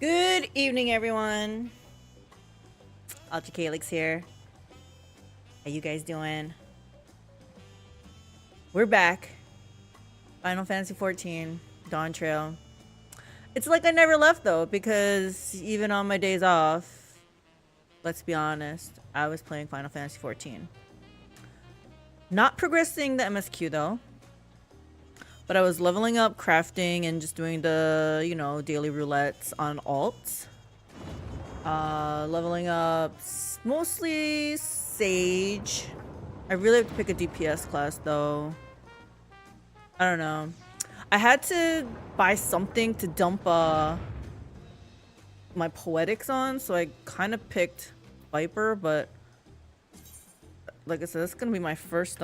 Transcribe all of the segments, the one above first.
Good evening, everyone. AlteredCalyx here. How you guys doing? We're back. Final Fantasy XIV, Dawntrail. It's like I never left though, because even on my days off, let's be honest, I was playing Final Fantasy XIV. Not progressing the MSQ though, but I was leveling up, crafting, and just doing the, daily roulettes on alts. Leveling up mostly Sage. I really have to pick a DPS class though. I don't know. I had to buy something to dump my poetics on, so I kind of picked Viper, but like I said, it's gonna be my first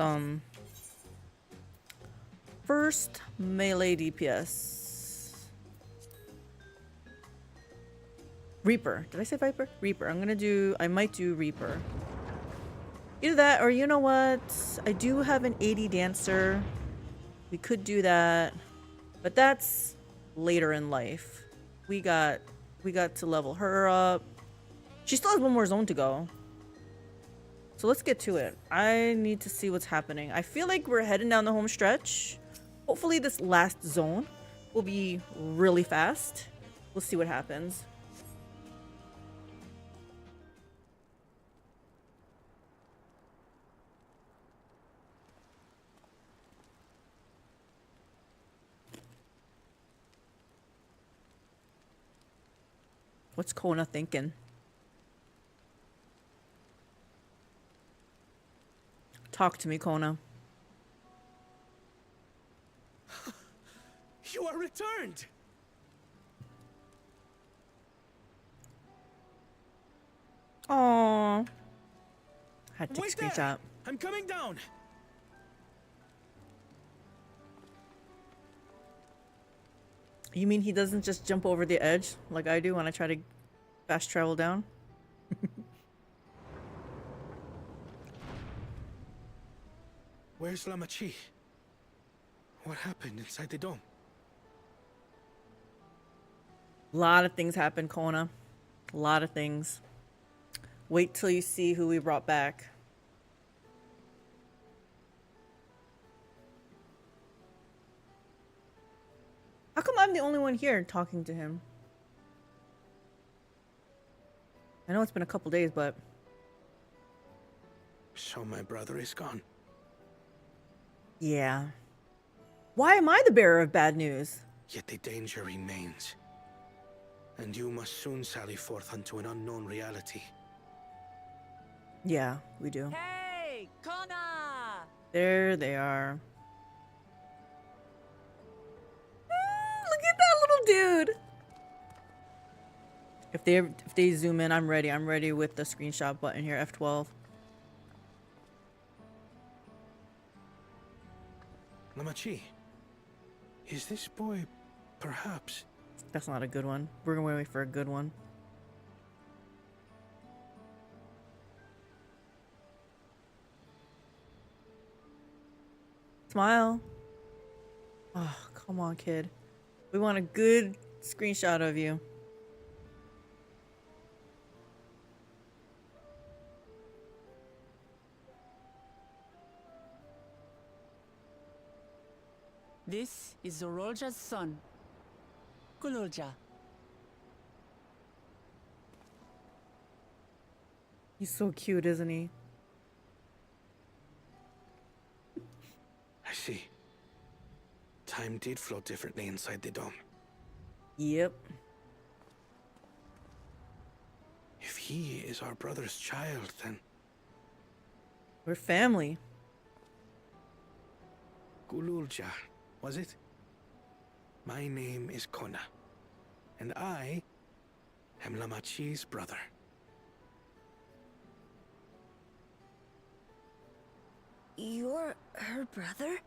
melee DPS. Reaper. Did I say Viper? Reaper. I might do Reaper. Either that, or you know what? I do have an 80 dancer. We could do that, but that's later in life. We got to level her up. She still has one more zone to go. So let's get to it. I need to see what's happening. I feel like we're heading down the home stretch. Hopefully this last zone will be really fast. We'll see what happens. What's Kona thinking? Talk to me, Kona. You are returned! Aww. Had to Wait take a screenshot. there! I'm coming down! You mean he doesn't just jump over the edge like I do when I try to fast travel down? Where's Lamachi? What happened inside the dome? A lot of things happened, Kona. A lot of things. Wait till you see who we brought back. How come I'm the only one here talking to him? I know it's been a couple days, but... So my brother is gone. Yeah. Why am I the bearer of bad news? Yet the danger remains. And you must soon sally forth unto an unknown reality. Yeah, we do. Hey, Kona! There they are. Look at that little dude! If they zoom in, I'm ready. I'm ready with the screenshot button here, F12. Lamachi, is this boy perhaps? That's not a good one. We're gonna wait for a good one. Smile. Oh, come on, kid. We want a good screenshot of you. This is Zorolja's son, Kululja. He's so cute, isn't he? I see. Time did flow differently inside the dome. Yep. If he is our brother's child, then... We're family. Kululja, was it? My name is Kona, and I am Lamachi's brother. You're her brother?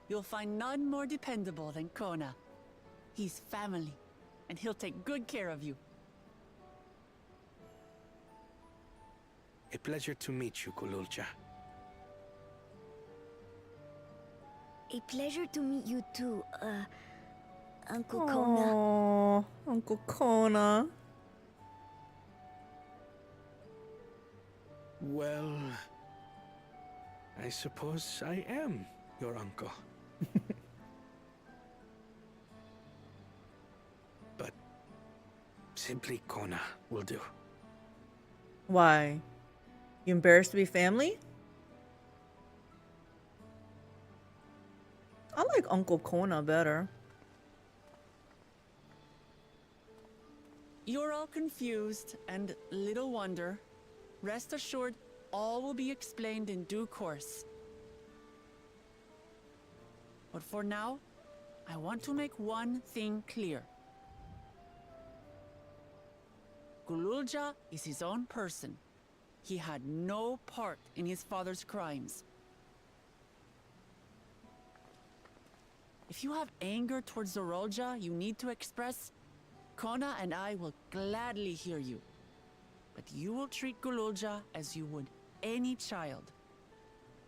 You'll find none more dependable than Kona. He's family, and he'll take good care of you. A pleasure to meet you, Kululja. A pleasure to meet you too, Uncle Kona. Oh, Uncle Kona. Well, I suppose I am your uncle. But simply Kona will do. Why? You embarrassed to be family? I like Uncle Kona better. You're all confused, and little wonder. Rest assured, all will be explained in due course. But for now, I want to make one thing clear. Gululja is his own person. He had no part in his father's crimes. If you have anger towards Zorolja you need to express, Kona and I will gladly hear you. But you will treat Gululja as you would any child,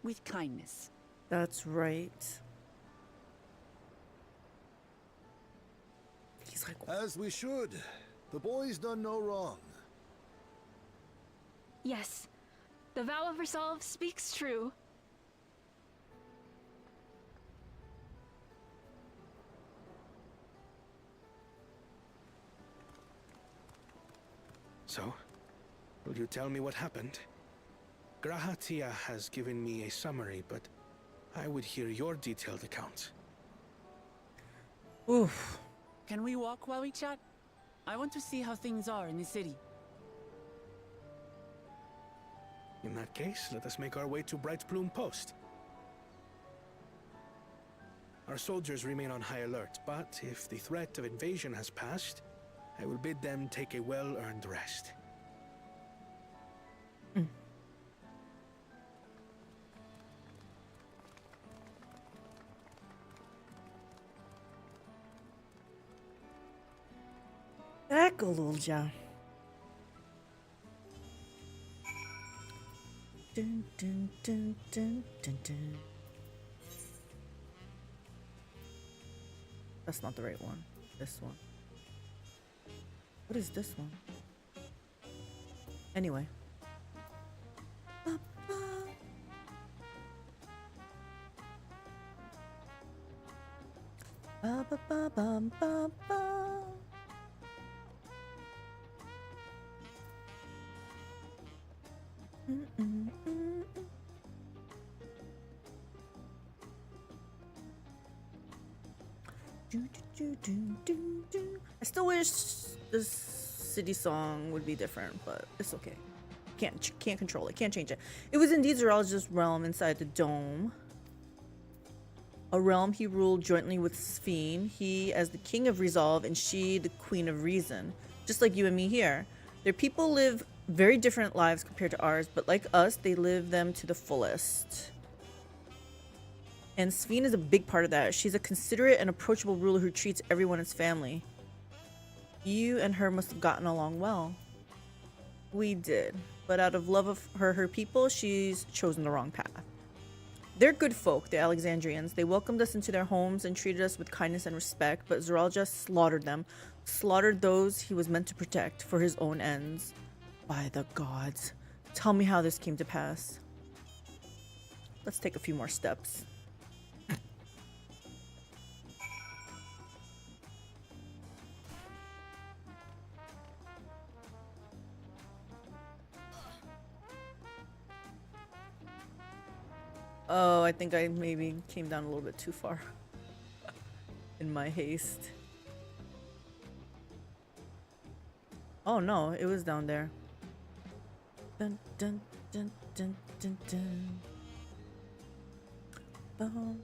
with kindness. That's right. He's like, As we should. The boy's done no wrong. Yes, the vow of resolve speaks true. So, will you tell me what happened? Grahatia has given me a summary, but I would hear your detailed account. oof. Can we walk while we chat? I want to see how things are in the city. In that case, let us make our way to Bright Plume Post. Our soldiers remain on high alert, but if the threat of invasion has passed, I will bid them take a well-earned rest. That Gululja. Dun, dun, dun, dun, dun, dun. That's not the right one. This one. What is this one? Anyway. Ba, ba, ba, bum, ba, ba. I still wish this city song would be different, but it's okay. Can't control it. Can't change it. It was indeed Zoralja's realm inside the dome. A realm he ruled jointly with Sphene. He as the king of resolve, and she the queen of reason. Just like you and me here. Their people live very different lives compared to ours, but like us, they live them to the fullest. And Sphene is a big part of that. She's a considerate and approachable ruler who treats everyone as family. You and her must have gotten along well. We did, but out of love of her people, she's chosen the wrong path. They're good folk, the Alexandrians. They welcomed us into their homes and treated us with kindness and respect, but Zoralja slaughtered them, slaughtered those he was meant to protect for his own ends. By the gods, tell me how this came to pass. Let's take a few more steps. Oh, I think I maybe came down a little bit too far in my haste. Oh no, it was down there. Dun dun dun dun dun dun. Bum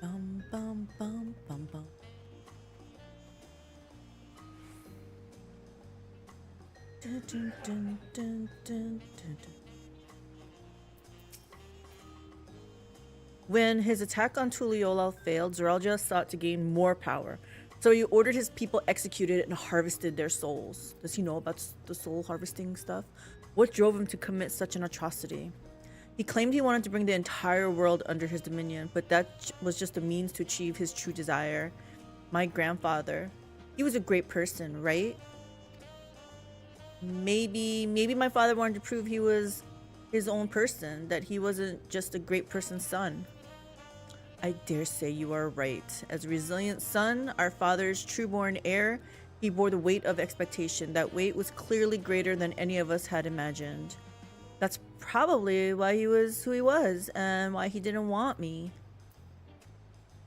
bum bum bum bum bum. Dun dun dun dun dun dun dun. When his attack on Tuliolal failed, Zoralja sought to gain more power. So he ordered his people executed and harvested their souls. Does he know about the soul harvesting stuff? What drove him to commit such an atrocity? He claimed he wanted to bring the entire world under his dominion, but that was just a means to achieve his true desire. my grandfather. He was a great person, right? Maybe my father wanted to prove he was his own person, that he wasn't just a great person's son. I dare say you are right. As a resilient son, our father's true-born heir, he bore the weight of expectation. That weight was clearly greater than any of us had imagined. That's probably why he was who he was, and why he didn't want me.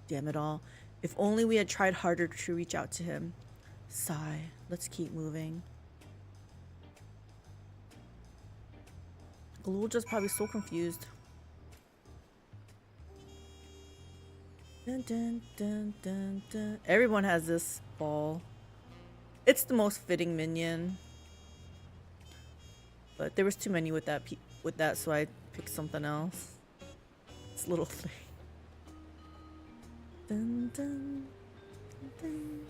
Damn it all. If only we had tried harder to reach out to him. Sigh. Let's keep moving. Galulja's probably so confused. Dun, dun, dun, dun, dun. Everyone has this ball. It's the most fitting minion. But there was too many with that, so I picked something else. This little thing. Dun, dun, dun, dun.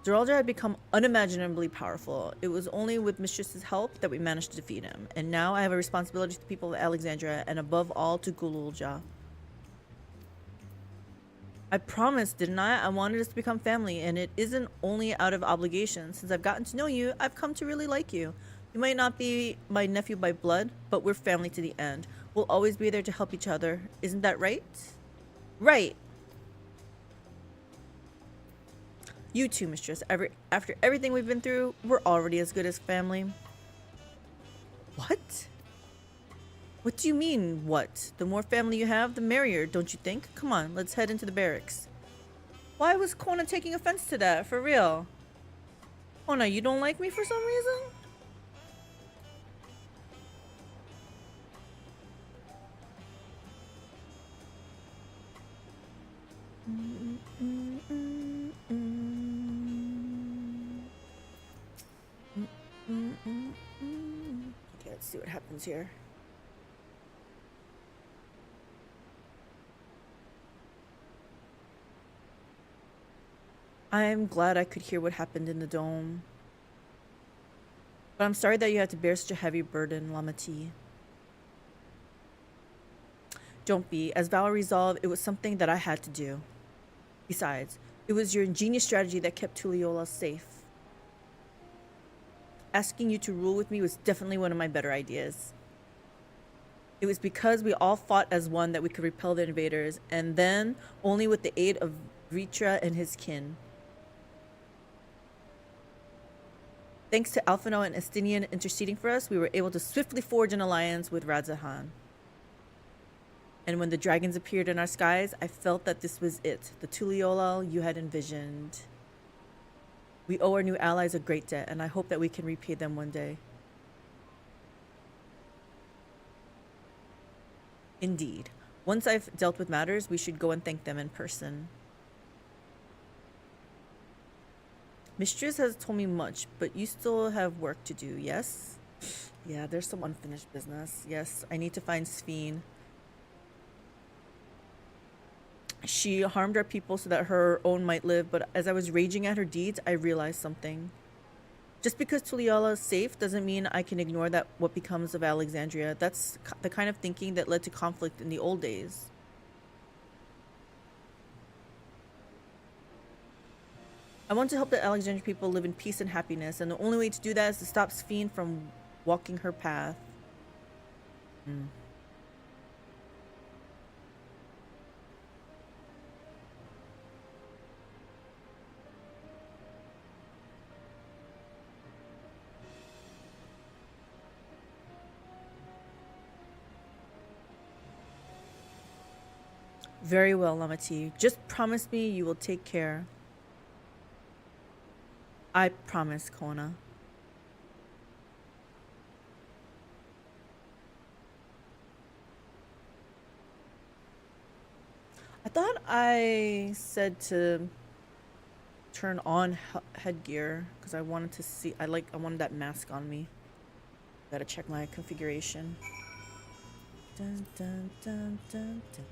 Duralja had become unimaginably powerful. It was only with Mistress's help that we managed to defeat him. And now I have a responsibility to the people of Alexandria, and above all to Gululja. I promised, didn't I? I wanted us to become family, and it isn't only out of obligation. Since I've gotten to know you, I've come to really like you. You might not be my nephew by blood, but we're family to the end. We'll always be there to help each other. Isn't that right? Right. You too, Mistress. After everything we've been through, we're already as good as family. What? What do you mean, what? The more family you have, the merrier, don't you think? Come on, let's head into the barracks. Why was Kona taking offense to that? For real? Kona, you don't like me for some reason? Okay, let's see what happens here. I'm glad I could hear what happened in the dome. But I'm sorry that you had to bear such a heavy burden, Lamati. Don't be. As Val resolved, it was something that I had to do. Besides, it was your ingenious strategy that kept Tuliyola safe. Asking you to rule with me was definitely one of my better ideas. It was because we all fought as one that we could repel the invaders, and then only with the aid of Vritra and his kin. Thanks to Alphino and Estinian interceding for us, we were able to swiftly forge an alliance with Radzahan. And when the dragons appeared in our skies, I felt that this was it, the Tuliyola you had envisioned. We owe our new allies a great debt, and I hope that we can repay them one day. Indeed. Once I've dealt with matters, we should go and thank them in person. Mistress has told me much, but you still have work to do, yes? Yeah, there's some unfinished business. Yes, I need to find Sphene. She harmed our people so that her own might live, but as I was raging at her deeds, I realized something. Just because Tuliyola is safe doesn't mean I can ignore that what becomes of Alexandria. That's the kind of thinking that led to conflict in the old days. I want to help the Alexandria people live in peace and happiness, and the only way to do that is to stop Sphene from walking her path. Very well, Lamati. Just promise me you will take care. I promise, Kona. I thought I said to turn on headgear because I wanted to see. I wanted that mask on me. Gotta check my configuration. Dun, dun, dun, dun, dun.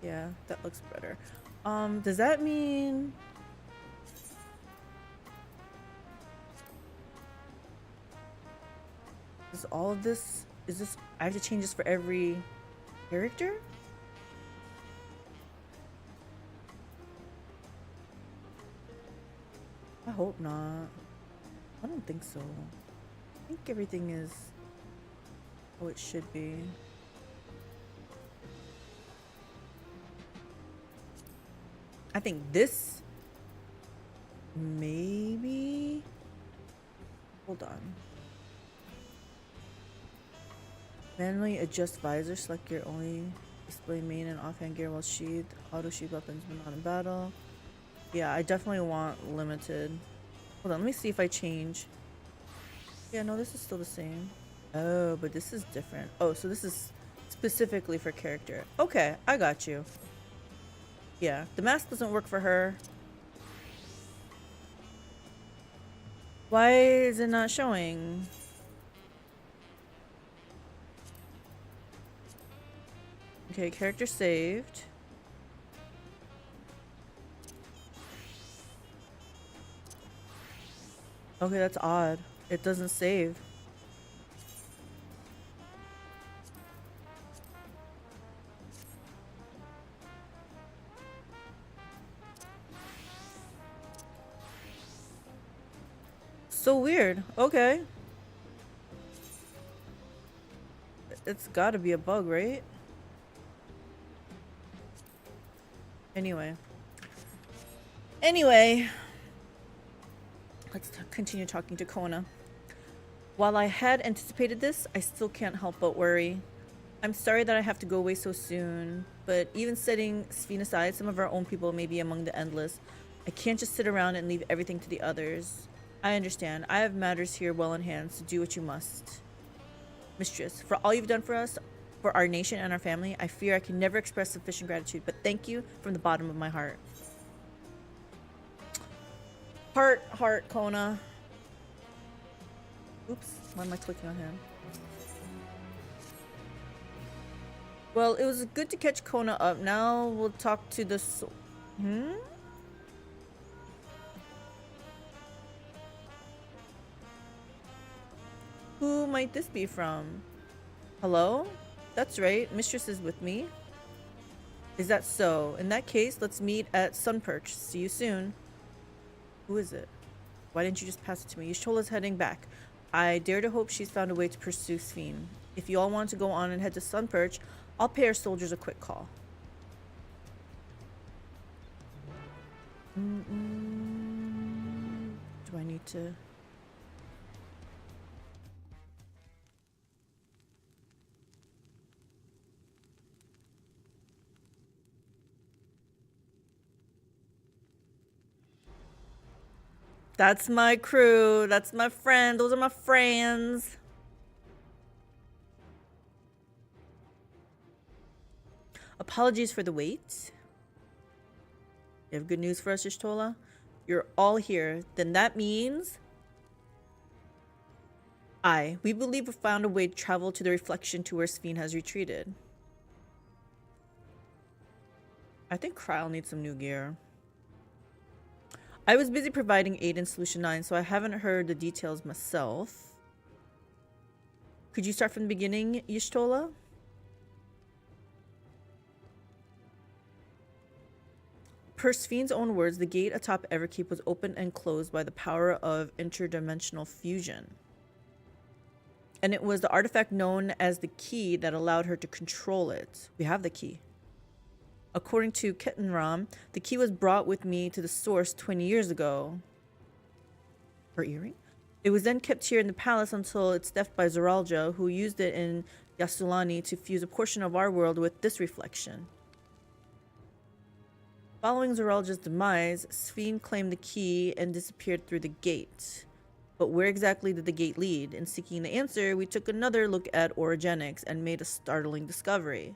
Yeah, that looks better. Does that mean Is all of this? Is this? I have to change this for every character? I hope not. I don't think so. I think everything is how it should be. I think this maybe. Hold on. Manually adjust visor. Select your only display main and offhand gear while sheathed. Auto sheath weapons when not in battle. Yeah, I definitely want limited. Hold on, let me see if I change. Yeah, no, this is still the same. Oh, but this is different. Oh, so this is specifically for character. Okay, I got you. Yeah, the mask doesn't work for her. Why is it not showing? Okay, character saved. Okay, that's odd. It doesn't save. So weird. Okay. It's gotta be a bug, right? Anyway. Let's continue talking to Kona. While I had anticipated this, I still can't help but worry. I'm sorry that I have to go away so soon, but even setting Sphene aside, some of our own people may be among the endless. I can't just sit around and leave everything to the others. I understand. I have matters here well in hand, so do what you must. Mistress, for all you've done for us, for our nation and our family, I fear I can never express sufficient gratitude, but thank you from the bottom of my heart. Heart, Kona. Oops, why am I clicking on him? Well, it was good to catch Kona up. Now we'll talk to the Who might this be from? Hello? That's right, Mistress is with me. Is that so? In that case, let's meet at Sunperch. See you soon. Who is it? Why didn't you just pass it to me? Y'shtola's heading back. I dare to hope she's found a way to pursue Sphene. If you all want to go on and head to Sunperch, I'll pay our soldiers a quick call. Do I need to... That's my crew. That's my friend. Those are my friends. Apologies for the wait. You have good news for us, Y'shtola? You're all here. Then that means... we believe we found a way to travel to the reflection to where Sphene has retreated. I think Kryl needs some new gear. I was busy providing aid in Solution 9, so I haven't heard the details myself. Could you start from the beginning, Y'shtola? Per Sphene's own words, the gate atop Everkeep was opened and closed by the power of interdimensional fusion. And it was the artifact known as the key that allowed her to control it. We have the key. According to Kettenram, the key was brought with me to the source 20 years ago. Her earring? It was then kept here in the palace until it's theft by Zoralja, who used it in Yasulani to fuse a portion of our world with this reflection. Following Zoralja's demise, Sphene claimed the key and disappeared through the gate. But where exactly did the gate lead? In seeking the answer, we took another look at orogenics and made a startling discovery.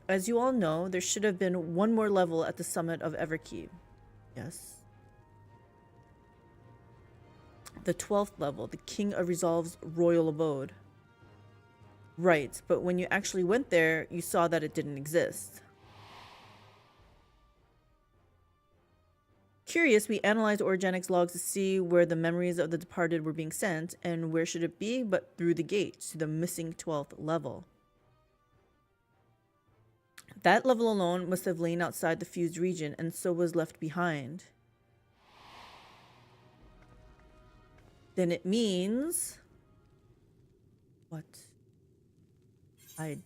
As you all know, there should have been one more level at the summit of Everkeep. Yes. The 12th level, the King of Resolve's royal abode. Right, but when you actually went there, you saw that it didn't exist. Curious, we analyzed Orogenics logs to see where the memories of the departed were being sent, and where should it be but through the gate to the missing 12th level. That level alone must have lain outside the fused region, and so was left behind. Then it means... What? I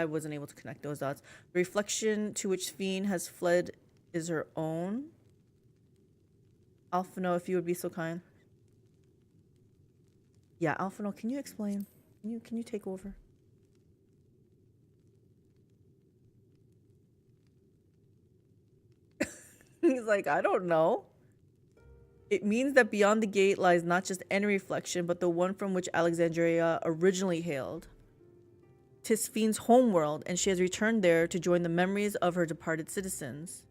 wasn't able to connect those dots. The reflection to which Fiend has fled is her own. Alphino, if you would be so kind. Yeah, Alphino, can you explain? Can you take over? He's like, I don't know. It means that beyond the gate lies not just any reflection, but the one from which Alexandria originally hailed. 'Tis Fiend's homeworld, and she has returned there to join the memories of her departed citizens.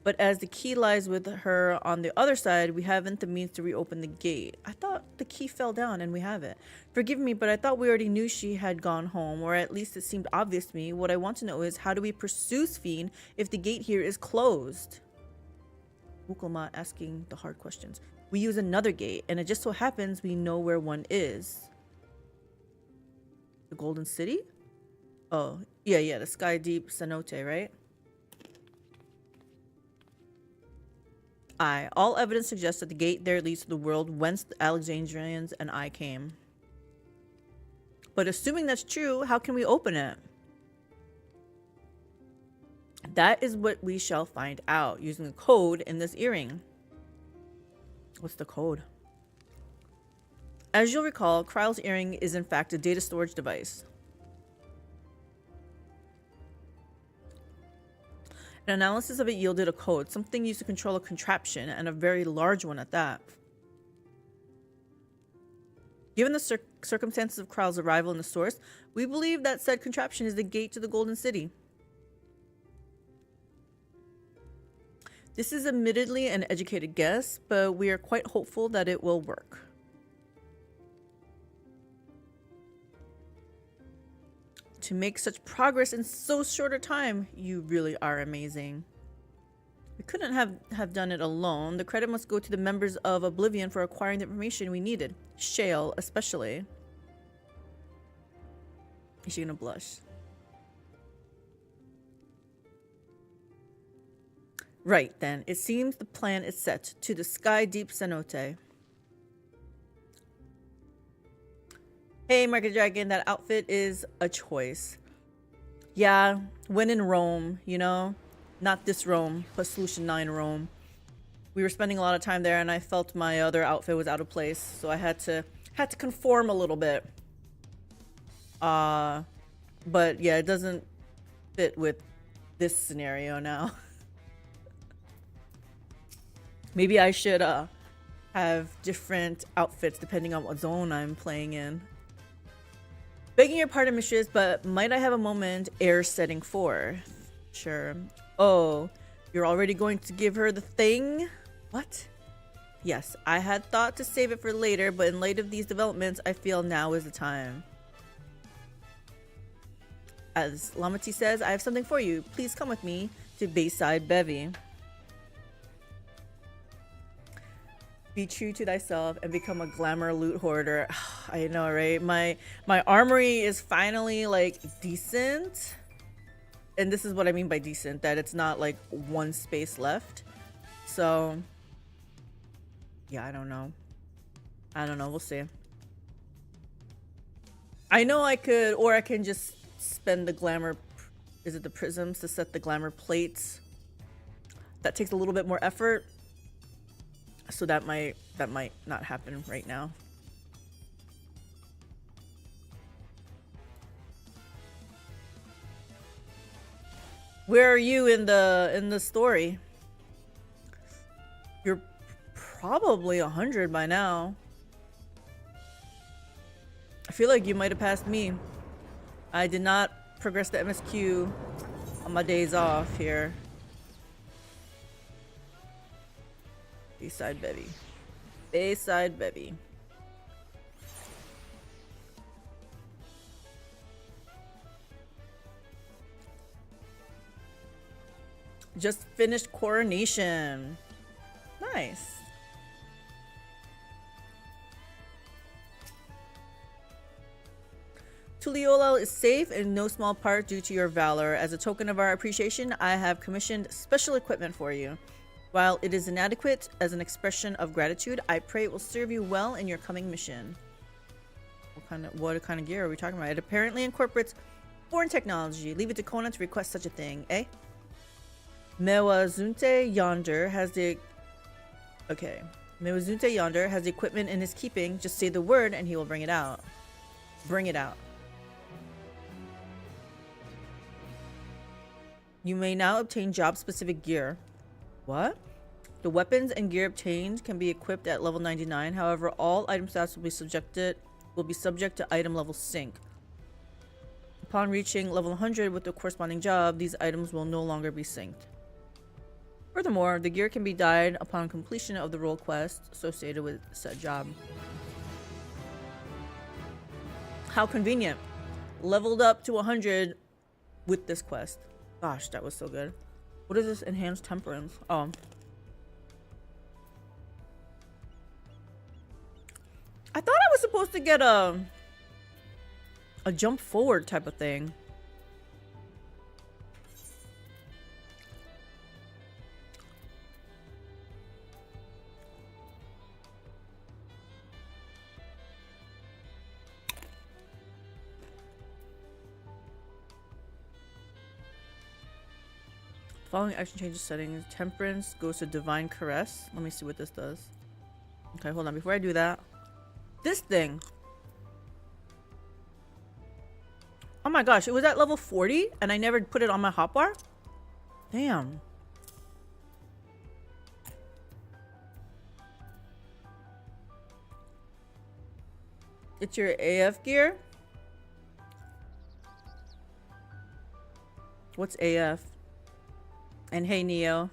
But as the key lies with her on the other side, we haven't the means to reopen the gate. I thought the key fell down and we have it. Forgive me, but I thought we already knew she had gone home, or at least it seemed obvious to me. What I want to know is, how do we pursue Fiend if the gate here is closed? Wukulma asking the hard questions. We use another gate, and it just so happens we know where one is. The Golden City? Oh, yeah, the Sky Deep Cenote, right? Aye, all evidence suggests that the gate there leads to the world whence the Alexandrians and I came. But assuming that's true, how can we open it? That is what we shall find out using the code in this earring. What's the code? As you'll recall, Kryl's earring is in fact a data storage device. An analysis of it yielded a code, something used to control a contraption, and a very large one at that. Given the circumstances of Kryl's arrival in the source, we believe that said contraption is the gate to the Golden City. This is admittedly an educated guess, but we are quite hopeful that it will work. To make such progress in so short a time, you really are amazing. We couldn't have done it alone. The credit must go to the members of Oblivion for acquiring the information we needed. Shale, especially. Is she gonna blush? Right then, it seems the plan is set to the Sky Deep Cenote. Hey, Market Dragon, that outfit is a choice. Yeah, when in Rome, you know? Not this Rome, but Solution 9 Rome. We were spending a lot of time there, and I felt my other outfit was out of place, so I had to conform a little bit. But yeah, it doesn't fit with this scenario now. Maybe I should have different outfits depending on what zone I'm playing in. Begging your pardon, mistress, but might I have a moment? Air setting 4. Sure. Oh, you're already going to give her the thing? What? Yes, I had thought to save it for later, but in light of these developments, I feel now is the time. As Lamati says, I have something for you. Please come with me to Bayside Bevy. Be true to thyself and become a glamour loot hoarder. I know, right? My armory is finally like decent. And this is what I mean by decent, that it's not like one space left. So yeah, I don't know. We'll see. I know I could, or I can just spend the glamour, is it the prisms, to set the glamour plates. That takes a little bit more effort. So that might not happen right now. Where are you in the story? You're probably 100 by now. I feel like you might have passed me. I did not progress the MSQ on my days off here. Bayside Bevy. Bayside Bevy. Just finished coronation. Nice. Tural is safe in no small part due to your valor. As a token of our appreciation, I have commissioned special equipment for you. While it is inadequate as an expression of gratitude, I pray it will serve you well in your coming mission. What kind of gear are we talking about? It apparently incorporates foreign technology. Leave it to Kona to request such a thing, eh? Mewazunte yonder has the... Okay. Mewazunte yonder has the equipment in his keeping. Just say the word and he will bring it out. Bring it out. You may now obtain job-specific gear. What? The weapons and gear obtained can be equipped at level 99. However, all item stats will be subject to item level sync. Upon reaching level 100 with the corresponding job, these items will no longer be synced. Furthermore, the gear can be dyed upon completion of the role quest associated with said job. How convenient. Leveled up to 100 with this quest. Gosh, that was so good. What is this? Enhanced temperance. Oh. I thought I was supposed to get a jump forward type of thing. Following action changes settings. Temperance goes to Divine Caress. Let me see what this does. Okay, hold on. Before I do that. This thing. Oh my gosh, it was at level 40 and I never put it on my hotbar? Damn. It's your AF gear? What's AF? And hey, Neo.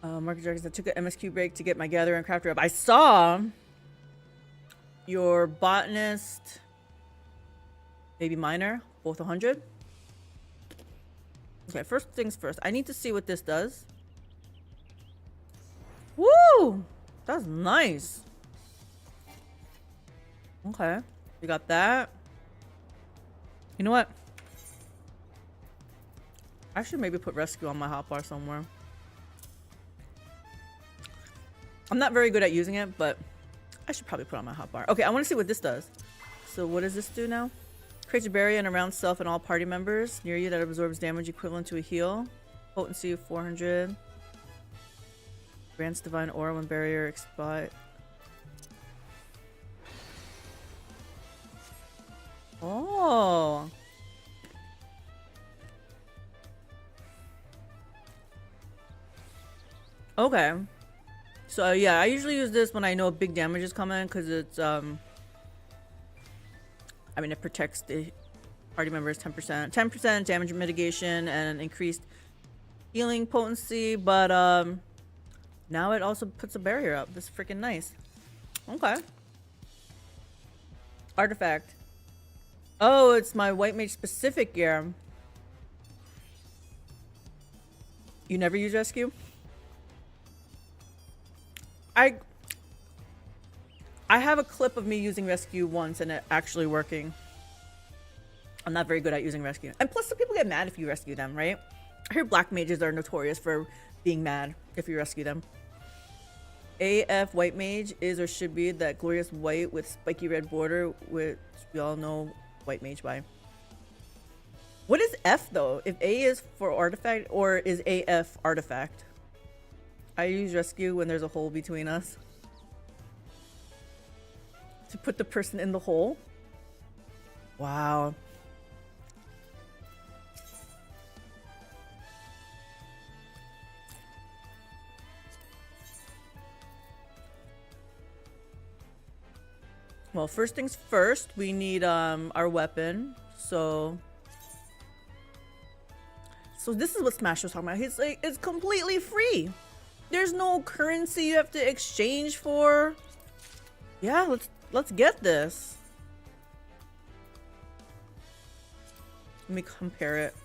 Market Dragons, I took an MSQ break to get my Gatherer and Crafter up. I saw your Botanist, maybe Miner, both 100. Okay, first things first. I need to see what this does. Woo! That's nice. Okay, we got that. You know what? I should maybe put Rescue on my hotbar somewhere. I'm not very good at using it, but I should probably put it on my hotbar. Okay, I want to see what this does. So what does this do now? Creates a barrier and around self and all party members near you that absorbs damage equivalent to a heal. Potency of 400. Grants divine aura when barrier expires. Oh. Okay. So yeah, I usually use this when I know big damage is coming because it's I mean, it protects the party members 10% damage mitigation and increased healing potency, but now it also puts a barrier up. This is freaking nice. Okay. Artifact. Oh, it's my white mage specific gear. You never use rescue? I have a clip of me using rescue once and it actually working. I'm not very good at using rescue. And plus some people get mad if you rescue them, right? I hear black mages are notorious for being mad if you rescue them. AF white mage is or should be that glorious white with spiky red border, which we all know white mage by. What is F though? If A is for artifact or is AF artifact? I use rescue when there's a hole between us. To put the person in the hole. Wow. Well, first things first, we need our weapon. So this is what Smash was talking about. He's like, it's completely free. There's no currency you have to exchange for. Yeah, let's get this. Let me compare it.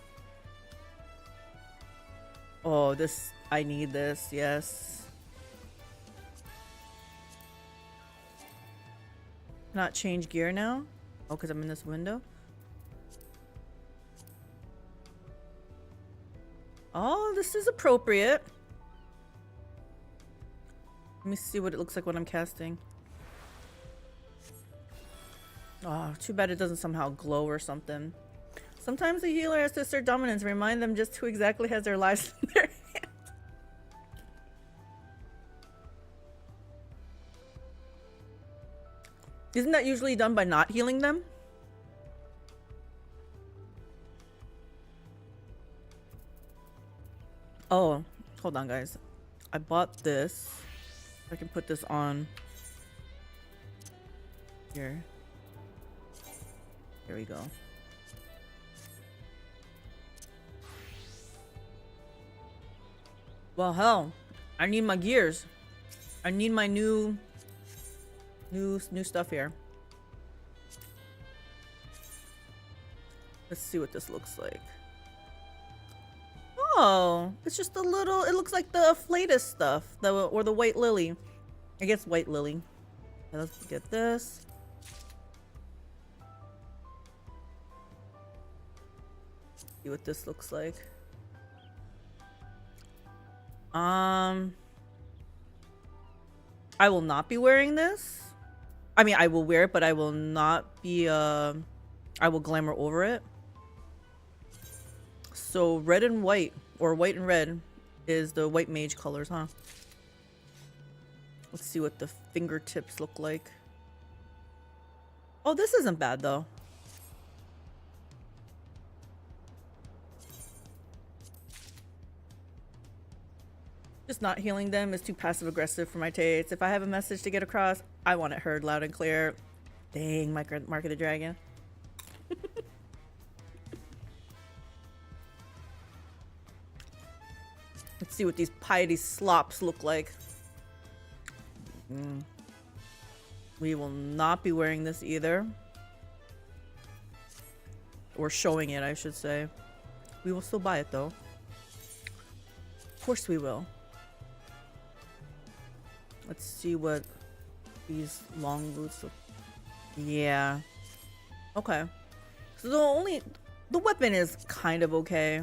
Oh, this, I need this, yes. Not change gear now? Oh, because I'm in this window? Oh, this is appropriate. Let me see what it looks like when I'm casting. Oh, too bad it doesn't somehow glow or something. Sometimes the healer has to assert dominance, remind them just who exactly has their lives in their hand. Isn't that usually done by not healing them? Oh, hold on, guys. I bought this. I can put this on here. Here we go. Well, hell, I need my gears. I need my new stuff here. Let's see what this looks like. Oh, it's just a little, it looks like the Flatus stuff, or the White Lily. I guess White Lily. Okay, let's get this. See what this looks like. I will not be wearing this. I mean, I will wear it, but I will not be, I will glamour over it. So red and white, or white and red, is the white mage colors, huh? Let's see what the fingertips look like. Oh, this isn't bad, though. Just not healing them is too passive aggressive for my taste. If I have a message to get across, I want it heard loud and clear. Dang, Mark of the Dragon. Let's see what these piety slops look like. We will not be wearing this either. Or showing it, I should say. We will still buy it, though. Of course we will. Let's see what these long boots look. Yeah. Okay. So the weapon is kind of okay.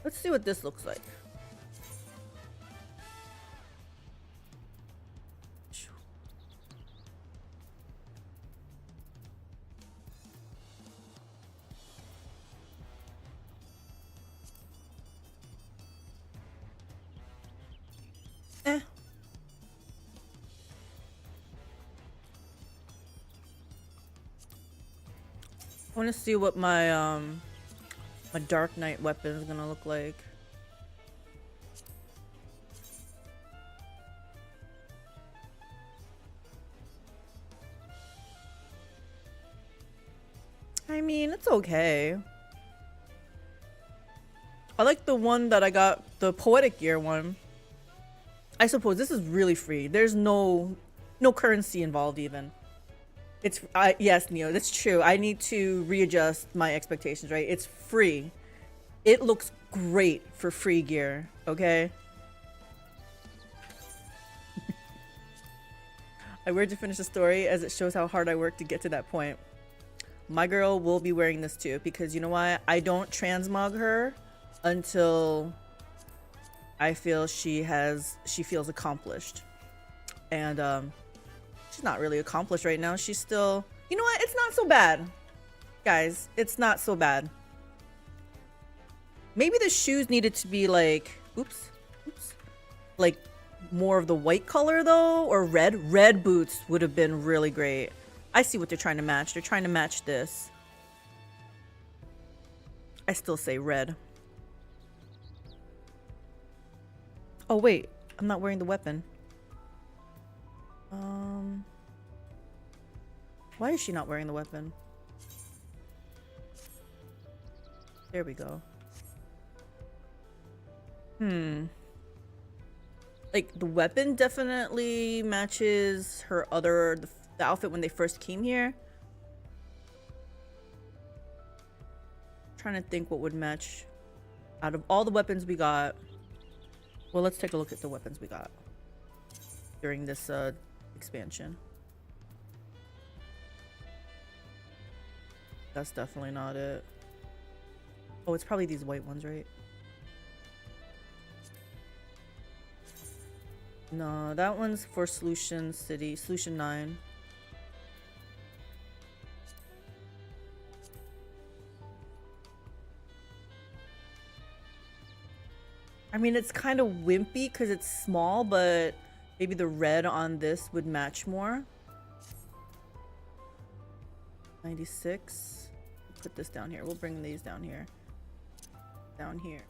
Let's see what this looks like. I want to see what my my Dark Knight weapon is gonna look like. I mean, it's okay. I like the one that I got, the Poetic Gear one. I suppose this is really free. There's no currency involved even. It's yes, Neo, that's true. I need to readjust my expectations, right? It's free. It looks great for free gear, okay? I wear to finish the story as it shows how hard I worked to get to that point. My girl will be wearing this too because you know why? I don't transmog her until I feel she feels accomplished. And she's not really accomplished right now. She's still, you know what? It's not so bad. Guys, it's not so bad. Maybe the shoes needed to be like, oops, like more of the white color though, or red. Red boots would have been really great. I see what they're trying to match. They're trying to match this. I still say red. Oh wait, I'm not wearing the weapon. Why is she not wearing the weapon? There we go. Like the weapon definitely matches her other the outfit when they first came here. Trying to think what would match out of all the weapons we got. Well, let's take a look at the weapons we got during this expansion. That's definitely not it. Oh, it's probably these white ones, right? No, that one's for Solution City, Solution 9. I mean, it's kind of wimpy because it's small, but maybe the red on this would match more. 96. Put this down here. We'll bring these down here. Down here.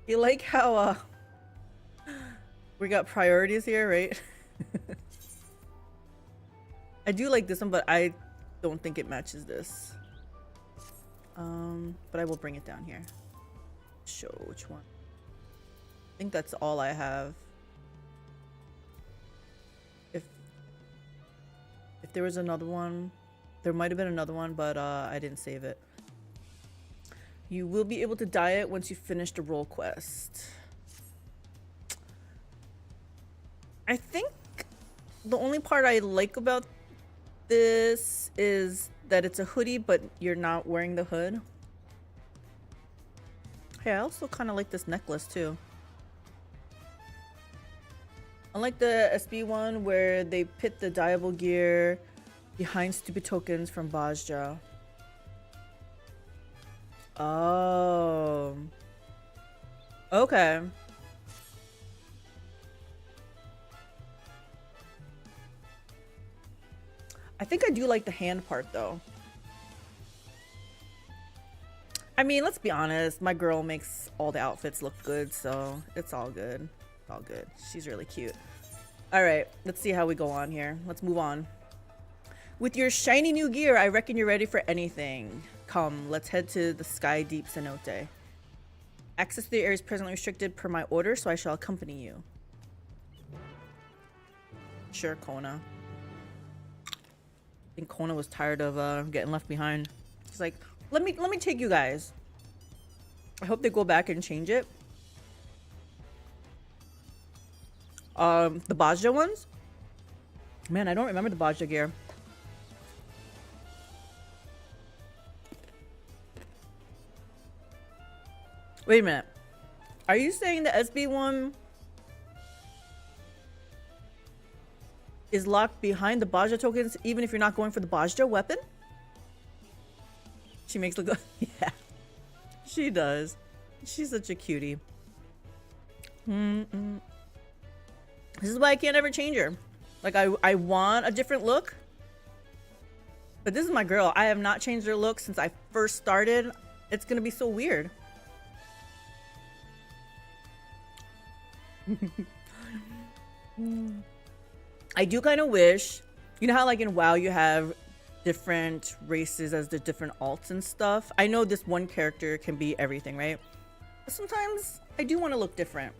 You like how we got priorities here, right? I do like this one, but I don't think it matches this. But I will bring it down here. Show which one. I think that's all I have. If there was another one, there might have been another one, but I didn't save it. You will be able to dye it once you finish the role quest. I think the only part I like about this is that it's a hoodie, but you're not wearing the hood. Hey, I also kind of like this necklace too. Unlike the SB one where they pit the dyeable gear behind stupid tokens from Bajja. Oh. Okay. I think I do like the hand part though. I mean, let's be honest, my girl makes all the outfits look good, so it's all good. It's all good. She's really cute. Alright, let's see how we go on here. Let's move on. With your shiny new gear, I reckon you're ready for anything. Come, let's head to the Sky Deep Cenote. Access to the area is presently restricted per my order, so I shall accompany you. Sure, Kona. I think Kona was tired of getting left behind. She's like, let me take you guys. I hope they go back and change it. The Bajja ones? Man, I don't remember the Bajja gear. Wait a minute. Are you saying the SB one is locked behind the Bajja tokens even if you're not going for the Bajja weapon? She makes look. Yeah, she does. She's such a cutie. This is why I can't ever change her. Like I want a different look, but this is my girl. I have not changed her look since I first started. It's gonna be so weird. I do kind of wish, you know how like in WoW you have different races as the different alts and stuff. I know this one character can be everything, right? But sometimes I do want to look different.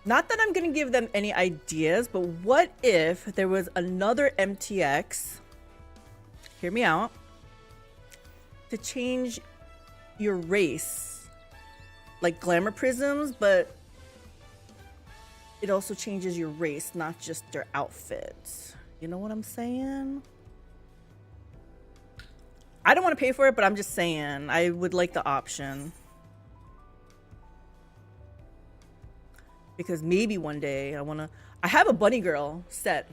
Not that I'm gonna give them any ideas, but what if there was another MTX, hear me out, to change your race, like glamour prisms, but it also changes your race, not just their outfits. You know what I'm saying? I don't want to pay for it, but I'm just saying I would like the option. Because maybe one day I have a bunny girl set.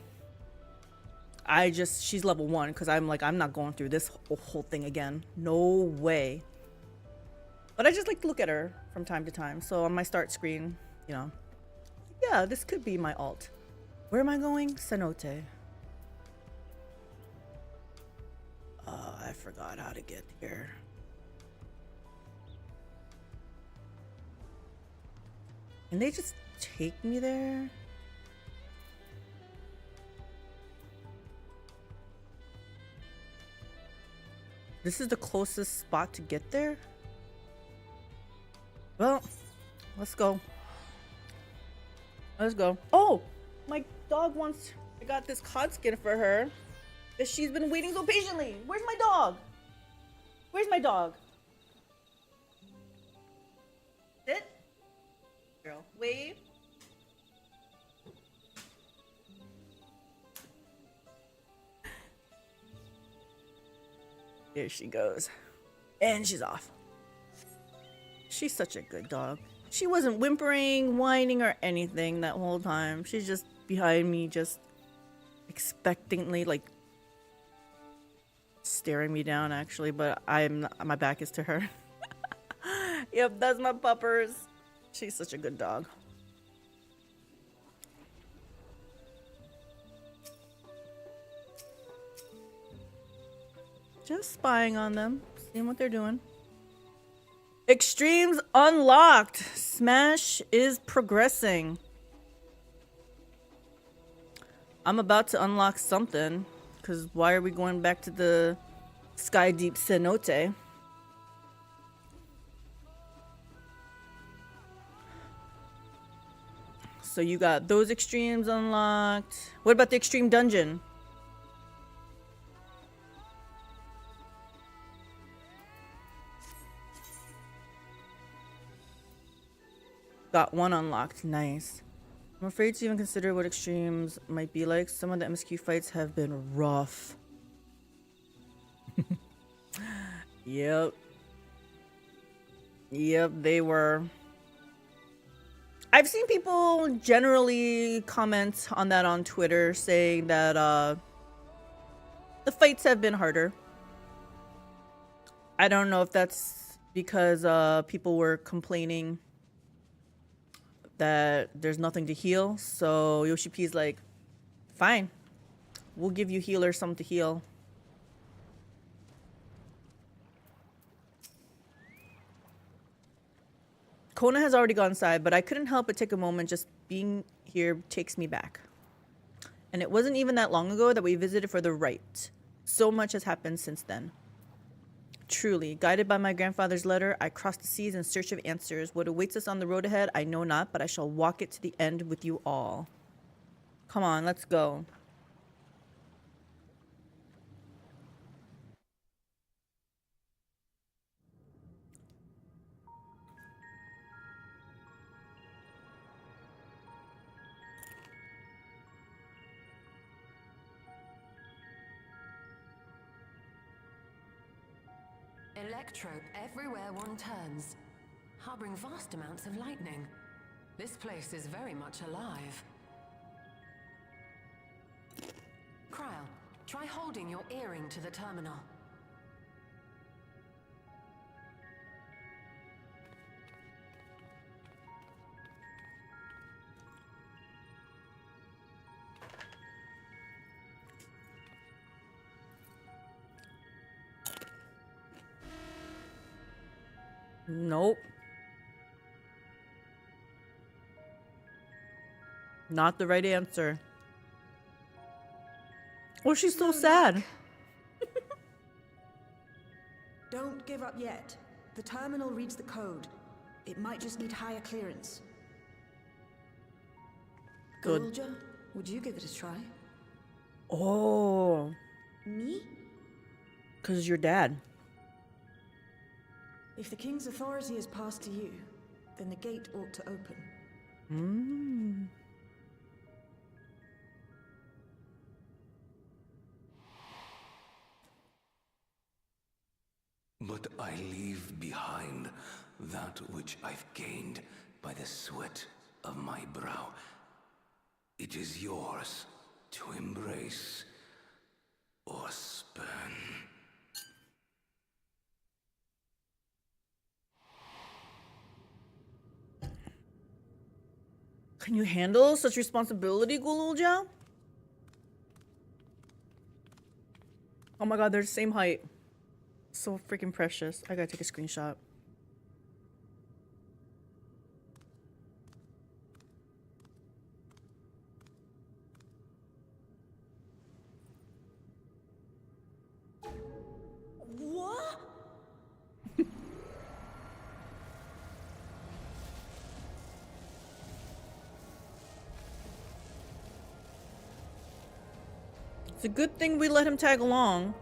She's level 1 because I'm not going through this whole thing again. No way. But I just like to look at her from time to time. So on my start screen, you know, yeah, this could be my alt. Where am I going? Cenote. I forgot how to get here. Can they just take me there? This is the closest spot to get there? Well, let's go. Let's go. Oh, my dog wants. I got this cod skin for her that she's been waiting so patiently. Where's my dog? Where's my dog? Sit. Girl, wave. There she goes. And she's off. She's such a good dog. She wasn't whimpering, whining, or anything that whole time. She's just behind me, just expectantly, like, staring me down, actually. But my back is to her. Yep, that's my puppers. She's such a good dog. Just spying on them, seeing what they're doing. Extremes unlocked. Smash is progressing. I'm about to unlock something, because why are we going back to the Sky Deep Cenote? So you got those extremes unlocked. What about the extreme dungeon? Got one unlocked. Nice. I'm afraid to even consider what extremes might be like. Some of the MSQ fights have been rough. Yep. Yep, they were. I've seen people generally comment on that on Twitter, saying that the fights have been harder. I don't know if that's because people were complaining that there's nothing to heal. So Yoshi P's like, fine, we'll give you healers something to heal. Kona has already gone inside, but I couldn't help but take a moment. Just being here takes me back. And it wasn't even that long ago that we visited for the rite. So much has happened since then. Truly, guided by my grandfather's letter, I crossed the seas in search of answers. What awaits us on the road ahead, I know not, but I shall walk it to the end with you all. Come on, let's go. Electrope everywhere one turns, harboring vast amounts of lightning. This place is very much alive. Kryl, try holding your earring to the terminal. Nope. Not the right answer. Oh, she's so sad. Don't give up yet. The terminal reads the code. It might just need higher clearance. Good. Golja, would you give it a try? Oh, Me? because your dad. If the king's authority is passed to you, then the gate ought to open. Mm. But I leave behind that which I've gained by the sweat of my brow. It is yours to embrace or spurn. Can you handle such responsibility, Gululja? Oh my god, they're the same height. So freaking precious. I gotta take a screenshot. What? It's a good thing we let him tag along.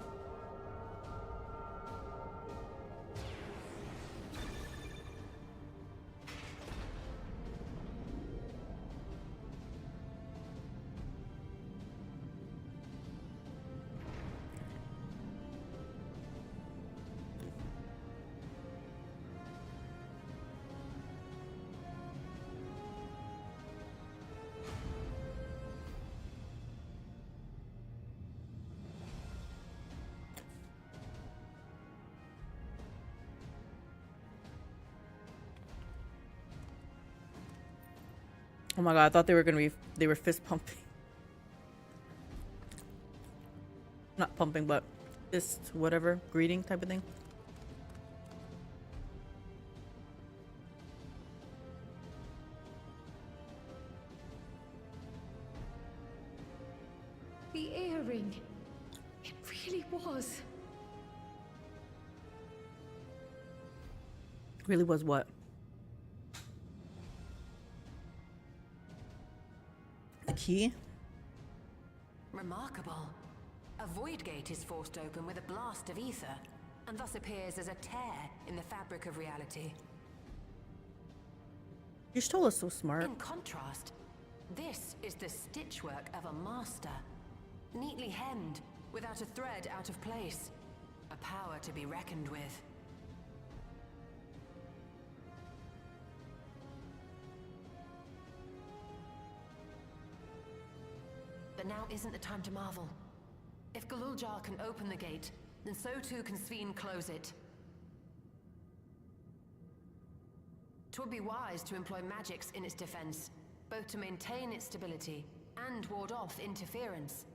Oh my god, I thought they were fist pumping. Not pumping, but fist whatever, greeting type of thing. The earring. It really was. Really was what? The key? Remarkable. A void gate is forced open with a blast of ether, and thus appears as a tear in the fabric of reality. You told us so smart. In contrast, this is the stitchwork of a master. Neatly hemmed, without a thread out of place. A power to be reckoned with. But now isn't the time to marvel. If Galuljar can open the gate, then so too can Sveen close it. 'Twould be wise to employ magics in its defense, both to maintain its stability and ward off interference.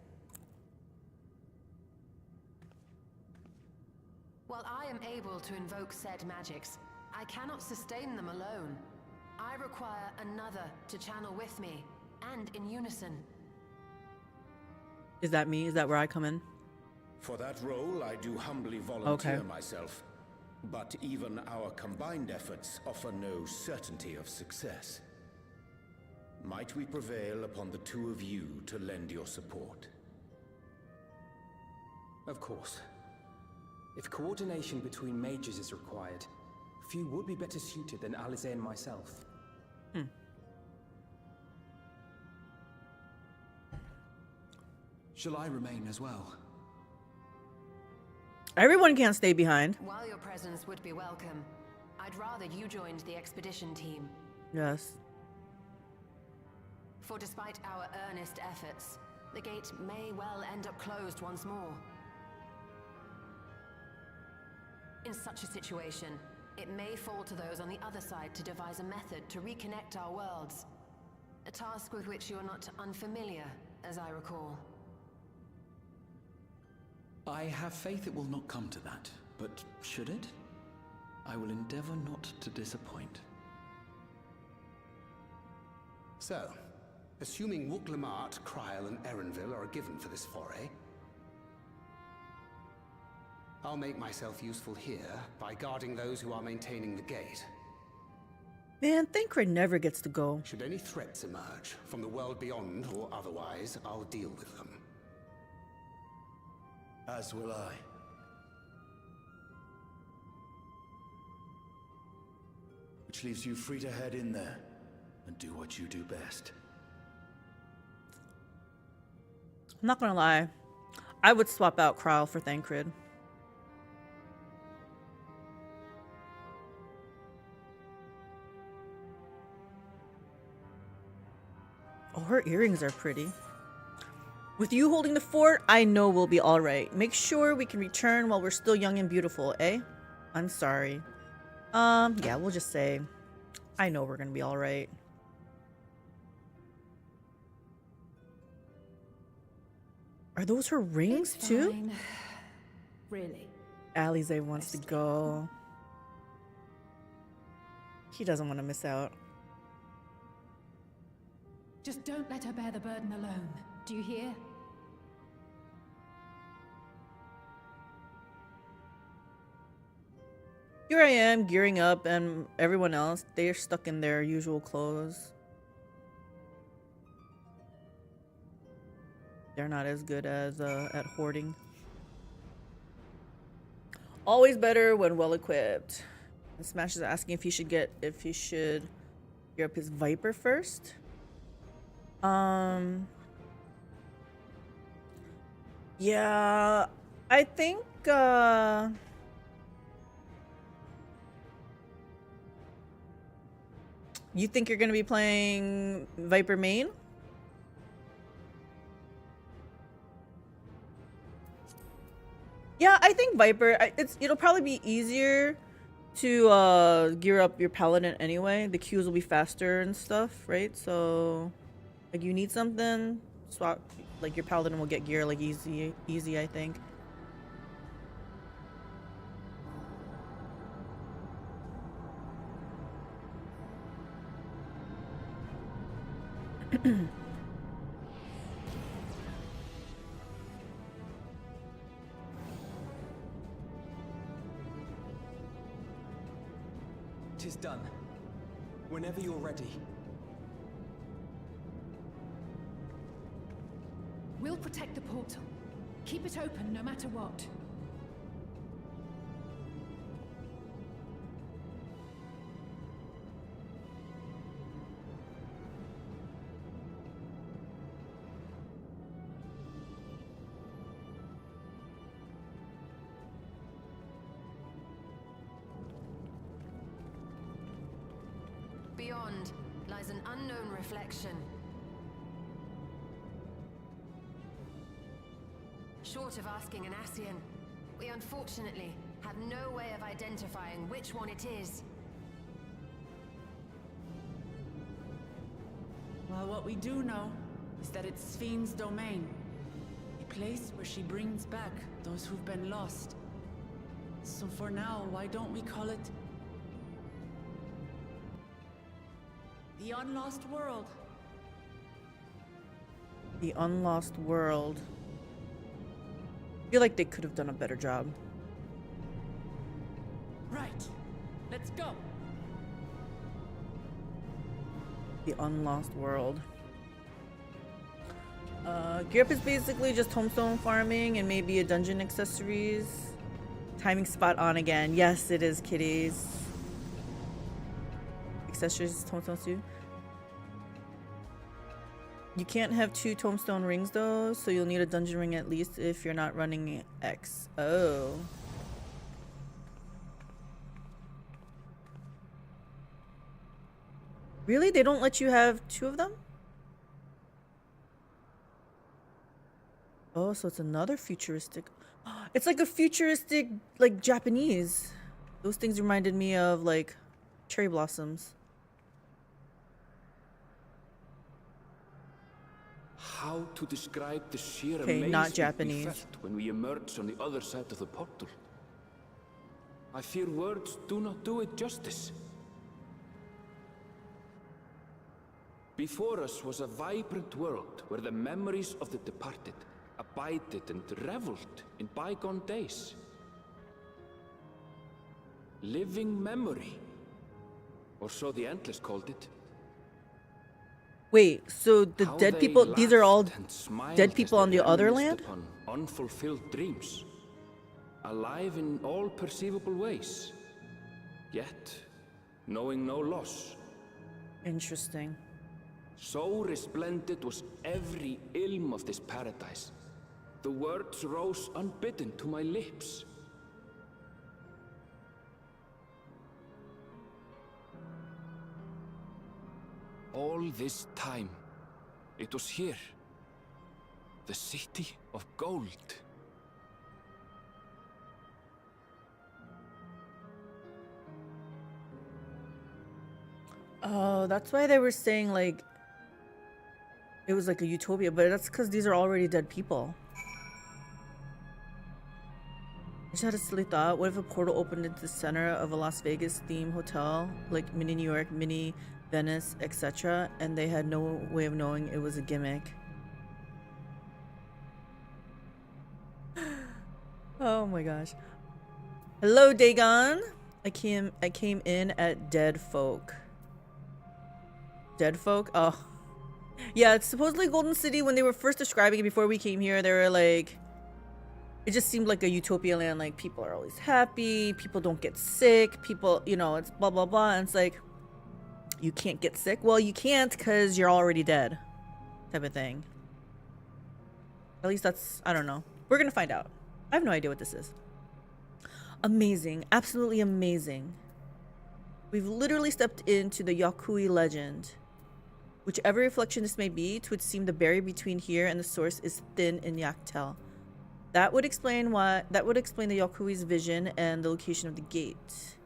While I am able to invoke said magics, I cannot sustain them alone. I require another to channel with me, and in unison. Is that me? Is that where I come in? For that role, I do humbly volunteer myself. But even our combined efforts offer no certainty of success. Might we prevail upon the two of you to lend your support? Of course. If coordination between mages is required, few would be better suited than Alize and myself. Shall I remain as well? Everyone can't stay behind. While your presence would be welcome, I'd rather you joined the expedition team. Yes. For despite our earnest efforts, the gate may well end up closed once more. In such a situation, it may fall to those on the other side to devise a method to reconnect our worlds. A task with which you're not unfamiliar, as I recall. I have faith it will not come to that, but should it? I will endeavor not to disappoint. So, assuming Wuklamart, Kryl, and Erenville are given for this foray, I'll make myself useful here by guarding those who are maintaining the gate. Man, Thancred never gets to go. Should any threats emerge, from the world beyond or otherwise, I'll deal with them. As will I. Which leaves you free to head in there and do what you do best. I'm not gonna lie. I would swap out Kryl for Thancred. Oh, her earrings are pretty. With you holding the fort, I know we'll be alright. Make sure we can return while we're still young and beautiful, eh? I'm sorry. Yeah, we'll just say, I know we're gonna be alright. Are those her rings too? Fine. Really? Alize wants to go. He doesn't want to miss out. Just don't let her bear the burden alone. Do you hear? Here I am, gearing up, and everyone else, they're stuck in their usual clothes. They're not as good as at hoarding. Always better when well equipped. And Smash is asking if he should gear up his Viper first. Yeah, I think you think you're gonna be playing Viper main? Yeah, I think Viper. It'll probably be easier to gear up your paladin anyway. The queues will be faster and stuff, right? So, like, you need something, swap. Like, your paladin will get gear like easy. I think. Tis done. Whenever you're ready. We'll protect the portal. Keep it open no matter what. Beyond lies an unknown reflection. Short of asking an Ascian, we unfortunately have no way of identifying which one it is. Well, what we do know is that it's Fiend's domain. A place where she brings back those who've been lost. So for now, why don't we call it the Unlost World? The Unlost World. I feel like they could have done a better job. Right. Let's go. The Unlost World. Gear up is basically just homestone farming and maybe a dungeon accessories. Timing spot on again. Yes, it is, kitties. Accessories, tombstones too. You can't have 2 tombstone rings though, so you'll need a dungeon ring at least if you're not running X. Oh. Really? They don't let you have 2 of them? Oh, so it's another futuristic. It's like a futuristic, like, Japanese. Those things reminded me of, like, cherry blossoms. How to describe the sheer Okay, amazement not Japanese. we felt when we emerged on the other side of the portal. I fear words do not do it justice. Before us was a vibrant world where the memories of the departed abided and reveled in bygone days. Living memory, or so the Endless called it. Wait, so the How dead they people, these are all laughed and smiled dead as people they on the other reminisced land? upon unfulfilled dreams, alive in all perceivable ways, yet knowing no loss. Interesting. So resplendent was every ilm of this paradise. The words rose unbidden to my lips. All this time, it was here. The city of gold. Oh, that's why they were saying, like, it was like a utopia, but that's because these are already dead people. I just had a silly thought. What if a portal opened into the center of a Las Vegas themed hotel, like mini New York, mini Venice, etc., and they had no way of knowing it was a gimmick? Oh my gosh. Hello, Dagon. I came in at Dead Folk. Dead Folk? Oh. Yeah, it's supposedly Golden City. When they were first describing it before we came here, they were like, it just seemed like a utopia land. Like, people are always happy, people don't get sick, people, you know, it's blah blah blah. And it's like, you can't get sick. Well, you can't because you're already dead, type of thing. At least that's, I don't know. We're gonna find out. I have no idea what this is. Amazing, absolutely amazing. We've literally stepped into the Yakui legend. Whichever reflection this may be, it would seem the barrier between here and the source is thin in Yaktel. That would explain the Yakui's vision and the location of the gate.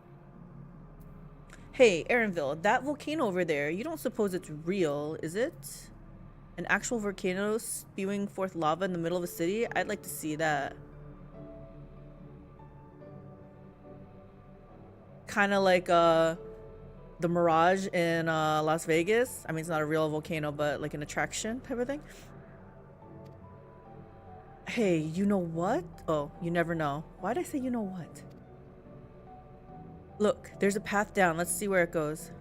Hey, Erenville, that volcano over there, you don't suppose it's real, is it? An actual volcano spewing forth lava in the middle of a city? I'd like to see that. Kind of like the Mirage in Las Vegas. I mean, it's not a real volcano, but like an attraction type of thing. Hey, you know what? Oh, you never know. Why'd I say you know what? Look, there's a path down. Let's see where it goes.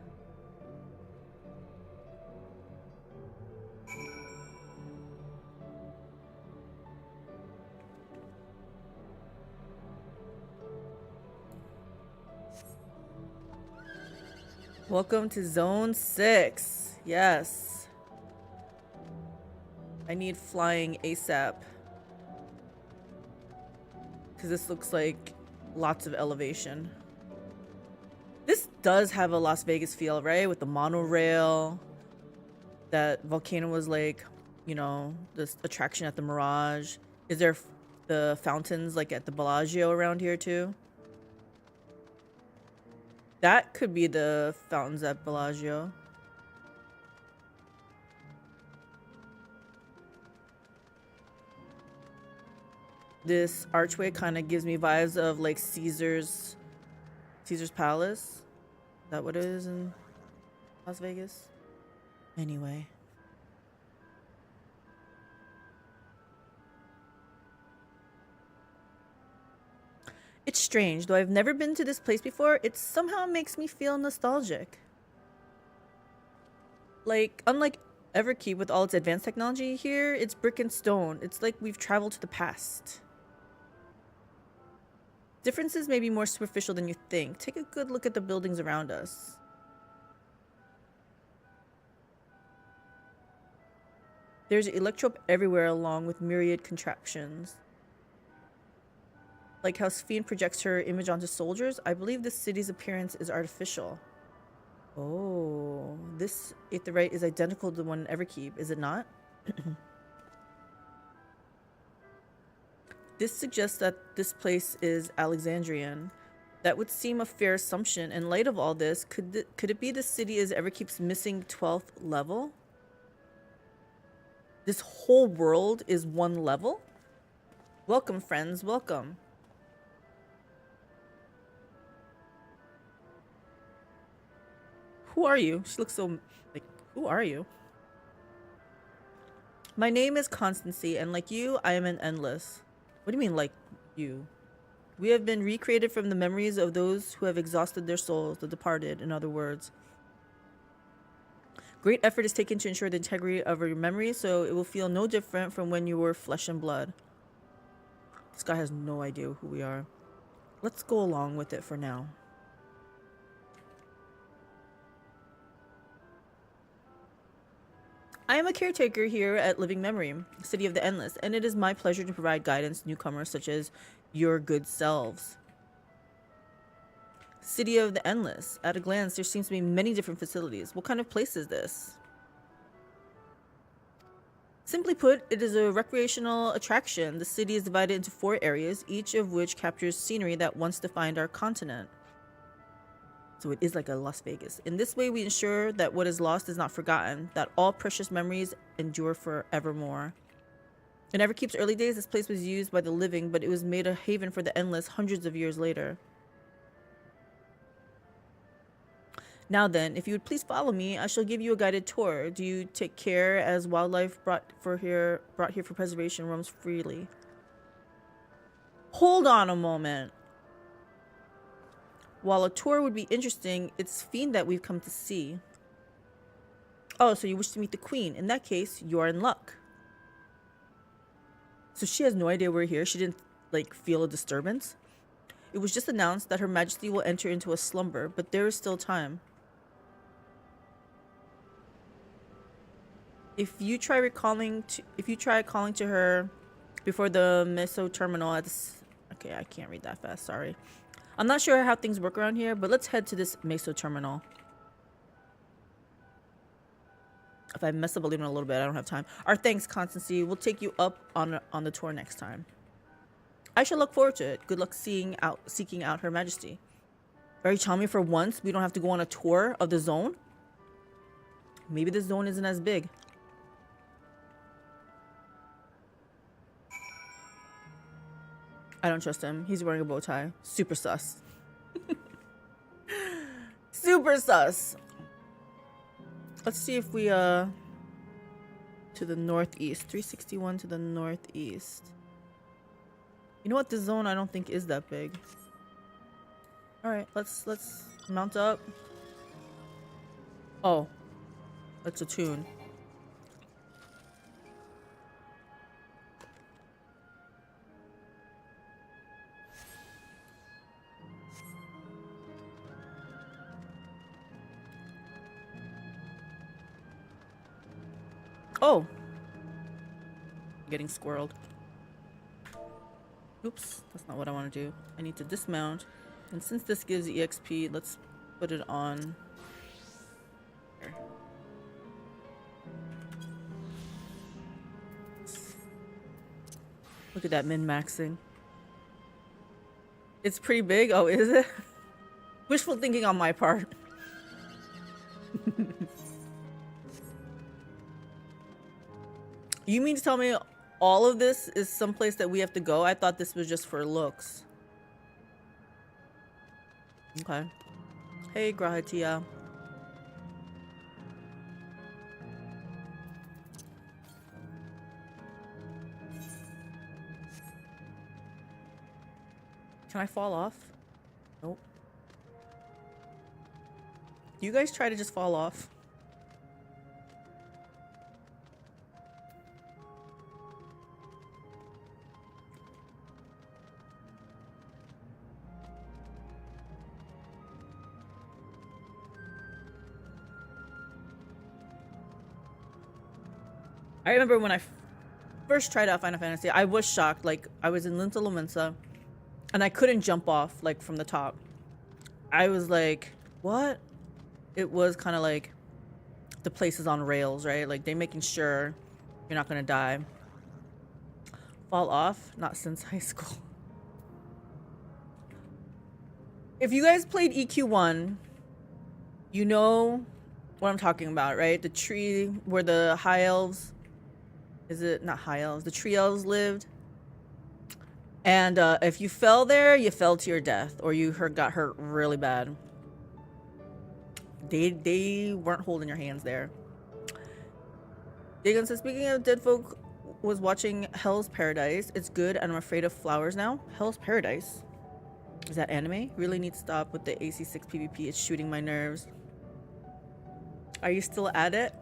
Welcome to Zone 6. Yes. I need flying ASAP. Because this looks like lots of elevation. This does have a Las Vegas feel, right? With the monorail. That volcano was like, you know, this attraction at the Mirage. Is there the fountains like at the Bellagio around here too? That could be the fountains at Bellagio. This archway kind of gives me vibes of like Caesar's Palace. Is that what it is in Las Vegas? Anyway. It's strange, though I've never been to this place before, it somehow makes me feel nostalgic. Like, unlike Everkeep with all its advanced technology, here it's brick and stone. It's like we've traveled to the past. Differences may be more superficial than you think. Take a good look at the buildings around us. There's electrope everywhere along with myriad contraptions. Like how Sphene projects her image onto soldiers, I believe this city's appearance is artificial. Oh, this aetheryte is identical to the one in Everkeep, is it not? This suggests that this place is Alexandrian. That would seem a fair assumption. In light of all this, could it be the city is Everkeep's missing 12th level? This whole world is one level? Welcome, friends, welcome. Who are you? She looks so like, who are you? My name is Constancy, and like you, I am an endless. What do you mean, like you? We have been recreated from the memories of those who have exhausted their souls, the departed, in other words. Great effort is taken to ensure the integrity of your memory, so it will feel no different from when you were flesh and blood. This guy has no idea who we are. Let's go along with it for now. I am a caretaker here at Living Memory, City of the Endless, and it is my pleasure to provide guidance to newcomers such as your good selves. City of the Endless. At a glance, there seems to be many different facilities. What kind of place is this? Simply put, it is a recreational attraction. The city is divided into 4 areas, each of which captures scenery that once defined our continent. So it is like a Las Vegas. In this way, we ensure that what is lost is not forgotten, that all precious memories endure forevermore. In Everkeep's early days, this place was used by the living, but it was made a haven for the endless hundreds of years later. Now then, if you would please follow me, I shall give you a guided tour. Do you take care as wildlife brought here for preservation roams freely? Hold on a moment. While a tour would be interesting, it's Sphene that we've come to see. Oh, so you wish to meet the queen. In that case, you are in luck. So she has no idea we're here. She didn't, like, feel a disturbance. It was just announced that Her Majesty will enter into a slumber, but there is still time. If you try calling to her before the MSQ terminal at this... Okay, I can't read that fast, sorry. I'm not sure how things work around here, but let's head to this MSQ terminal. If I mess up a little bit, I don't have time. Our thanks, Constancy. We'll take you up on the tour next time. I shall look forward to it. Good luck seeking out Her Majesty. Very charming for once. We don't have to go on a tour of the zone. Maybe the zone isn't as big. I don't trust him. He's wearing a bow tie. Super sus. Super sus. Let's see if we to the northeast. 361 to the northeast. You know what? This zone I don't think is that big. All right, let's mount up. Oh, that's a tune. Oh, getting squirreled. Oops, that's not what I want to do. I need to dismount, and since this gives EXP, let's put it on here. Look at that min-maxing. It's pretty big. Oh, is it? Wishful thinking on my part. You mean to tell me all of this is someplace that we have to go? I thought this was just for looks. Okay. Hey, Grahatia. Can I fall off? Nope. You guys try to just fall off. I remember when I first tried out Final Fantasy, I was shocked. Like, I was in Linta Lomensa, and I couldn't jump off, like, from the top. I was like, what? It was kind of like the place is on rails, right? Like, they're making sure you're not going to die. Fall off? Not since high school. If you guys played EQ1, you know what I'm talking about, right? The tree where the high elves... Is it not high elves? The tree elves lived. And if you fell there, you fell to your death, or you got hurt really bad. They weren't holding your hands there. Dagon says, speaking of dead folk, was watching Hell's Paradise. It's good, and I'm afraid of flowers now. Hell's Paradise? Is that anime? Really need to stop with the AC6 PvP. It's shooting my nerves. Are you still at it?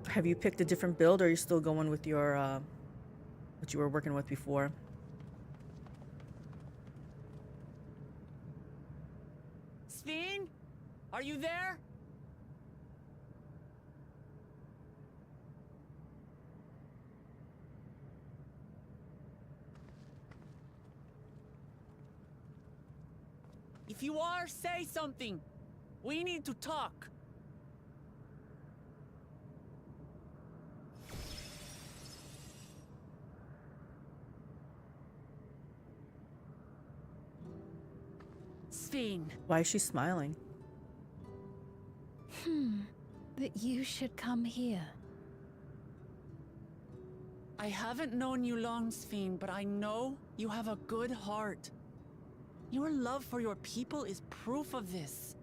Have you picked a different build, or are you still going with your what you were working with before? Sven? Are you there? If you are, say something. We need to talk. Sven. Why is she smiling? That you should come here. I haven't known you long, Sven, but I know you have a good heart. Your love for your people is proof of this.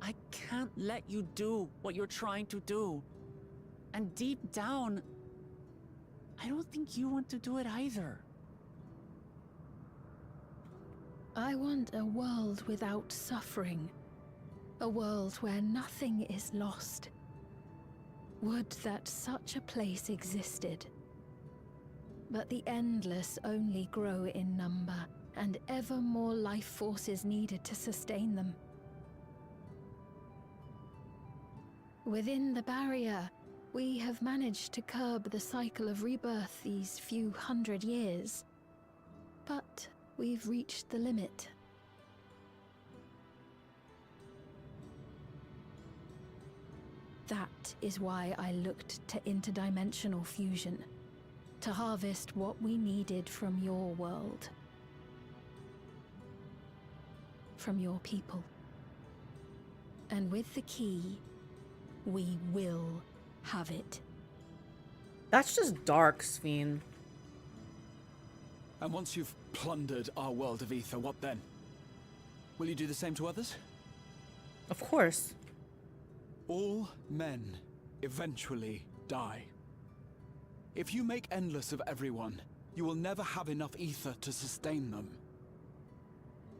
I can't let you do what you're trying to do. And deep down, I don't think you want to do it either. I want a world without suffering. A world where nothing is lost. Would that such a place existed. But the endless only grow in number, and ever more life forces needed to sustain them. Within the barrier, we have managed to curb the cycle of rebirth these few hundred years. But we've reached the limit. That is why I looked to interdimensional fusion, to harvest what we needed from your world. From your people. And with the key, we will have it. That's just dark, Sphene. And once you've plundered our world of ether, what then? Will you do the same to others? Of course. All men eventually die. If you make endless of everyone, you will never have enough ether to sustain them.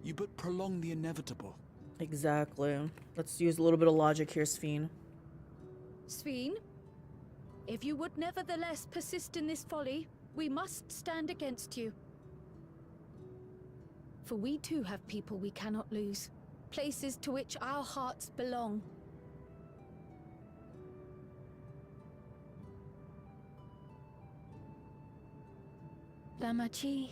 You but prolong the inevitable. Exactly. Let's use a little bit of logic here, Sphene. Sphene, if you would nevertheless persist in this folly, we must stand against you. For we too have people we cannot lose, places to which our hearts belong. Damachi,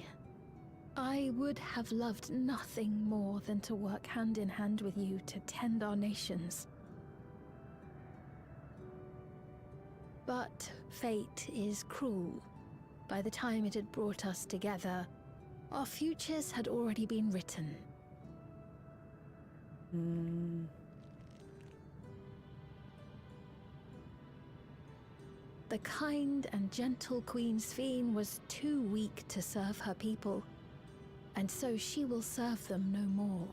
I would have loved nothing more than to work hand in hand with you to tend our nations. But fate is cruel. By the time it had brought us together, our futures had already been written. The kind and gentle Queen Sphene was too weak to serve her people, and so she will serve them no more.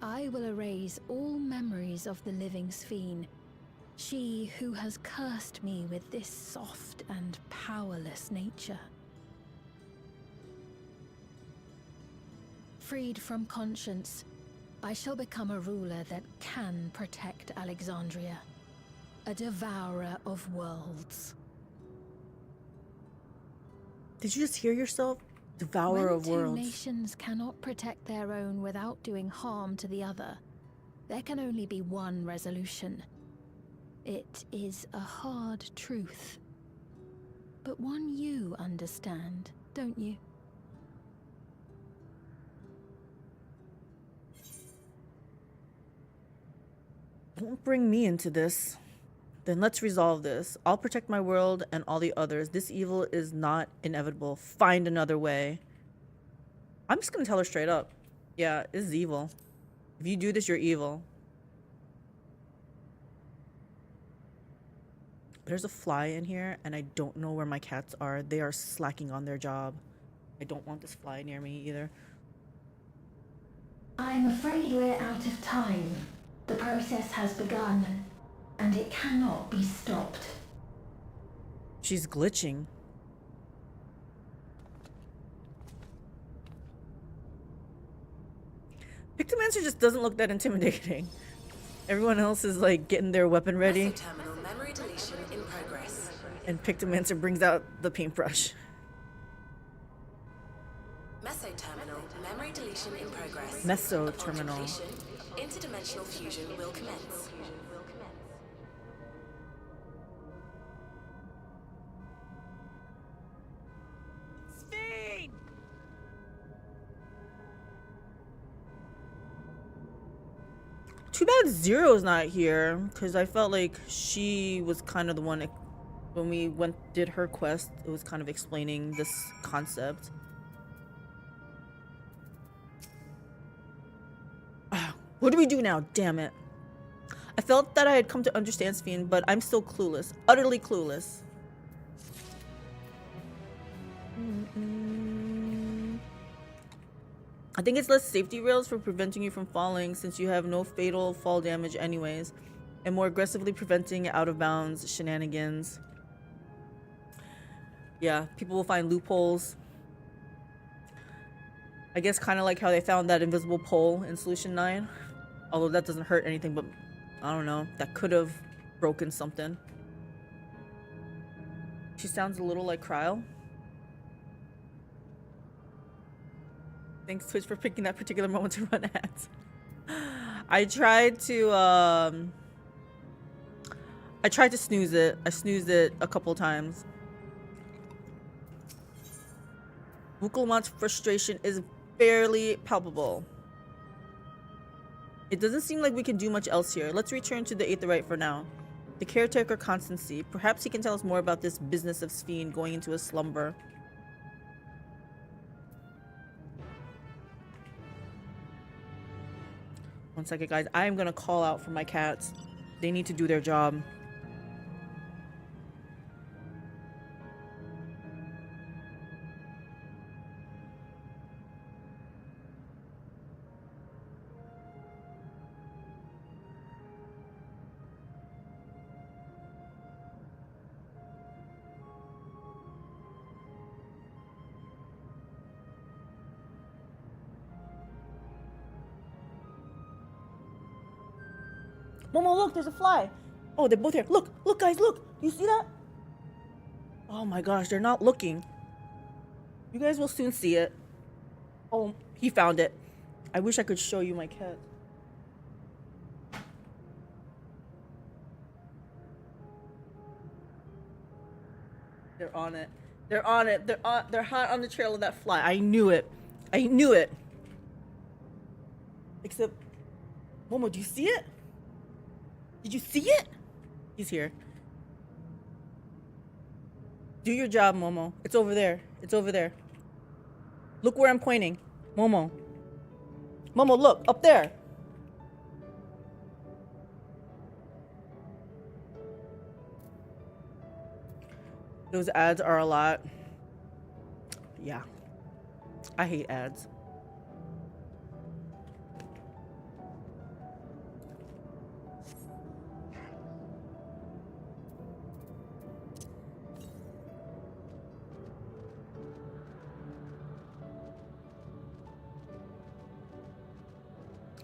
I will erase all memories of the living Sphene, she who has cursed me with this soft and powerless nature. Freed from conscience, I shall become a ruler that can protect Alexandria. A devourer of worlds. Did you just hear yourself? Devourer of worlds. When two nations cannot protect their own without doing harm to the other, there can only be one resolution. It is a hard truth, but one you understand, don't you? Don't bring me into this. Then let's resolve this. I'll protect my world and all the others. This evil is not inevitable. Find another way. I'm just gonna tell her straight up. Yeah, this is evil. If you do this, you're evil. There's a fly in here, and I don't know where my cats are. They are slacking on their job. I don't want this fly near me either. I'm afraid we're out of time. The process has begun, and it cannot be stopped. She's glitching. Pictomancer just doesn't look that intimidating. Everyone else is like getting their weapon ready. Terminal memory deletion in progress. And Pictomancer brings out the paintbrush. Mesoterminal memory deletion in progress. Mesoterminal. Upon completion, interdimensional fusion will commence. Sphene! Too bad Zero's not here, because I felt like she was kind of the one when we did her quest. It was kind of explaining this concept. What do we do now? Damn it. I felt that I had come to understand Sphene, but I'm still clueless. Utterly clueless. I think it's less safety rails for preventing you from falling, since you have no fatal fall damage anyways, and more aggressively preventing out of bounds shenanigans. Yeah, people will find loopholes. I guess kind of like how they found that invisible pole in Solution 9. Although that doesn't hurt anything, but I don't know. That could have broken something. She sounds a little like Cryle. Thanks Twitch for picking that particular moment to run ads. I tried to snooze it. I snoozed it a couple times. Wukelmont's frustration is fairly palpable. It doesn't seem like we can do much else here. Let's return to the Aetheryte for now. The caretaker Constancy. Perhaps he can tell us more about this business of Sphene going into a slumber. One second, guys. I am gonna call out for my cats. They need to do their job. Momo, look, there's a fly. Oh, they're both here. Look, look, guys, look. You see that? Oh my gosh, they're not looking. You guys will soon see it. Oh, he found it. I wish I could show you my cat. They're on it. They're on it. They're hot on the trail of that fly. I knew it. I knew it. Except, Momo, do you see it? Did you see it? He's here. Do your job, Momo. It's over there. It's over there. Look where I'm pointing. Momo. Momo, look. Up there. Those ads are a lot. Yeah. I hate ads.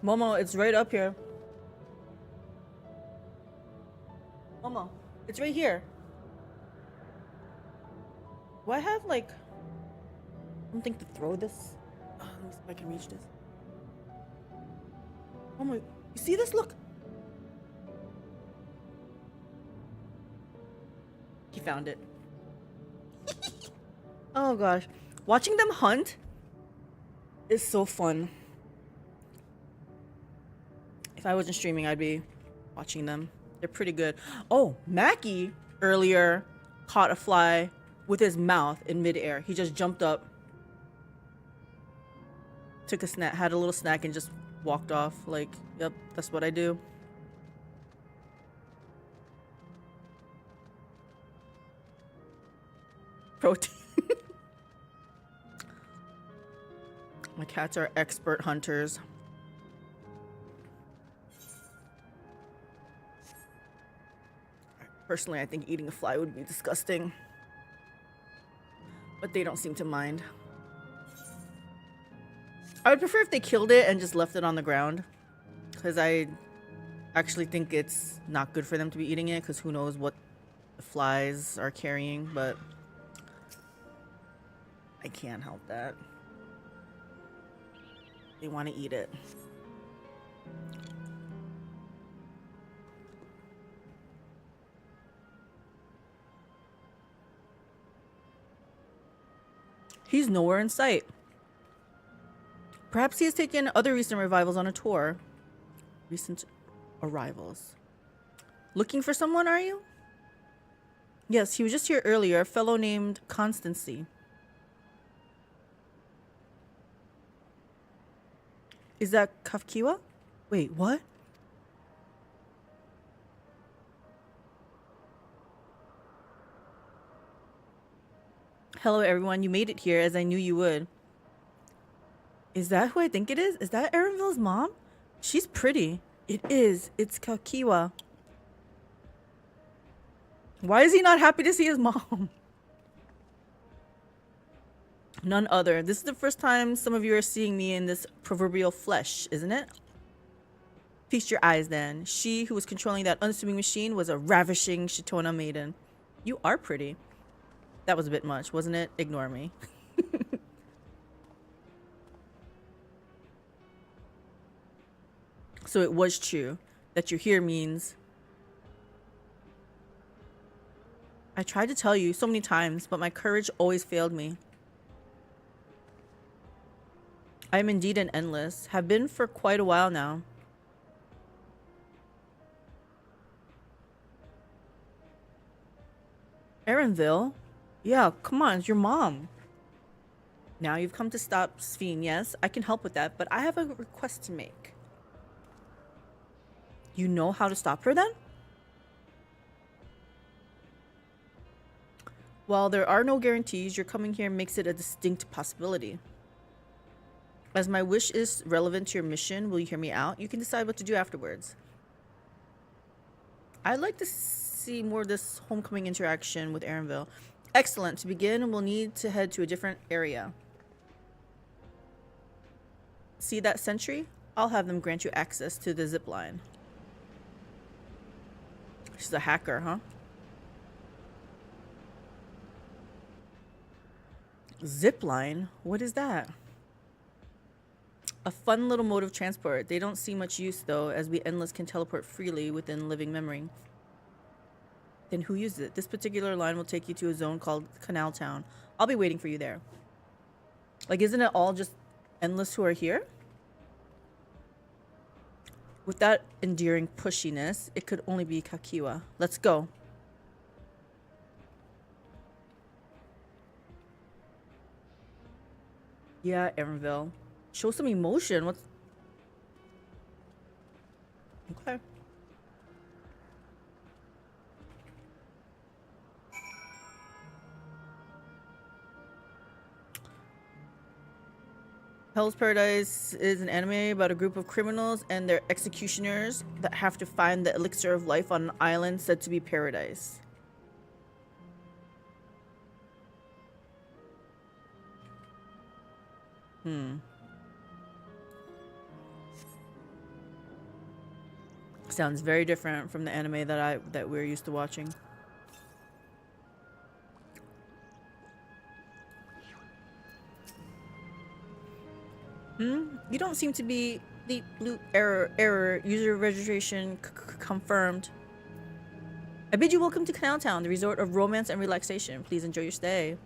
Momo, it's right up here. Momo, it's right here. Do I have like something to throw this? Oh, let me see if I can reach this. Momo, you see this? Look. He found it. Oh gosh. Watching them hunt is so fun. If I wasn't streaming, I'd be watching them. They're pretty good. Oh, Mackie earlier caught a fly with his mouth in midair. He just jumped up, took a snack, had a little snack, and just walked off. Like, yep, that's what I do. Protein. My cats are expert hunters. Personally, I think eating a fly would be disgusting. But they don't seem to mind. I would prefer if they killed it and just left it on the ground. Because I actually think it's not good for them to be eating it. Because who knows what the flies are carrying. But I can't help that. They want to eat it. He's nowhere in sight. Perhaps he has taken other recent revivals on a tour. Recent arrivals. Looking for someone, are you? Yes, he was just here earlier. A fellow named Constancy. Is that Kafkiwa? Wait, what? Hello everyone, you made it here as I knew you would. Is that who I think it is? Is that Erenville's mom? She's pretty. It is. It's Kakiwa. Why is he not happy to see his mom? None other. This is the first time some of you are seeing me in this proverbial flesh, isn't it? Feast your eyes then. She who was controlling that unassuming machine was a ravishing Shitona maiden. You are pretty. That was a bit much, wasn't it? Ignore me. So it was true that you're here means... I tried to tell you so many times, but my courage always failed me. I am indeed an endless. Have been for quite a while now. Erenville? Yeah, come on, it's your mom. Now you've come to stop Sphene. Yes, I can help with that, but I have a request to make. You know how to stop her then? While there are no guarantees, your coming here makes it a distinct possibility. As my wish is relevant to your mission, will you hear me out? You can decide what to do afterwards. I'd like to see more of this homecoming interaction with Erenville. Excellent. To begin, we'll need to head to a different area. See that sentry? I'll have them grant you access to the zip line. She's a hacker, huh? Zip line? What is that? A fun little mode of transport. They don't see much use though, as we endless can teleport freely within living memory. Then who uses it? This particular line will take you to a zone called Canal Town. I'll be waiting for you there. Like, isn't it all just endless who are here? With that endearing pushiness, it could only be Kakiwa. Let's go. Yeah, Erenville. Show some emotion. What's... Okay. Hell's Paradise is an anime about a group of criminals and their executioners that have to find the elixir of life on an island said to be paradise. Sounds very different from the anime that we're used to watching. You don't seem to be the blue error. User registration confirmed. I bid you welcome to Canal Town, the resort of romance and relaxation. Please enjoy your stay.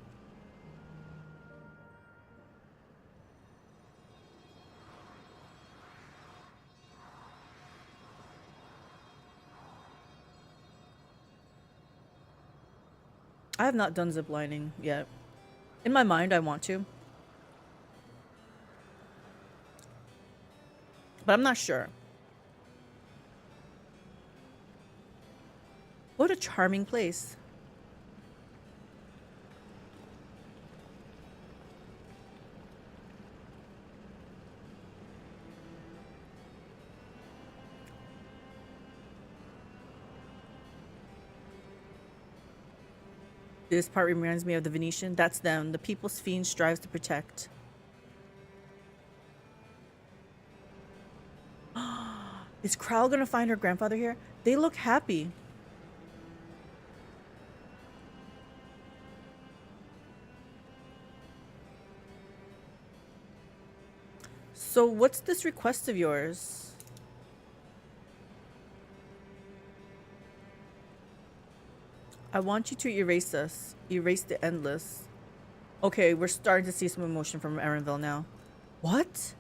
I have not done ziplining yet. In my mind, I want to. But I'm not sure. What a charming place. This part reminds me of the Venetian. That's them, the people Sphene strives to protect. Is Kral gonna find her grandfather here? They look happy. So what's this request of yours? I want you to erase us. Erase the endless. Okay, we're starting to see some emotion from Erenville now. What?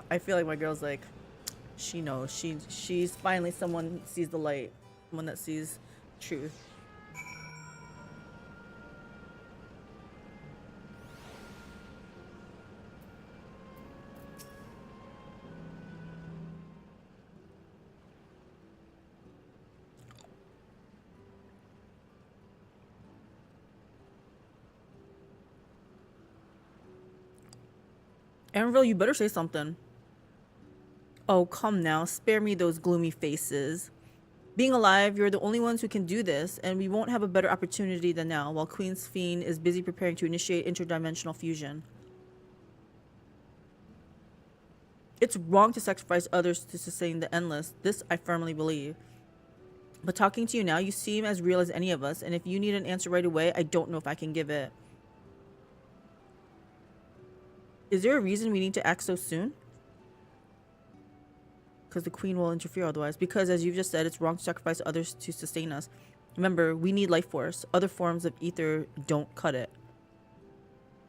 I feel like my girl's like, she knows. She's finally someone sees the light. Someone that sees truth. Erenville, you better say something. Oh, come now. Spare me those gloomy faces. Being alive, you're the only ones who can do this, and we won't have a better opportunity than now, while Queen Sphene is busy preparing to initiate interdimensional fusion. It's wrong to sacrifice others to sustain the endless. This I firmly believe. But talking to you now, you seem as real as any of us, and if you need an answer right away, I don't know if I can give it. Is there a reason we need to act so soon? Because the queen will interfere otherwise. Because, as you've just said, it's wrong to sacrifice others to sustain us. Remember, we need life force. Other forms of ether don't cut it.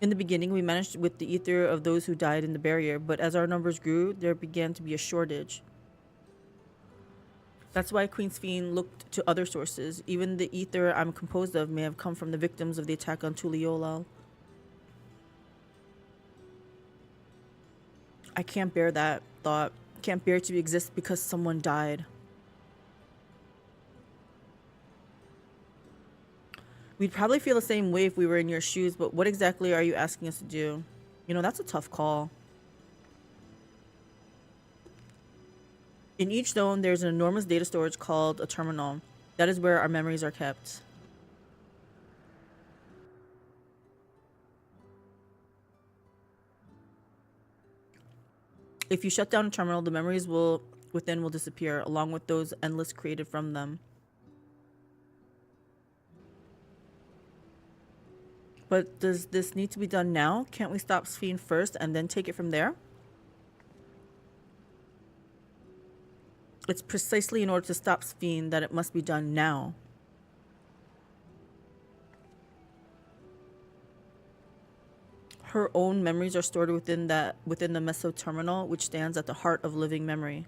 In the beginning, we managed with the ether of those who died in the barrier, but as our numbers grew, there began to be a shortage. That's why Queen Sphene looked to other sources. Even the ether I'm composed of may have come from the victims of the attack on Tural. I can't bear that thought. Can't bear to exist because someone died. We'd probably feel the same way if we were in your shoes, but what exactly are you asking us to do? You know, that's a tough call. In each zone, there's an enormous data storage called a terminal. That is where our memories are kept. If you shut down a terminal, the memories within will disappear, along with those endless created from them. But does this need to be done now? Can't we stop Sphene first and then take it from there? It's precisely in order to stop Sphene that it must be done now. Her own memories are stored within the meso terminal, which stands at the heart of living memory.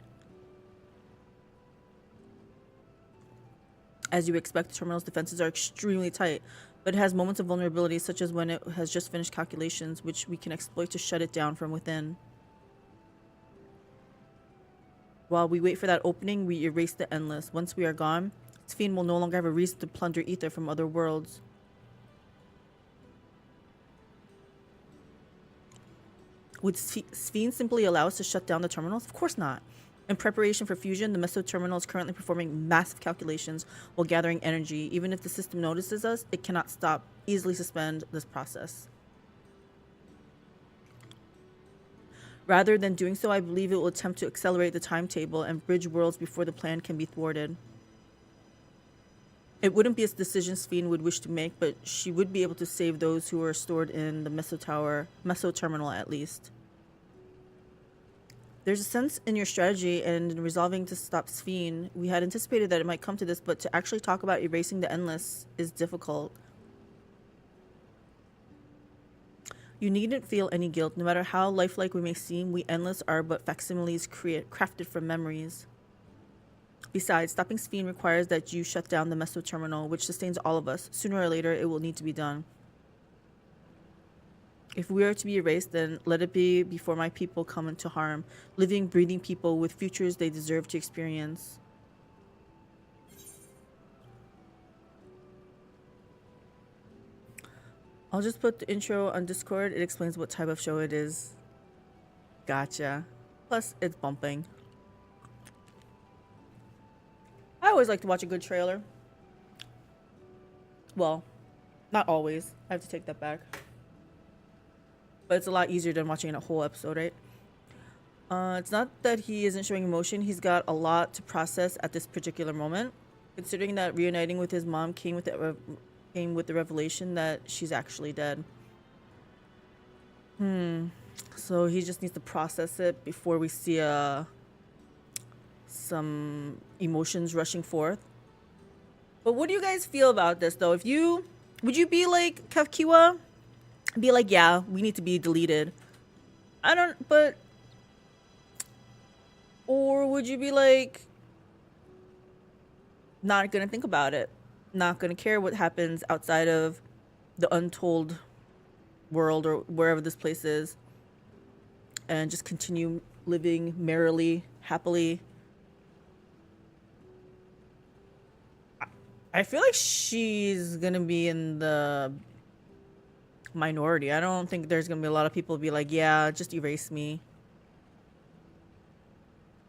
As you expect, the terminal's defenses are extremely tight, but it has moments of vulnerability, such as when it has just finished calculations, which we can exploit to shut it down from within. While we wait for that opening, we erase the endless. Once we are gone, Sphene will no longer have a reason to plunder ether from other worlds. Would Sphene simply allow us to shut down the terminals? Of course not. In preparation for fusion, the meso terminal is currently performing massive calculations while gathering energy. Even if the system notices us, it cannot easily suspend this process. Rather than doing so, I believe it will attempt to accelerate the timetable and bridge worlds before the plan can be thwarted. It wouldn't be a decision Sphene would wish to make, but she would be able to save those who are stored in the meso terminal at least. There's a sense in your strategy and in resolving to stop Sphene. We had anticipated that it might come to this, but to actually talk about erasing the endless is difficult. You needn't feel any guilt. No matter how lifelike we may seem, we endless are but facsimiles crafted from memories. Besides, stopping Sphene requires that you shut down the meso terminal, which sustains all of us. Sooner or later, it will need to be done. If we are to be erased, then let it be before my people come into harm. Living, breathing people with futures they deserve to experience. I'll just put the intro on Discord. It explains what type of show it is. Gotcha. Plus, it's bumping. I always like to watch a good trailer. Well, not always. I have to take that back. But it's a lot easier than watching a whole episode, right? It's not that he isn't showing emotion. He's got a lot to process at this particular moment. Considering that reuniting with his mom came with the revelation that she's actually dead. So he just needs to process it before we see some emotions rushing forth. But what do you guys feel about this, though? Would you be like Kafkiwa? Be like, yeah, we need to be deleted. Or would you be like, not gonna think about it, not gonna care what happens outside of the untold world or wherever this place is, and just continue living merrily, happily? I feel like she's gonna be in the minority. I don't think there's gonna be a lot of people be like, yeah, just erase me.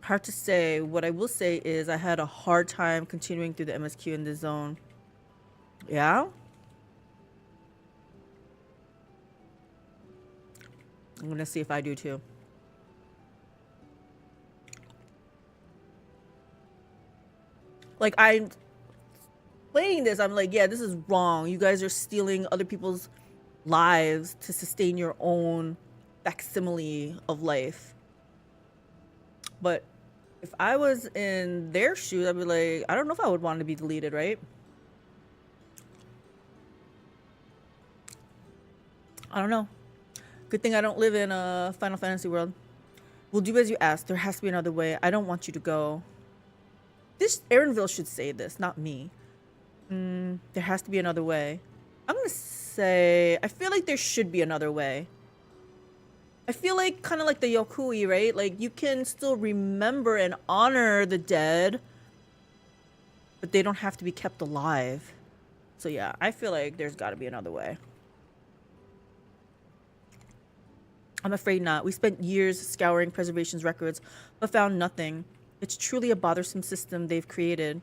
Hard to say. What I will say is I had a hard time continuing through the MSQ in this zone. Yeah? I'm gonna see if I do too. Like, I'm playing this, I'm like, yeah, this is wrong. You guys are stealing other people's lives to sustain your own facsimile of life. But if I was in their shoes, I'd be like, I don't know if I would want to be deleted, right? I don't know. Good thing I don't live in a Final Fantasy world. We'll do as you asked. There has to be another way. I don't want you to go. This Erenville should say this, not me. There has to be another way. I'm gonna say I feel like there should be another way. I feel like kind of like the Yokui, right? Like you can still remember and honor the dead, but they don't have to be kept alive. So yeah, I feel like there's got to be another way. I'm afraid not. We spent years scouring preservation's records, but found nothing. It's truly a bothersome system they've created.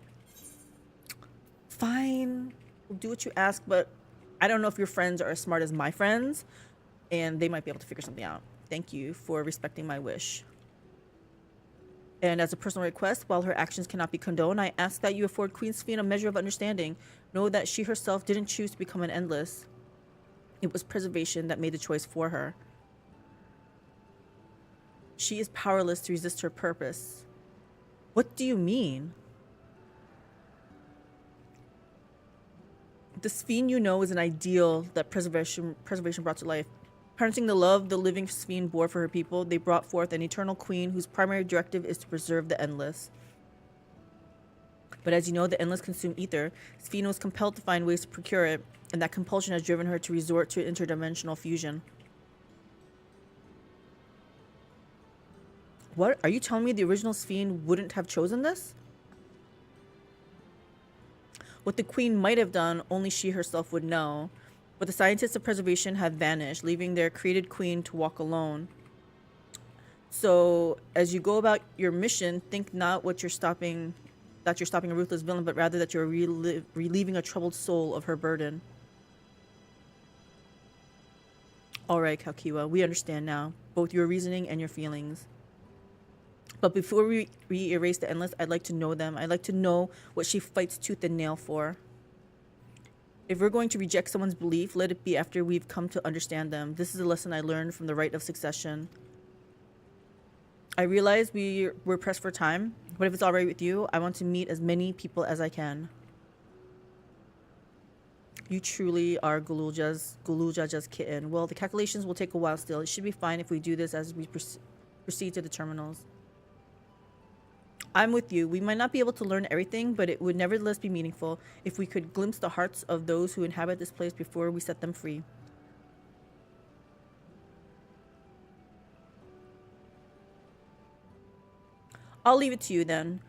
Fine, we'll do what you ask, but I don't know if your friends are as smart as my friends, and they might be able to figure something out. Thank you for respecting my wish. And as a personal request, while her actions cannot be condoned, I ask that you afford Queen Sphene a measure of understanding. Know that she herself didn't choose to become an Endless. It was preservation that made the choice for her. She is powerless to resist her purpose. What do you mean? The Sphene you know is an ideal that preservation brought to life. Harnessing the love the living Sphene bore for her people, they brought forth an eternal queen whose primary directive is to preserve the Endless. But as you know, the Endless consume ether. Sphene was compelled to find ways to procure it, and that compulsion has driven her to resort to interdimensional fusion. What? Are you telling me the original Sphene wouldn't have chosen this? What the queen might have done, only she herself would know. But the scientists of preservation have vanished, leaving their created queen to walk alone. So, as you go about your mission, think not that you're stopping a ruthless villain, but rather that you're relieving a troubled soul of her burden. All right, Kalkiwa, we understand now, both your reasoning and your feelings. But before we erase the Endless, I'd like to know them. I'd like to know what she fights tooth and nail for. If we're going to reject someone's belief, let it be after we've come to understand them. This is a lesson I learned from the rite of succession. I realize we're pressed for time, but if it's all right with you, I want to meet as many people as I can. You truly are Gululja's kitten. Well, the calculations will take a while still. It should be fine if we do this as we proceed to the terminals. I'm with you. We might not be able to learn everything, but it would nevertheless be meaningful if we could glimpse the hearts of those who inhabit this place before we set them free. I'll leave it to you then.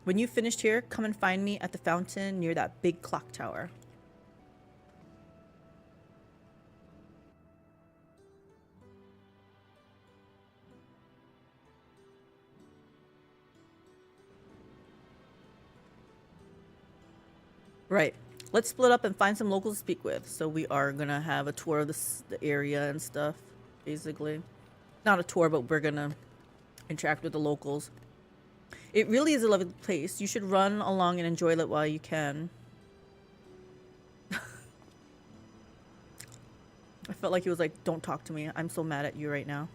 When you've finished here, come and find me at the fountain near that big clock tower. Right. Let's split up and find some locals to speak with. So we are gonna have a tour of the area and stuff, basically. Not a tour, but we're gonna interact with the locals. It really is a lovely place. You should run along and enjoy it while you can. I felt like he was like, don't talk to me. I'm so mad at you right now.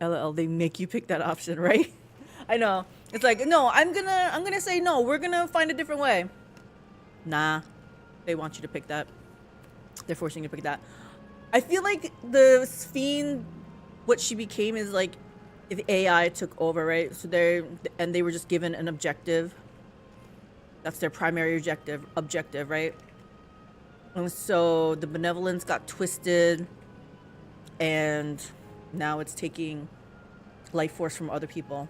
LL, they make you pick that option, right? I know. It's like, no, I'm gonna say no. We're gonna find a different way. Nah. They want you to pick that. They're forcing you to pick that. I feel like the Sphene, what she became is like if AI took over, right? So they were just given an objective. That's their primary objective, right? And so the benevolence got twisted, and now it's taking life force from other people.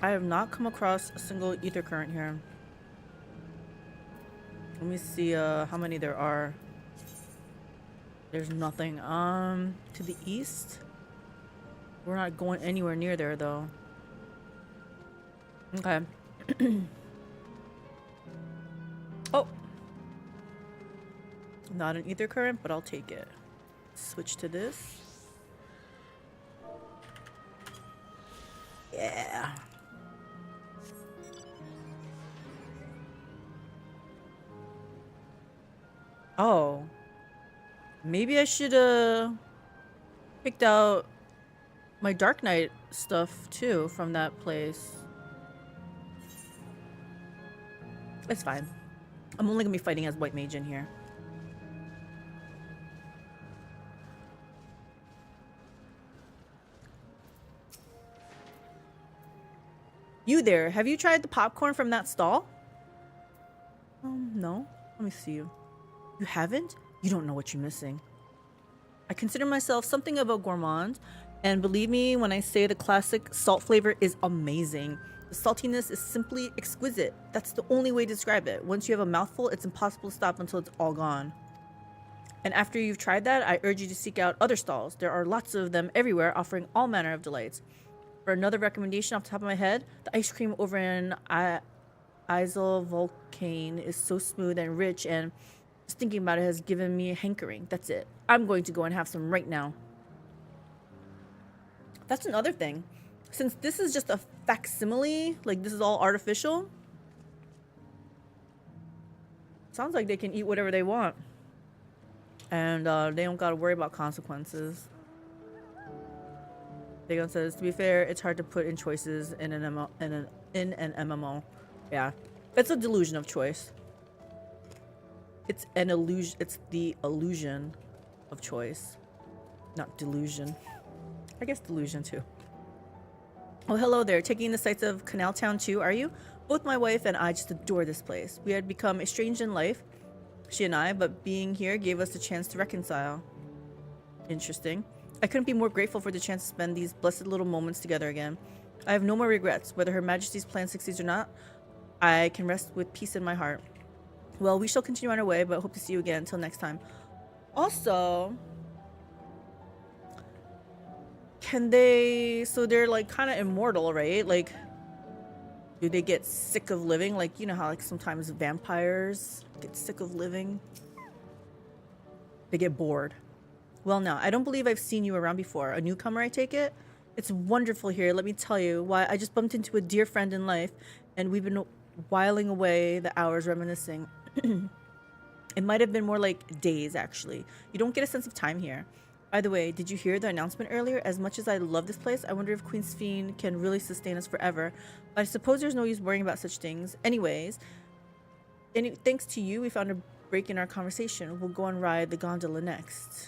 I have not come across a single ether current here. Let me see how many there are. There's nothing. To the east? We're not going anywhere near there though. Okay. Oh. Not an ether current, but I'll take it. Switch to this. Yeah. Oh. Maybe I should picked out my Dark Knight stuff too from that place. It's fine. I'm only gonna be fighting as White Mage in here. You there, have you tried the popcorn from that stall? No. Let me see you. You haven't? You don't know what you're missing. I consider myself something of a gourmand, and believe me when I say the classic salt flavor is amazing. The saltiness is simply exquisite. That's the only way to describe it. Once you have a mouthful, it's impossible to stop until it's all gone. And after you've tried that, I urge you to seek out other stalls. There are lots of them everywhere, offering all manner of delights. For another recommendation off the top of my head, the ice cream over in Isle Volcane is so smooth and rich, and just thinking about it has given me a hankering. That's it. I'm going to go and have some right now. That's another thing. Since this is just a facsimile, like this is all artificial, sounds like they can eat whatever they want. And they don't gotta worry about consequences. Dagon says, to be fair, it's hard to put in choices in an MMO. Yeah. It's a delusion of choice. It's an illusion. It's the illusion of choice. Not delusion. I guess delusion too. Oh, hello there. Taking the sights of Canal Town too, are you? Both my wife and I just adore this place. We had become estranged in life, she and I, but being here gave us the chance to reconcile. Interesting. I couldn't be more grateful for the chance to spend these blessed little moments together again. I have no more regrets. Whether Her Majesty's plan succeeds or not, I can rest with peace in my heart. Well, we shall continue on our way, but hope to see you again. Until next time. Also, can they... So they're like kind of immortal, right? Like, do they get sick of living? Like, you know how like sometimes vampires get sick of living? They get bored. Well, no, I don't believe I've seen you around before. A newcomer, I take it? It's wonderful here, let me tell you. Why, I just bumped into a dear friend in life, and we've been whiling away the hours reminiscing. It might have been more like days, actually. You don't get a sense of time here. By the way, did you hear the announcement earlier? As much as I love this place, I wonder if Queen Sphene can really sustain us forever. But I suppose there's no use worrying about such things. Anyways, thanks to you, we found a break in our conversation. We'll go and ride the gondola next.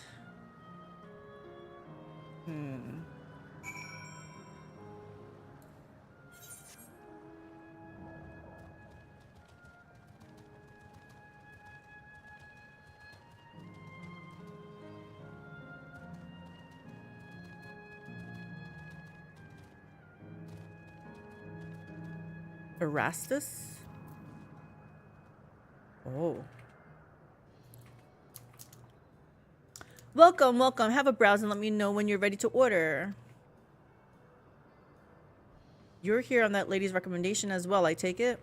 Erastus? Oh. Welcome, welcome. Have a browse and let me know when you're ready to order. You're here on that lady's recommendation as well, I take it?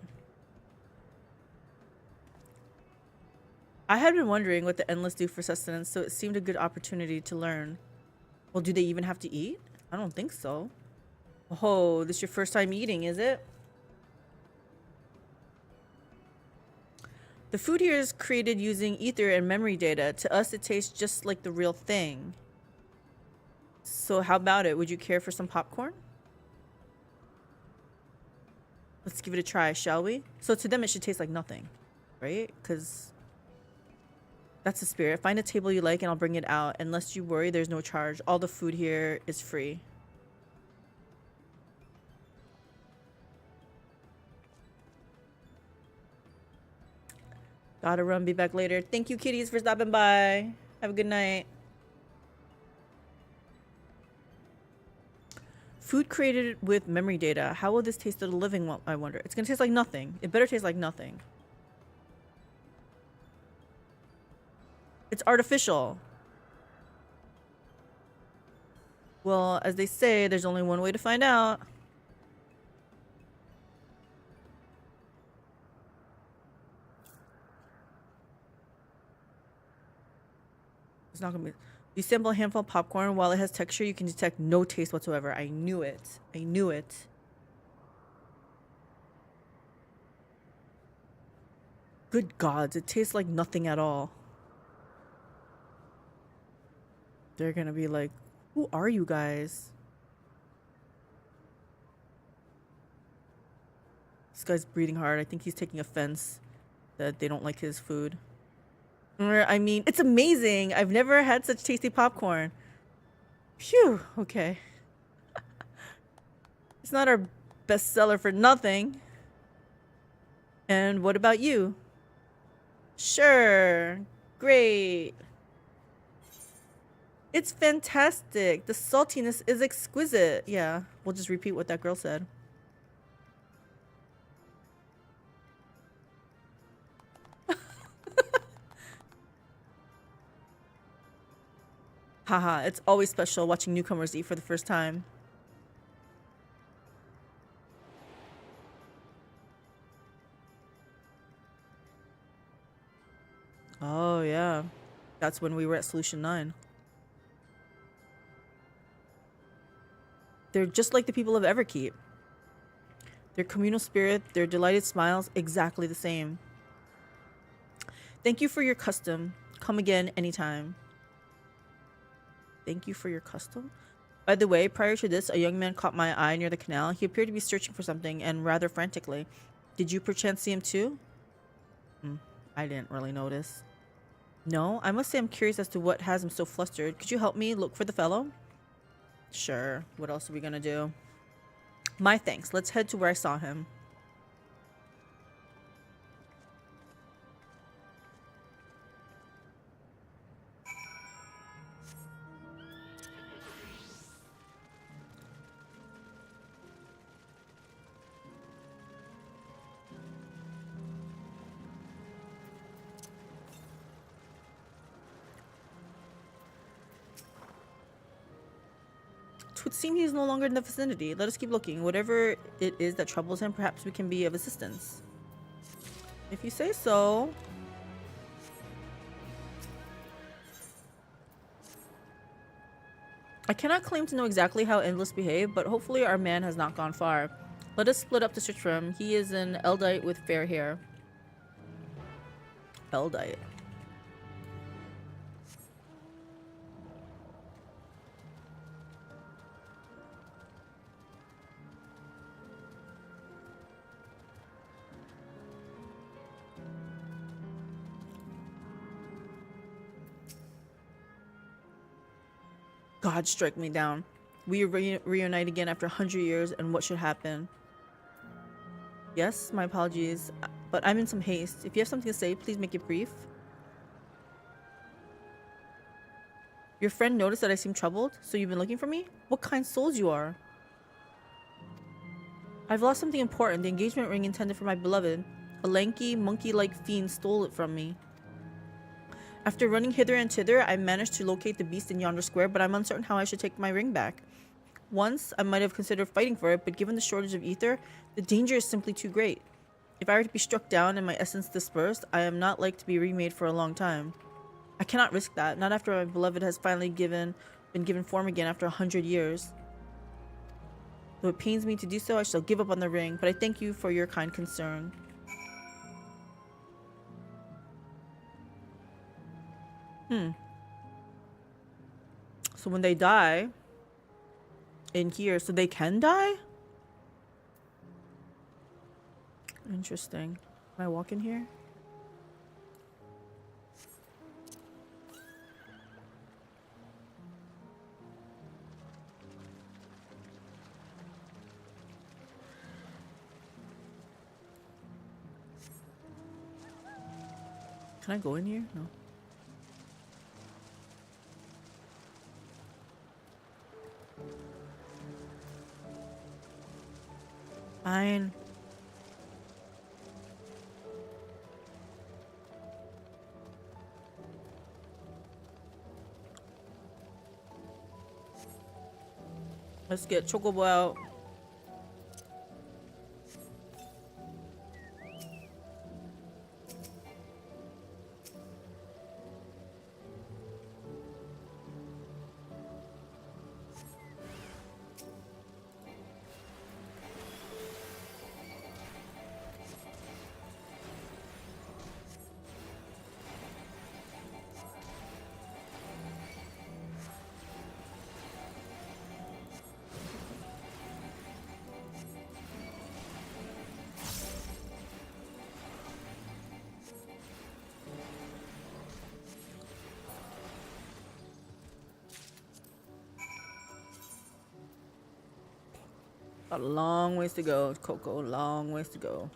I had been wondering what the Endless do for sustenance, so it seemed a good opportunity to learn. Well, do they even have to eat? I don't think so. Oh, this your first time eating, is it? The food here is created using ether and memory data. To us, it tastes just like the real thing. So how about it? Would you care for some popcorn? Let's give it a try, shall we? So to them, it should taste like nothing, right? Because that's the spirit. Find a table you like and I'll bring it out. And lest you worry, there's no charge. All the food here is free. Gotta run, be back later. Thank you, kitties, for stopping by. Have a good night. Food created with memory data. How will this taste to the living one, I wonder? It's gonna taste like nothing. It better taste like nothing. It's artificial. Well, as they say, there's only one way to find out. It's not gonna be. You sample a handful of popcorn. While it has texture, you can detect no taste whatsoever. I knew it. I knew it. Good gods, it tastes like nothing at all. They're gonna be like, who are you guys? This guy's breathing hard. I think he's taking offense that they don't like his food. I mean, it's amazing. I've never had such tasty popcorn. Phew, okay. It's not our bestseller for nothing. And what about you? Sure. Great. It's fantastic. The saltiness is exquisite. Yeah, we'll just repeat what that girl said. Haha, it's always special watching newcomers eat for the first time. Oh, yeah. That's when we were at Solution 9. They're just like the people of Everkeep. Their communal spirit, their delighted smiles, exactly the same. Thank you for your custom. Come again anytime. Thank you for your custom? By the way, prior to this, a young man caught my eye near the canal. He appeared to be searching for something, and rather frantically. Did you perchance see him too? I didn't really notice. No, I must say I'm curious as to what has him so flustered. Could you help me look for the fellow? Sure. What else are we gonna do? My thanks. Let's head to where I saw him. It would seem he's no longer in the vicinity. Let us keep looking. Whatever it is that troubles him, perhaps we can be of assistance. If you say so. I cannot claim to know exactly how Endless behaved, but hopefully our man has not gone far. Let us split up to search for him. He is an Eldite with fair hair. Eldite. God, strike me down. We reunite again after 100 years, and what should happen? Yes, my apologies, but I'm in some haste. If you have something to say, please make it brief. Your friend noticed that I seem troubled, so you've been looking for me? What kind souls you are? I've lost something important, the engagement ring intended for my beloved. A lanky, monkey-like fiend stole it from me. After running hither and thither, I managed to locate the beast in yonder square, but I'm uncertain how I should take my ring back. Once, I might have considered fighting for it, but given the shortage of ether, the danger is simply too great. If I were to be struck down and my essence dispersed, I am not like to be remade for a long time. I cannot risk that, not after my beloved has finally been given form again after 100 years. Though it pains me to do so, I shall give up on the ring, but I thank you for your kind concern. So when they die in here, so they can die? Interesting. Can I walk in here? Can I go in here? No. Fine. Let's get Chocobo out. Got a long ways to go, Coco. Long ways to go.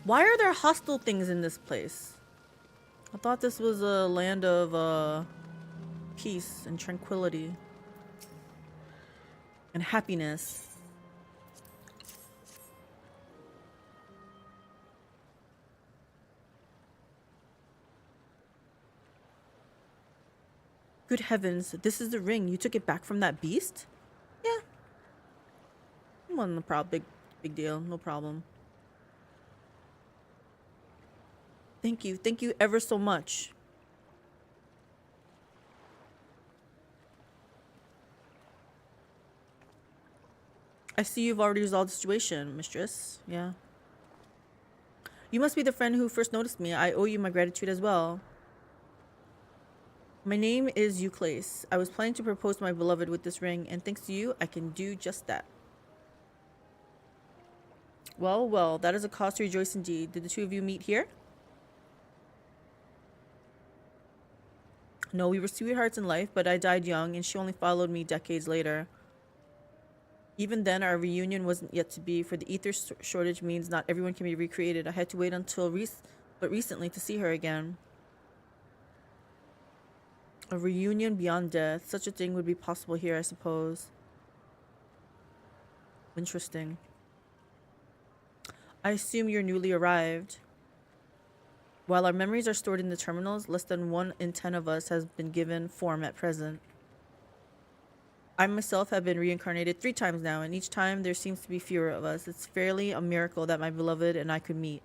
Why are there hostile things in this place? I thought this was a land of peace and tranquility and happiness. Good heavens, this is the ring. You took it back from that beast? Yeah. Wasn't a big deal. No problem. Thank you. Thank you ever so much. I see you've already resolved the situation, mistress. Yeah. You must be the friend who first noticed me. I owe you my gratitude as well. My name is Euclase. I was planning to propose to my beloved with this ring, and thanks to you, I can do just that. Well, well, that is a cause to rejoice indeed. Did the two of you meet here? No, we were sweethearts in life, but I died young, and she only followed me decades later. Even then, our reunion wasn't yet to be, for the ether shortage means not everyone can be recreated. I had to wait until recently to see her again. A reunion beyond death. Such a thing would be possible here, I suppose. Interesting. I assume you're newly arrived. While our memories are stored in the terminals, less than 1 in 10 of us has been given form at present. I myself have been reincarnated 3 times now, and each time there seems to be fewer of us. It's fairly a miracle that my beloved and I could meet.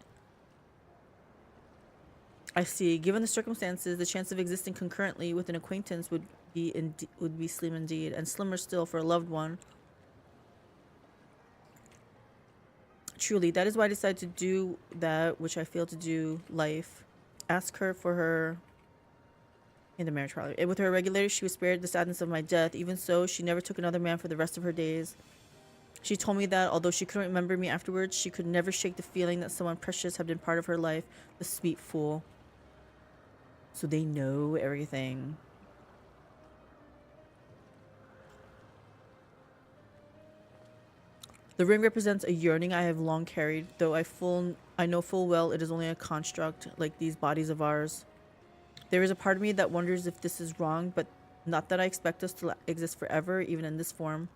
I see. Given the circumstances, the chance of existing concurrently with an acquaintance would be slim indeed, and slimmer still for a loved one. Truly, that is why I decided to do that which I failed to do, life. Ask her for her in the marriage trial. With her regulators, she was spared the sadness of my death. Even so, she never took another man for the rest of her days. She told me that, although she couldn't remember me afterwards, she could never shake the feeling that someone precious had been part of her life. The sweet fool. So they know everything. The ring represents a yearning I have long carried, though I know full well it is only a construct, like these bodies of ours. There is a part of me that wonders if this is wrong, but not that I expect us to exist forever, even in this form.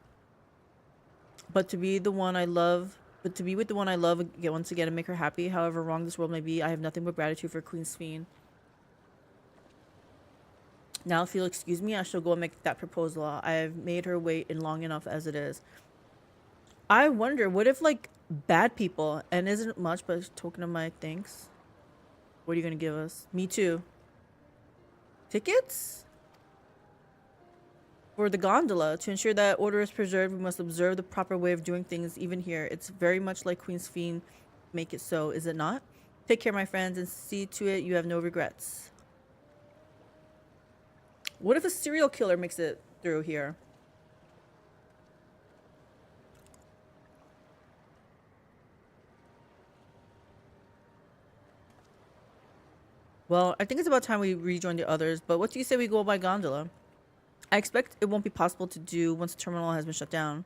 But to be with the one I love once again and make her happy, however wrong this world may be, I have nothing but gratitude for Queen Sphene. Now, if you'll excuse me, I shall go and make that proposal. I have made her wait in long enough as it is. I wonder, what if, like, bad people, and isn't much, but a token of my thanks? What are you going to give us? Me too. Tickets? For the gondola. To ensure that order is preserved, we must observe the proper way of doing things, even here. It's very much like Queen Sphene make it so, is it not? Take care, my friends, and see to it you have no regrets. What if a serial killer makes it through here? Well, I think it's about time we rejoin the others, but what do you say we go by gondola? I expect it won't be possible to do once the terminal has been shut down.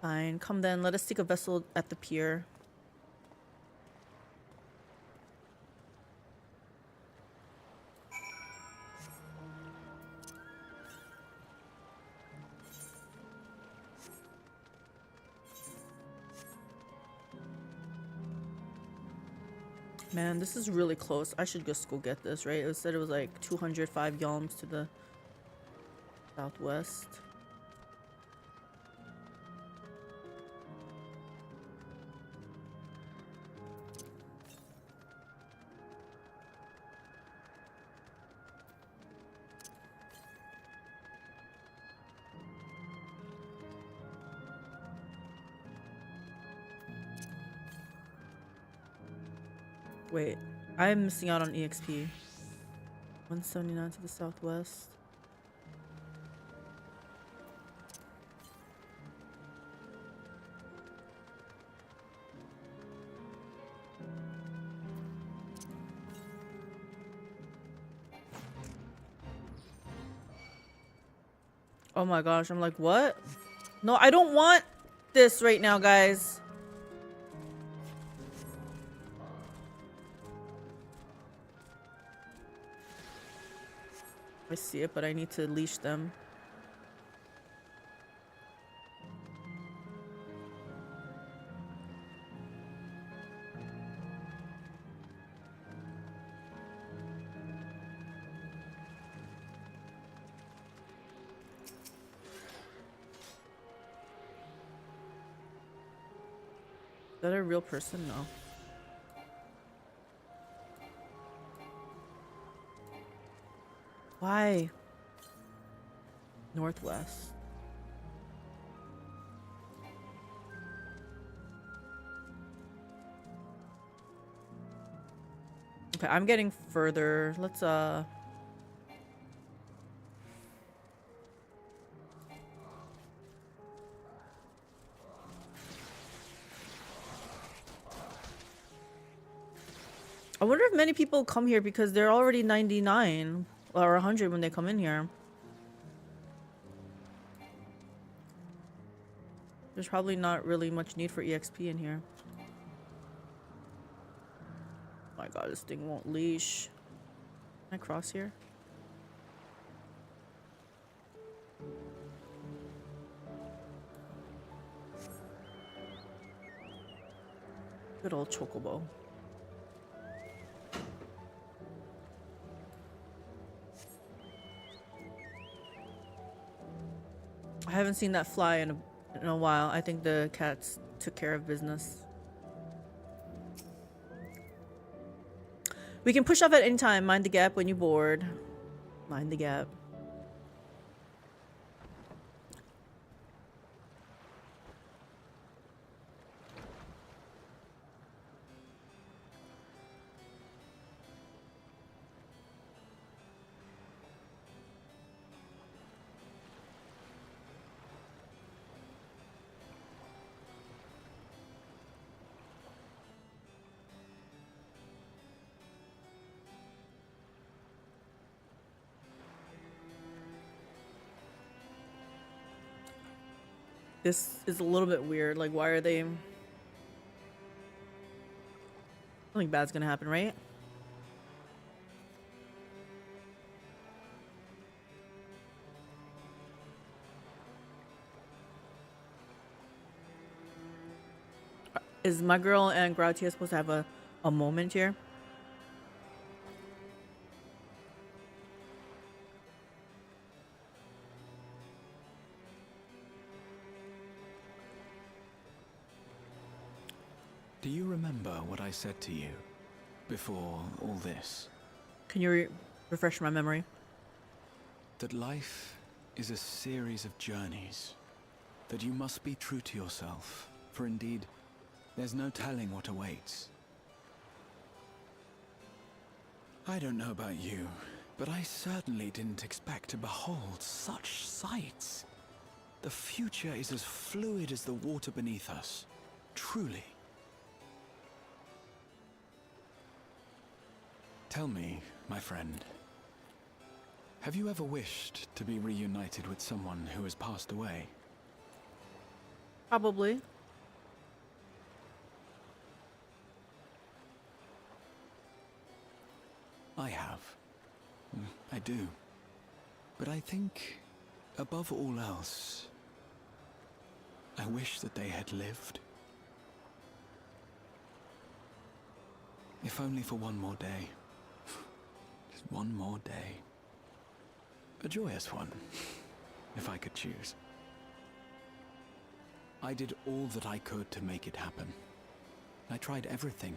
Fine, come then, let us seek a vessel at the pier. Man, this is really close. I should just go get this, right? It said it was like 205 yalms to the southwest. Wait, I'm missing out on EXP. 179 to the southwest. Oh my gosh, I'm like, what? No, I don't want this right now, guys. I see it, but I need to leash them. Is that a real person? No. Why? Northwest. Okay, I'm getting further. Let's I wonder if many people come here because they're already 99 or 100 when they come in here. There's probably not really much need for EXP in here. Oh my god, this thing won't leash. Can I cross here? Good old chocobo. I haven't seen that fly in a while. I think the cats took care of business. We can push off at any time. Mind the gap when you board. Mind the gap. This is a little bit weird. Like, why are they... Something bad's gonna happen, right? Is my girl and Gratia supposed to have a moment here? Do you remember what I said to you before all this? Can you refresh my memory? That life is a series of journeys. That you must be true to yourself, for indeed, there's no telling what awaits. I don't know about you, but I certainly didn't expect to behold such sights. The future is as fluid as the water beneath us, truly. Tell me, my friend, have you ever wished to be reunited with someone who has passed away? Probably. I have. I do. But I think, above all else, I wish that they had lived. If only for one more day. Just one more day. A joyous one, if I could choose. I did all that I could to make it happen. I tried everything,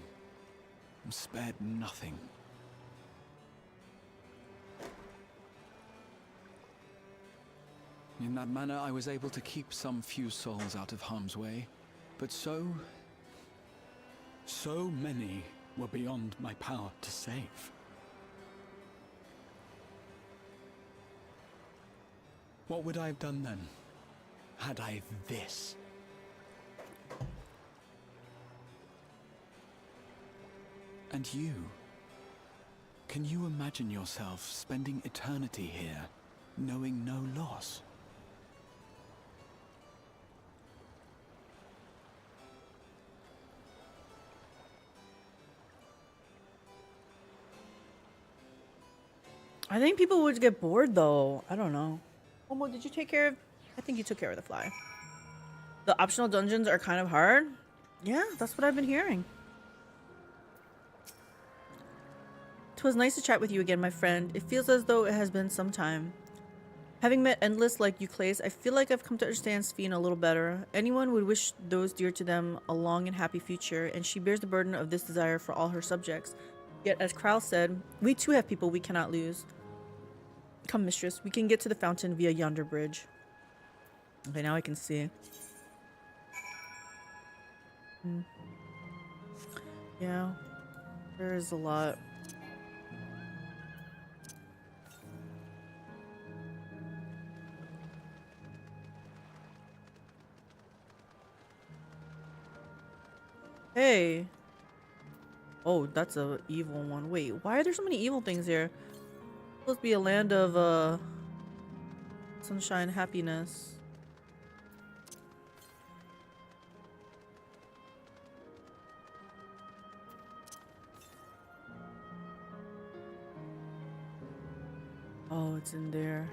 and spared nothing. In that manner, I was able to keep some few souls out of harm's way, but so many were beyond my power to save. What would I have done then, had I this? And you? Can you imagine yourself spending eternity here, knowing no loss? I think people would get bored though. I don't know. Momo, did you take care of... I think you took care of the fly. The optional dungeons are kind of hard. Yeah, that's what I've been hearing. 'Twas nice to chat with you again, my friend. It feels as though it has been some time. Having met Endless like Euclase, I feel like I've come to understand Sphene a little better. Anyone would wish those dear to them a long and happy future, and she bears the burden of this desire for all her subjects. Yet, as Kral said, we too have people we cannot lose. Come, mistress, we can get to the fountain via yonder bridge. Okay, now I can see. Yeah, there is a lot. Hey. Oh, that's a evil one. Wait, why are there so many evil things here? It's supposed to be a land of sunshine, happiness. Oh, it's in there.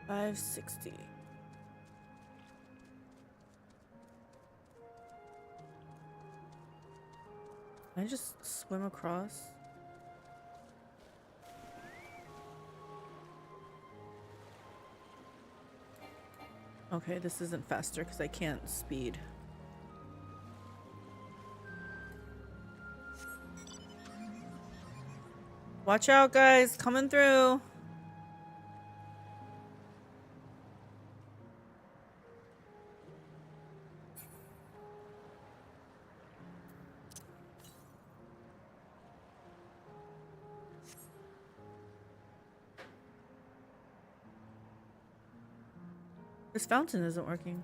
$560. Can I just swim across? Okay, this isn't faster because I can't speed. Watch out, guys, coming through. This fountain isn't working.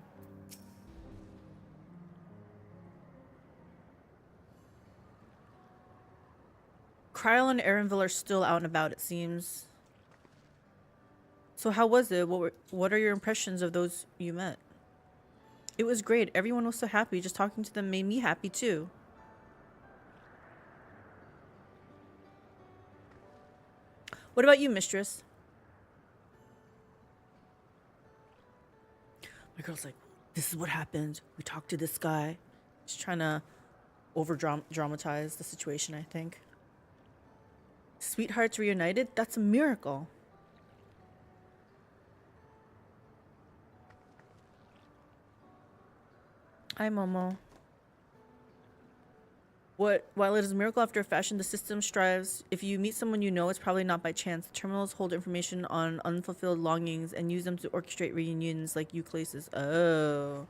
Kyle and Erenville are still out and about, it seems. So how was it? What are your impressions of those you met? It was great. Everyone was so happy. Just talking to them made me happy too. What about you, mistress? My girl's like, this is what happened. We talked to this guy. She's trying to over-dramatize the situation, I think. Sweethearts reunited? That's a miracle. Hi, Momo. While it is a miracle after a fashion, the system strives. If you meet someone you know, it's probably not by chance. The terminals hold information on unfulfilled longings and use them to orchestrate reunions like Euclase's. Oh.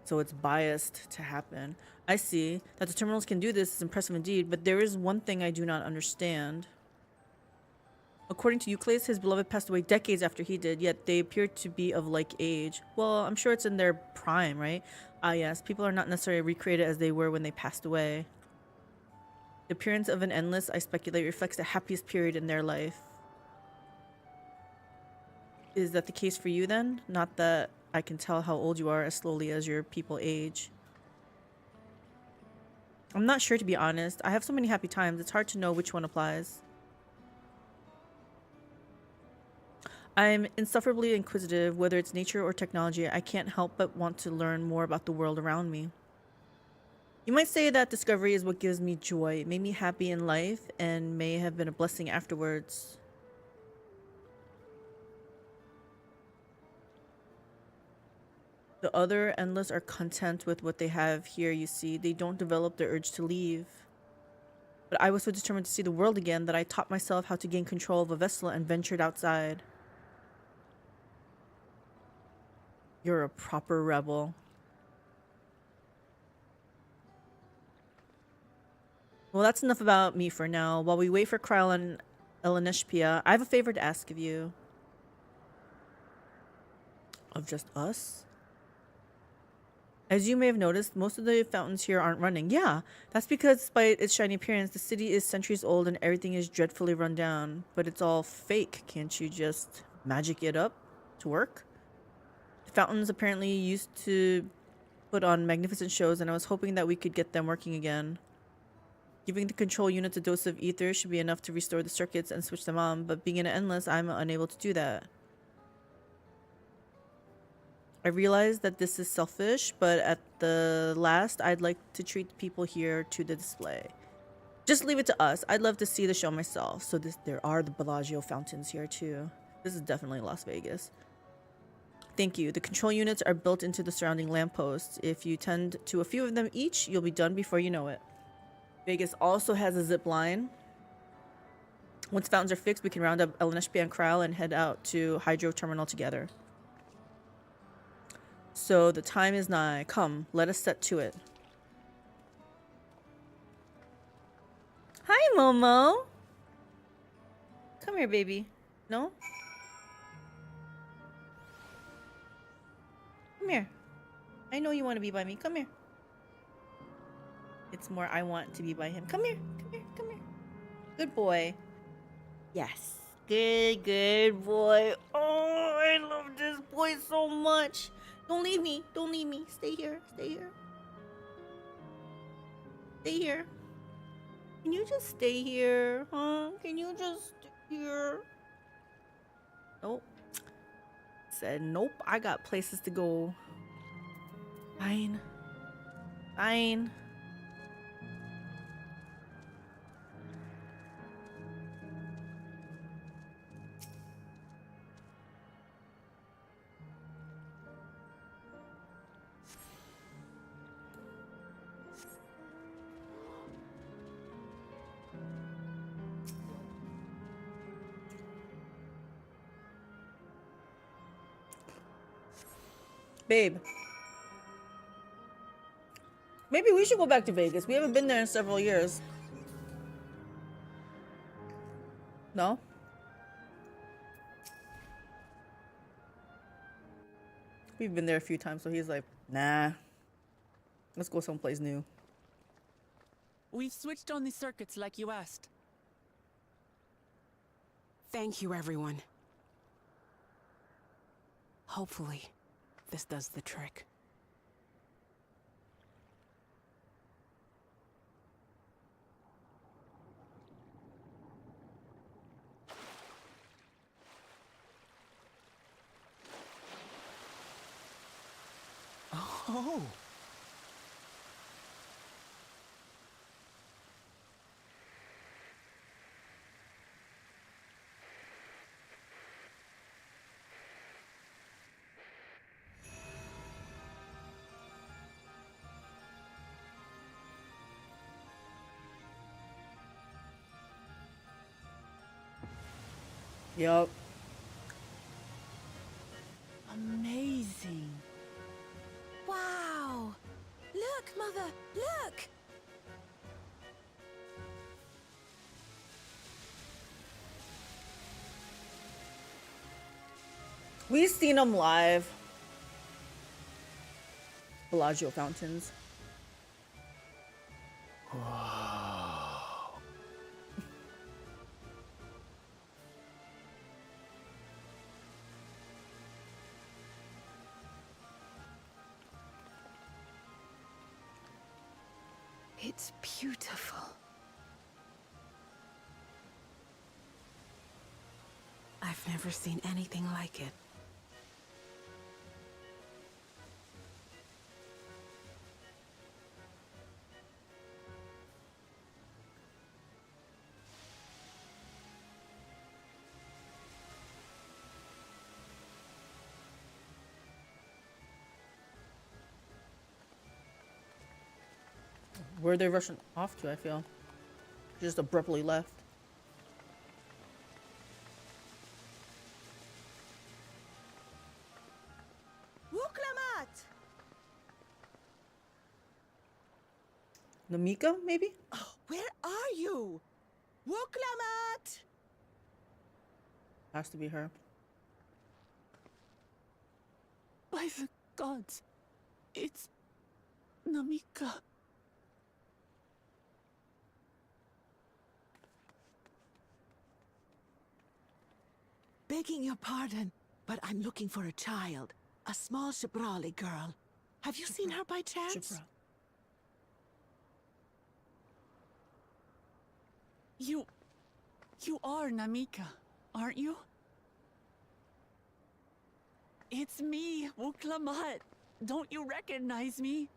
So it's biased to happen. I see. That the terminals can do this is impressive indeed, but there is one thing I do not understand. According to Euclase, his beloved passed away decades after he did, yet they appear to be of like age. Well, I'm sure it's in their prime, right? Ah, yes. People are not necessarily recreated as they were when they passed away. The appearance of an endless, I speculate, reflects the happiest period in their life. Is that the case for you then? Not that I can tell how old you are as slowly as your people age. I'm not sure, to be honest. I have so many happy times, it's hard to know which one applies. I'm insufferably inquisitive, whether it's nature or technology. I can't help but want to learn more about the world around me. You might say that discovery is what gives me joy. It made me happy in life and may have been a blessing afterwards. The other endless are content with what they have here, you see. They don't develop the urge to leave. But I was so determined to see the world again that I taught myself how to gain control of a vessel and ventured outside. You're a proper rebel. Well, that's enough about me for now. While we wait for Kryl and Elenishpia, I have a favor to ask of you. Of just us? As you may have noticed, most of the fountains here aren't running. Yeah, that's because despite its shiny appearance, the city is centuries old and everything is dreadfully run down. But it's all fake. Can't you just magic it up to work? The fountains apparently used to put on magnificent shows, and I was hoping that we could get them working again. Giving the control units a dose of ether should be enough to restore the circuits and switch them on, but being in an endless, I'm unable to do that. I realize that this is selfish, but at the last, I'd like to treat the people here to the display. Just leave it to us. I'd love to see the show myself. So there are the Bellagio fountains here too. This is definitely Las Vegas. Thank you. The control units are built into the surrounding lampposts. If you tend to a few of them each, you'll be done before you know it. Vegas also has a zip line. Once fountains are fixed, we can round up Elenishpia and Kryl and head out to Hydro Terminal together. So the time is nigh. Come, let us set to it. Hi, Momo. Come here, baby. No? Come here. I know you want to be by me. Come here. It's more I want to be by him. Come here. Come here. Come here. Good boy. Yes. Good boy. Oh, I love this boy so much. Don't leave me. Don't leave me. Stay here. Stay here. Stay here. Can you just stay here? Huh? Can you just stay here? Nope. Said nope. I got places to go. Fine. Fine. Babe. Maybe we should go back to Vegas. We haven't been there in several years. No? We've been there a few times, so he's like, nah. Let's go someplace new. We've switched on the circuits like you asked. Thank you, everyone. Hopefully, this does the trick. Oh. Yup. Amazing. Wow! Look, Mother! Look! We've seen them live. Bellagio fountains. It's beautiful. I've never seen anything like it. Where are they rushing off to, I feel? Just abruptly left. Wuklamat! Namika, maybe? Oh, where are you? Wuklamat! Has to be her. By the gods, it's Namika. Begging your pardon, but I'm looking for a child. A small Shibrali girl. Have you seen her by chance? You are Namika, aren't you? It's me, Wuklamat. Don't you recognize me?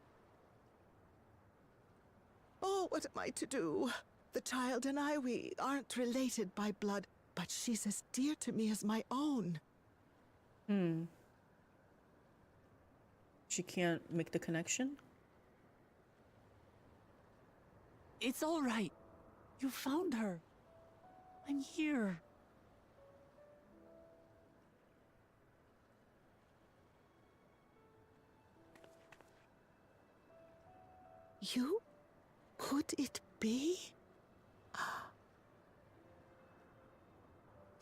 Oh, what am I to do? The child and I, we aren't related by blood, but she's as dear to me as my own. She can't make the connection? It's all right. You found her. I'm here. You? Could it be?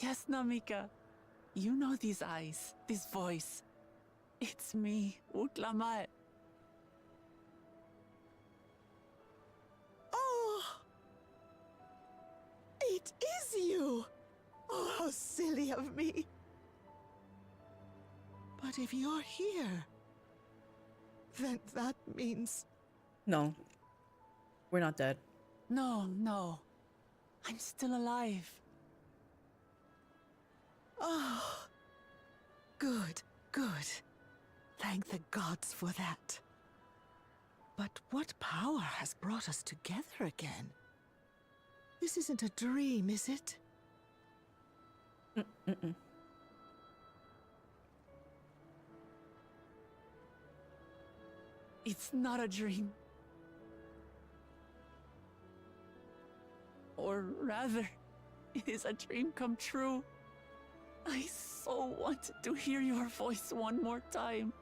Yes, Namika. You know these eyes, this voice. It's me, Wuklamat. Oh! It is you! Oh, how silly of me. But if you're here, then that means... No. We're not dead. No. I'm still alive. Oh, good. Thank the gods for that. But what power has brought us together again? This isn't a dream, is it? It's not a dream. Or rather, it is a dream come true. I so wanted to hear your voice one more time.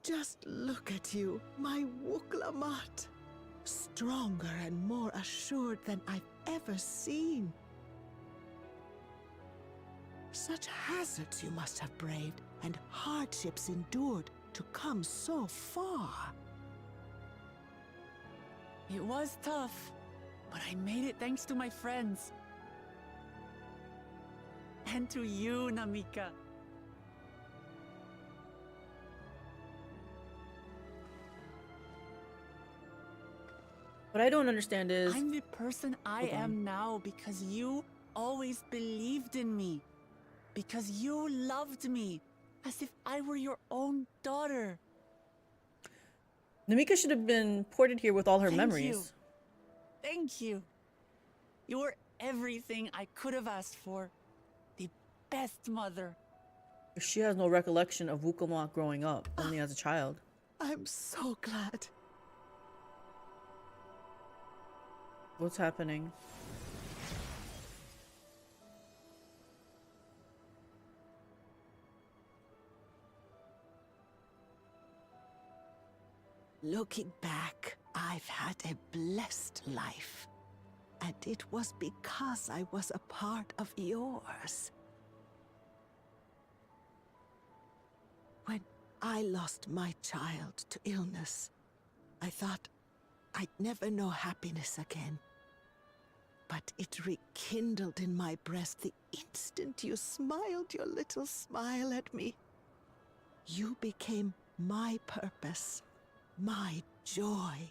Just look at you, my Wuklamat. Stronger and more assured than I've ever seen. Such hazards you must have braved, and hardships endured to come so far. It was tough, but I made it thanks to my friends. And to you, Namika. What I don't understand is... I'm the person I am now because you always believed in me. Because you loved me, as if I were your own daughter. Namika should have been ported here with all her memories. Thank you. You were everything I could have asked for. The best mother. She has no recollection of Wuklamat growing up, only as a child. I'm so glad. What's happening? Looking back, I've had a blessed life. And it was because I was a part of yours. When I lost my child to illness, I thought I'd never know happiness again. But it rekindled in my breast the instant you smiled your little smile at me. You became my purpose, my joy.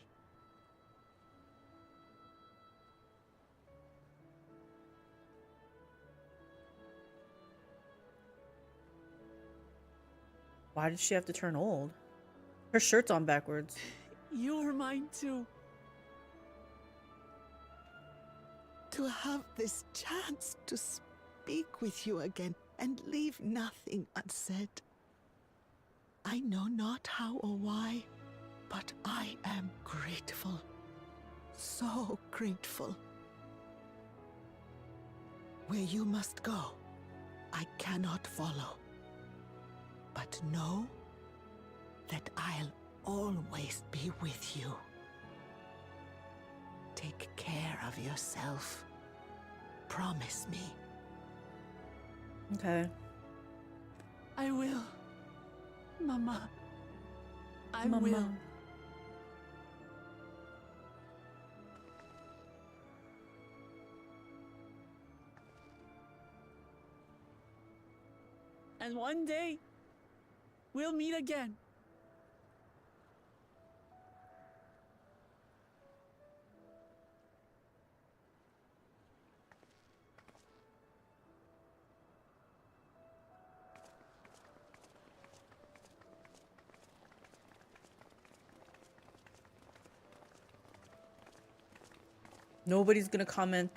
Why did she have to turn old? Her shirt's on backwards. You were mine too. To have this chance to speak with you again and leave nothing unsaid. I know not how or why, but I am grateful. So grateful. Where you must go, I cannot follow. But know that I'll always be with you. Take care of yourself. Promise me. Okay. I will. Mama. I Mama. will. And one day, we'll meet again. Nobody's gonna comment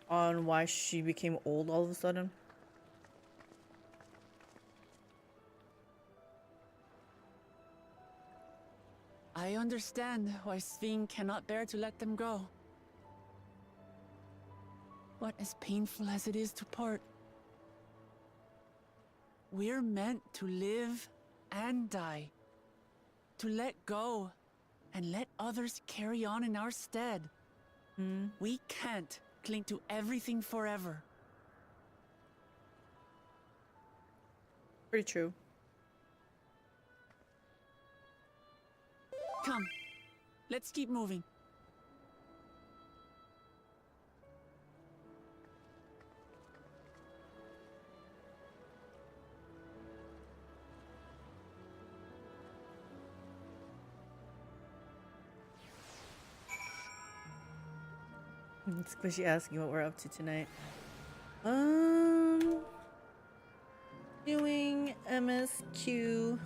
on why she became old all of a sudden. I understand why Sven cannot bear to let them go. But as painful as it is to part, we're meant to live and die. To let go and let others carry on in our stead. We can't cling to everything forever. Pretty true. Come, let's keep moving. It's Squishy asking what we're up to tonight. Doing MSQ.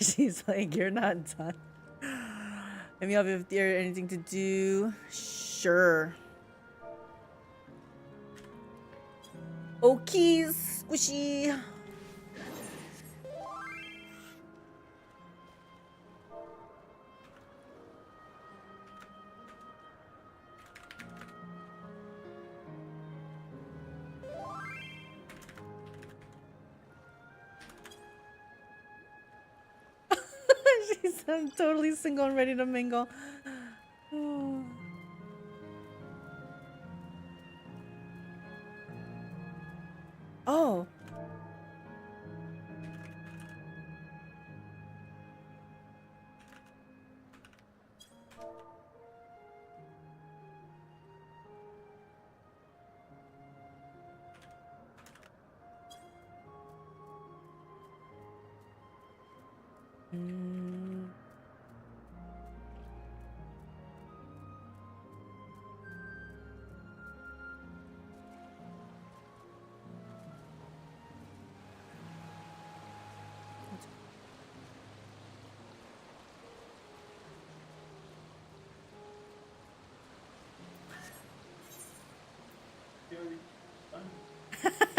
She's like, you're not done. Let me up if there's anything to do. Sure. Okay, Squishy. I'm totally single and ready to mingle. Oh.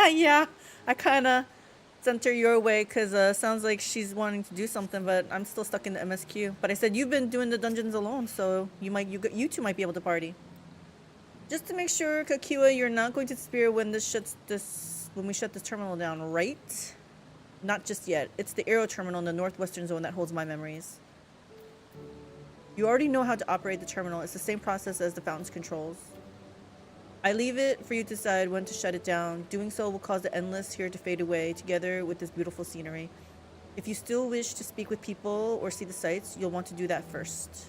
Yeah, I kind of sent her your way because sounds like she's wanting to do something, but I'm still stuck in the MSQ. But I said you've been doing the dungeons alone, so you two might be able to party. Just to make sure, Kakiwa, you're not going to disappear when we shut this terminal down, right? Not just yet. It's the aero terminal in the northwestern zone that holds my memories. You already know how to operate the terminal. It's the same process as the fountain's controls. I leave it for you to decide when to shut it down. Doing so will cause the endless here to fade away, together with this beautiful scenery. If you still wish to speak with people or see the sights, you'll want to do that first.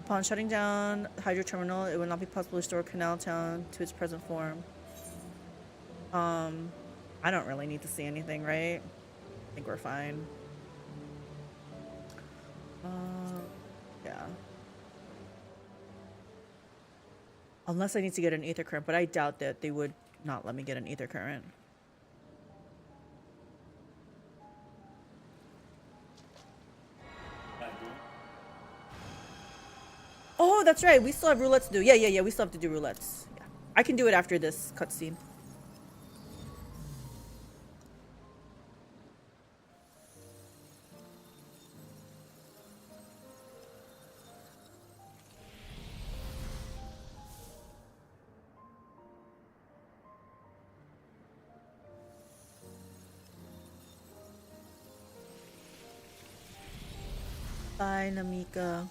Upon shutting down the hydro terminal, it will not be possible to restore Canal Town to its present form. I don't really need to see anything, right? I think we're fine. Yeah. Unless I need to get an ether current, but I doubt that they would not let me get an ether current. Oh, that's right. We still have roulettes to do. Yeah. We still have to do roulettes. Yeah. I can do it after this cutscene. Bye, Namika.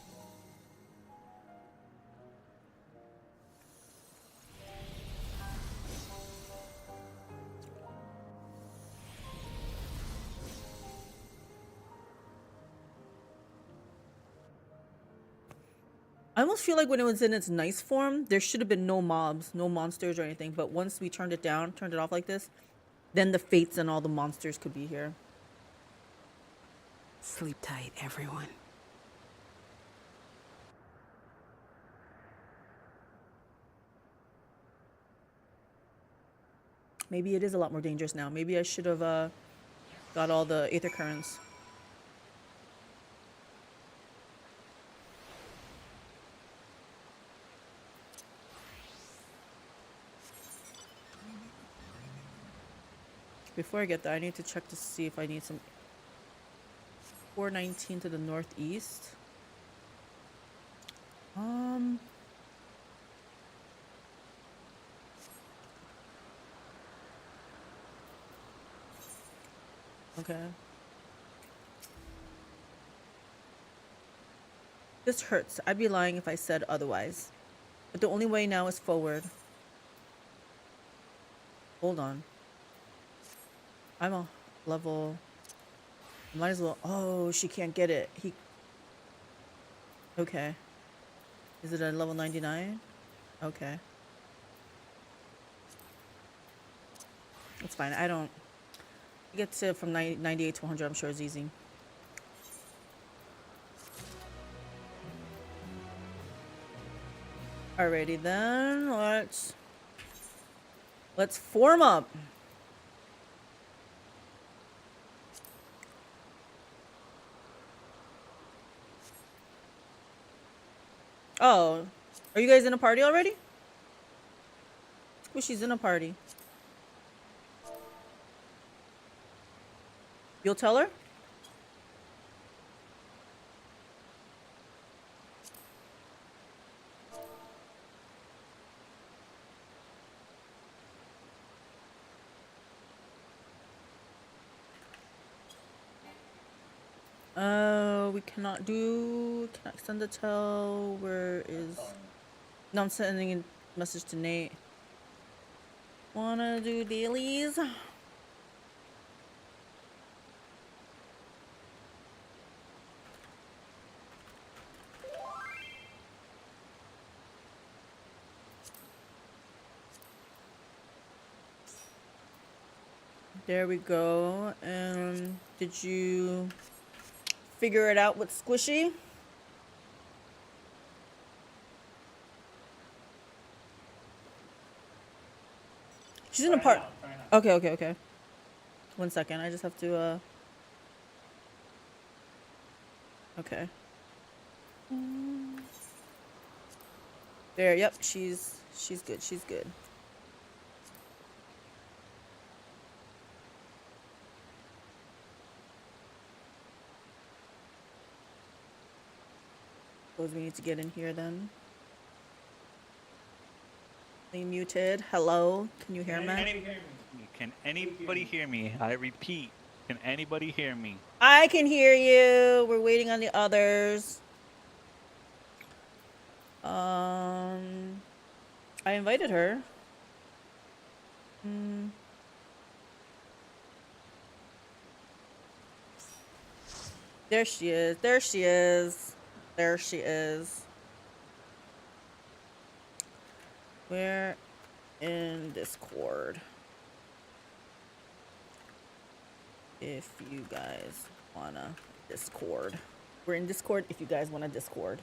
I almost feel like when it was in its nice form, there should have been no mobs, no monsters or anything. But once we turned it down, turned it off like this, then the fates and all the monsters could be here. Sleep tight, everyone. Maybe it is a lot more dangerous now. Maybe I should have got all the aether currents. Before I get there, I need to check to see if I need some 419 to the northeast. Okay. This hurts. I'd be lying if I said otherwise. But the only way now is forward. Hold on. I'm a level... Might as well... Oh, she can't get it. Okay. Is it a level 99? Okay. It's fine. I don't... Get to from 98 to 100, I'm sure is easy. Alrighty then, let's form up. Oh, are you guys in a party already? Oh, she's in a party. You'll tell her? We cannot send a tell. Where is... No, I'm sending a message to Nate. Wanna do dailies? There we go. Did you figure it out with Squishy? She's in a part. Okay. 1 second. I just have to, Okay. There, yep, she's good. She's good. Suppose we need to get in here then. You muted. Hello. Can you hear me? Can anybody hear me? I repeat, can anybody hear me? I can hear you. We're waiting on the others. I invited her. There she is. There she is. There she is. We're in Discord. If you guys wanna Discord. We're in Discord if you guys wanna Discord.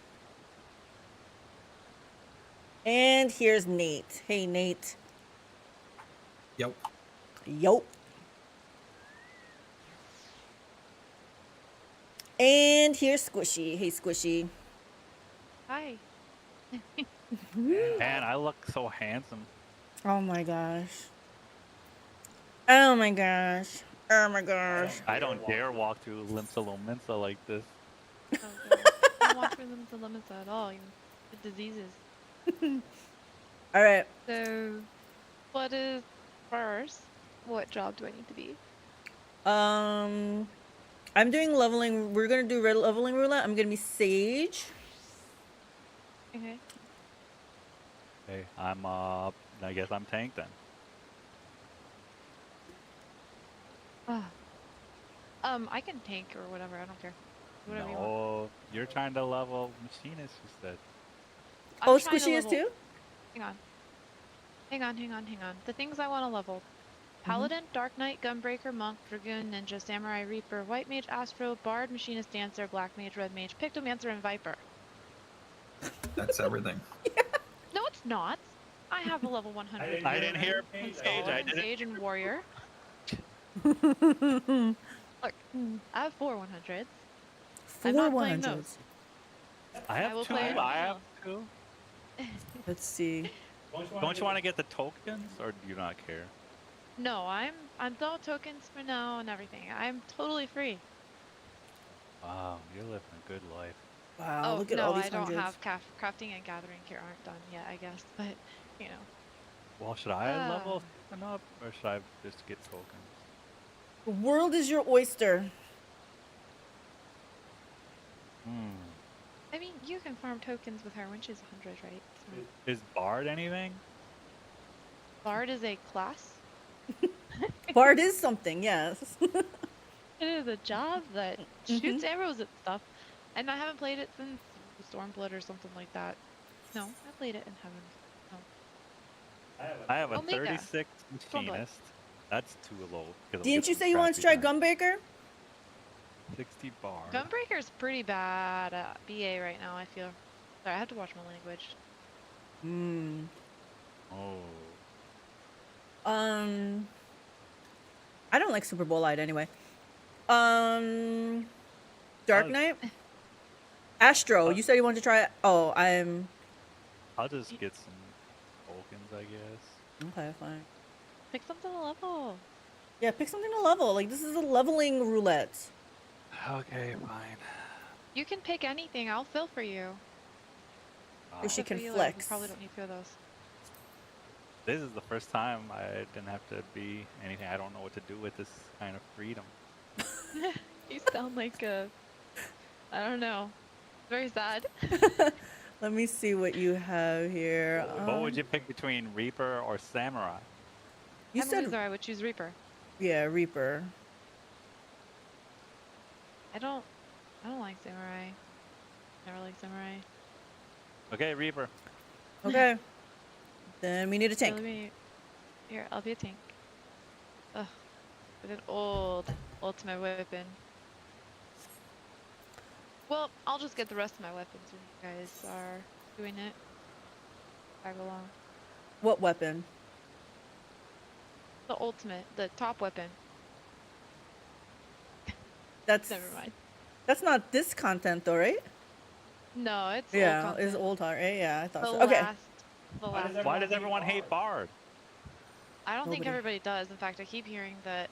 And here's Nate. Hey, Nate. Yep. Yup. And here's Squishy. Hey, Squishy. Hi. Man, I look so handsome. Oh my gosh. Oh my gosh. Oh my gosh. I don't dare walk through Limsa Lominsa like this. Oh, God. Don't walk through them to limits at all. You the diseases. All right. So, what is first? What job do I need to be? I'm doing leveling. We're gonna do red leveling roulette. I'm gonna be Sage. Okay. Hey, I'm I guess I'm tank then. I can tank or whatever. I don't care. Whatever you want. No, you're trying to level machinist, you said. Oh, I'm trying to Squishy is level- too? Hang on. The things I want to level. Paladin, Dark Knight, Gunbreaker, Monk, Dragoon, Ninja, Samurai, Reaper, White Mage, Astro, Bard, Machinist, Dancer, Black Mage, Red Mage, Pictomancer, and Viper. That's everything. No, it's not. I have a level 100. I didn't hear installed Sage. in Sage and Warrior. Look, I have 4 100s. I'm 4 not playing 100s. those. I have will two. play it I have myself. two. Let's see. Don't you want to get the tokens, or do you not care? No, I'm all tokens for now and everything. I'm totally free. Wow, you're living a good life. Wow, look at no, all these I don't hundreds. have crafting and gathering here aren't done yet, I guess. But you know. Well, should I level them up, or should I just get tokens? The world is your oyster. I mean, you can farm tokens with her when she's 100, right? So. Is Bard anything? Bard is a class. Bard is something, yes. It is a job that shoots arrows at stuff. And I haven't played it since Stormblood or something like that. No, I played it in Heaven. No. I have a Omega. 36 machinist. That's too low. 'cause I'll Didn't get you some say you wanted to try crappy Gunbreaker? 60 bar. Gunbreaker's pretty bad at BA right now, I feel. Sorry, I have to watch my language. Oh. I don't like Super Bowl Light anyway. Dark Knight? Astro, you said you wanted to try it. Oh, I'll just get some tokens, I guess. Okay, fine. Pick something to level. Yeah, pick something to level. Like, this is a leveling roulette. Okay, fine. You can pick anything. I'll fill for you. If she Except can for you, flex. You probably don't need 2 of those. This is the first time I didn't have to be anything. I don't know what to do with this kind of freedom. You sound like a... I don't know. Very sad. Let me see what you have here. What would you pick between Reaper or Samurai? You I'm a said loser, I would choose Reaper. Yeah, Reaper. I don't like Samurai. Never like Samurai. Okay, Reaper. Okay. Then we need a tank. Here, I'll be a tank. Ugh. With an old ultimate weapon. Well, I'll just get the rest of my weapons when you guys are doing it. Tag along. What weapon? The ultimate, the top weapon. That's Never mind. That's not this content though, right? No, it's Yeah, old content. it's old art, right? Yeah, I thought The so. Okay. Why does everyone hate Bard? I don't think Nobody. everybody does. In fact, I keep hearing that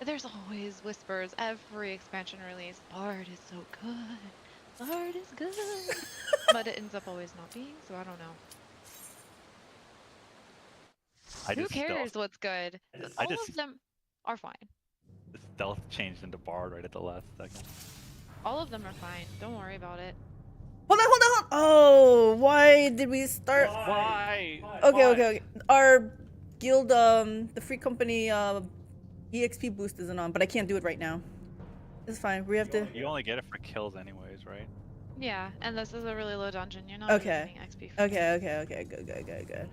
there's always whispers every expansion release. Bard is so good. Bard is good. But it ends up always not being, so I don't know. Who cares what's good? All just- of them are fine. The stealth changed into bard right at the last second. All of them are fine. Don't worry about it. Hold on. Oh, why did we start? Why? Okay. Our guild, the free company, EXP boost isn't on, but I can't do it right now. It's fine. We have to. You only get it for kills anyways, right? Yeah, and this is a really low dungeon. You're not Okay. getting XP for Okay. Good.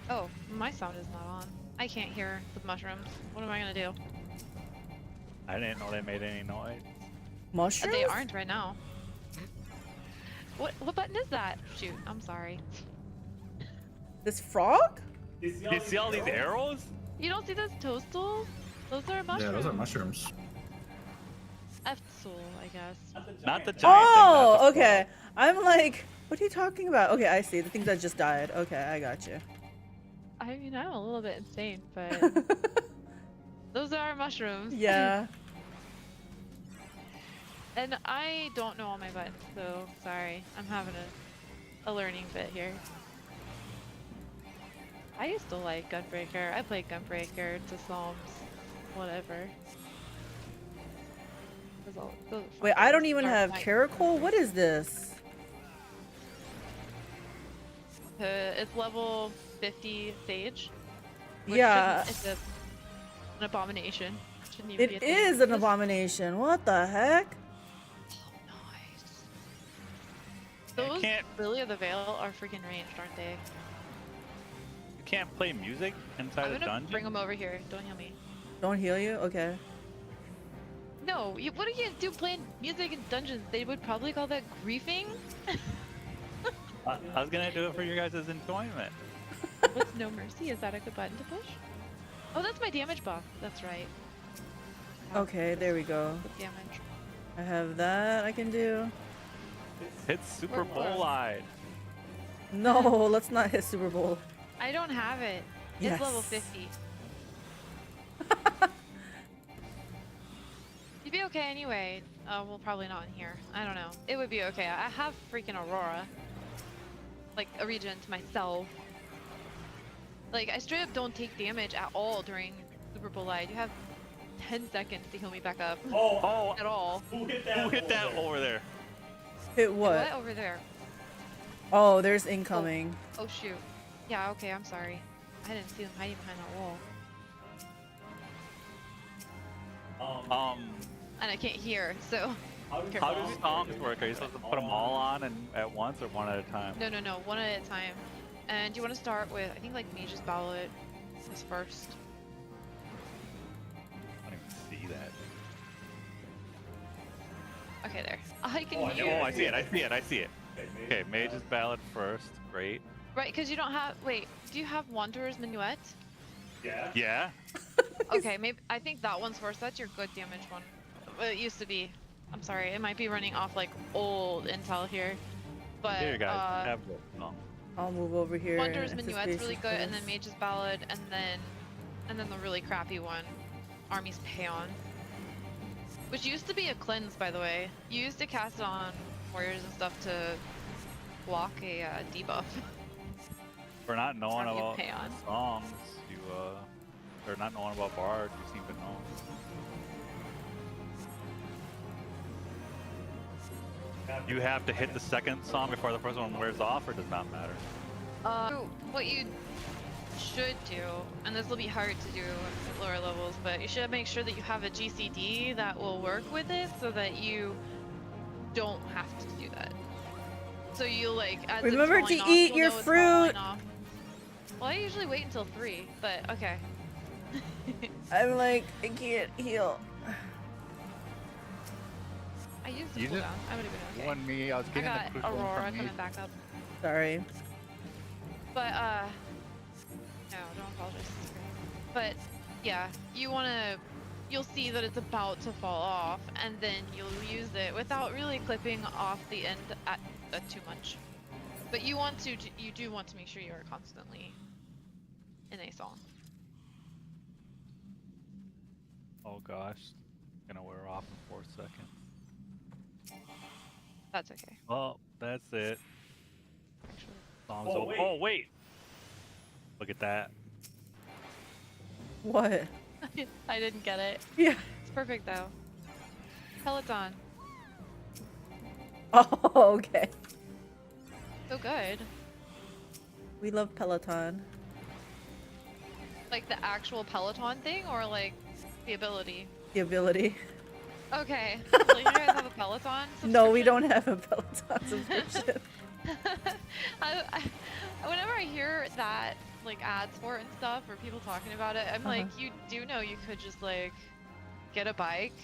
Oh, my sound is not on. I can't hear the mushrooms. What am I gonna do? I didn't know they made any noise. Mushrooms? They aren't right now. What button is that? Shoot, I'm sorry. This frog? You see all these arrows? You don't see those toadstools? Those are mushrooms. Yeah, those are mushrooms. F-soul, I guess. Not the giant Oh, thing. okay. I'm like, what are you talking about? Okay, I see. The things that just died. Okay, I got you. I mean, I'm a little bit insane, but those are mushrooms. Yeah. And I don't know all my buttons, so sorry. I'm having a learning bit here. I used to like Gunbreaker. I played Gunbreaker to Psalms, whatever. Wait, I don't even have Caracol? What is this? It's level 50 Sage. Yeah. It's an abomination. Shouldn't even be a It thing. is an abomination. What the heck? Those Lily of the Veil are freaking ranged, aren't they? You can't play music inside I'm a gonna dungeon? bring them over here. Don't heal me. Don't heal you? Okay. No, what are you gonna do playing music in dungeons? They would probably call that griefing. I was gonna do it for your guys' enjoyment. What's No Mercy? Is that a good button to push? Oh, that's my damage buff. That's right. Okay, there we go. Damage. I have that I can do. Hit Super Bowl-eyed. No, let's not hit Super Bowl. I don't have it. Yes. It's level 50. You'd be okay anyway. Well, probably not in here. I don't know. It would be okay. I have freaking Aurora. Like, a regen to myself. Like, I straight up don't take damage at all during Super Bowl Light. You have 10 seconds to heal me back up. Oh. At all. Who hit that over there? Hit what? What over there? Oh, there's incoming. Oh, shoot. Yeah, okay, I'm sorry. I didn't see them hiding behind that wall. And I can't hear, so... How do songs work? Are you supposed to put them all on and at once or one at a time? No, one at a time. And you want to start with, I think, like, Mage's Ballad is first. I don't even see that. Okay, there. I can hear. Oh, I see it. Okay, Mage's Ballad first. Great. Right, because you don't have... Wait, do you have Wanderer's Minuet? Yeah? Okay, maybe... I think that one's first. That's your good damage one. Well, it used to be. I'm sorry, it might be running off, like, old intel here. But, Here, guys. Have the song. I'll move over here. Wanderer's Minuet's really good, and then Mage's Ballad, and then the really crappy one, Army's Paeon. Which used to be a cleanse, by the way. You used to cast it on warriors and stuff to block a debuff. For not knowing Army about Paeon. songs, or not knowing about Bard, you seem to know. You have to hit the second song before the first one wears off, or does not matter? What you should do, and this will be hard to do at lower levels, but you should make sure that you have a GCD that will work with it so that you don't have to do that. So you like, as Remember it's to falling eat off, your you'll know it's falling fruit. off. Well, I usually wait until 3, but okay. I'm like, I can't heal. I used the You cooldown. just I would have been okay. won me. I was I getting got the quick one Aurora from me. coming back up. Sorry. But, no, don't apologize. It's great. But, yeah, you'll see that it's about to fall off, and then you'll use it without really clipping off the end at too much. But you do want to make sure you are constantly in a song. Oh gosh, gonna wear off in 4 seconds. That's okay. Well, that's it. Oh, wait! Look at that. What? I didn't get it. Yeah. It's perfect though. Peloton. Oh, okay. So good. We love Peloton. Like the actual Peloton thing or like the ability? The ability. Okay. So you guys have a Peloton subscription? No, we don't have a Peloton subscription. Whenever I hear that, like ads for it and stuff, or people talking about it, I'm like, you do know you could just like get a bike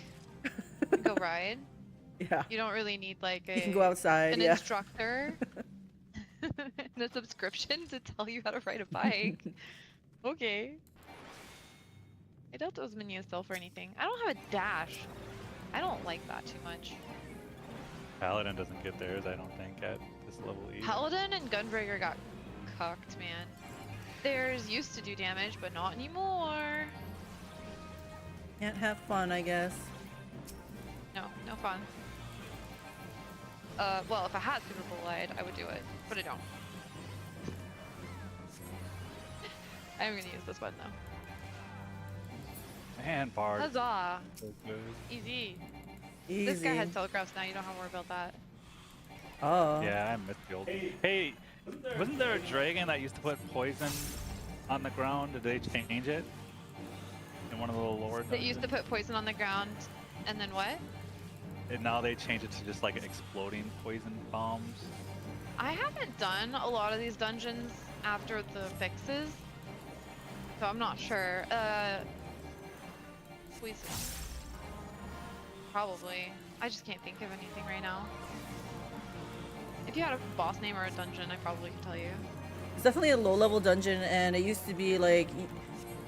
and go ride. Yeah. You don't really need like You can go outside, an yeah. instructor and a subscription to tell you how to ride a bike. Okay. I doubt those menus sell for anything. I don't have a dash. I don't like that too much. Paladin doesn't get theirs, I don't think, at this level either. Paladin and Gunbreaker got cucked, man. Theirs used to do damage, but not anymore. Can't have fun, I guess. No, no fun. Well, if I had Super Bolide, I would do it, but I don't. I'm gonna use this button though. Man, Bard. Huzzah! So good. Easy. Easy. This guy has telegraphs now, you don't have to worry about that. Oh. Yeah, I missed the old. Hey, wasn't there a dragon that used to put poison on the ground? Did they change it? In one of the lore That used to put poison on the ground, and then what? And now they change it to just like exploding poison bombs. I haven't done a lot of these dungeons after the fixes, so I'm not sure. Poison. Probably. I just can't think of anything right now. If you had a boss name or a dungeon, I probably could tell you. It's definitely a low-level dungeon, and it used to be like,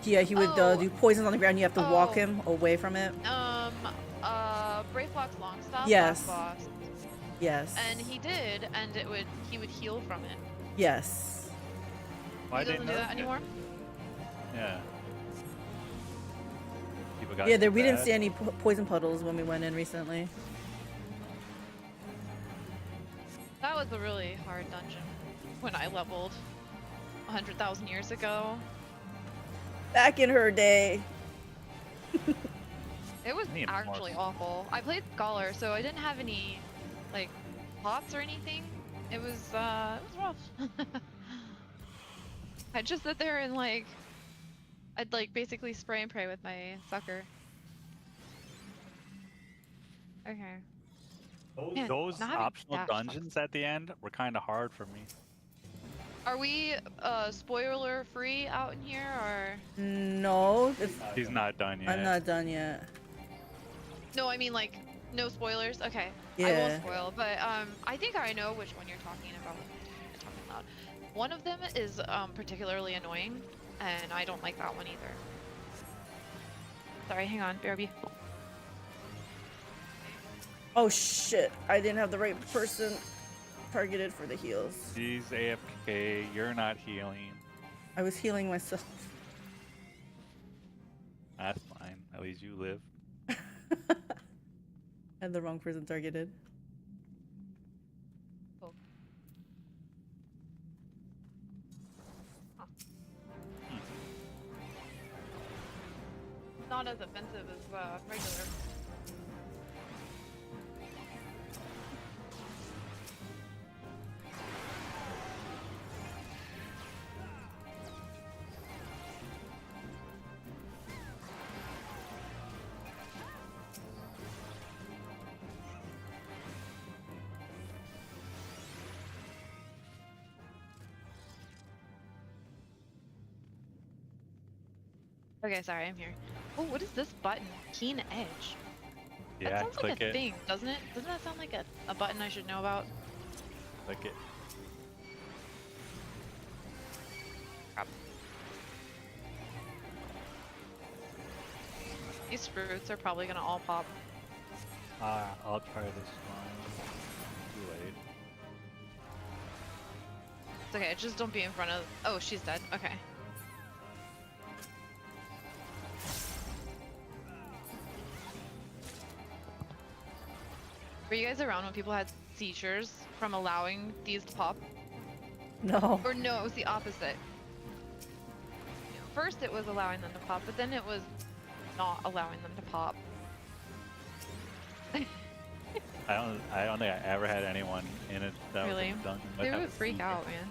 yeah, he would do poisons on the ground. You have to walk him away from it. Brayflock's Longstaff. Yes. Last boss. Yes. And he did, and he would heal from it. Yes. Why He doesn't do that anymore. Yeah. People got Yeah, too we didn't bad. see any poison puddles when we went in recently. That was a really hard dungeon when I leveled 100,000 years ago. Back in her day. It was actually awful. I played Scholar, so I didn't have any, like, pots or anything. It was rough. I'd just sit there and, like, I'd, like, basically spray and pray with my sucker. Okay. Man, Those not having optional dash dungeons at the end were kind of hard for me. Are we spoiler free out in here, or? No. He's not done yet. I'm not done yet. No, I mean like no spoilers. Okay. I Yeah. won't spoil, but I think I know which one you're talking about. You're talking about. One of them is particularly annoying, and I don't like that one either. Sorry, hang on, BRB. Oh shit! I didn't have the right person targeted for the heals. He's AFK. You're not healing. I was healing myself. That's fine. At least you live. Had the wrong person targeted. Cool. Huh. Not as offensive as regular. Okay, sorry, I'm here. Oh, what is this button? Keen Edge. Yeah, that sounds click like a it. thing, doesn't it? Doesn't that sound like a button I should know about? Click it. Crap. These fruits are probably gonna all pop. I'll try this one. Too late. It's okay, just don't be in front of. Oh, she's dead. Okay. Were you guys around when people had seizures from allowing these to pop? No. Or no, it was the opposite. First it was allowing them to pop, but then it was not allowing them to pop. I don't think I ever had anyone in it that Really? was done. They would freak out, man.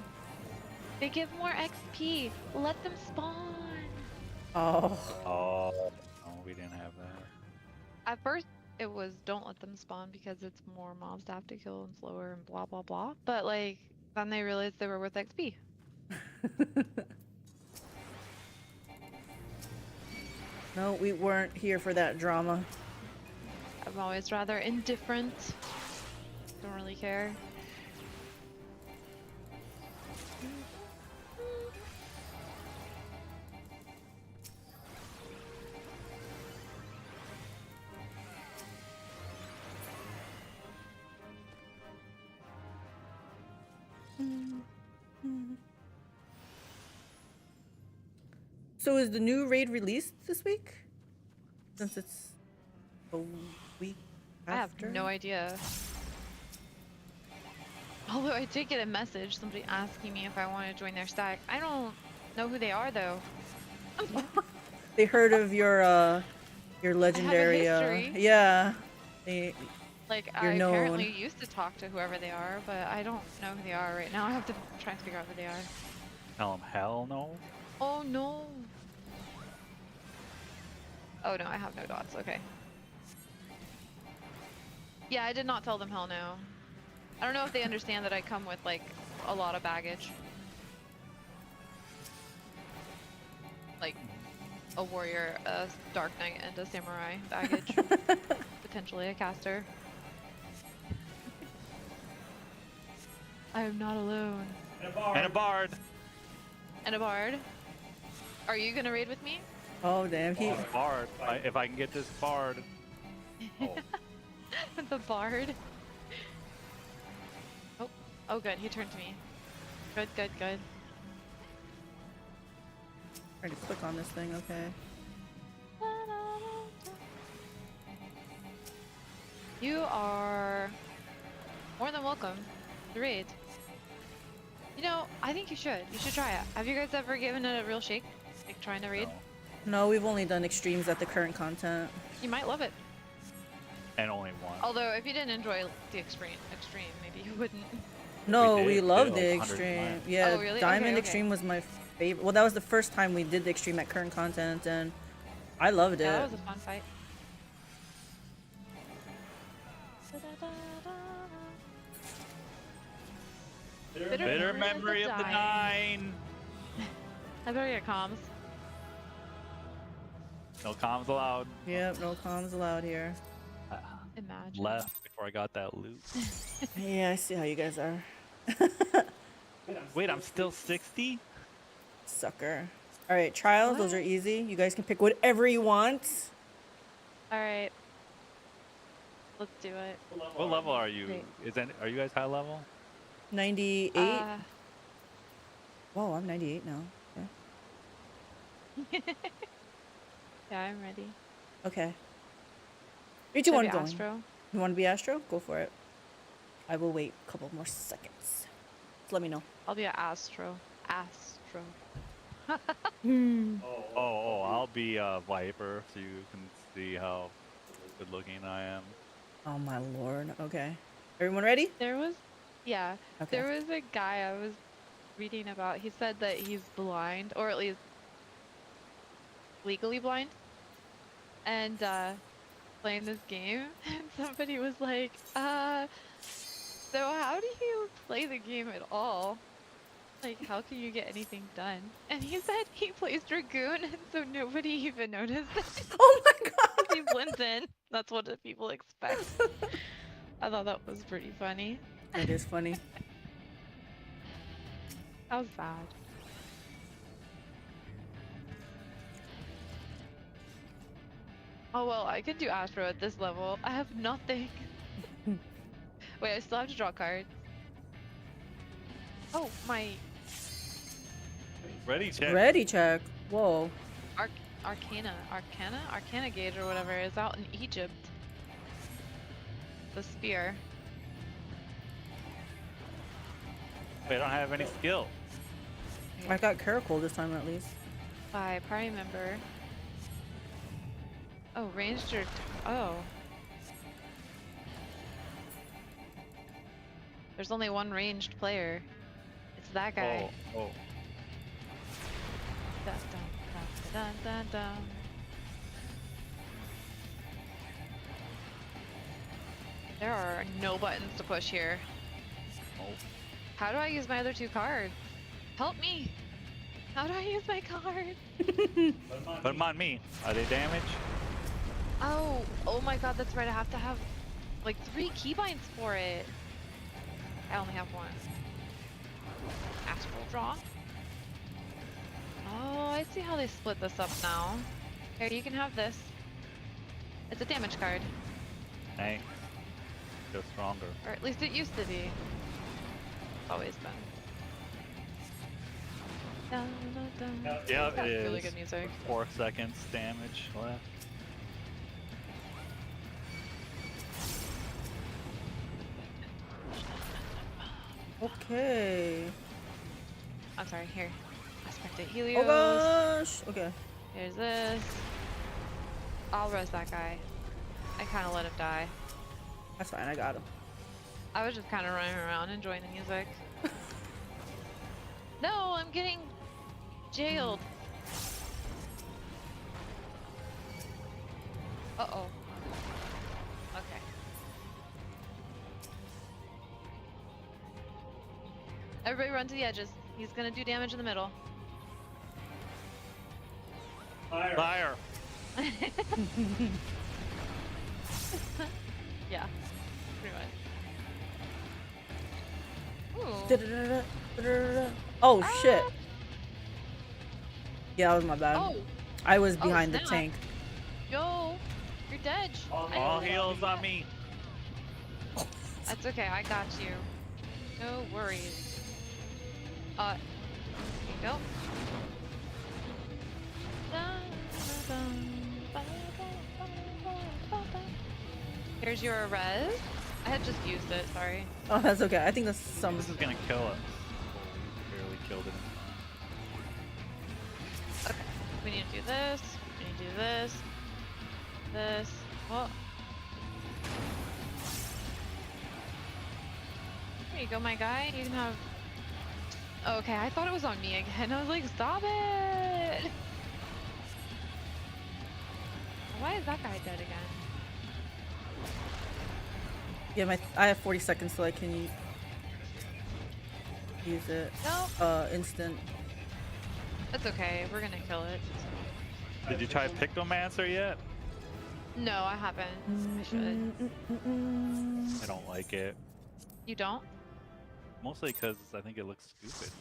They give more XP. Let them spawn. Oh. Oh, no, we didn't have that. At first, it was don't let them spawn because it's more mobs to have to kill and slower and blah blah blah. But like, then they realized they were worth XP. No, we weren't here for that drama. I'm always rather indifferent. Don't really care. So is the new raid released this week? Since it's a week after? I have no idea. Although I did get a message, somebody asking me if I want to join their stack. I don't know who they are though. They heard of your legendary yeah. Like you're I known. apparently used to talk to whoever they are, but I don't know who they are right now. I have to try and figure out who they are. Tell them hell no. Oh no. Oh no, I have no dots. Okay. Yeah, I did not tell them hell no. I don't know if they understand that I come with like a lot of baggage. Like a warrior, a dark knight, and a samurai baggage. Potentially a caster. I am not alone. And a bard. And a bard. Are you gonna raid with me? Oh damn, he. Bard. If I can get this bard. Oh. The bard. Oh, oh, good. He turned to me. Good, good, good. Trying to click on this thing. Okay. You are more than welcome to raid. You know, I think you should. You should try it. Have you guys ever given it a real shake? Like trying to raid? No, we've only done extremes at the current content. You might love it. And only one. Although, if you didn't enjoy the extreme, maybe you wouldn't. No, we loved like the 100 extreme. times. Yeah, Oh, really? Diamond Okay, okay. Extreme was my favorite. Well, that was the first time we did the extreme at current content, and I loved it. Yeah, that was a fun fight. Bitter memory of the nine. I better get comms. No comms allowed. Yep, no comms allowed here. Imagine. Left before I got that loot. Yeah, I see how you guys are. Wait, I'm still 60? Sucker. All right, trials. Those are easy. You guys can pick whatever you want. All right. Let's do it. What level are you? Wait. Are you guys high level? 98. Whoa, I'm 98 now. Okay. Yeah, I'm ready. Okay. Where do you want to go? Astro? You want to be Astro? Go for it. I will wait a couple more seconds. Just let me know. I'll be an Astro. Astro. I'll be a Viper so you can see how good looking I am. Oh my lord. Okay. Everyone ready? There was, yeah. Okay. There was a guy I was reading about. He said that he's blind, or at least legally blind, and playing this game, and somebody was like, so how do you play the game at all? Like, how can you get anything done? And he said he plays Dragoon, and so nobody even noticed it. Oh my god! He blends in. That's what the people expect. I thought that was pretty funny. That is funny. That was sad. Oh well, I can do Astro at this level. I have nothing. Wait, I still have to draw cards. Oh, my Ready check. Ready check. Whoa. Arcana gauge or whatever is out in Egypt. The spear. Wait, I don't have any skill. I got Caracol this time at least. By party member. Oh, ranged or... Oh. There's only one ranged player. It's that guy. Oh. Dun, dun, dun, dun, dun, dun. There are no buttons to push here. Oh. How do I use my other 2 cards? Help me! How do I use my card? Put them on me. Are they damaged? Oh my god, that's right. I have to have like 3 keybinds for it. I only have 1. Astral draw. Oh, I see how they split this up now. Here, you can have this. It's a damage card. Thanks. Feel stronger. Or at least it used to be. It's always been. Dun, dun, dun. Yeah, It's got it is. really good music. 4 seconds damage left. Okay. I'm sorry, here. Aspectate Helios. Oh gosh. Okay. Here's this. I'll res that guy. I kind of let him die. That's fine. I got him. I was just kind of running around enjoying the music. No, I'm getting jailed. Uh-oh. Okay. Everybody run to the edges. He's gonna do damage in the middle. Fire! Yeah, pretty much. Ooh. Oh shit. Yeah, that was my bad. Oh. I was behind the snap. tank. Yo, you're dead. All heals on me. That's okay, I got you. No worries. Here you go. Here's your res. I had just used it, sorry. Oh, that's okay. I think that's some. This is gonna kill us. Barely killed him. Okay, we need to do this. We need to do this. This. Oh. There you go, my guy. You can have. Okay, I thought it was on me again. I was like, stop it! Why is that guy dead again? Yeah, I have 40 seconds so I can use it. No. Instant. That's okay. We're gonna kill it. Did you try Pictomancer yet? No, I haven't. I should. I don't like it. You don't? Mostly because I think it looks stupid.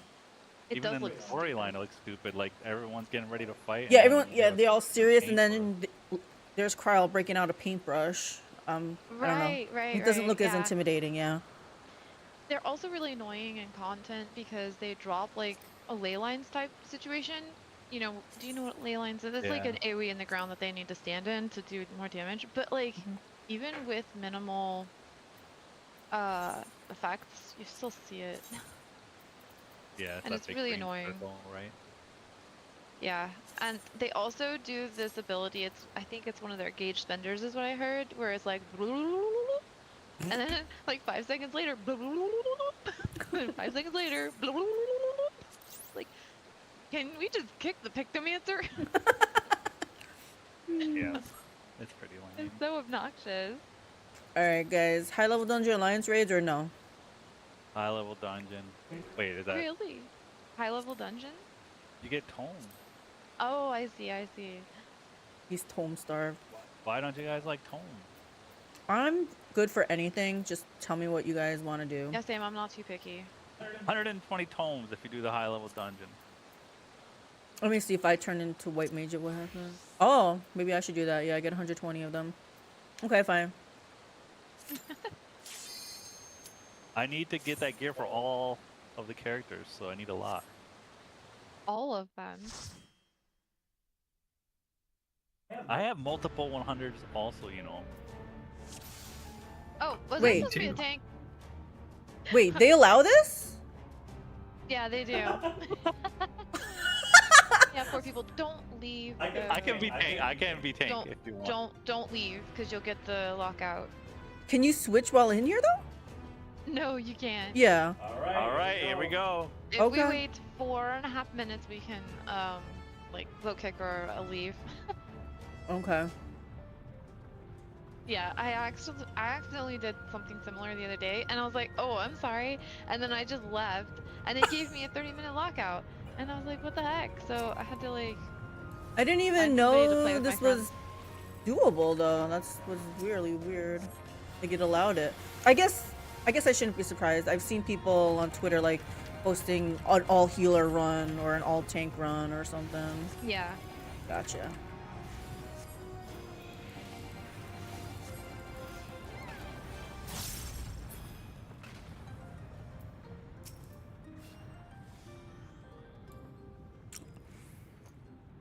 It Even does in look the storyline, it looks stupid. Like everyone's getting ready to fight. Yeah, and everyone. then Yeah, the they're all serious, and paintbrush. then there's Kryl breaking out a paintbrush. I don't know. Right. It doesn't right, look as yeah. intimidating. Yeah. They're also really annoying in content because they drop like a ley lines type situation. You know, do you know what ley lines is? It's like Yeah. an AoE in the ground that they need to stand in to do more damage. But like, even with minimal effects, you still see it. Yeah, And that it's big really green annoying. circle, right? Yeah, and they also do this ability. I think it's one of their gauge spenders, is what I heard, where it's like, and then like 5 seconds later, and 5 seconds later, like, can we just kick the Pictomancer? Yeah, it's pretty lame. It's so obnoxious. All right, guys. High level dungeon alliance raids or no? High level dungeon. Wait, is that Really? High level dungeon? you get tome? Oh, I see. He's tome starved. Why don't you guys like tome? I'm good for anything. Just tell me what you guys want to do. Yeah, Sam, I'm not too picky. 120 tomes if you do the high level dungeon. Let me see if I turn into white mage. What happens? Oh, maybe I should do that. Yeah, I get 120 of them. Okay, fine. I need to get that gear for all of the characters, so I need a lot. All of them. I have multiple 100s also, you know. Oh, was Wait. this supposed to be a tank? Wait, they allow this? Yeah, they do. Yeah, poor people. Don't leave. I can be tank. I can be tank if you want. Don't leave, because you'll get the lockout. Can you switch while in here though? No, you can't. Yeah. All right, here we go. If we wait 4.5 minutes, we can like vote kick or leave. Okay. Yeah, I accidentally did something similar the other day, and I was like, oh, I'm sorry, and then I just left, and it gave me a 30-minute lockout, and I was like, what the heck? So I had to like. I didn't even know this was doable though. Was really weird. Like it allowed it. I guess I shouldn't be surprised. I've seen people on Twitter like posting an all healer run or an all tank run or something. Yeah. Gotcha.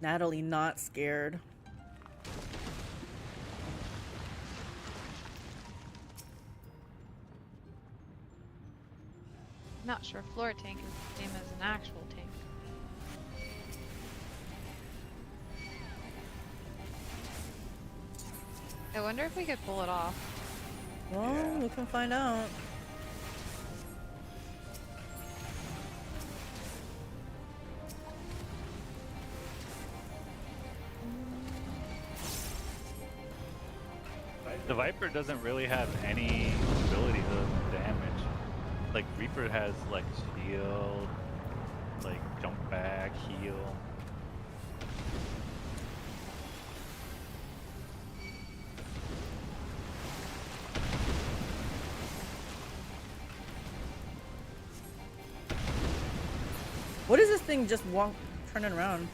Natalie not scared. Not sure floor tank is the same as an actual tank. I wonder if we could pull it off. Well, we can find out. The Viper doesn't really have any ability to damage. Like Reaper has like shield, like jump back, heal. What is this thing just turning around?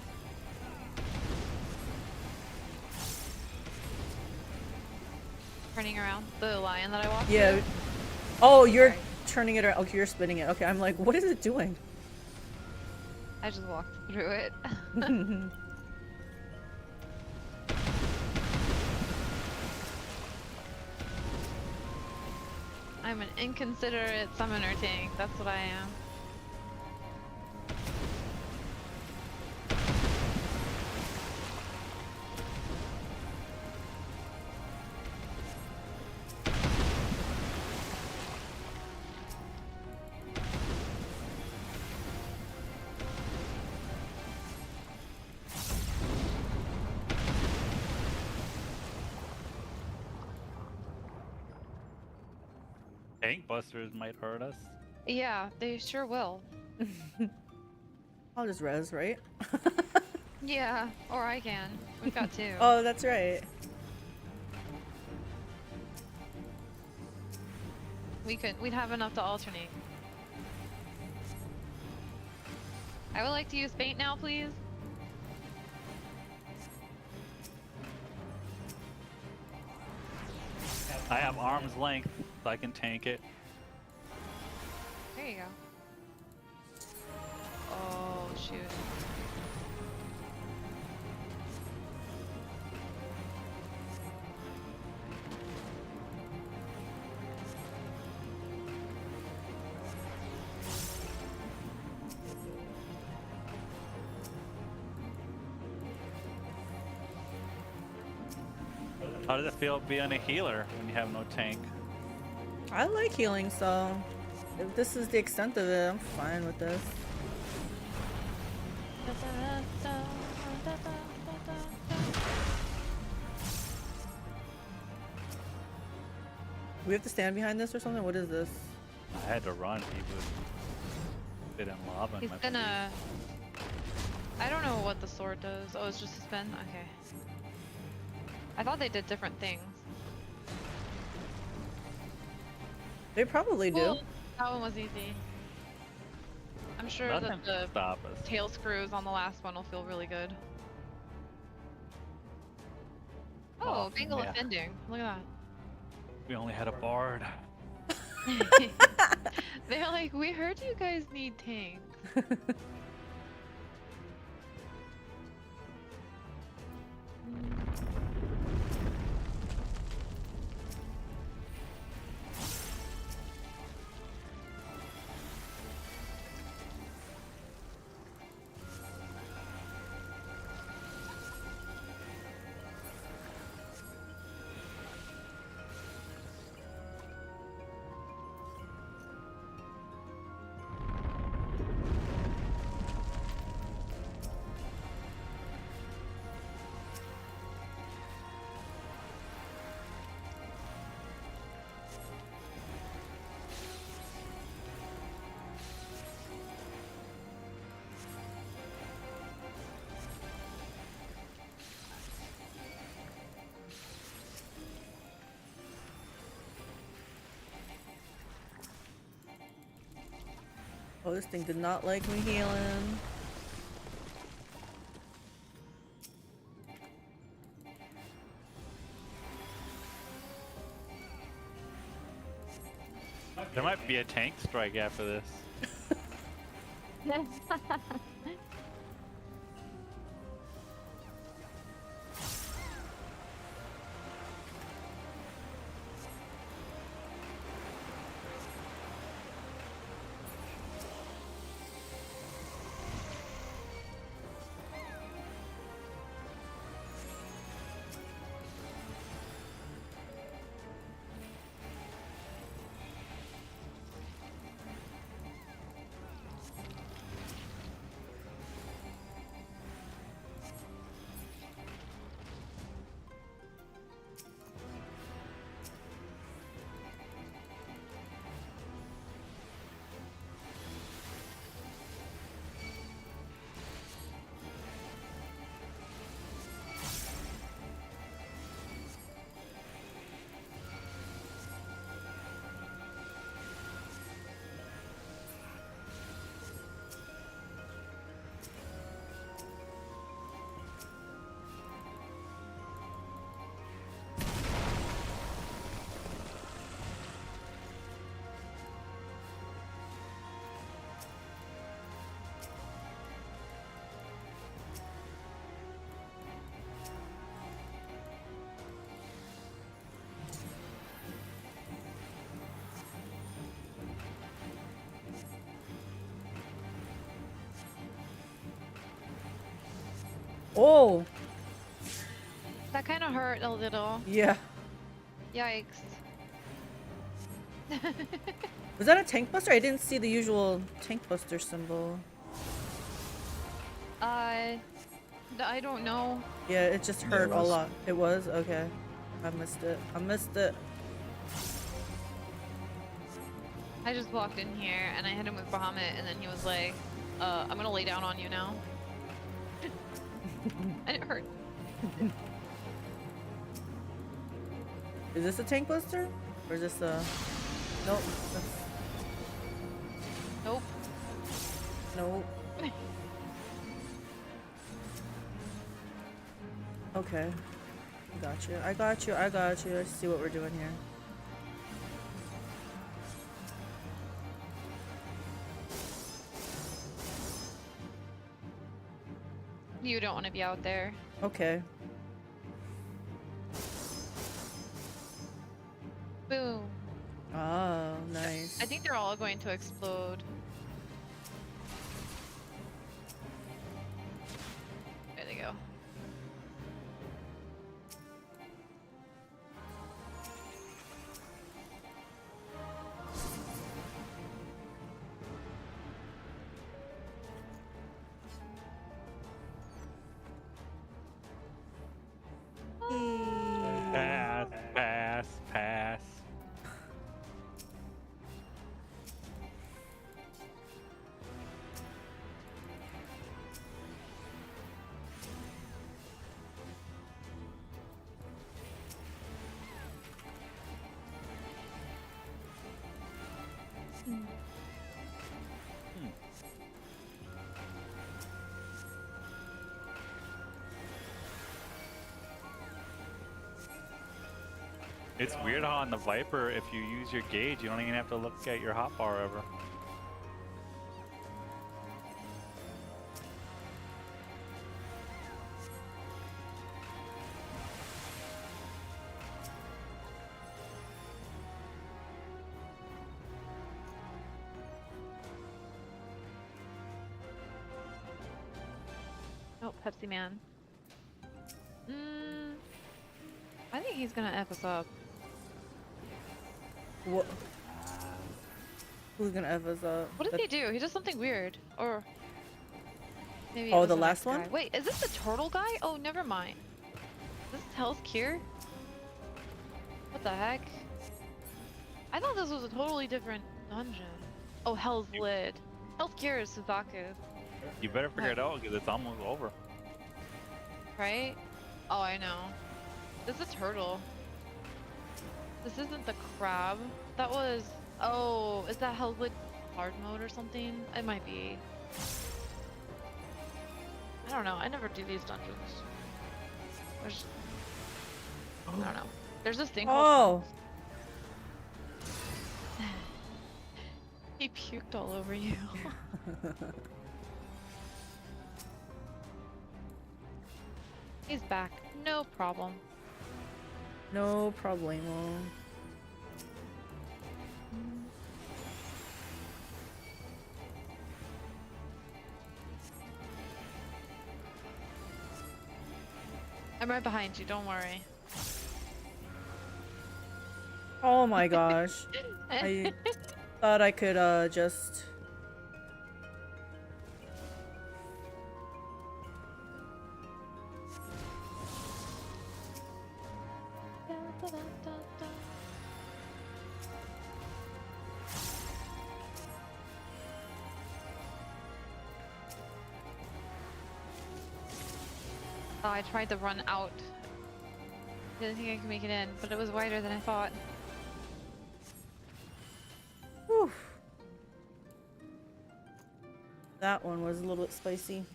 Turning around the lion that I walked. Yeah. Through? Oh, you're turning it around. Okay, you're spinning it. Okay, I'm like, what is it doing? I just walked through it. I'm an inconsiderate summoner tank. That's what I am. Tank busters might hurt us. Yeah, they sure will. I'll just res, right? Yeah, or I can. We've got two. Oh, that's right. We'd have enough to alternate. I would like to use paint now, please. I have arm's length, so I can tank it. There you go. Oh, shoot. How does it feel being a healer when you have no tank? I like healing, so if this is the extent of it, I'm fine with this. We have to stand behind this or something? What is this? I had to run. He would fit in lava. He's gonna. I don't know what the sword does. Oh, it's just a spin? Okay. I thought they did different things. They probably do. Cool. That one was easy. I'm sure Nothing that the stop us. tail screws on the last one will feel really good. Oh, Awesome, Bengal yeah. offending. Look at We only had a bard. that. They're like, we heard you guys need tanks. Oh, this thing did not like me healing. There might be a tank strike after this. Oh! That kind of hurt a little. Yeah. Yikes. Was that a tank buster? I didn't see the usual tank buster symbol. I don't know. Yeah, it just hurt a lot. It was? Okay. I missed it. I missed it. I just walked in here and I hit him with Bahamut and then he was like, I'm gonna lay down on you now. And it hurt. Is this a tank buster? Or is this a... Nope. Nope. Nope. Okay. I got you. I got you. I got you. Let's see what we're doing here. You don't want to be out there. Okay. Boom. Oh, nice. I think they're all going to explode. There they go. Pass, pass, pass. It's weird how on the Viper, if you use your gauge, you don't even have to look at your hotbar ever. Oh, Pepsi Man. I think he's gonna F us up. What? Who's gonna F us up? What does he do? He does something weird. Or maybe Oh, it was the the last next one? guy. Wait, is this the turtle guy? Oh, never mind. This is Hell's Cure? What the heck? I thought this was a totally different dungeon. Oh, Hell's Lid. Hell's Cure is Suzaku, You better figure it out because it's almost over. right? Oh, I know. This is a turtle. This isn't the crab. That was... Oh, is that Hell's Lid hard mode or something. It might be. I don't know. I never do these dungeons. There's, I don't know. There's this thing called. He puked all over you. He's back. No problem. No problemo. I'm right behind you, don't worry. Oh my gosh. I thought I could just... Oh, I tried to run out. Didn't think I could make it in, but it was wider than I thought. Whew. That one was a little bit spicy.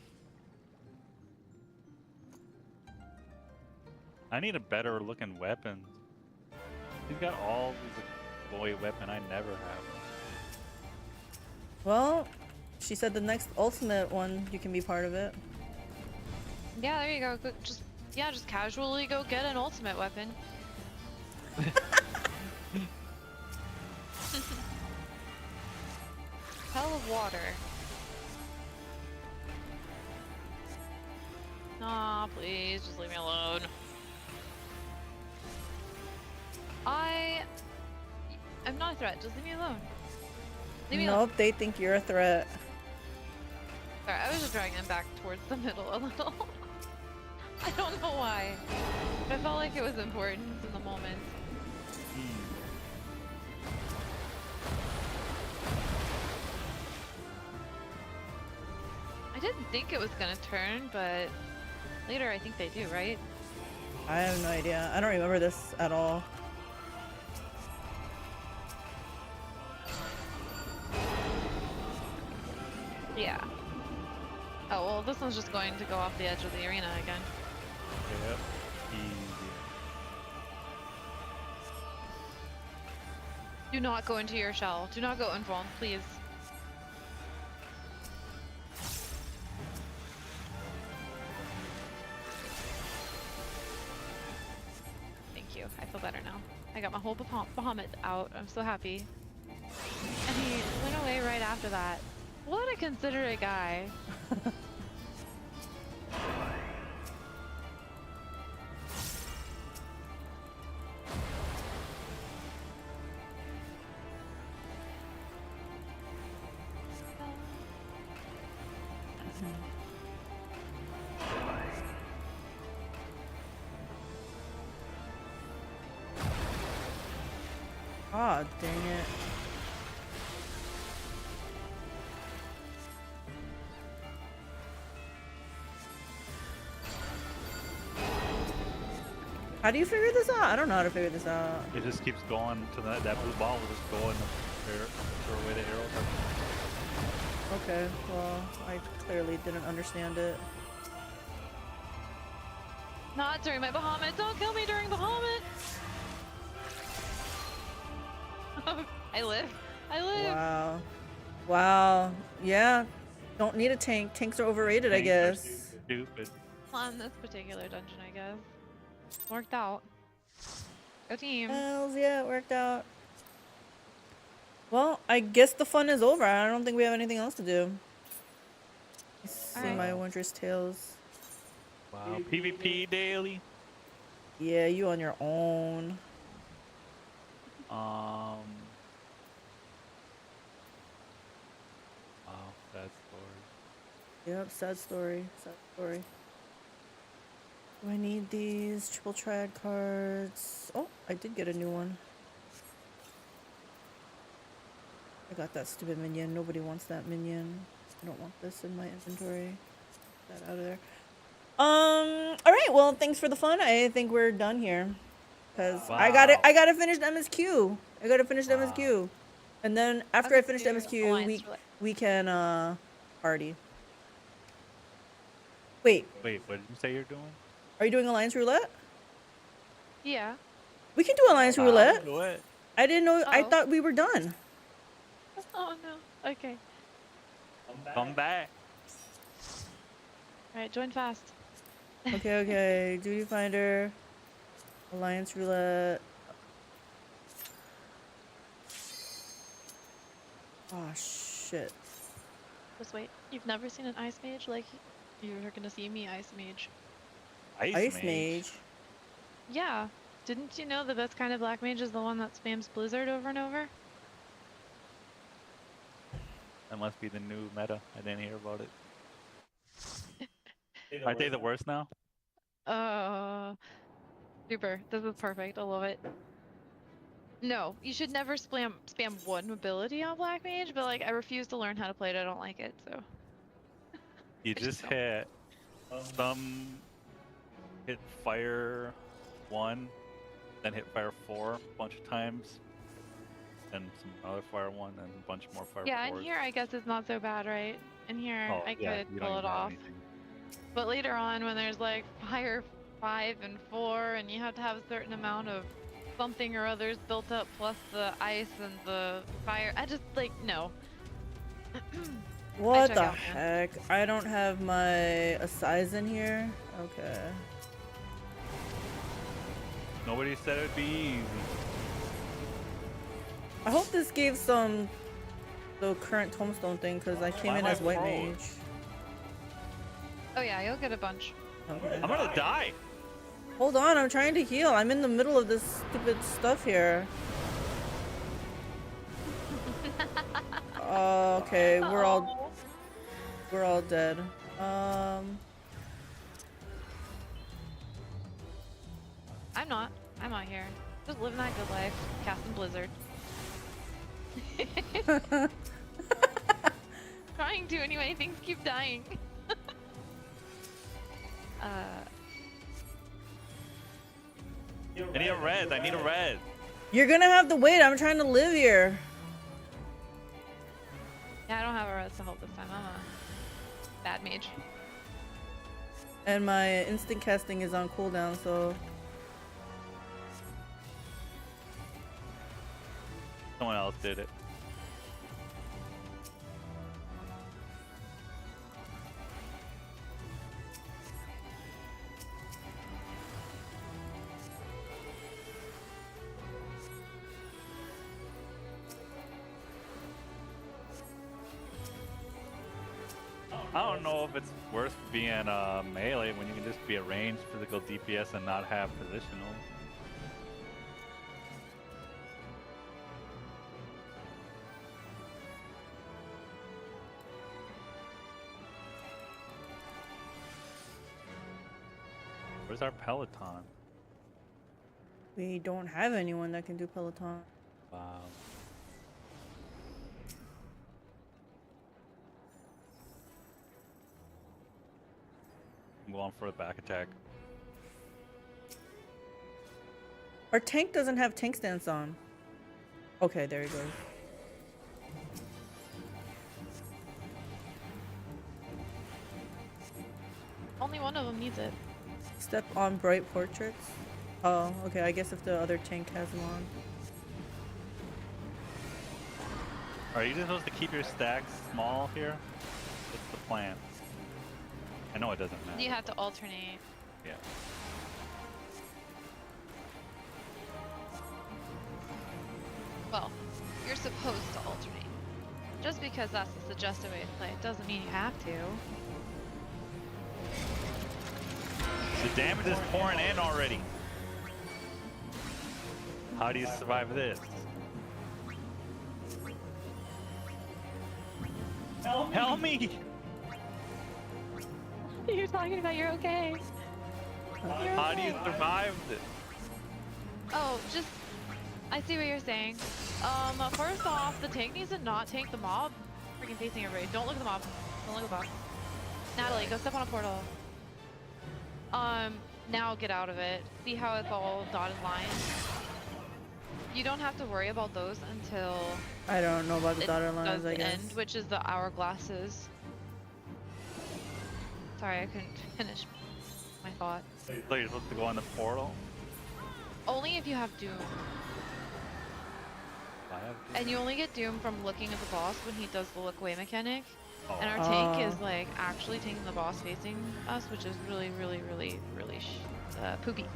I need a better looking weapon. He's got all these boy weapon I never have. Well, she said the next ultimate one, you can be part of it. Yeah, there you go. Just casually go get an ultimate weapon. Hell of water. Aw, please, just leave me alone. I'm not a threat, just leave me alone. Leave me alone. Nope, they think you're a threat. Sorry, I was just dragging him back towards the middle a little. I don't know why. But I felt like it was important in the moment. I didn't think it was gonna turn, but later I think they do, right? I have no idea. I don't remember this at all. Yeah. Oh, well, this one's just going to go off the edge of the arena again. Yep. Easy. Do not go into your shell. Do not go invuln, please. Thank you. I feel better now. I got my whole Bahamut out. I'm so happy. And he went away right after that. What a considerate guy. Aw, dang it. How do you figure this out? I don't know how to figure this out. It just keeps going to that blue ball will just go in the way the arrows are. Okay, well, I clearly didn't understand it. Not during my Bahamut. Don't kill me during Bahamut. I live. I live. Wow. Wow. Yeah. Don't need a tank. Tanks are overrated, I guess. Stupid. On this particular dungeon, I guess. Worked out. Go team. Hells yeah, it worked out. Well, I guess the fun is over. I don't think we have anything else to do. See my wondrous tales. Wow, PvP daily. Yeah, you on your own. Wow, sad story. Yep, sad story. Sad story. Do I need these triple triad cards? Oh, I did get a new one. I got that stupid minion. Nobody wants that minion. I don't want this in my inventory. Get that out of there. Alright, well, thanks for the fun. I think we're done here. Because I gotta finish the MSQ. I gotta finish the MSQ. And then after I finish the MSQ, we can party. Wait. Wait, what did you say you're doing? Are you doing Alliance Roulette? Yeah. We can do Alliance Roulette. Do it. I didn't know. I thought we were done. Oh no. Okay. Come back. Alright, join fast. Okay, okay. Duty Finder. Alliance Roulette. Oh, shit. Just wait. You've never seen an ice mage? Like, you're gonna see me ice mage. Ice mage? Yeah. Didn't you know the best kind of black mage is the one that spams Blizzard over and over? That must be the new meta. I didn't hear about it. Aren't they the worst now? Super. This is perfect. I love it. No, you should never spam one ability on black mage, but like I refuse to learn how to play it. I don't like it, so. You just hit hit fire 1, then hit fire 4 a bunch of times, then some other fire 1, and a bunch more fire 4s. Yeah, in here I guess it's not so bad, right? In here I could pull it off. But later on when there's like fire 5 and 4 and you have to have a certain amount of something or others built up plus the ice and the fire, I just like, no. What the heck? I don't have my Assize in here? Okay. Nobody said it'd be easy. I hope this gave some the current tombstone thing because I came in as white mage. Oh yeah, you'll get a bunch. Okay. I'm gonna die. Hold on, I'm trying to heal. I'm in the middle of this stupid stuff here. Okay, we're all dead. I'm out here. Just living that good life. Casting Blizzard. Trying to anyway, things keep dying. I need a red. I need a red. You're gonna have to wait. I'm trying to live here. Yeah, I don't have a res to hold this time. I'm a bad mage. And my instant casting is on cooldown, so. Someone else did it. I don't know if it's worth being melee when you can just be a ranged physical DPS and not have positional. Where's our Peloton? We don't have anyone that can do Peloton. Wow. I'm going for a back attack. Our tank doesn't have tank stance on. Okay, there he goes. Only one of them needs it. Step on bright portraits. Oh, okay. I guess if the other tank has them on. Are you just supposed to keep your stacks small here? What's the plan? I know it doesn't matter. You have to alternate. Yeah. Well, you're supposed to alternate. Just because that's the suggested way to play it doesn't mean you have to. The damage is pouring in already. How do you survive this? Help me! You're talking about you're okay. How do you survive this? Oh, just... I see what you're saying. First off, the tank needs to not tank the mob. Freaking facing everybody. Don't look at the mob. Don't look at the box. Natalie, go step on a portal. Now get out of it. See how it's all dotted lines? You don't have to worry about those until I don't know about the it dotted lines, does I guess. end, which is the hourglasses. Sorry, I couldn't finish my thought. So you're supposed to go on the portal? Only if you have Doom. I have And you only get Doom from looking at the boss when he does the look away mechanic. Oh. And our tank is like actually taking the boss facing us, which is really, really, really, really poopy.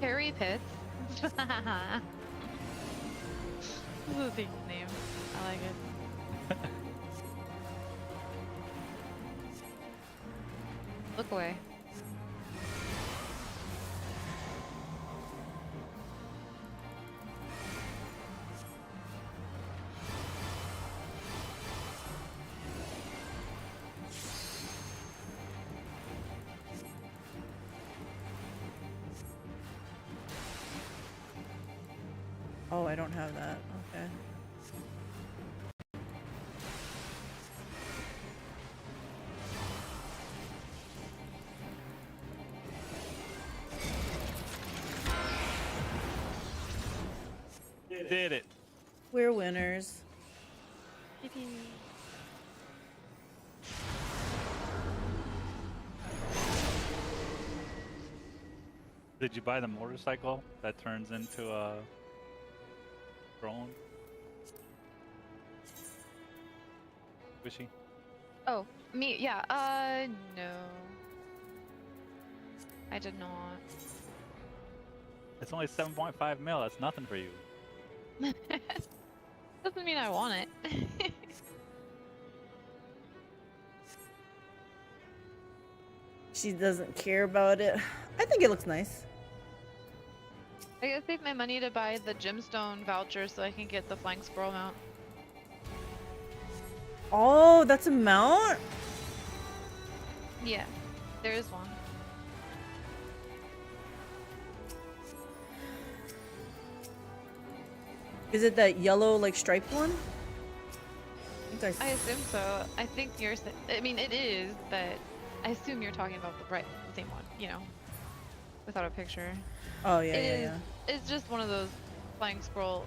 Harry Pitts. This is a thing's name. I like it. Look away. Oh, I don't have that. Okay. Did it. We're winners. Did you buy the motorcycle that turns into a drone? Squishy? Oh, me, yeah, no. I did not. It's only 7.5 mil. That's nothing for you. Doesn't mean I want it. She doesn't care about it. I think it looks nice. I gotta save my money to buy the gemstone voucher so I can get the flying squirrel mount. Oh, that's a mount? Yeah, there is one. Is it that yellow, like, striped one? I assume so. I think you're. I mean, it is, but I assume you're talking about the same one. You know, without a picture. Oh yeah, It yeah, is- yeah. It's just one of those flying squirrel,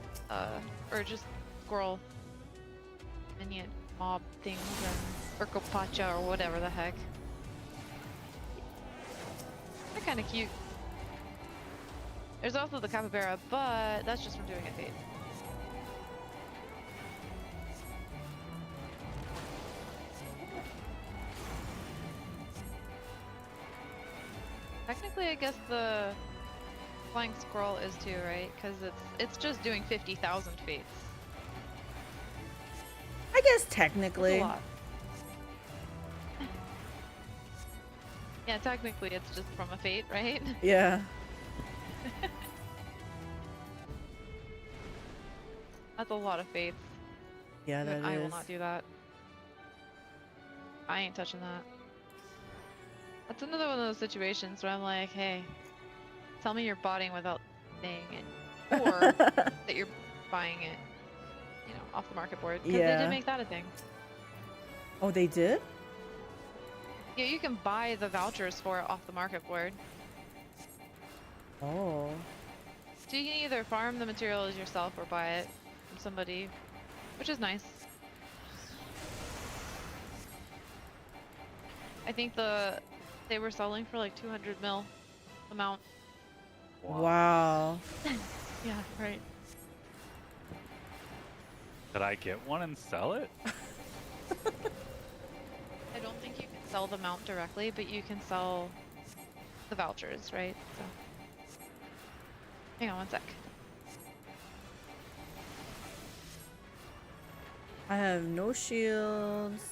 or just squirrel minion mob things, or Urkopacha or whatever the heck. They're kind of cute. There's also the capybara, but that's just from doing a fade. Technically, I guess the flying squirrel is too, right? Because it's just doing 50,000 fates. I guess technically. That's a lot. Yeah, technically it's just from a fate, right? Yeah. That's a lot of fates. Yeah, that I will is. not do that. I ain't touching that. That's another one of those situations where I'm like, hey, tell me you're botting without saying it. Or that you're buying it, you know, off the market board. Because they Yeah. did make that a thing. Oh, they did? Yeah, you can buy the vouchers for it off the market board. Oh. So you can either farm the materials yourself or buy it from somebody, which is nice. I think they were selling for like 200 mil amount. Wow. Yeah, right. Could I get one and sell it? I don't think you can sell the mount directly, but you can sell the vouchers, right? So, hang on one sec. I have no shields.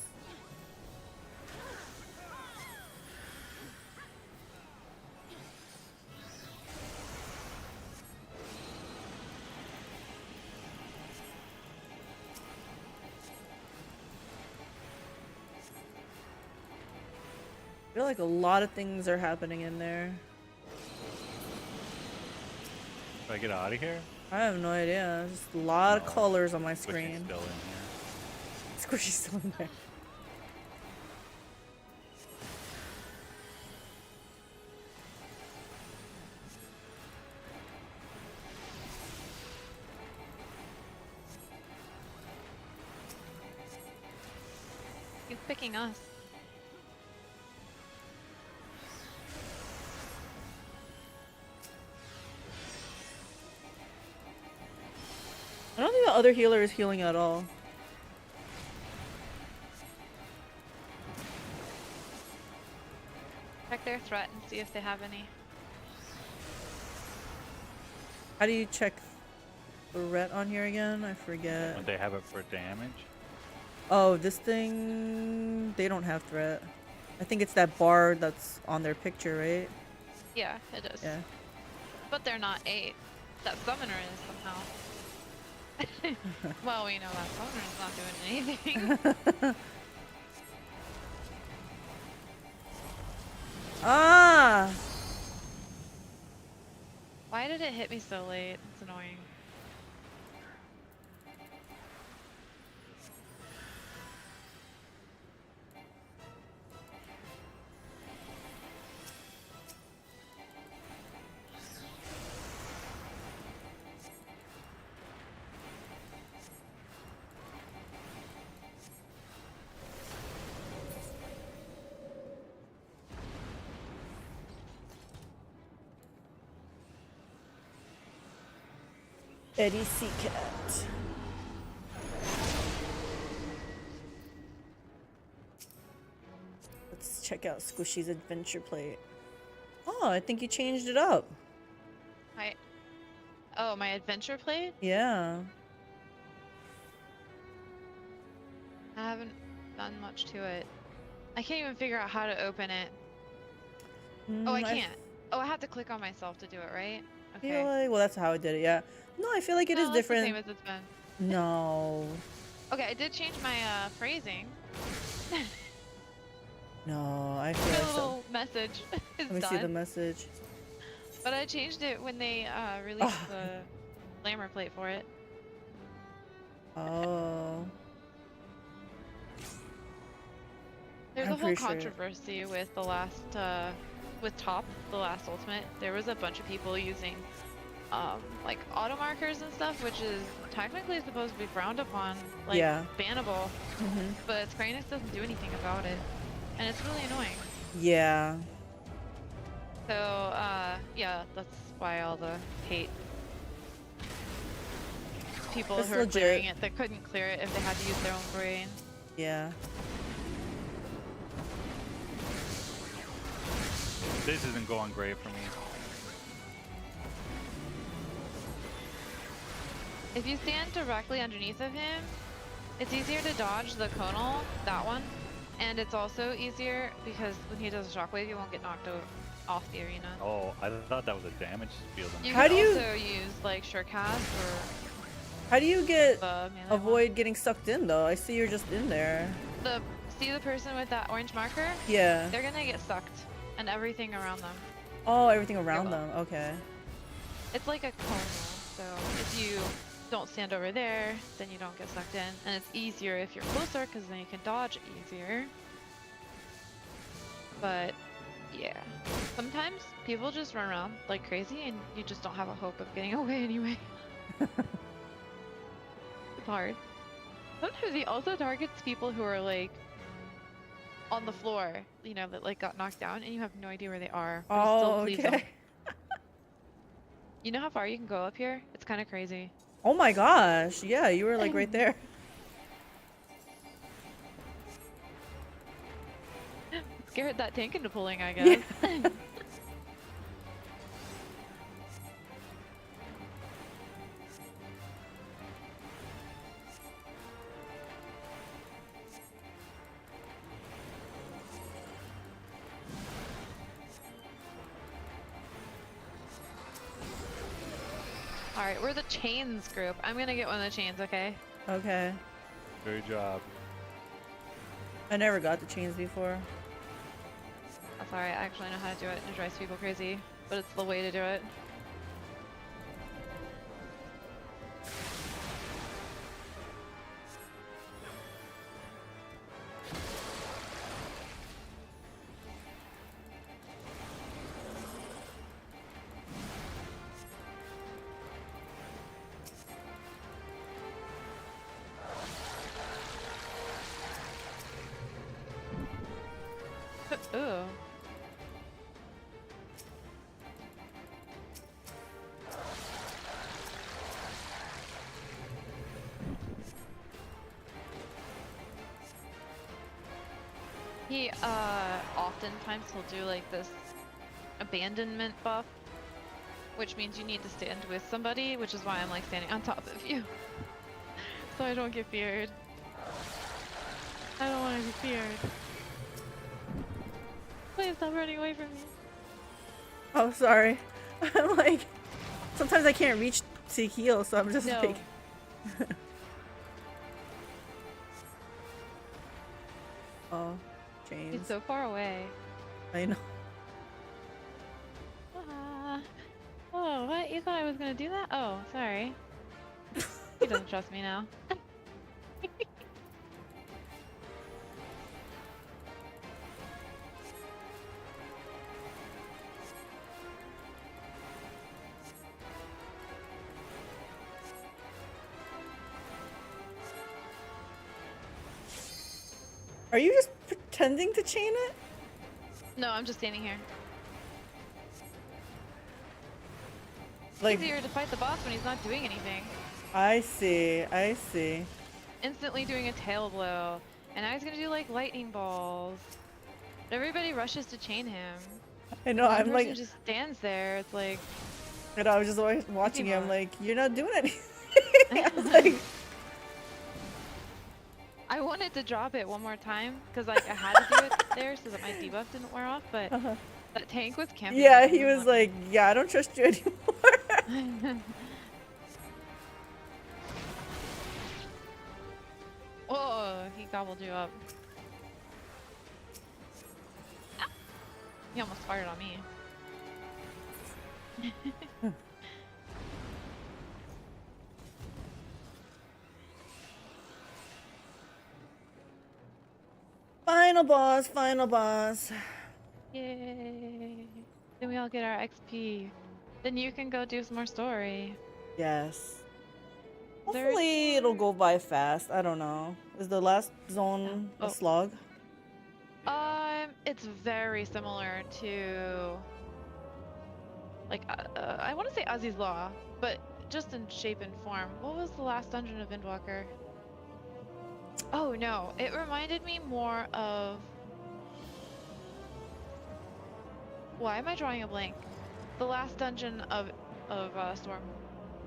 I feel like a lot of things are happening in there. Do I get out of here? I have no idea. Just a lot of colors on my Squishy's screen. still in here. Squishy's still in there. He's picking us. I don't think the other healer is healing at all. Check their threat and see if they have any. How do you check threat on here again? I forget. Don't they have it for damage? Oh, this thing... They don't have threat. I think it's that bar that's on their picture, right? Yeah, it is. Yeah. But they're not 8. That summoner is somehow. Well, we know that summoner's not doing anything. Ah! Why did it hit me so late? It's annoying. Eddie Seacat. Let's check out Squishy's adventure plate. Oh, I think you changed it up. Oh, my adventure plate? Yeah. I haven't done much to it. I can't even figure out how to open it. Oh, I can't. Oh, I have to click on myself to do it, right? Okay. Feel like, well, that's how I did it, yeah. No, I feel like it is it's different. The same as it's been. No. Okay, I did change my phrasing. No, I feel My like so. little message is Let me done. see the message. But I changed it when they released the glamour plate for it. Oh. There's I'm a whole pretty sure. controversy with the last, with Top, the last Ultimate. There was a bunch of people using, like auto markers and stuff, which is technically supposed to be frowned upon, like Yeah. bannable. But Square Enix doesn't do anything about it, and it's really annoying. Yeah. So, yeah, that's why all the hate. People That's who are legit. clearing it that couldn't clear it if they had to use their own brain. Yeah. This isn't going great for me. If you stand directly underneath of him, it's easier to dodge the conal, that one, and it's also easier because when he does a shockwave, you won't get knocked off the arena. Oh, I thought that was a damage field. You How can do you- also use like Surecast or How do you get the melee avoid getting sucked in though? I see you're just in there. see the person with that orange marker? Yeah. They're gonna get sucked, and everything around them. Oh, everything around them. Okay. It's like a conal, so if you don't stand over there, then you don't get sucked in, and it's easier if you're closer because then you can dodge easier. But yeah, sometimes people just run around like crazy and you just don't have a hope of getting away anyway. It's hard. Sometimes he also targets people who are like on the floor, you know, that like got knocked down and you have no idea where they are. But Oh, still please them. okay. You know how far you can go up here? It's kind of crazy. Oh my gosh. Yeah, you were like right there. Scared that tank into pulling, I guess. Yeah. Alright, we're the chains group. I'm gonna get one of the chains, okay? Okay. Good job. I never got the chains before. That's alright, I actually know how to do it and it drives people crazy, but it's the way to do it. He oftentimes he'll do like this abandonment buff, which means you need to stand with somebody, which is why I'm like standing on top of you. So I don't get feared. I don't want to be feared. Please stop running away from me. Oh, sorry. I'm like, sometimes I can't reach to heal, so I'm just No. like. Oh, James. He's so far away. I know. Oh, what? You thought I was gonna do that? Oh, sorry. He doesn't trust me now. Are you just pretending to chain it? No, I'm just standing here. Like, It's easier to fight the boss when he's not doing anything. I see. I see. Instantly doing a tail blow. And now he's gonna do like lightning balls. But everybody rushes to chain him. I know. One I'm person like, just stands there. It's like. I know. I was just always watching you. I'm like, you're not doing anything. I was like. I wanted to drop it one more time because like I had to do it there so that my debuff didn't wear off, but that tank was camping. Yeah, he was like, yeah, I don't trust you anymore. Oh, he gobbled you up. Ah! He almost fired on me. Final boss, final boss. Yay. Then we all get our XP. Then you can go do some more story. Yes. Hopefully it'll go by fast. I don't know. Is the last zone a slog? It's very similar to like I want to say Ozzy's Law, but just in shape and form. What was the last dungeon of Endwalker? Oh no, it reminded me more of. Why am I drawing a blank? The last dungeon of Storm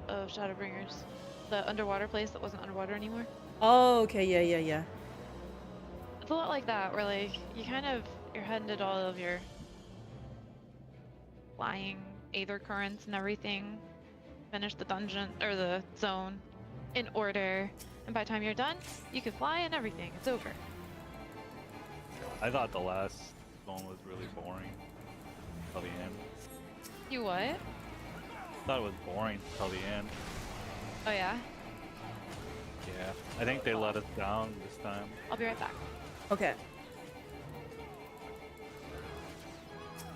of Shadowbringers, the underwater place that wasn't underwater anymore. Oh, okay, yeah. It's a lot like that, where like you're heading to all of your flying aether currents and everything. Finish the dungeon or the zone in order, and by the time you're done, you can fly and everything. It's over. I thought the last one was really boring till the end. You what? I thought it was boring till the end. Oh yeah? Yeah, I think they let us down this time. I'll be right back. Okay.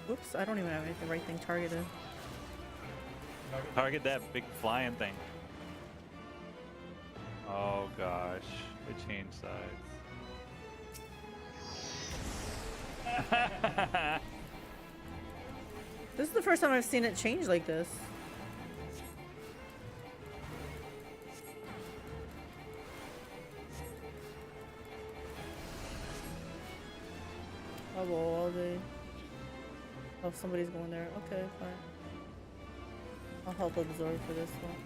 Whoops, I don't even have the right thing targeted. Target that big flying thing. Oh gosh, it changed sides. This is the first time I've seen it change like this. Oh, well, all day. Oh, somebody's going there. Okay, fine. I'll help absorb for this one.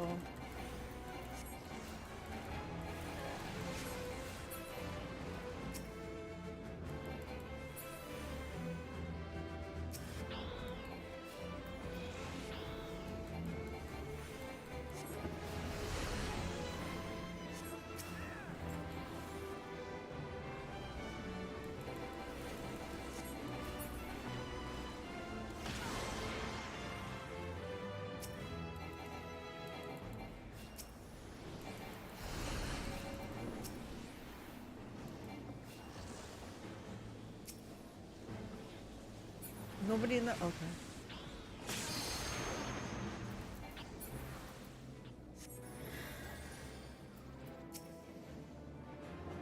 Oh. Nobody in the... Okay.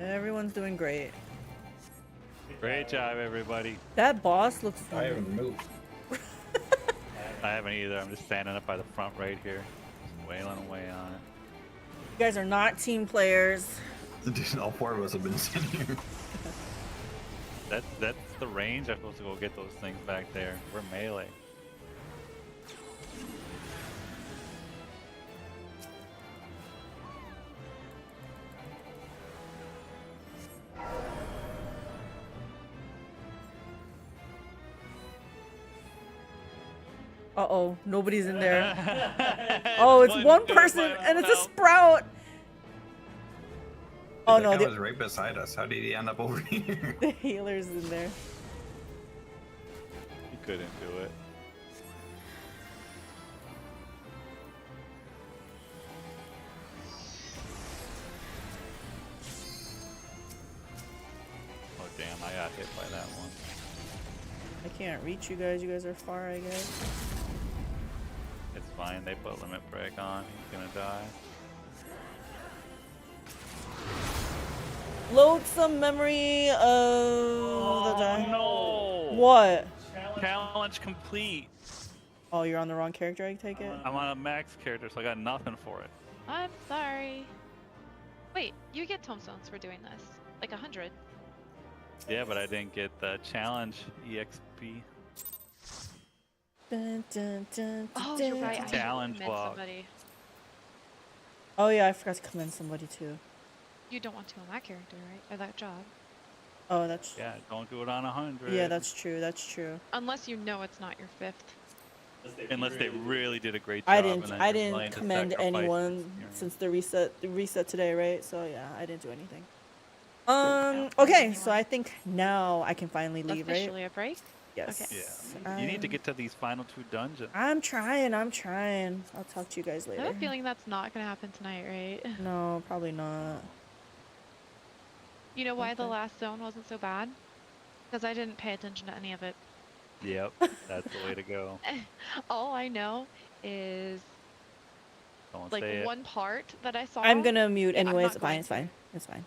Everyone's doing great. Great job, everybody. That boss looks. I haven't moved. I haven't either. I'm just standing up by the front right here, just wailing away on it. You guys are not team players. Dude, all 4 of us have been sitting here. That's the range. I'm supposed to go get those things back there. We're melee. Uh-oh, nobody's in there. Oh, it's one person, and it's a sprout. Oh no, that guy was right beside us. How did he end up over here? The healer's in there. He couldn't do it. Oh damn, I got hit by that one. I can't reach you guys. You guys are far, I guess. It's fine, they put limit break on. He's gonna die. Load some memory of the die. No! What? Challenge complete. Oh, you're on the wrong character, I take it? I'm on a max character, so I got nothing for it. I'm sorry. Wait, you get tombstones for doing this. Like 100. Yeah, but I didn't get the challenge EXP. Dun, dun, dun, Oh, dun, you're right. I Challenge commend log. somebody. Oh yeah, I forgot to commend somebody too. You don't want to on that character, right? Or that job. Oh, that's... Yeah, don't do it on 100. Yeah, that's true, that's true. Unless you know it's not your 5th. Unless they really did a great job. I and didn't then I you're didn't willing to commend sacrifice anyone your- since the reset today, right? So yeah, I didn't do anything. Okay, so I think now I can finally leave, right? Officially a break? Yes. Yeah. You need to get to these final 2 dungeons. I'm trying. I'll talk to you guys I later. have a feeling that's not going to happen tonight, right? No, probably not. You know why the last zone wasn't so bad? Because I didn't pay attention to any of it. Yep, that's the way to go. All I know is Don't like say it. one part that I saw. I'm gonna mute Yeah, I'm anyways. not It's fine. going It's to. fine. It's fine.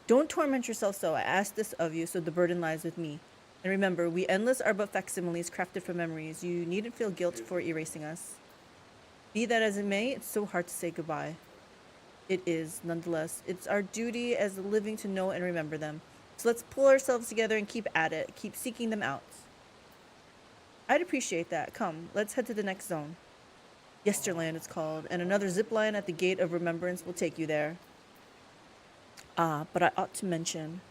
Don't torment yourself so. I ask this of you, so the burden lies with me. And remember, we endless are but facsimiles crafted from memories. You needn't feel guilt for erasing us. Be that as it may, it's so hard to say goodbye. It is, nonetheless. It's our duty as the living to know and remember them. So let's pull ourselves together and keep at it. Keep seeking them out. I'd appreciate that. Come, let's head to the next zone. Yesterland it's called, and another zip line at the Gate of Remembrance will take you there. Ah, but I ought to mention...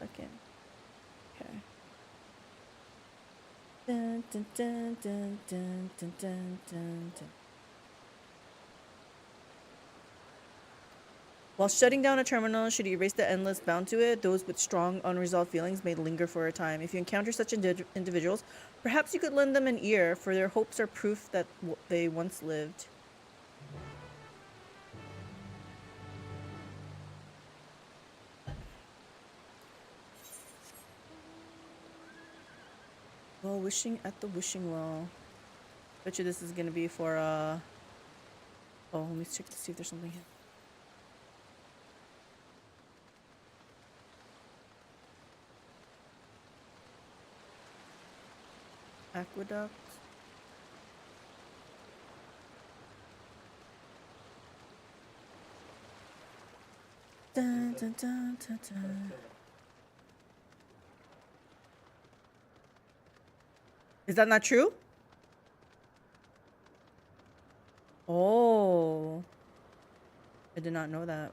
Okay. Dun, dun, dun, dun, dun, dun, dun, dun, dun. While shutting down a terminal should erase the endless bound to it, those with strong unresolved feelings may linger for a time. If you encounter such individuals, perhaps you could lend them an ear, for their hopes are proof that they once lived. Well, wishing at the wishing well. Bet you this is gonna be for oh, let me check to see if there's something here. Aqueduct. Dun, dun, dun, dun, dun. Is that not true? Oh. I did not know that.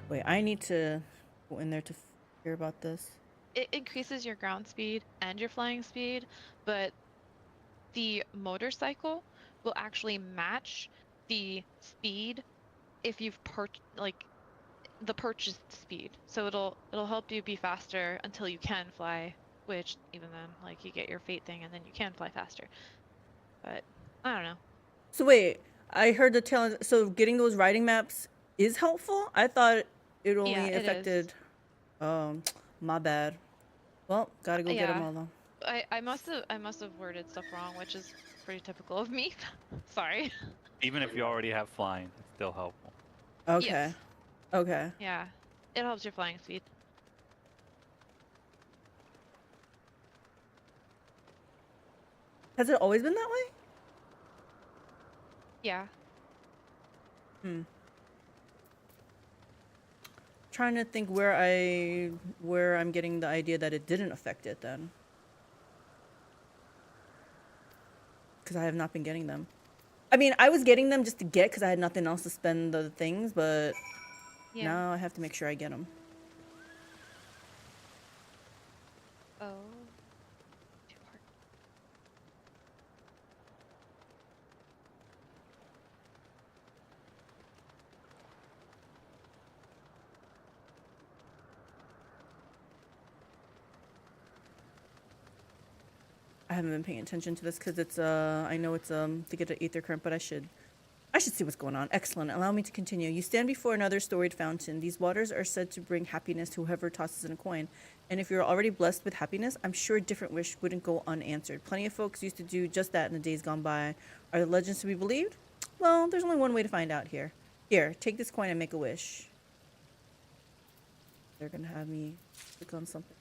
Wait, I need to go in there to hear about this. It increases your ground speed and your flying speed, but the motorcycle will actually match the speed if you've the purchased speed. So it'll help you be faster until you can fly, which even then, like, you get your fate thing and then you can fly faster. But I don't know. So wait, I heard the tale. So getting those riding maps is helpful? I thought It only Yeah, it is. affected. My bad. Well, gotta go get them all though. I must have worded stuff wrong, which is pretty typical of me. Sorry. Even if you already have flying, it's still helpful. Okay. Yes. Okay. Yeah. It helps your flying speed. Has it always been that way? Yeah. Trying to think where I'm getting the idea that it didn't affect it then. Because I have not been getting them. I mean, I was getting them just to get because I had nothing else to spend the things, but now I have to make sure I get them. Oh. I haven't been paying attention to this because it's I know it's to get an ether current, but I should see what's going on. Excellent. Allow me to continue. You stand before another storied fountain. These waters are said to bring happiness to whoever tosses in a coin. And if you're already blessed with happiness, I'm sure a different wish wouldn't go unanswered. Plenty of folks used to do just that in the days gone by. Are the legends to be believed? Well, there's only one way to find out here. Here, take this coin and make a wish. They're gonna have me click on something.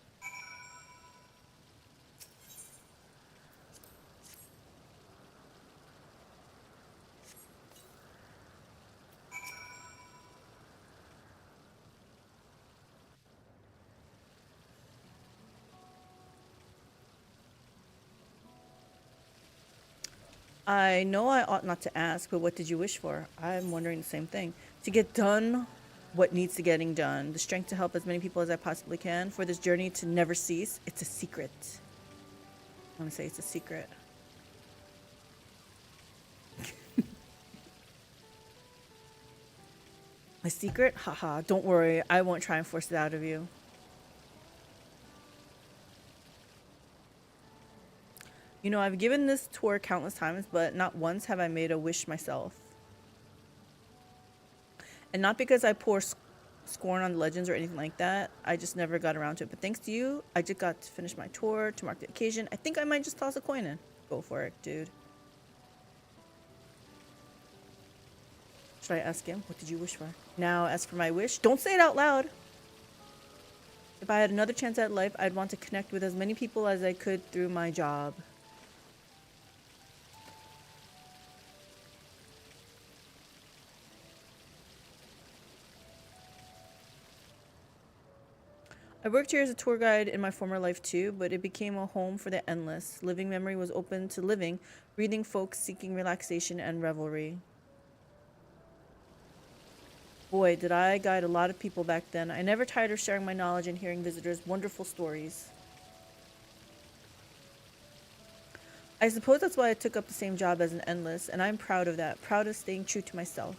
I know I ought not to ask, but what did you wish for? I'm wondering the same thing. To get done what needs to getting done. The strength to help as many people as I possibly can. For this journey to never cease. It's a secret. I want to say it's a secret. My secret? Haha, don't worry. I won't try and force it out of you. You know, I've given this tour countless times, but not once have I made a wish myself. And not because I pour scorn on the legends or anything like that. I just never got around to it. But thanks to you, I just got to finish my tour to mark the occasion. I think I might just toss a coin in. Go for it, dude. Should I ask him? What did you wish for? Now, as for my wish, don't say it out loud. If I had another chance at life, I'd want to connect with as many people as I could through my job. I worked here as a tour guide in my former life too, but it became a home for the endless. Living memory was open to living, breathing folks seeking relaxation and revelry. Boy, did I guide a lot of people back then. I never tired of sharing my knowledge and hearing visitors' wonderful stories. I suppose that's why I took up the same job as an endless, and I'm proud of that, proud of staying true to myself.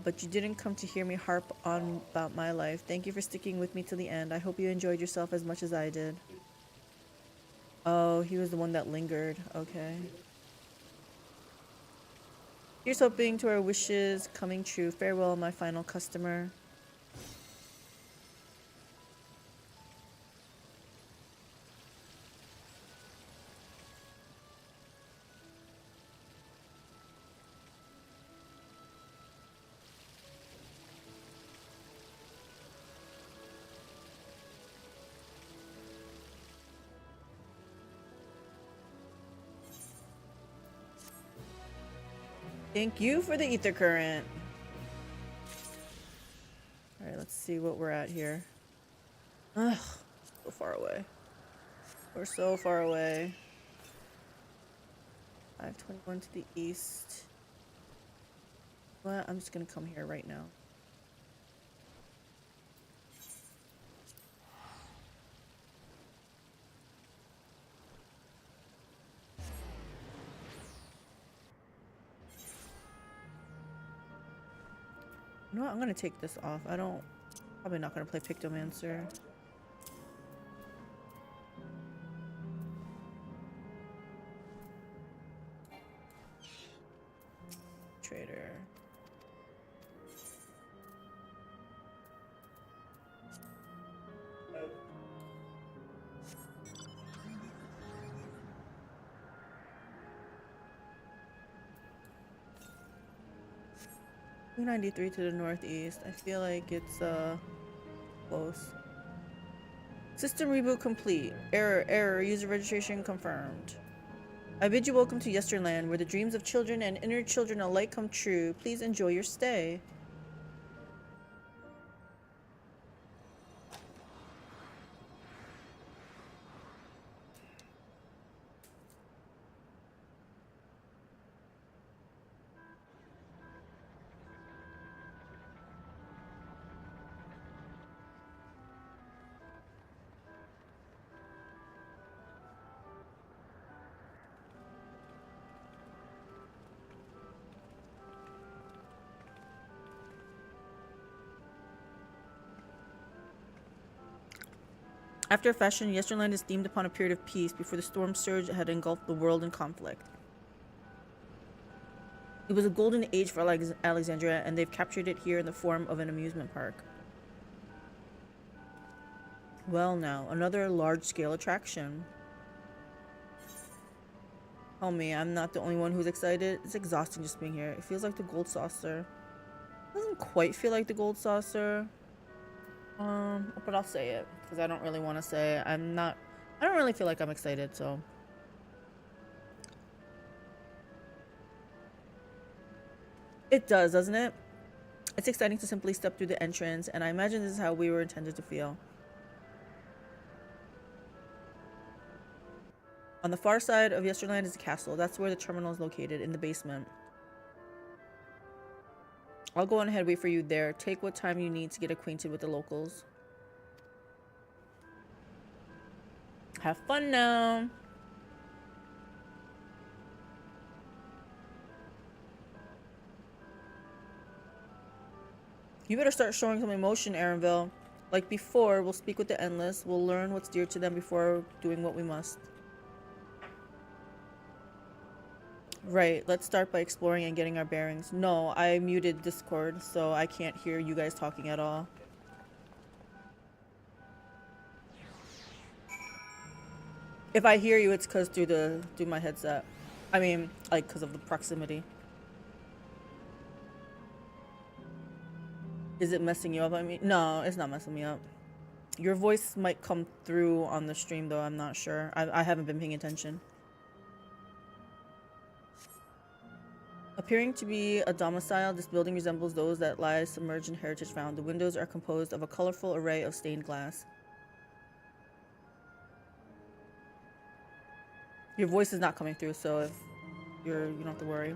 But you didn't come to hear me harp on about my life. Thank you for sticking with me till the end. I hope you enjoyed yourself as much as I did. Oh, he was the one that lingered. Okay. Here's hoping to our wishes coming true. Farewell, my final customer. Thank you for the ether current. All right, let's see what we're at here. Ugh, so far away. We're so far away. 521 to the east. Well, I'm just gonna come here right now. You know what? I'm gonna take this off. Probably not gonna play Pictomancer. 293 to the northeast. I feel like it's close. System reboot complete. Error. User registration confirmed. I bid you welcome to Yesterland, where the dreams of children and inner children alike come true. Please enjoy your stay. After a fashion, Yesterland is themed upon a period of peace before the storm surge had engulfed the world in conflict. It was a golden age for Alexandria, and they've captured it here in the form of an amusement park. Well now, another large-scale attraction. Tell me, I'm not the only one who's excited. It's exhausting just being here. It feels like the gold saucer. It doesn't quite feel like the gold saucer. But I'll say it, because I don't really want to say it. I don't really feel like I'm excited, so. It does, doesn't it? It's exciting to simply step through the entrance, and I imagine this is how we were intended to feel. On the far side of Yesterland is the castle. That's where the terminal is located, in the basement. I'll go on ahead, wait for you there. Take what time you need to get acquainted with the locals. Have fun now. You better start showing some emotion, Aaronville. Like before, we'll speak with the Endless. We'll learn what's dear to them before doing what we must. Right, let's start by exploring and getting our bearings. No, I muted Discord, so I can't hear you guys talking at all. If I hear you, it's because through my headset. I mean, like, because of the proximity. Is it messing you up? I mean, no, it's not messing me up. Your voice might come through on the stream, though. I'm not sure. I haven't been paying attention. Appearing to be a domicile, this building resembles those that lie submerged in heritage found. The windows are composed of a colorful array of stained glass. Your voice is not coming through, so if you don't have to worry.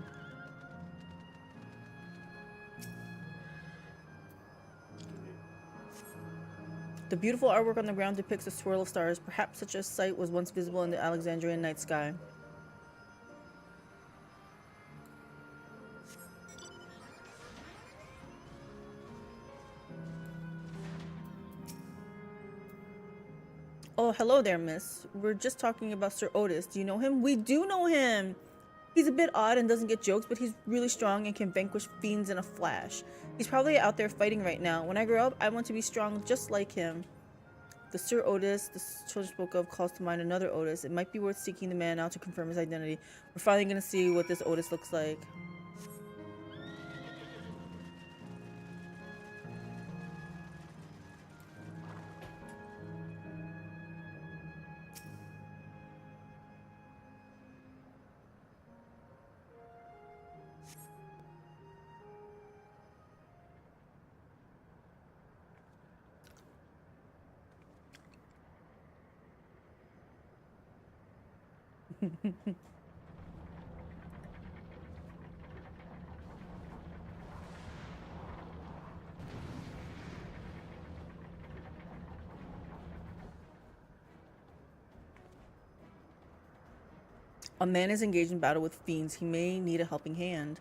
The beautiful artwork on the ground depicts a swirl of stars. Perhaps such a sight was once visible in the Alexandrian night sky. Oh, hello there, miss. We're just talking about Sir Otis. Do you know him? We do know him! He's a bit odd and doesn't get jokes, but he's really strong and can vanquish fiends in a flash. He's probably out there fighting right now. When I grow up, I want to be strong just like him. The Sir Otis the children spoke of calls to mind another Otis. It might be worth seeking the man out to confirm his identity. We're finally going to see what this Otis looks like. A man is engaged in battle with fiends. He may need a helping hand.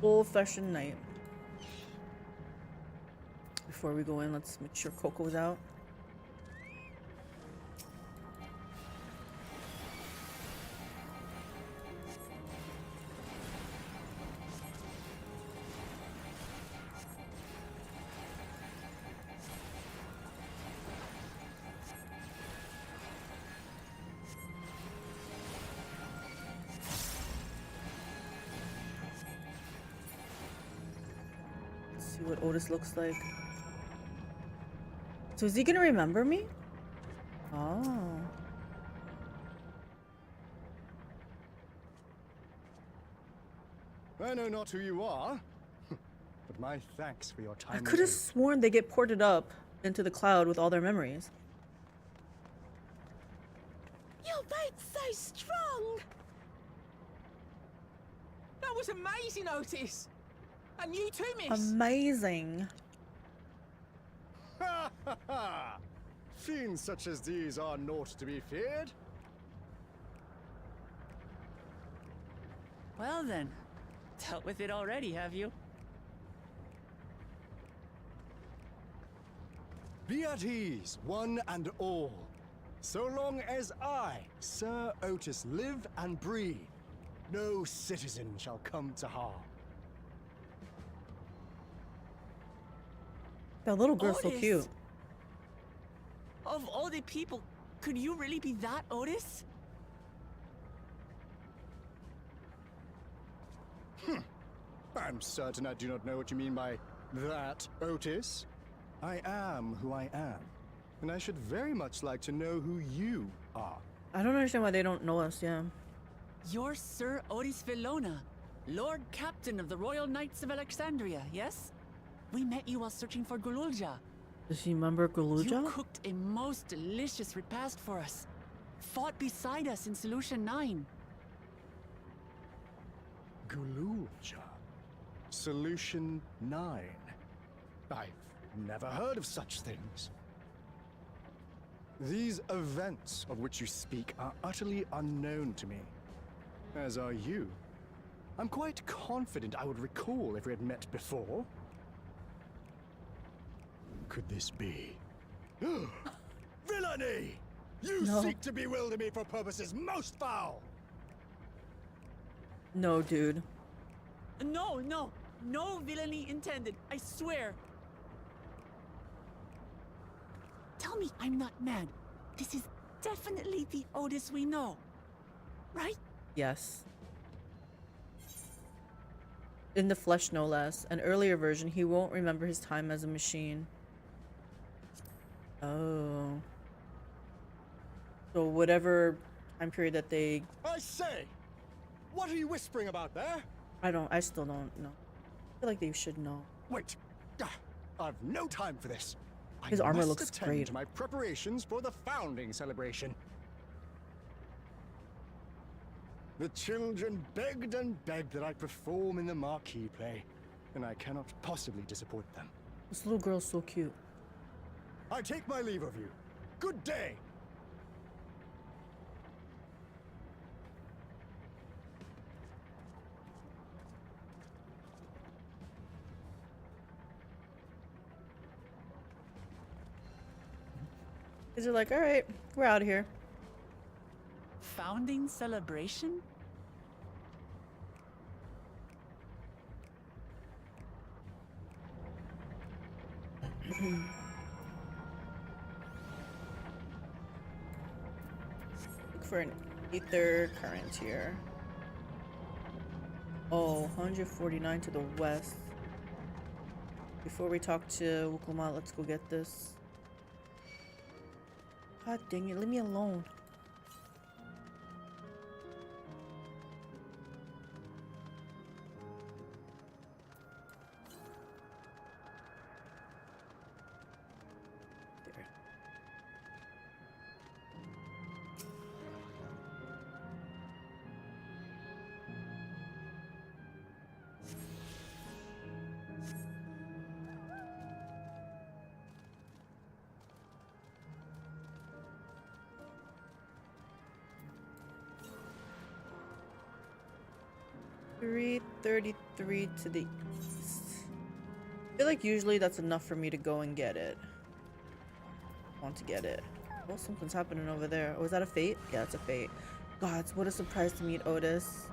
Old-fashioned night. Before we go in, let's make sure Coco's out. See what Otis looks like. So is he gonna remember me? Oh. I know not who you are, but my thanks for your time. I could have sworn they get ported up into the cloud with all their memories. Your fate's so strong! That was amazing, Otis! And you too, miss! Amazing. Ha ha ha! Fiends such as these are naught to be feared. Well then, dealt with it already, have you? Be at ease, one and all. So long as I, Sir Otis, live and breathe, no citizen shall come to harm. That little girl's so Otis? cute. Of all the people, could you really be that Otis? I'm certain I do not know what you mean by that, Otis. I am who I am, and I should very much like to know who you are. I don't understand why they don't know us, yeah. You're Sir Otis Villona, Lord Captain of the Royal Knights of Alexandria, yes? We met you while searching for Gululja. Does he remember Gululja? You cooked a most delicious repast for us. Fought beside us in Solution 9. Gululja. Solution 9. I've never heard of such things. These events of which you speak are utterly unknown to me. As are you. I'm quite confident I would recall if we had met before. Could this be? Villainy! You seek to bewilder me for purposes most foul! No, dude. No villainy intended, I swear. Tell me I'm not mad. This is definitely the Otis we know, right? Yes. In the flesh, no less. An earlier version, he won't remember his time as a machine. Oh. So whatever time period that they... I say! What are you whispering about there? I still don't know. I feel like they should know. Wait! I've no time for this. His I armor must looks attend great. to my preparations for the founding celebration. The children begged and begged that I perform in the marquee play, and I cannot possibly disappoint them. This little girl's so cute. I take my leave of you. Good day! Because they're like, alright, we're out of here. Founding celebration? Look for an ether current here. Oh, 149 to the west. Before we talk to Wukoma, let's go get this. God dang it, leave me alone. There. $333 to the east. I feel like usually that's enough for me to go and get it. Want to get it. Oh, something's happening over there. Oh, is that a fate? Yeah, it's a fate. Gods, what a surprise to meet Otis.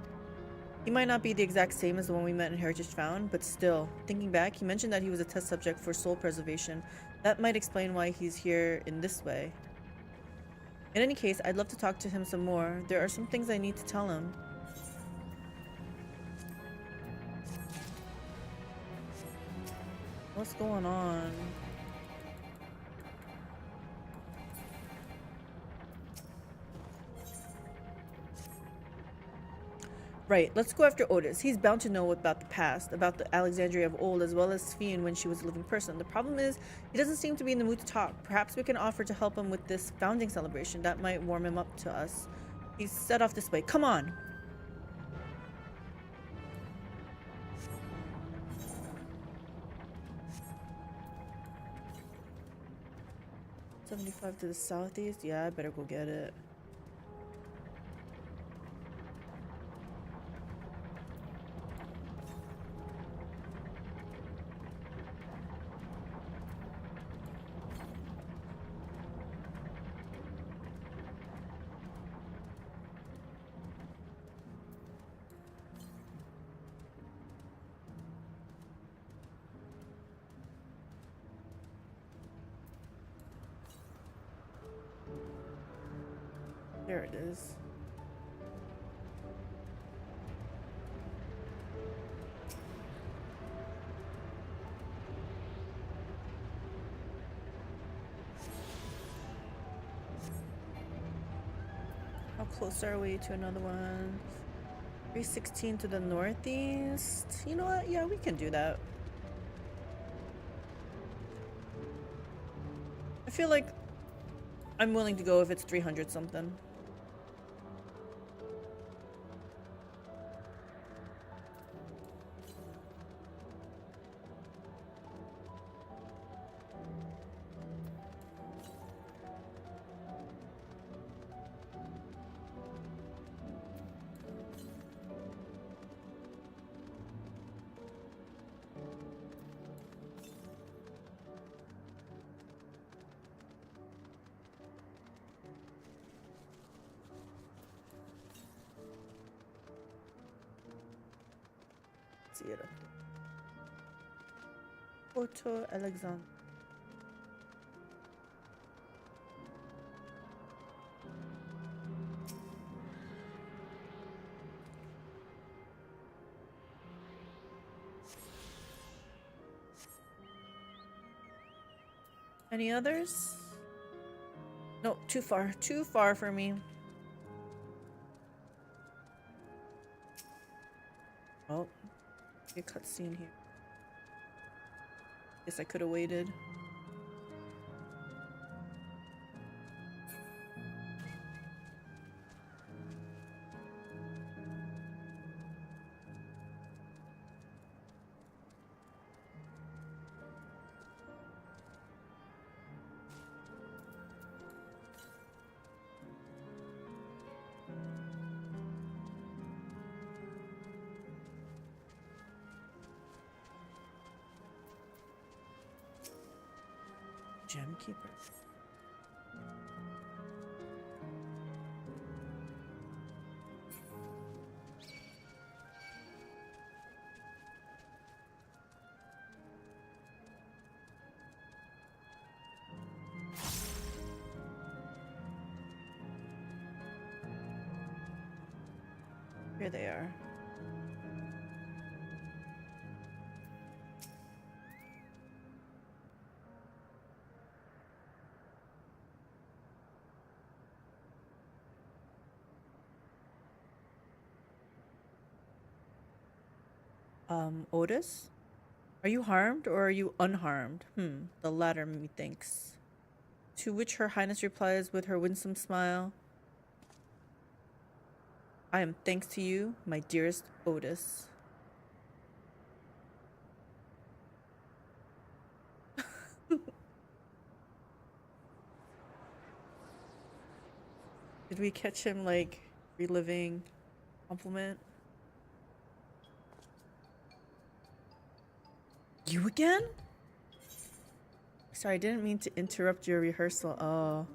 He might not be the exact same as the one we met in Heritage Found, but still, thinking back, he mentioned that he was a test subject for soul preservation. That might explain why he's here in this way. In any case, I'd love to talk to him some more. There are some things I need to tell him. What's going on? Right, let's go after Otis. He's bound to know about the past, about the Alexandria of old, as well as Sphene when she was a living person. The problem is, he doesn't seem to be in the mood to talk. Perhaps we can offer to help him with this founding celebration. That might warm him up to us. He's set off this way. Come on! $75 to the southeast? Yeah, I better go get it. There it is. How close are we to another one? 316 to the northeast. You know what? Yeah, we can do that. I feel like I'm willing to go if it's 300 something. See it. Photo Alexander. Any others? No, too far. Too far for me. Oh. A cutscene here. Guess I could have waited. Gem Keeper. Here they are. Otis? Are you harmed or are you unharmed? The latter, methinks. To which Her Highness replies with her winsome smile, I am thanks to you, my dearest Otis. Did we catch him, like, reliving compliment? You again? Sorry, I didn't mean to interrupt your rehearsal. Oh.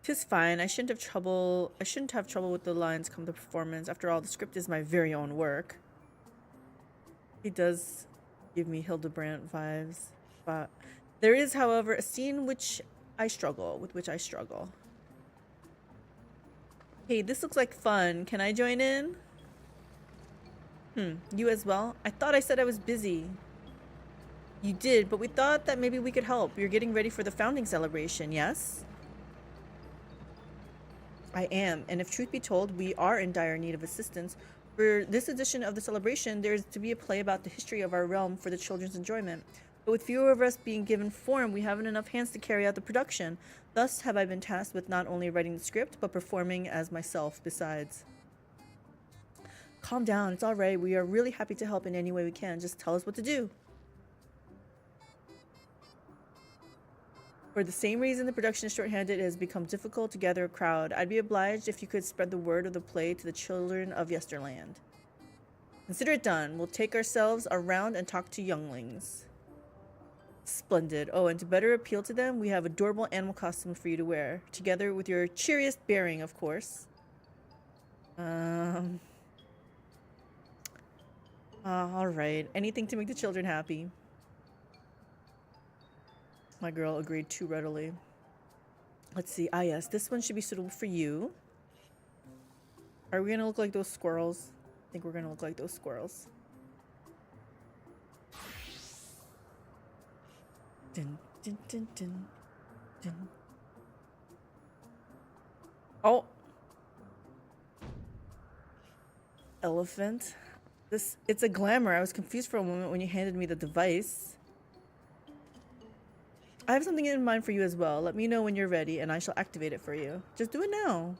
Tis fine. I shouldn't have trouble with the lines come to performance. After all, the script is my very own work. He does give me Hildebrandt vibes. But there is, however, a scene with which I struggle. Hey, this looks like fun. Can I join in? You as well? I thought I said I was busy. You did, but we thought that maybe we could help. You're getting ready for the founding celebration, yes? I am, and if truth be told, we are in dire need of assistance. For this edition of the celebration, there's to be a play about the history of our realm for the children's enjoyment. But with fewer of us being given form, we haven't enough hands to carry out the production. Thus have I been tasked with not only writing the script, but performing as myself besides. Calm down, it's alright. We are really happy to help in any way we can. Just tell us what to do. For the same reason the production is short-handed, it has become difficult to gather a crowd. I'd be obliged if you could spread the word of the play to the children of Yesterland. Consider it done. We'll take ourselves around and talk to younglings. Splendid. Oh, and to better appeal to them, we have adorable animal costumes for you to wear, together with your cheeriest bearing, of course. Alright. Anything to make the children happy. My girl agreed too readily. Let's see. Ah, yes. This one should be suitable for you. Are we gonna look like those squirrels? I think we're gonna look like those squirrels. Dun, dun, dun, dun, dun. Oh! Elephant. It's a glamour. I was confused for a moment when you handed me the device. I have something in mind for you as well. Let me know when you're ready and I shall activate it for you. Just do it now.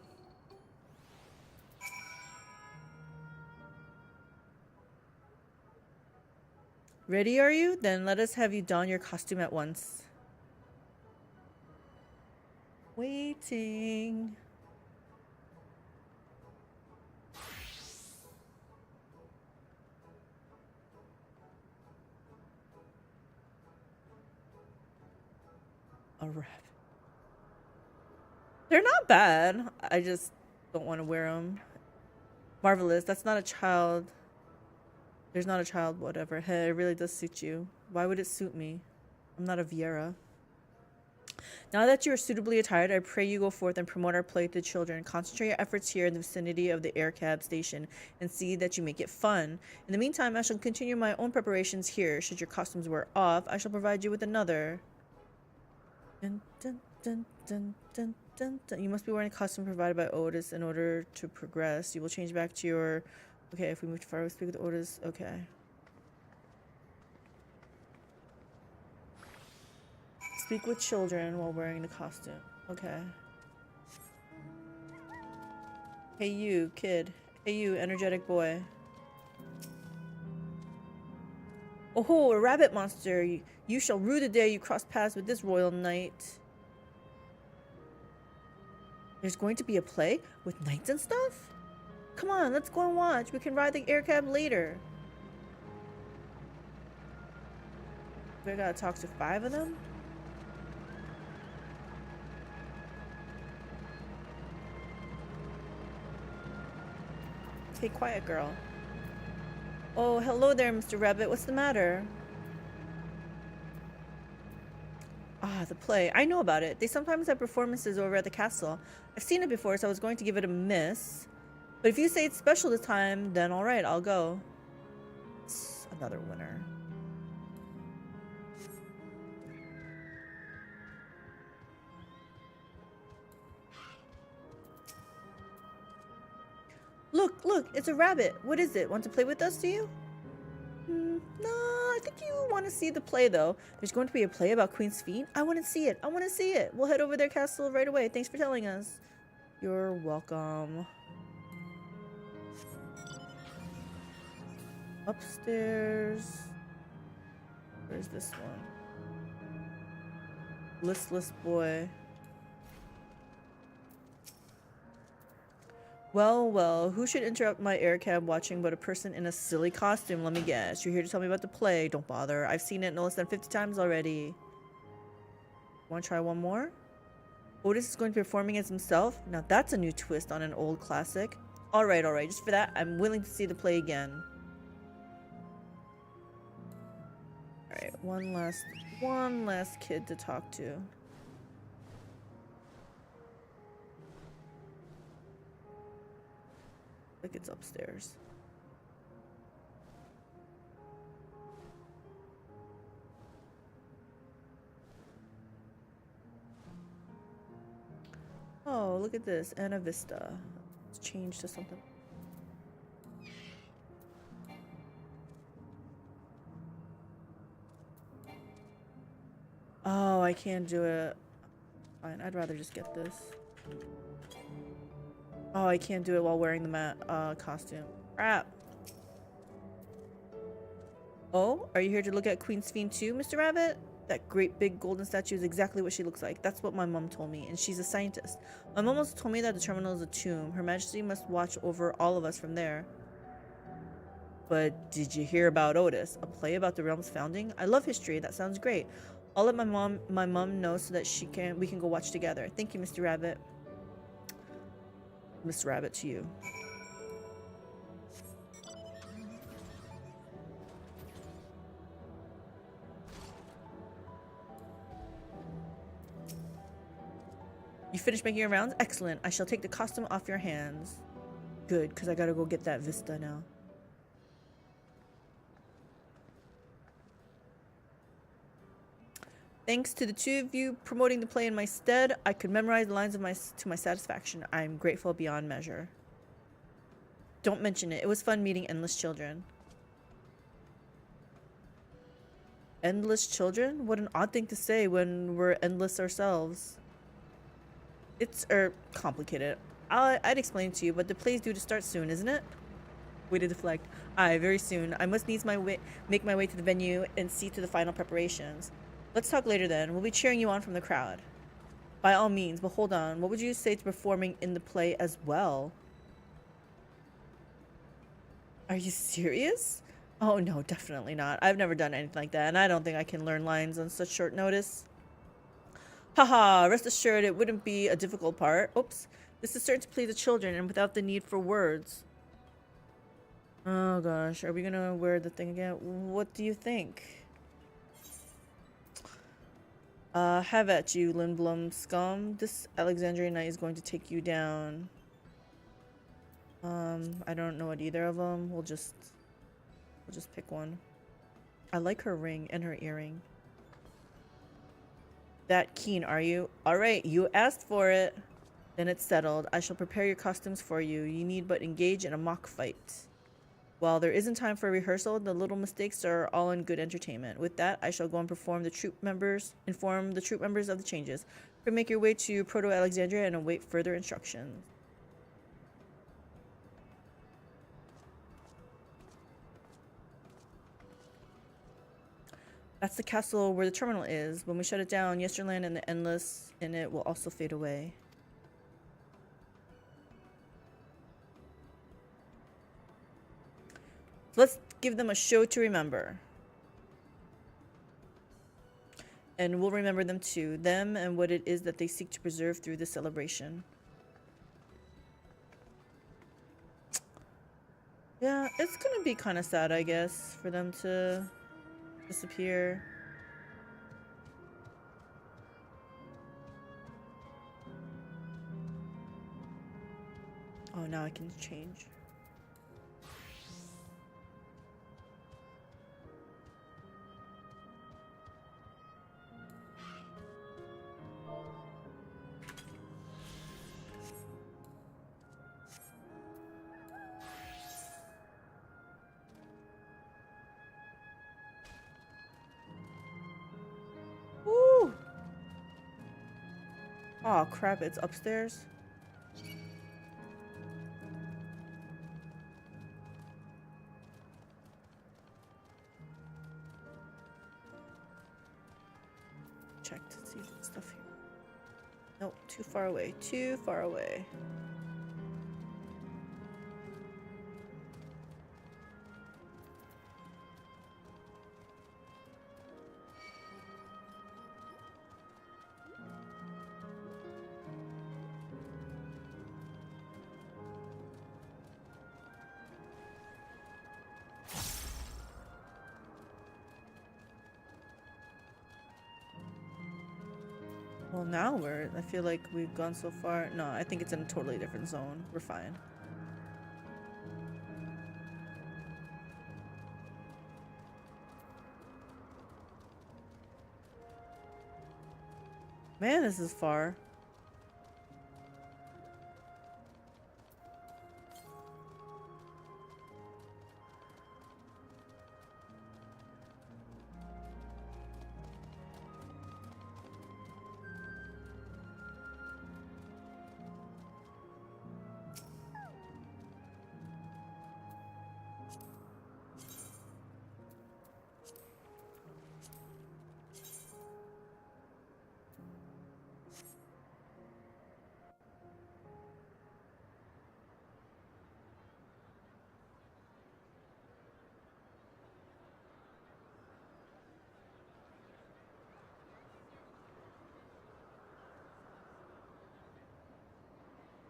Ready, are you? Then let us have you don your costume at once. Waiting. A rabbit. They're not bad. I just don't want to wear them. Marvelous. That's not a child. There's not a child, whatever. Hey, it really does suit you. Why would it suit me? I'm not a Viera. Now that you are suitably attired, I pray you go forth and promote our play to the children. Concentrate your efforts here in the vicinity of the air cab station and see that you make it fun. In the meantime, I shall continue my own preparations here. Should your costumes wear off, I shall provide you with another. Dun, dun, dun, dun, dun, dun, dun. You must be wearing a costume provided by Otis in order to progress. You will change back to your... Okay, if we move too far, we speak with Otis. Okay. Speak with children while wearing the costume. Okay. Hey you, kid. Hey you, energetic boy. Oh, a rabbit monster. You shall rue the day you cross paths with this royal knight. There's going to be a play with knights and stuff? Come on, let's go and watch. We can ride the air cab later. We gotta talk to 5 of them? Hey, quiet girl. Oh, hello there, Mr. Rabbit. What's the matter? Ah, the play. I know about it. They sometimes have performances over at the castle. I've seen it before, so I was going to give it a miss. But if you say it's special this time, then alright, I'll go. It's another winner. Look, look, it's a rabbit. What is it? Want to play with us, do you? No, I think you want to see the play, though. There's going to be a play about Queen Sphene. I want to see it. I want to see it. We'll head over their castle right away. Thanks for telling us. You're welcome. Upstairs. Where's this one? Listless boy. Well, well, who should interrupt my air cab watching but a person in a silly costume? Let me guess. You're here to tell me about the play. Don't bother. I've seen it no less than 50 times already. Want to try one more? Otis is going to be performing as himself? Now that's a new twist on an old classic. Alright, alright. Just for that, I'm willing to see the play again. Alright, one last kid to talk to. Like it's upstairs. Oh, look at this. Anna Vista. It's changed to something. Oh, I can't do it. Fine, I'd rather just get this. Oh, I can't do it while wearing the costume. Crap. Oh, are you here to look at Queen Sphene too, Mr. Rabbit? That great big golden statue is exactly what she looks like. That's what my mom told me, and she's a scientist. My mom also told me that the terminal is a tomb. Her Majesty must watch over all of us from there. But did you hear about Otis? A play about the realm's founding? I love history. That sounds great. I'll let my mom know so that we can go watch together. Thank you, Mr. Rabbit. Mr. Rabbit to you. You finished making your rounds? Excellent. I shall take the costume off your hands. Good, because I gotta go get that Vista now. Thanks to the two of you promoting the play in my stead, I could memorize the lines to my satisfaction. I'm grateful beyond measure. Don't mention it. It was fun meeting endless children. Endless children? What an odd thing to say when we're endless ourselves. It's complicated. I'd explain to you, but the play's due to start soon, isn't it? Way to deflect. Aye, very soon. I must needs make my way to the venue and see to the final preparations. Let's talk later then. We'll be cheering you on from the crowd. By all means, but hold on. What would you say to performing in the play as well? Are you serious? Oh no, definitely not. I've never done anything like that, and I don't think I can learn lines on such short notice. Haha, rest assured it wouldn't be a difficult part. Oops. This is certain to please the children and without the need for words. Oh gosh, are we gonna wear the thing again? What do you think? Have at you, Lindblom scum. This Alexandrian knight is going to take you down. I don't know what either of them. We'll just pick one. I like her ring and her earring. That keen, are you? Alright, you asked for it. Then it's settled. I shall prepare your costumes for you. You need but engage in a mock fight. While there isn't time for a rehearsal, the little mistakes are all in good entertainment. With that, I shall go and inform the troop members of the changes. Make your way to Proto-Alexandria and await further instructions. That's the castle where the terminal is. When we shut it down, Yesterland and the Endless in it will also fade away. Let's give them a show to remember. And we'll remember them too. Them and what it is that they seek to preserve through the celebration. Yeah, it's gonna be kind of sad, I guess, for them to disappear. Oh, now I can change. Oh crap, it's upstairs. Check to see if there's stuff here. Nope, too far away. Too far away. Well, now I feel like we've gone so far. No, I think it's in a totally different zone. We're fine. Man, this is far.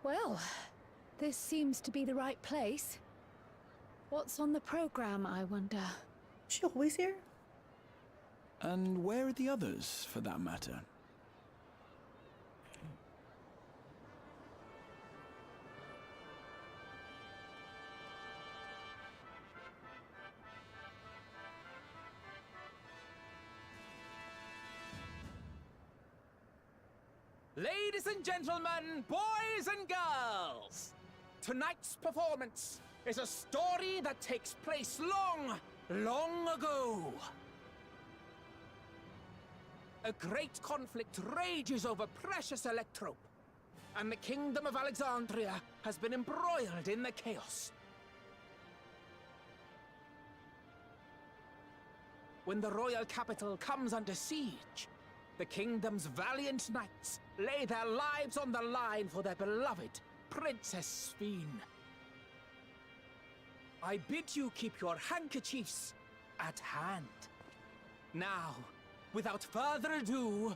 Well, this seems to be the right place. What's on the program, I wonder? Is she always here? And where are the others, for that matter? Ladies and gentlemen, boys and girls, tonight's performance is a story that takes place long, long ago. A great conflict rages over precious electrope, and the kingdom of Alexandria has been embroiled in the chaos. When the royal capital comes under siege, the kingdom's valiant knights lay their lives on the line for their beloved Princess Sphene. I bid you keep your handkerchiefs at hand. Now, without further ado...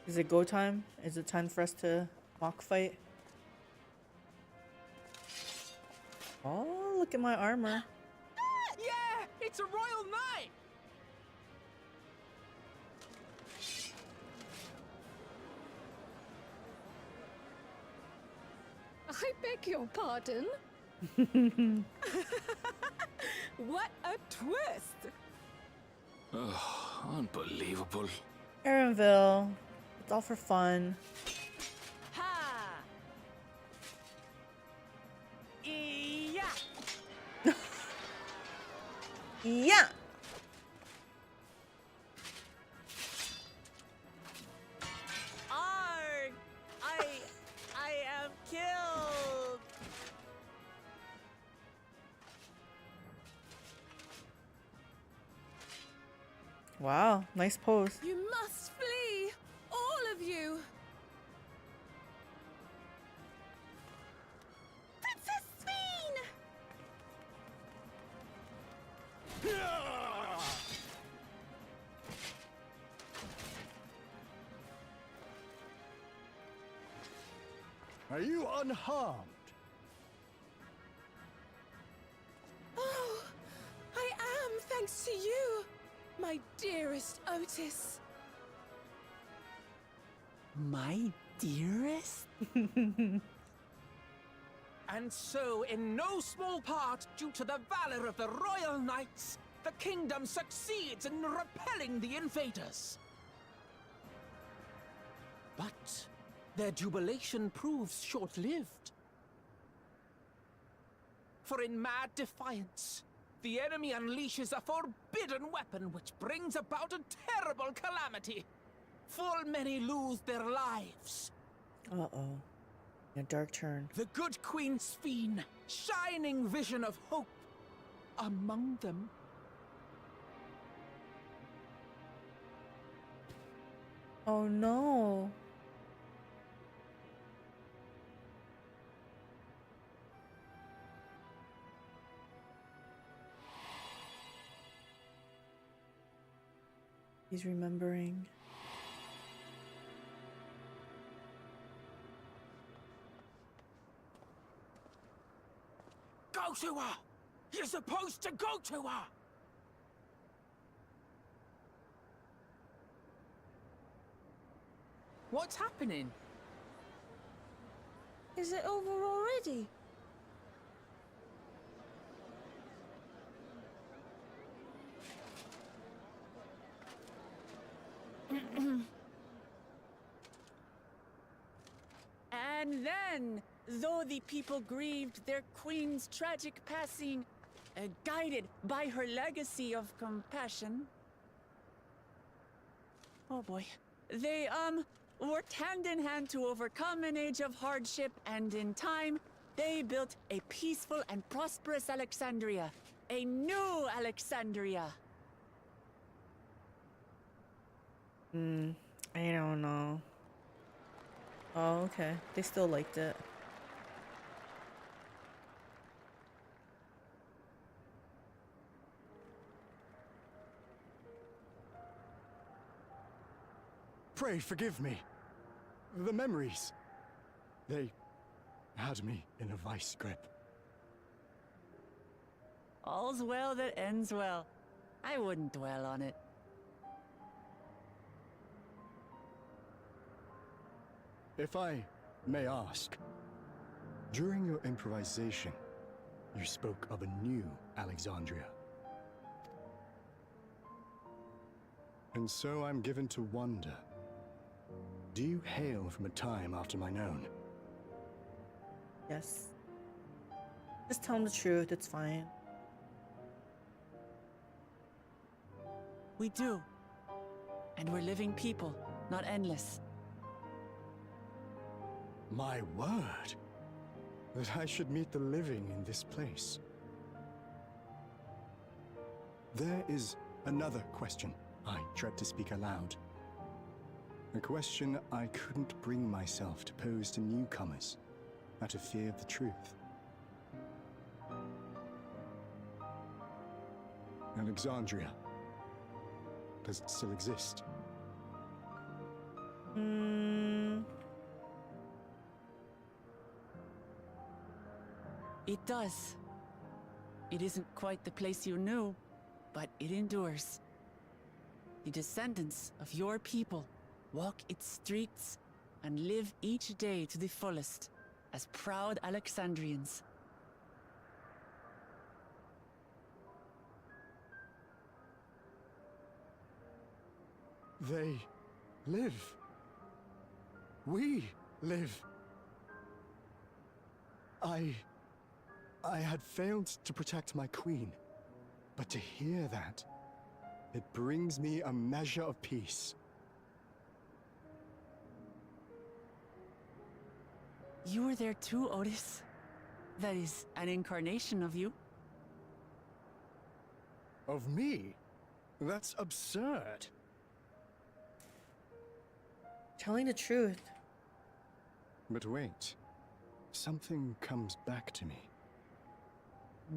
Is it go time? Is it time for us to mock fight? Oh, look at my armor. Yeah, it's a royal knight! I beg your pardon? What a twist! Oh, unbelievable. Erenville. It's all for fun. Ha! Yeah! Yeah! Arg! I am killed! Wow, nice pose. You must flee! All of you! Princess Sphene! Are you unharmed? Oh, I am, thanks to you, my dearest Otis. My dearest? And so, in no small part, due to the valor of the royal knights, the kingdom succeeds in repelling the invaders. But their jubilation proves short-lived. For in mad defiance, the enemy unleashes a forbidden weapon which brings about a terrible calamity. Full many lose their lives. Uh-oh. A dark turn. The good Queen Sphene, shining vision of hope, among them. Oh no. He's remembering. Go to her! You're supposed to go to her! What's happening? Is it over already? then, though the people grieved their queen's tragic passing, guided by her legacy of compassion, oh boy, they, worked hand in hand to overcome an age of hardship, and in time, they built a peaceful and prosperous Alexandria. A new Alexandria. I don't know. Oh, okay. They still liked it. Pray forgive me. The memories. They had me in a vice grip. All's well that ends well. I wouldn't dwell on it. If I may ask, during your improvisation, you spoke of a new Alexandria. And so I'm given to wonder, do you hail from a time after mine own? Yes. Just tell him the truth, it's fine. We do. And we're living people, not endless. My word! That I should meet the living in this place. There is another question I dread to speak aloud. A question I couldn't bring myself to pose to newcomers out of fear of the truth. Alexandria. Does it still exist? It does. It isn't quite the place you knew, but it endures. The descendants of your people walk its streets and live each day to the fullest as proud Alexandrians. They live. We live. I had failed to protect my queen, but to hear that, it brings me a measure of peace. You were there too, Otis. That is an incarnation of you. Of me? That's absurd. Telling the truth. But wait, something comes back to me.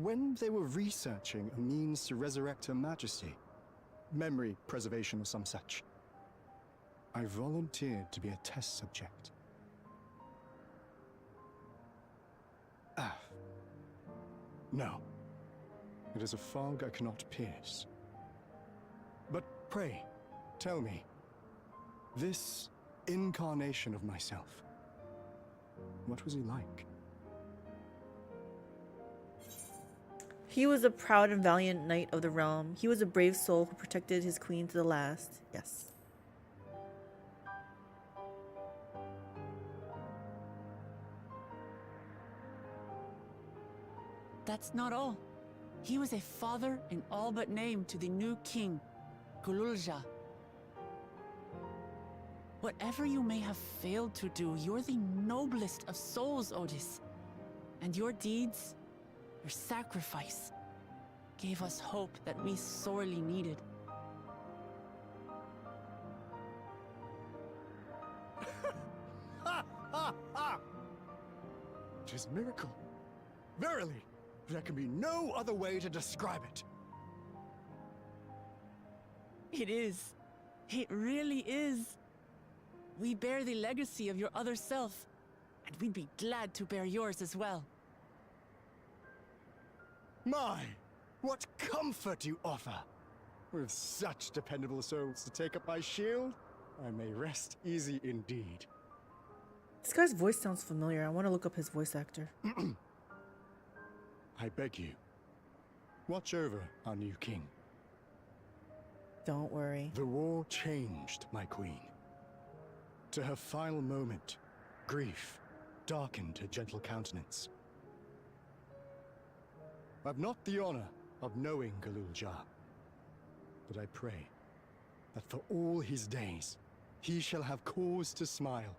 When they were researching a means to resurrect Her Majesty, memory preservation or some such, I volunteered to be a test subject. No. It is a fog I cannot pierce. But pray, tell me, this incarnation of myself, what was he like? He was a proud and valiant knight of the realm. He was a brave soul who protected his queen to the last. Yes. That's not all. He was a father in all but name to the new king, Gululja. Whatever you may have failed to do, you're the noblest of souls, Otis. And your deeds, your sacrifice, gave us hope that we sorely needed. Tis miracle. Verily, there can be no other way to describe it. It is. It really is. We bear the legacy of your other self, and we'd be glad to bear yours as well. My, what comfort you offer! With such dependable souls to take up my shield, I may rest easy indeed. This guy's voice sounds familiar. I want to look up his voice actor. I beg you, watch over our new king. Don't worry. The war changed my queen. To her final moment, grief, darkened her gentle countenance. I've not the honor of knowing Galulja, but I pray that for all his days, he shall have cause to smile.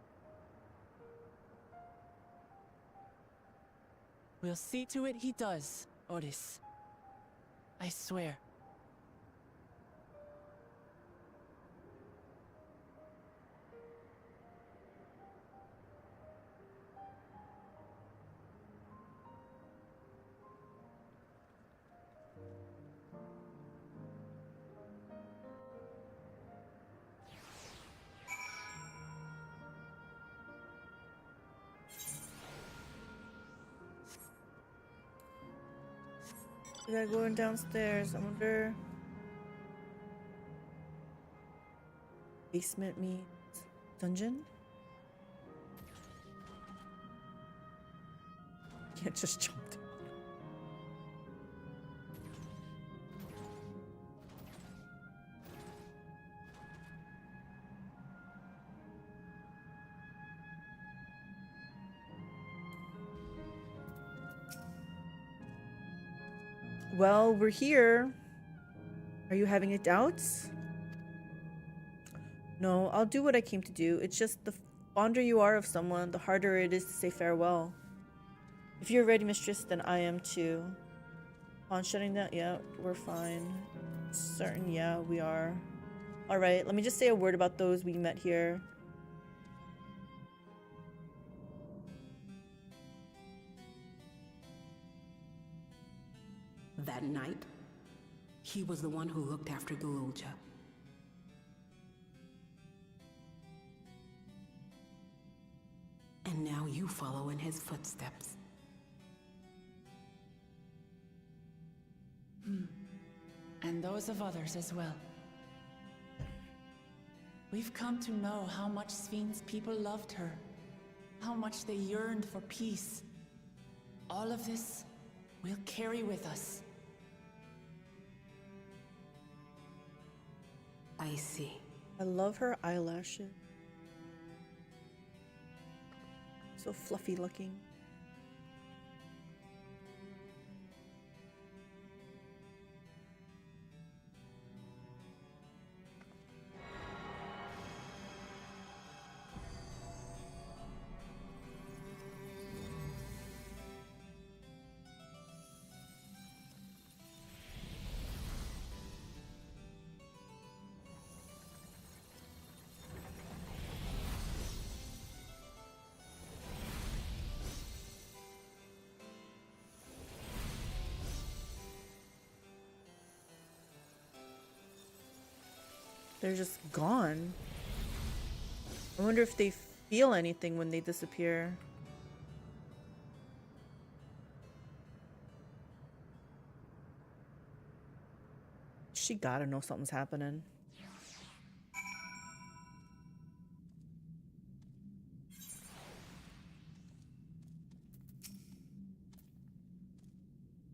We'll see to it he does, Otis. I swear. We gotta go downstairs. I wonder. Basement means dungeon? Can't just jump down. Well, we're here. Are you having any doubts? No, I'll do what I came to do. It's just the fonder you are of someone, the harder it is to say farewell. If you're ready, mistress, then I am too. On shutting down, yeah, we're fine. Certain, yeah, we are. Alright, let me just say a word about those we met here. That night, he was the one who looked after Galulja. And now you follow in his footsteps. And those of others as well. We've come to know how much Sven's people loved her, how much they yearned for peace. All of this we'll carry with us. I see. I love her eyelashes. So fluffy looking. They're just gone. I wonder if they feel anything when they disappear. She gotta know something's happening.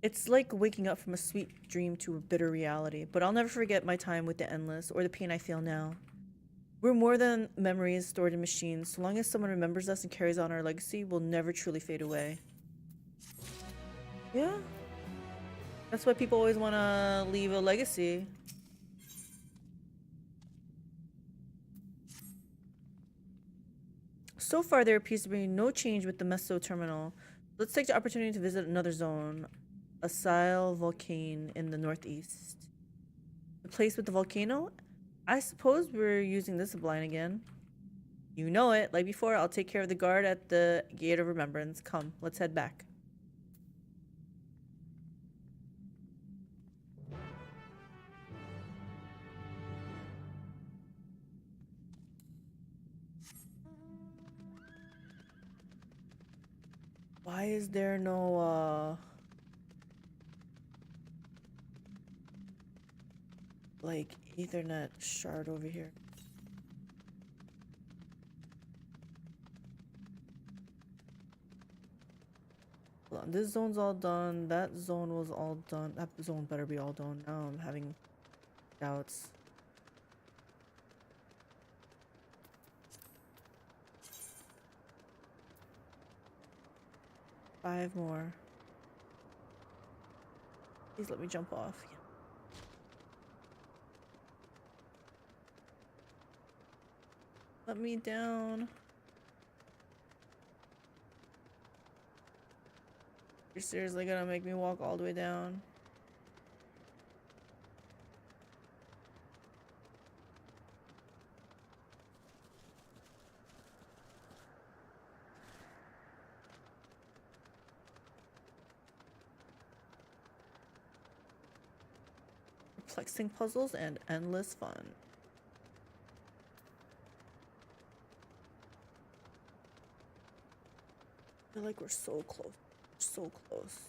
It's like waking up from a sweet dream to a bitter reality, but I'll never forget my time with the Endless or the pain I feel now. We're more than memories stored in machines. So long as someone remembers us and carries on our legacy, we'll never truly fade away. Yeah. That's why people always want to leave a legacy. So far, there appears to be no change with the Meso terminal. Let's take the opportunity to visit another zone. Asile Volcane in the northeast. The place with the volcano? I suppose we're using this line again. You know it. Like before, I'll take care of the guard at the Gate of Remembrance. Come, let's head back. Why is there no, like, Ethernet shard over here? Hold on, this zone's all done. That zone was all done. That zone better be all done. Now I'm having doubts. 5 more. Please let me jump off. Yeah. Let me down. You're seriously gonna make me walk all the way down? Perplexing puzzles and endless fun. I feel like we're so close. So close.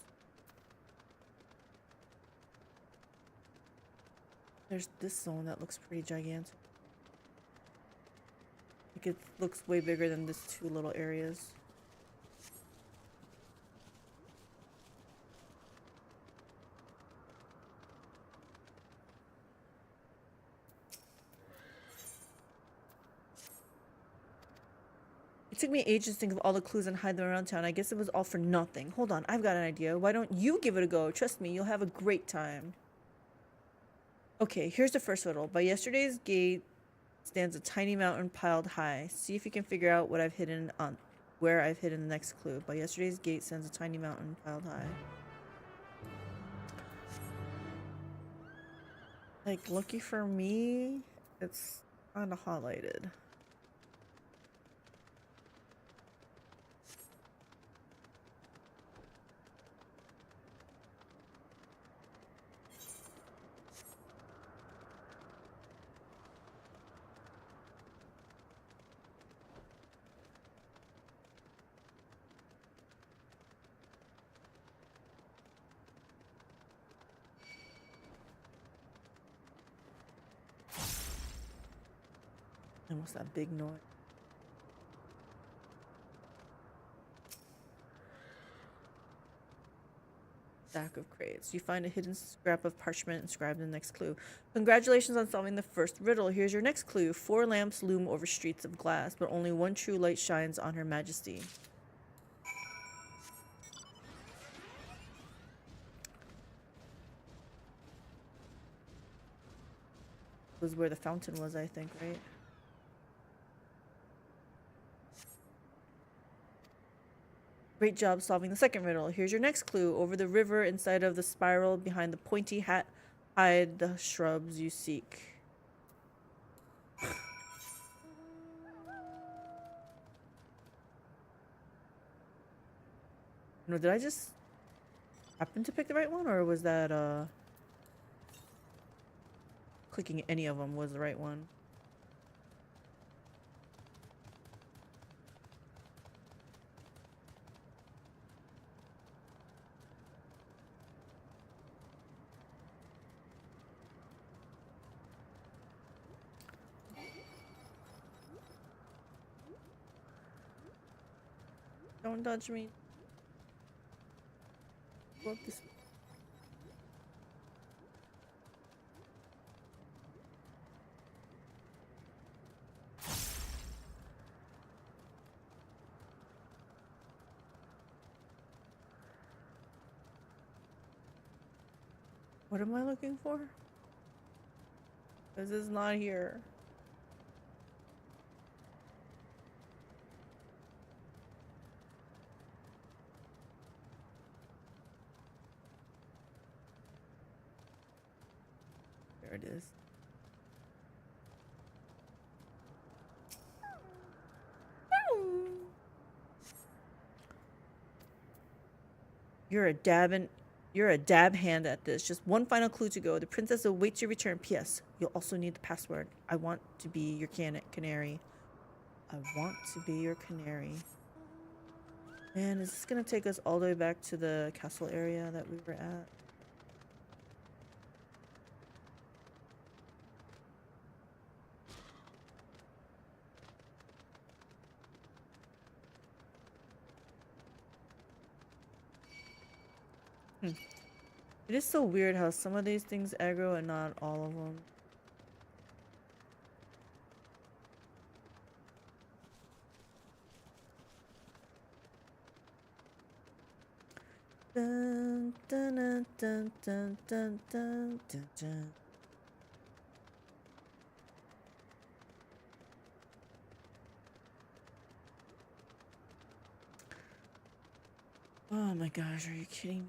There's this zone that looks pretty gigantic. Like it looks way bigger than these 2 little areas. It took me ages to think of all the clues and hide them around town. I guess it was all for nothing. Hold on, I've got an idea. Why don't you give it a go? Trust me, you'll have a great time. Okay, here's the first riddle. By yesterday's gate stands a tiny mountain piled high. See if you can figure out what I've hidden on where I've hidden the next clue. By yesterday's gate stands a tiny mountain piled high. Like, lucky for me, it's kind of highlighted. And what's that big noise? Stack of crates. You find a hidden scrap of parchment inscribed in the next clue. Congratulations on solving the first riddle. Here's your next clue. 4 lamps loom over streets of glass, but only one true light shines on Her Majesty. Was where the fountain was, I think, right? Great job solving the second riddle. Here's your next clue. Over the river, inside of the spiral, behind the pointy hat, hide the shrubs you seek. No, did I just happen to pick the right one, or was that clicking any of them was the right one? Don't touch me. Go up this. What am I looking for? This is not here. There it is. You're a dab hand at this. Just one final clue to go. The princess awaits your return. P.S. You'll also need the password. I want to be your canary. I want to be your canary. Man, is this gonna take us all the way back to the castle area that we were at? It is so weird how some of these things aggro and not all of them. Dun, dun, dun, dun, dun, dun, dun, dun, dun. Oh my gosh, are you kidding me?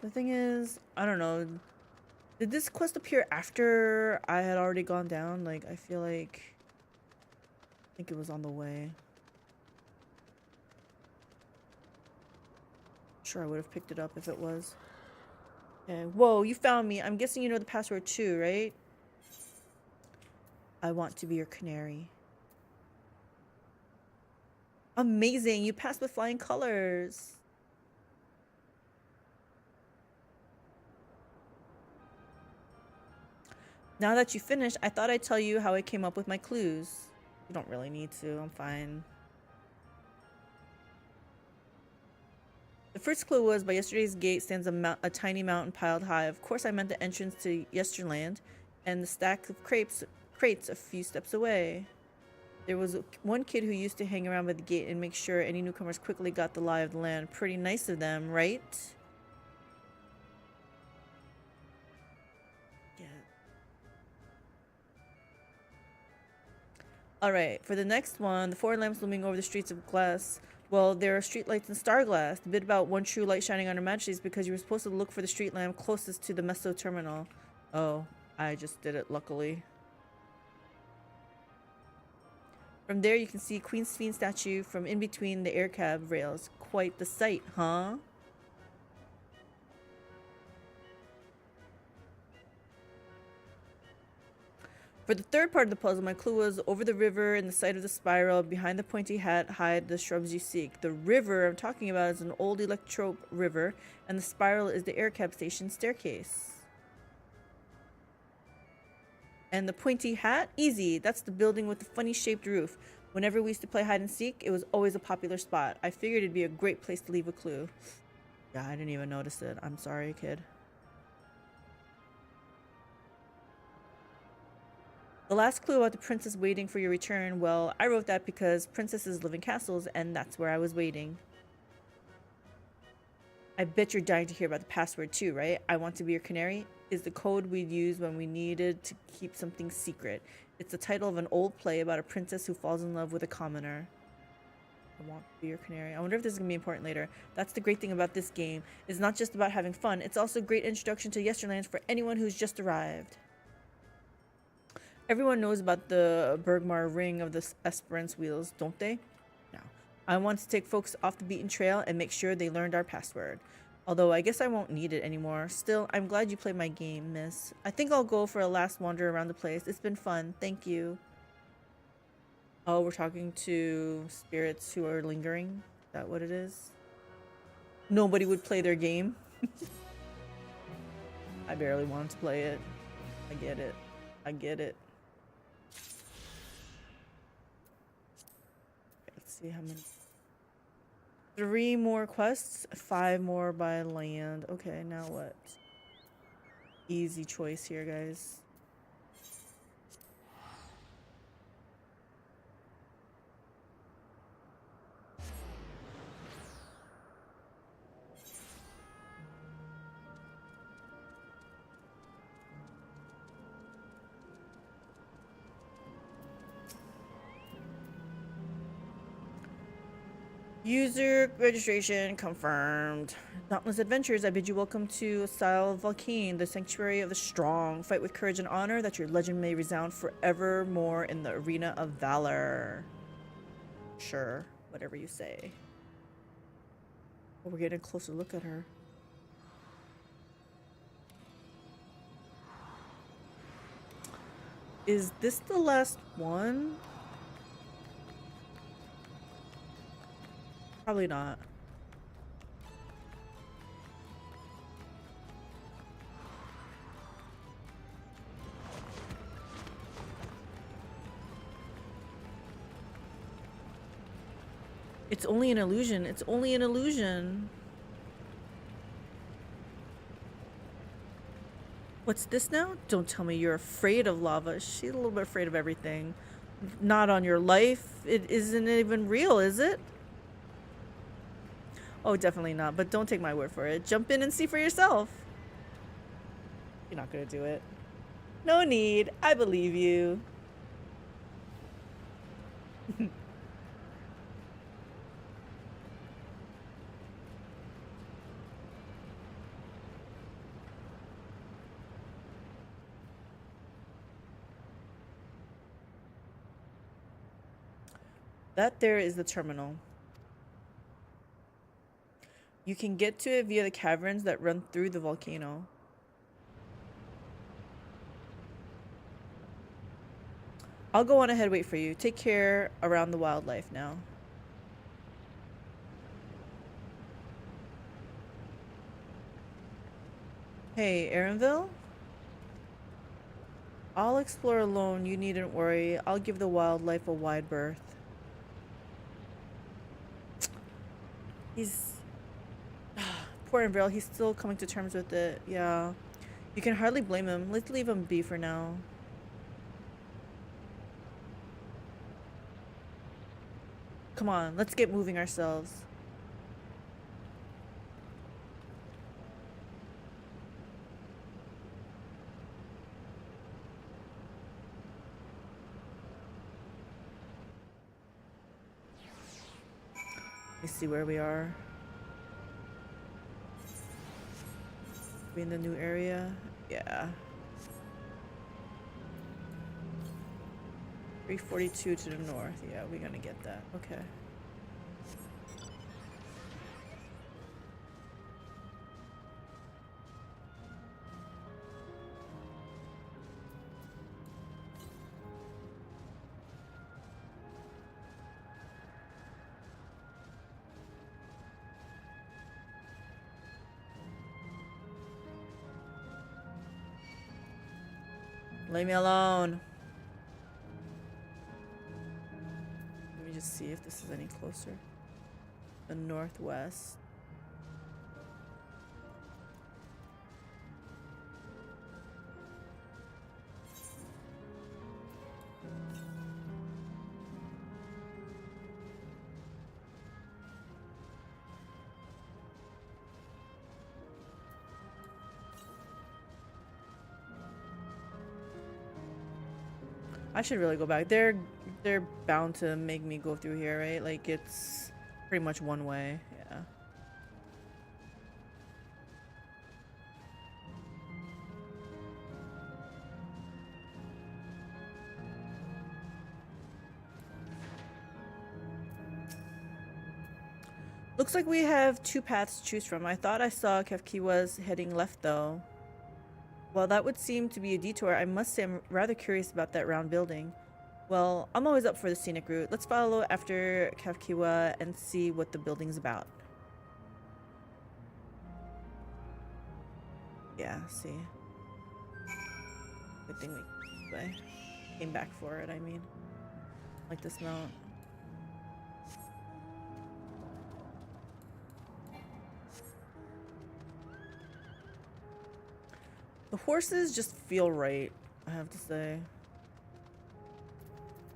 The thing is, I don't know. Did this quest appear after I had already gone down? Like, I feel like... I think it was on the way. Sure, I would have picked it up if it was. Okay. Whoa, you found me. I'm guessing you know the password too, right? I want to be your canary. Amazing. You passed with flying colors. Now that you finished, I thought I'd tell you how I came up with my clues. You don't really need to. I'm fine. The first clue was, by yesterday's gate stands a tiny mountain piled high. Of course, I meant the entrance to Yesterland and the stack of crates a few steps away. There was one kid who used to hang around by the gate and make sure any newcomers quickly got the lie of the land. Pretty nice of them, right? Yeah. Alright, for the next one, the four lamps looming over the streets of glass. Well, there are street lights in Starglass. The bit about one true light shining on Her Majesty is because you were supposed to look for the street lamp closest to the Meso terminal. Oh, I just did it, luckily. From there, you can see Queen Sphene statue from in between the air cab rails. Quite the sight, huh? For the third part of the puzzle, my clue was over the river in the site of the spiral. Behind the pointy hat hide the shrubs you seek. The river I'm talking about is an old electrope river, and the spiral is the air cab station staircase. And the pointy hat? Easy. That's the building with the funny shaped roof. Whenever we used to play hide and seek, it was always a popular spot. I figured it'd be a great place to leave a clue. Yeah, I didn't even notice it. I'm sorry, kid. The last clue about the princess waiting for your return, well, I wrote that because princesses live in castles, and that's where I was waiting. I bet you're dying to hear about the password too, right? I want to be your canary is the code we'd use when we needed to keep something secret. It's the title of an old play about a princess who falls in love with a commoner. I want to be your canary. I wonder if this is going to be important later. That's the great thing about this game. It's not just about having fun. It's also a great introduction to Yesterlands for anyone who's just arrived. Everyone knows about the Bergmar ring of the Esperance wheels, don't they? No. I want to take folks off the beaten trail and make sure they learned our password. Although I guess I won't need it anymore. Still, I'm glad you played my game, miss. I think I'll go for a last wander around the place. It's been fun. Thank you. Oh, we're talking to spirits who are lingering? Is that what it is? Nobody would play their game? I barely wanted to play it. I get it. I get it. Let's see how many. 3 more quests, 5 more by land. Okay, now what? Easy choice here, guys. User registration confirmed. Dauntless Adventures, I bid you welcome to Asile Volcane, the sanctuary of the strong. Fight with courage and honor, that your legend may resound forevermore in the arena of valor. Sure, whatever you say. Oh, we're getting a closer look at her. Is this the last one? Probably not. It's only an illusion. It's only an illusion. What's this now? Don't tell me you're afraid of lava. She's a little bit afraid of everything. Not on your life. It isn't even real, is it? Oh, definitely not. But don't take my word for it. Jump in and see for yourself. You're not gonna do it. No need. I believe you. That there is the terminal. You can get to it via the caverns that run through the volcano. I'll go on ahead, wait for you. Take care around the wildlife now. Hey, Erenville? I'll explore alone. You needn't worry. I'll give the wildlife a wide berth. He's... Poor Erenville. He's still coming to terms with it. Yeah. You can hardly blame him. Let's leave him be for now. Come on, let's get moving ourselves. Let me see where we are. We in the new area? Yeah. 342 to the north. Yeah, we're gonna get that. Okay. Leave me alone. Let me just see if this is any closer. The northwest. I should really go back. They're bound to make me go through here, right? Like it's pretty much one way. Yeah. Looks like we have two paths to choose from. I thought I saw was heading left though. While that would seem to be a detour, I must say I'm rather curious about that round building. Well, I'm always up for the scenic route. Let's follow after Kafkiwa and see what the building's about. Yeah, see. Good thing we came back for it, I mean. Like this mount. The horses just feel right, I have to say.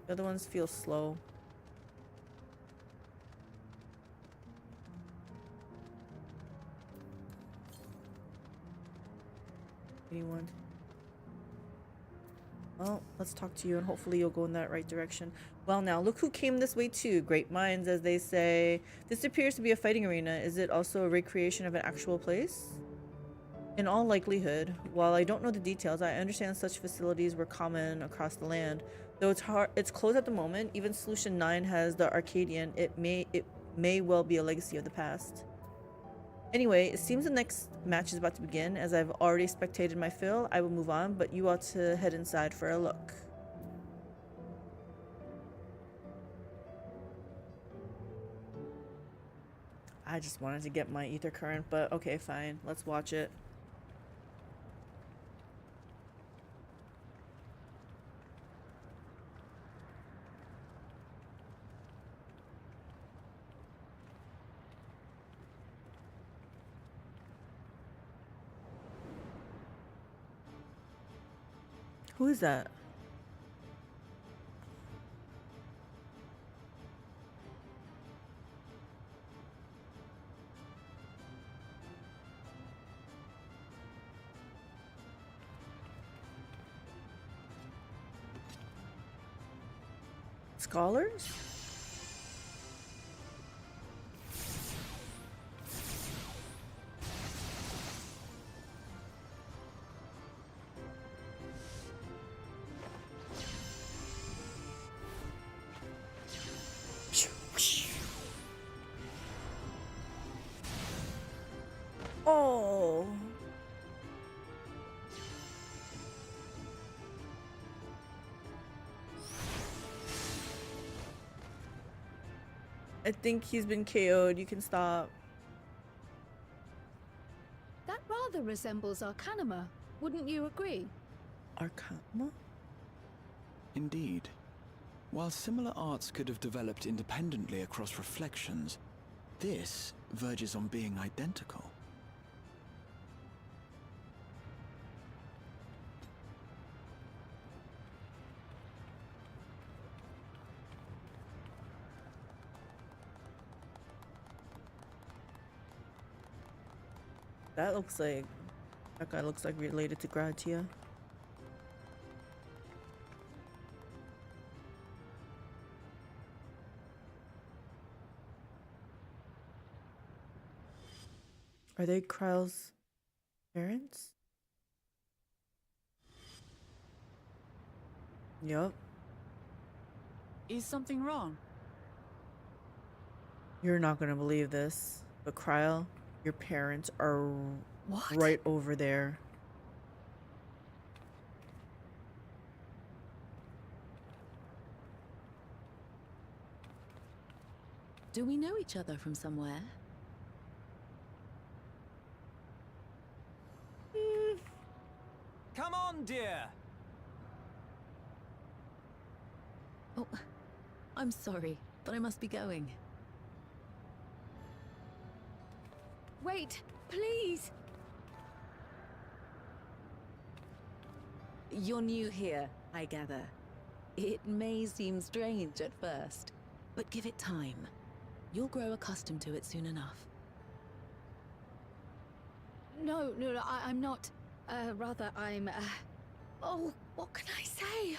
The other ones feel slow. Anyone? Well, let's talk to you and hopefully you'll go in that right direction. Well now, look who came this way too. Great minds, as they say. This appears to be a fighting arena. Is it also a recreation of an actual place? In all likelihood, while I don't know the details, I understand such facilities were common across the land. Though it's closed at the moment, even Solution 9 has the Arcadian. It may well be a legacy of the past. Anyway, it seems the next match is about to begin. As I've already spectated my fill, I will move on, but you ought to head inside for a look. I just wanted to get my ether current, but okay, fine. Let's watch it. Who is that? Scholars? Oh. I think he's been KO'd. You can stop. That rather resembles Arcanima, wouldn't you agree? Arcanima? Indeed. While similar arts could have developed independently across reflections, this verges on being identical. That looks like... That guy looks like related to Gratia. Are they Kryle's parents? Yup. Is something wrong? You're not gonna believe this, but Kryle, your parents are right over there. Do we know each other from somewhere? Come on, dear. Oh, I'm sorry, but I must be going. Wait, please! You're new here, I gather. It may seem strange at first, but give it time. You'll grow accustomed to it soon enough. No, I'm not. Rather, I'm, Oh, what can I say?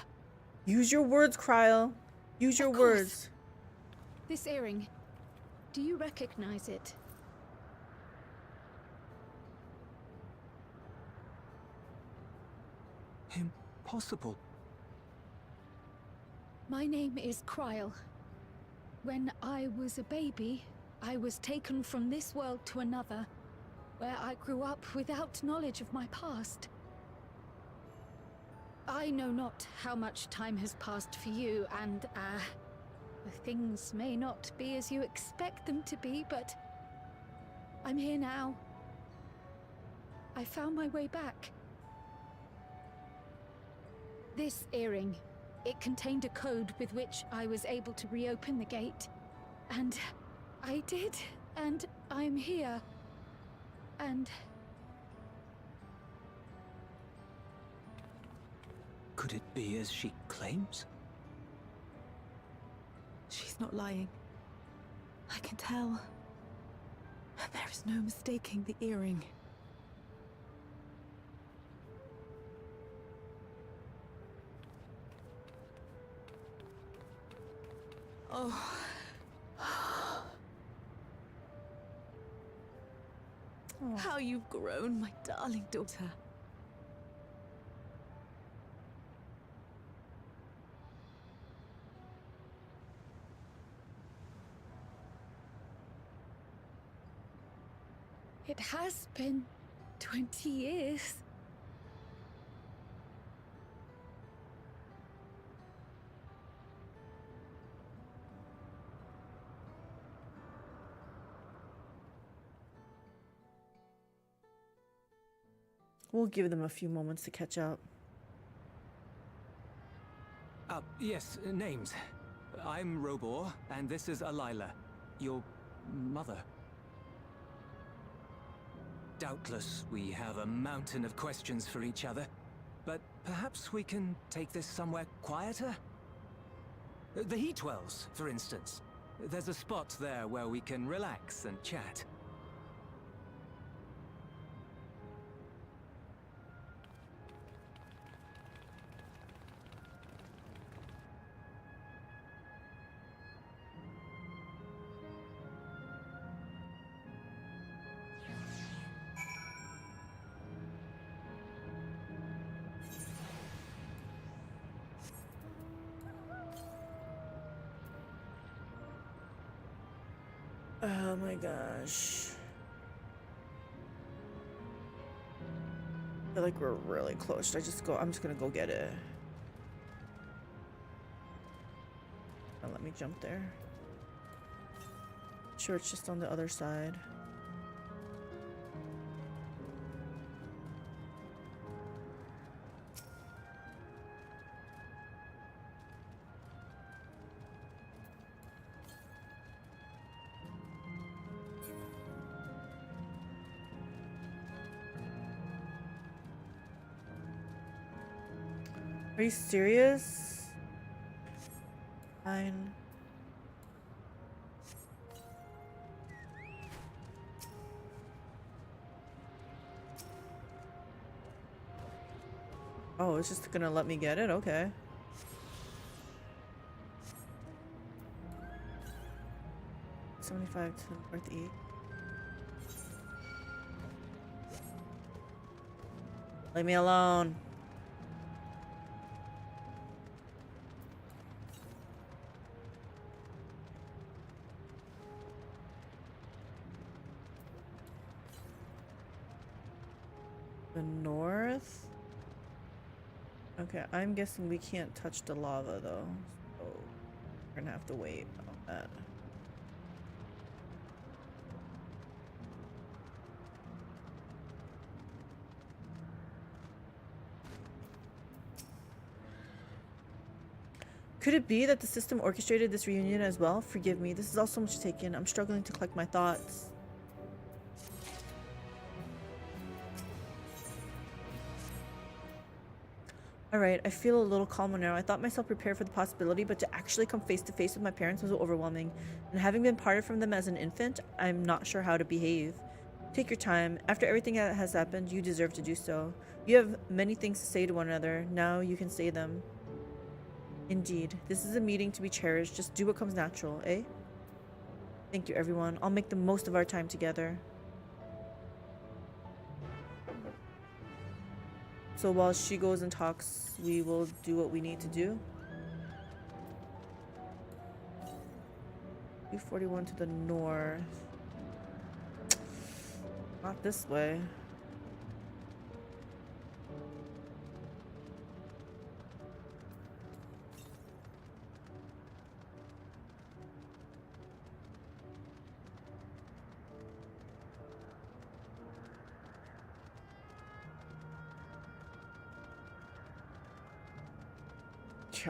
Use your words, Kryle. Use your words. This earring, do you recognize it? Impossible. My name is Kryle. When I was a baby, I was taken from this world to another, where I grew up without knowledge of my past. I know not how much time has passed for you, and, things may not be as you expect them to be, but I'm here now. I found my way back. This earring, it contained a code with which I was able to reopen the gate. And I did, and I'm here. And... Could it be as she claims? She's not lying. I can tell. There is no mistaking the earring. Oh. How you've grown, my darling daughter. It has been 20 years. We'll give them a few moments to catch up. Yes, names. I'm Robor, and this is Alila, your mother. Doubtless, we have a mountain of questions for each other, but Perhaps we can take this somewhere quieter? The heat wells, for instance. There's a spot there where we can relax and chat. Oh my gosh. I feel like we're really close. Should I just go? I'm just gonna go get it. Oh, let me jump there. Sure, it's just on the other side. Are you serious? Fine. Oh, it's just gonna let me get it? Okay. $75 to northeast. Leave me alone. The north? Okay, I'm guessing we can't touch the lava though. So we're gonna have to wait on that. Could it be that the system orchestrated this reunion as well? Forgive me, this is all so much taken. I'm struggling to collect my thoughts. Alright, I feel a little calmer now. I thought myself prepared for the possibility, but to actually come face to face with my parents was overwhelming. And having been parted from them as an infant, I'm not sure how to behave. Take your time. After everything that has happened, you deserve to do so. You have many things to say to one another. Now you can say them. Indeed, this is a meeting to be cherished. Just do what comes natural, eh? Thank you, everyone. I'll make the most of our time together. So while she goes and talks, we will do what we need to do. 241 to the north. Not this way.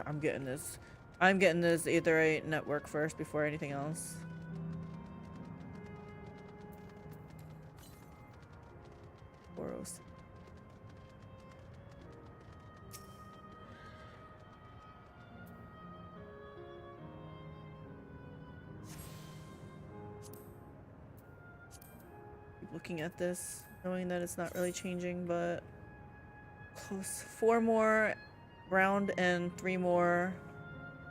I'm getting this. I'm getting this Aetherite network first before anything else. Boros. Keep looking at this, knowing that it's not really changing, but close. 4 more round and 3 more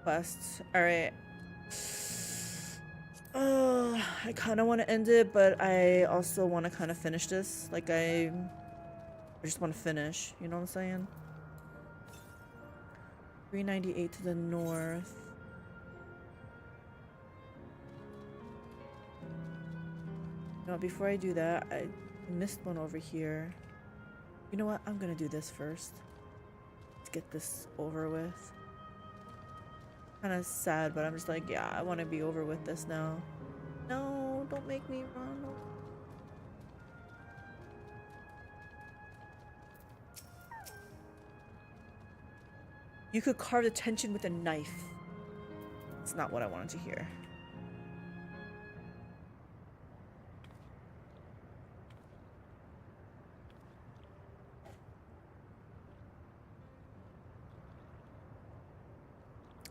quests. Alright. I kind of want to end it, but I also want to kind of finish this. Like, I just want to finish. You know what I'm saying? 398 to the north. No, before I do that, I missed one over here. You know what? I'm gonna do this first. Get this over with. Kind of sad, but I'm just like, yeah, I want to be over with this now. No, don't make me run. You could carve the tension with a knife. It's not what I wanted to hear.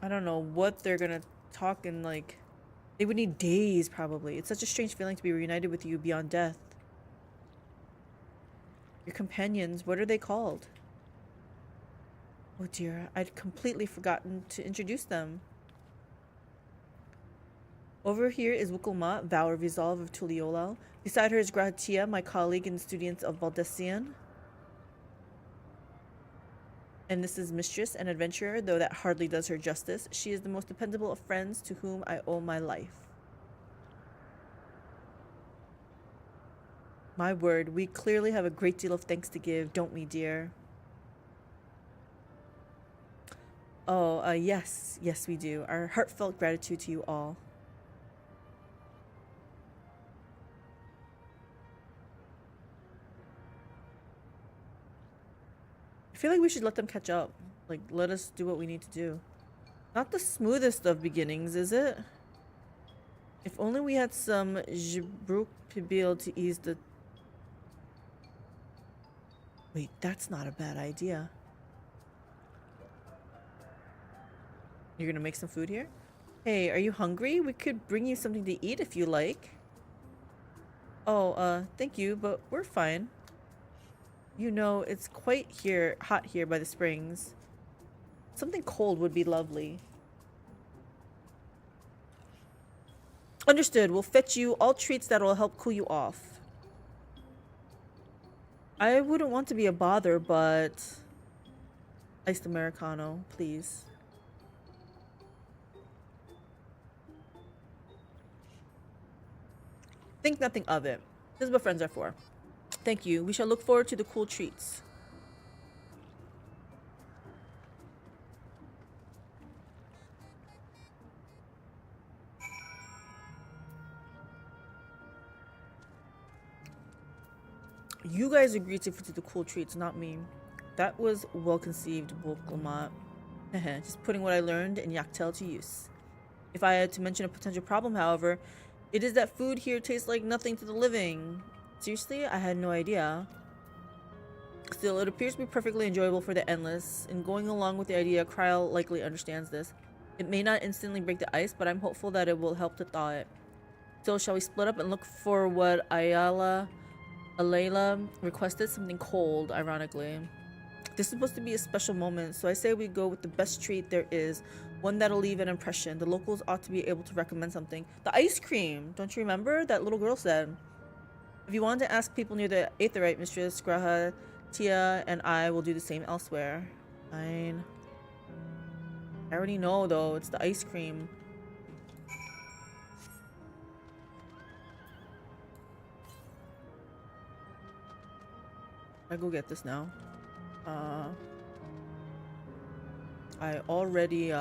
I don't know what they're gonna talk in, like, they would need days probably. It's such a strange feeling to be reunited with you beyond death. Your companions, what are they called? Oh dear, I'd completely forgotten to introduce them. Over here is Wukulmat, Vow of Resolve of Tuliolal. Beside her is Gratia, my colleague and student of Valdesian. And this is Mistress, an adventurer, though that hardly does her justice. She is the most dependable of friends to whom I owe my life. My word, we clearly have a great deal of thanks to give, don't we, dear? Oh, yes. Yes, we do. Our heartfelt gratitude to you all. I feel like we should let them catch up. Like, let us do what we need to do. Not the smoothest of beginnings, is it? If only we had some Jibruk to be able to ease the... Wait, that's not a bad idea. You're gonna make some food here? Hey, are you hungry? We could bring you something to eat if you like. Oh, thank you, but we're fine. You know, it's quite hot here by the springs. Something cold would be lovely. Understood. We'll fetch you all treats that will help cool you off. I wouldn't want to be a bother, but... Iced Americano, please. Think nothing of it. This is what friends are for. Thank you. We shall look forward to the cool treats. You guys agreed to the cool treats, not me. That was well conceived, Volklamat. Just putting what I learned in Yaktel to use. If I had to mention a potential problem, however, it is that food here tastes like nothing to the living. Seriously? I had no idea. Still, it appears to be perfectly enjoyable for the endless. In going along with the idea, Kryl likely understands this. It may not instantly break the ice, but I'm hopeful that it will help to thaw it. So, shall we split up and look for what Alayla requested? Something cold, ironically. This is supposed to be a special moment, so I say we go with the best treat there is. One that'll leave an impression. The locals ought to be able to recommend something. The ice cream! Don't you remember? That little girl said. If you want to ask people near the Aetherite, Mistress Graha, Tia, and I will do the same elsewhere. Fine. I already know, though. It's the ice cream. I go get this now. I already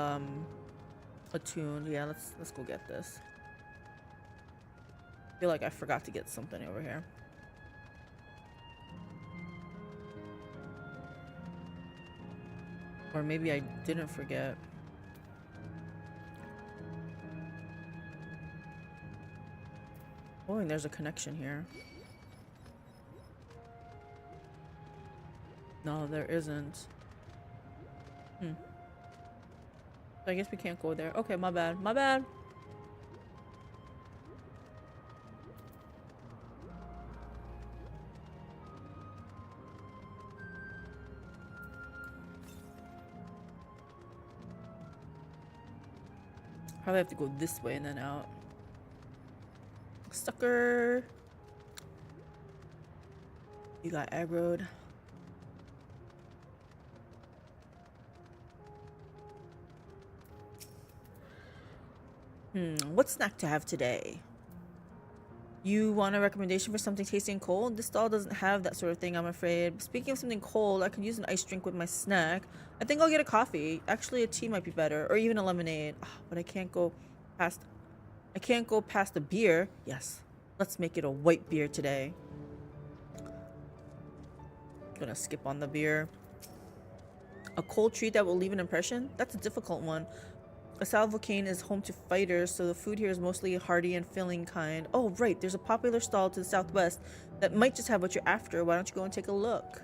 attuned. Yeah, let's go get this. I feel like I forgot to get something over here. Or maybe I didn't forget. Oh, and there's a connection here. No, there isn't. I guess we can't go there. Okay, my bad. My bad. Probably have to go this way and then out. Sucker. You got aggroed. What snack to have today? You want a recommendation for something tasty and cold? This stall doesn't have that sort of thing, I'm afraid. Speaking of something cold, I could use an iced drink with my snack. I think I'll get a coffee. Actually, a tea might be better, or even a lemonade. But I can't go past a beer. Yes, let's make it a white beer today. Gonna skip on the beer. A cold treat that will leave an impression? That's a difficult one. A Volcane is home to fighters, so the food here is mostly hearty and filling kind. Oh, right, there's a popular stall to the southwest that might just have what you're after. Why don't you go and take a look?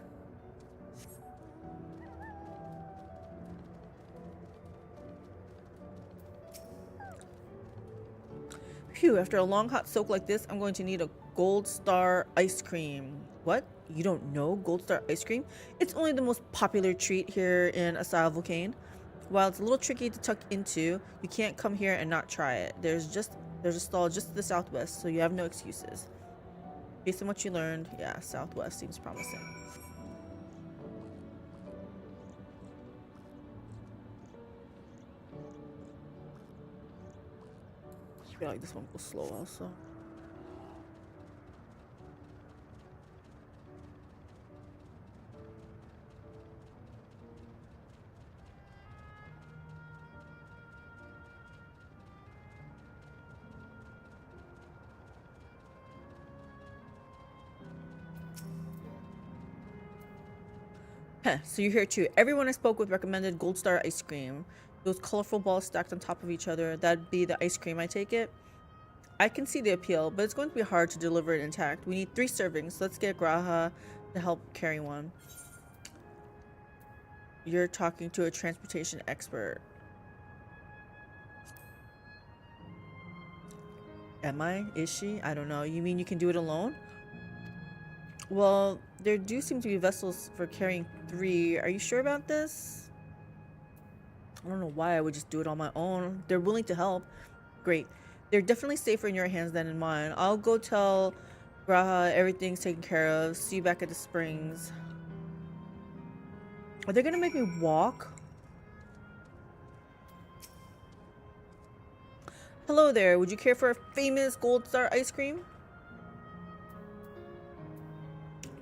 Phew, after a long hot soak like this, I'm going to need a Gold Star ice cream. What? You don't know Gold Star ice cream? It's only the most popular treat here in Asile Volcane. While it's a little tricky to tuck into, you can't come here and not try it. There's a stall just to the southwest, so you have no excuses. Based on what you learned, yeah, southwest seems promising. I feel like this one goes slow also. So you're here too. Everyone I spoke with recommended Gold Star ice cream. Those colorful balls stacked on top of each other. That'd be the ice cream, I take it. I can see the appeal, but it's going to be hard to deliver it intact. We need 3 servings. Let's get Graha to help carry one. You're talking to a transportation expert. Am I? Is she? I don't know. You mean you can do it alone? Well, there do seem to be vessels for carrying 3. Are you sure about this? I don't know why I would just do it on my own. They're willing to help. Great. They're definitely safer in your hands than in mine. I'll go tell Graha everything's taken care of. See you back at the springs. Are they gonna make me walk? Hello there. Would you care for a famous Gold Star ice cream?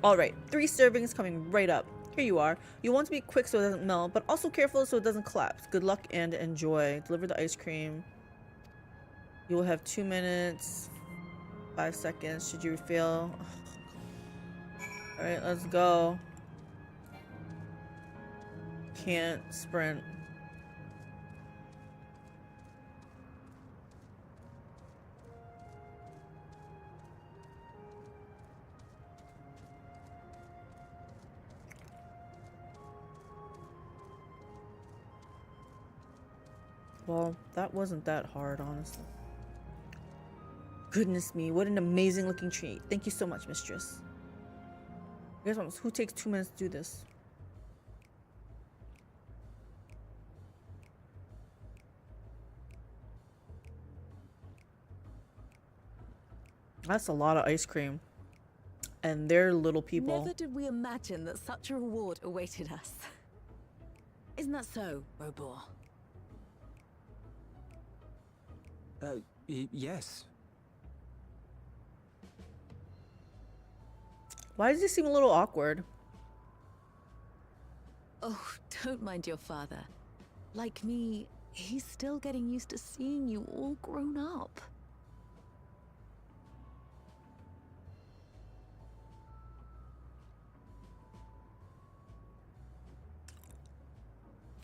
Alright, 3 servings coming right up. Here you are. You want to be quick so it doesn't melt, but also careful so it doesn't collapse. Good luck and enjoy. Deliver the ice cream. You will have 2 minutes, 5 seconds. Should you refill? Alright, let's go. Can't sprint. Well, that wasn't that hard, honestly. Goodness me, what an amazing looking treat. Thank you so much, mistress. You guys want, who takes 2 minutes to do this? That's a lot of ice cream. And they're little people. Never did we imagine that such a reward awaited us. Isn't that so, Robor? Yes. Why does he seem a little awkward? Oh, don't mind your father. Like me, he's still getting used to seeing you all grown up.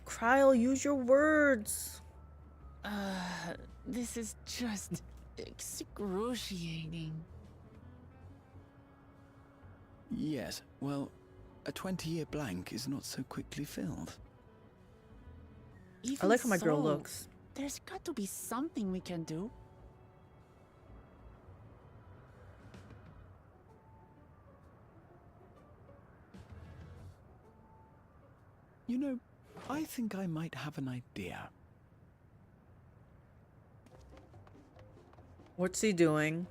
Trial, use your words. This is just excruciating. Yes, well, a 20-year blank is not so quickly filled. I like how my girl looks. There's got to be something we can do. You know, I think I might have an idea. What's he doing?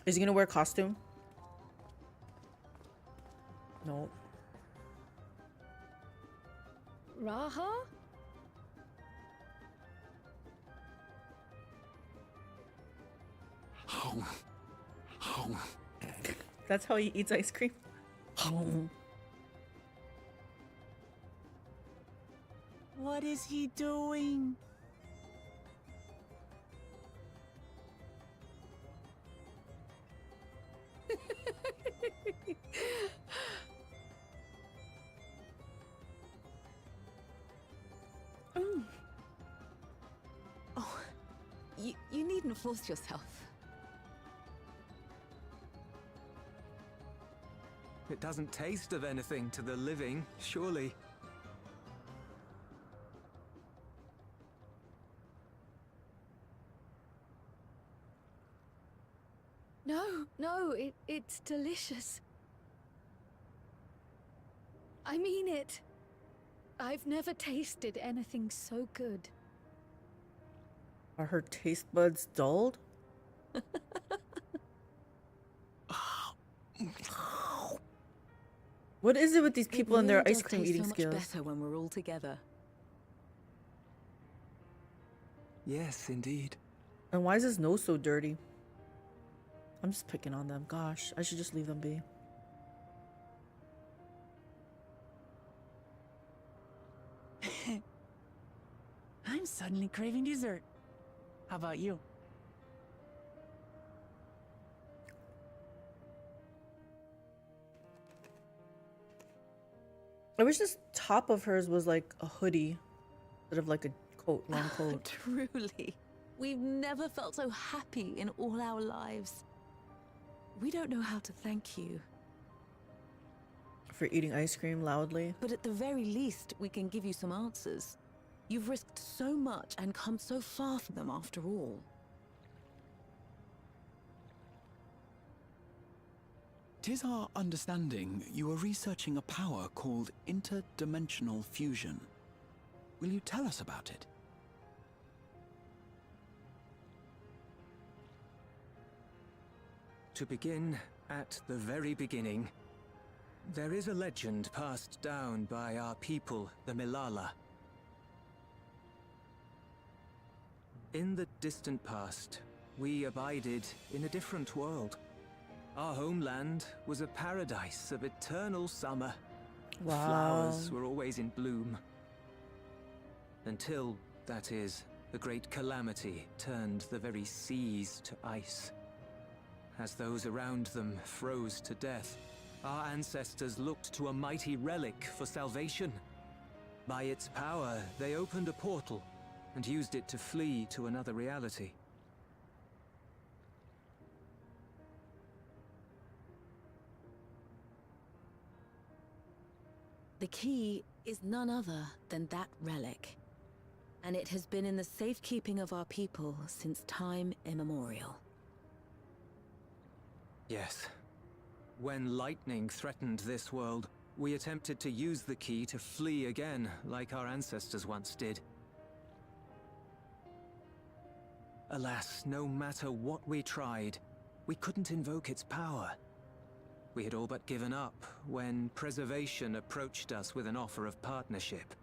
Is he gonna wear a costume? No. Raha? That's how he eats ice cream. What is he doing? Oh, you needn't force yourself. It doesn't taste of anything to the living, surely. No, it's delicious. I mean it. I've never tasted anything so good. Are her taste buds dulled? What is it with these people and their ice cream eating so skills? much better when we're all together. Yes, indeed. And why is his nose so dirty? I'm just picking on them. Gosh, I should just leave them be. I'm suddenly craving dessert. How about you? I wish this top of hers was like a hoodie instead of like a coat, long coat. Truly, we've never felt so happy in all our lives. We don't know how to thank you. For eating ice cream loudly. But at the very least, we can give you some answers. You've risked so much and come so far from them after all. Tis our understanding you are researching a power called interdimensional fusion. Will you tell us about it? To begin at the very beginning, there is a legend passed down by our people, the Milala. In the distant past, we abided in a different world. Our homeland was a paradise of eternal summer. Wow. Flowers were always in bloom. Until, that is, the great calamity turned the very seas to ice. As those around them froze to death, our ancestors looked to a mighty relic for salvation. By its power, they opened a portal and used it to flee to another reality. The key is none other than that relic, and it has been in the safekeeping of our people since time immemorial. Yes. When lightning threatened this world, we attempted to use the key to flee again, like our ancestors once did. Alas, no matter what we tried, we couldn't invoke its power. We had all but given up when Preservation approached us with an offer of partnership.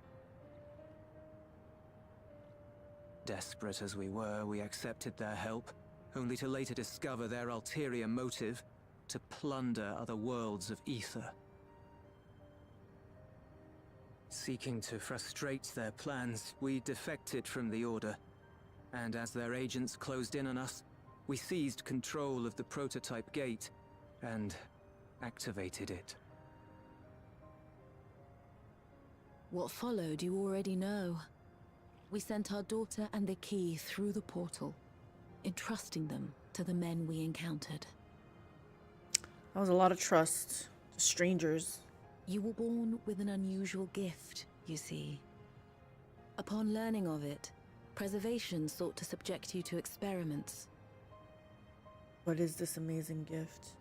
Desperate as we were, we accepted their help, only to later discover their ulterior motive: to plunder other worlds of ether. Seeking to frustrate their plans, we defected from the Order, and as their agents closed in on us, we seized control of the prototype gate and activated it. What followed you already know. We sent our daughter and the key through the portal, entrusting them to the men we encountered. That was a lot of trust to strangers. You were born with an unusual gift, you see. Upon learning of it, Preservation sought to subject you to experiments. What is this amazing gift?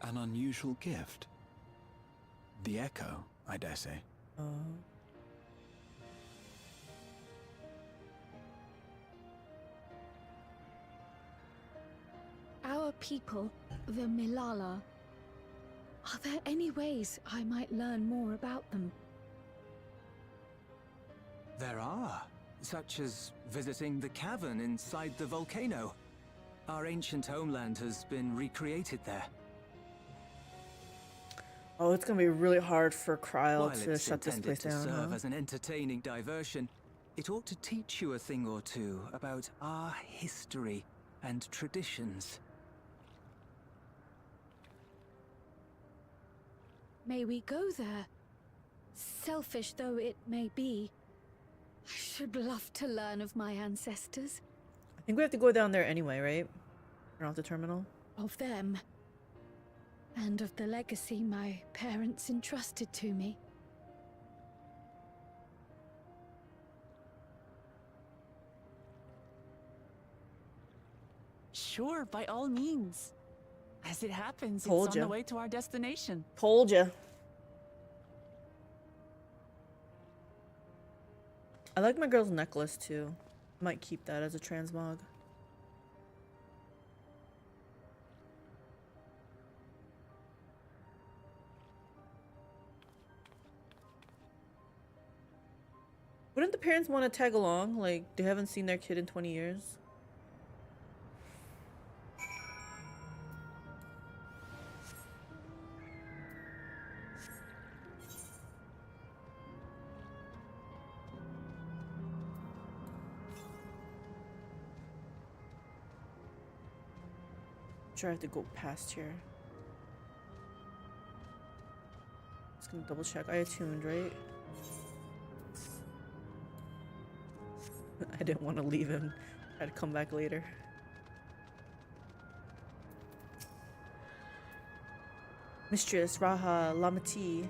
An unusual gift? The echo, I dare say. Oh. Our people, the Milala. Are there any ways I might learn more about them? There are, such as visiting the cavern inside the volcano. Our ancient homeland has been recreated there. Oh, it's gonna be really hard for Cryle While to it's shut this intended place down, to serve huh? as an entertaining diversion, it ought to teach you a thing or two about our history and traditions. May we go there? Selfish though it may be, I should love to learn of my ancestors. I think we have to go down there anyway, right? Turn off the terminal. Of them. and of the legacy my parents entrusted to me. Sure, by all means. As it happens, Told it's on ya. the way to our destination. Told ya. I like my girl's necklace too. Might keep that as a transmog. Wouldn't the parents want to tag along? Like, they haven't seen their kid in 20 years. Sure, I have to go past here. Just gonna double check. I attuned, right? I didn't want to leave him. I'd come back later. Mistress Raha Lamati,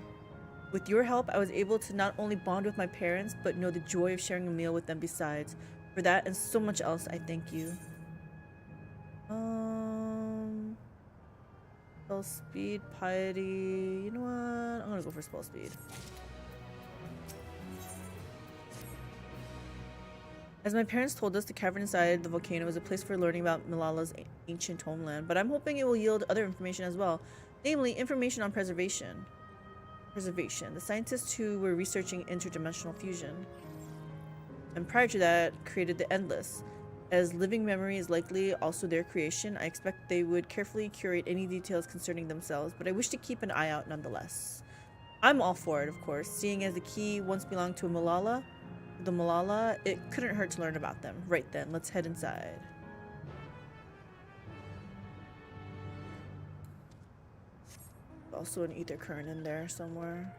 with your help, I was able to not only bond with my parents, but know the joy of sharing a meal with them besides. For that and so much else, I thank you. Spell speed, piety. You know what? I'm gonna go for spell speed. As my parents told us, the cavern inside the volcano is a place for learning about Malala's ancient homeland, but I'm hoping it will yield other information as well, namely information on preservation. The scientists who were researching interdimensional fusion, and prior to that, created the Endless. As living memory is likely also their creation, I expect they would carefully curate any details concerning themselves, but I wish to keep an eye out nonetheless. I'm all for it, of course, seeing as the key once belonged to Malala. The Malala, it couldn't hurt to learn about them. Right then, let's head inside. Also an ether current in there somewhere.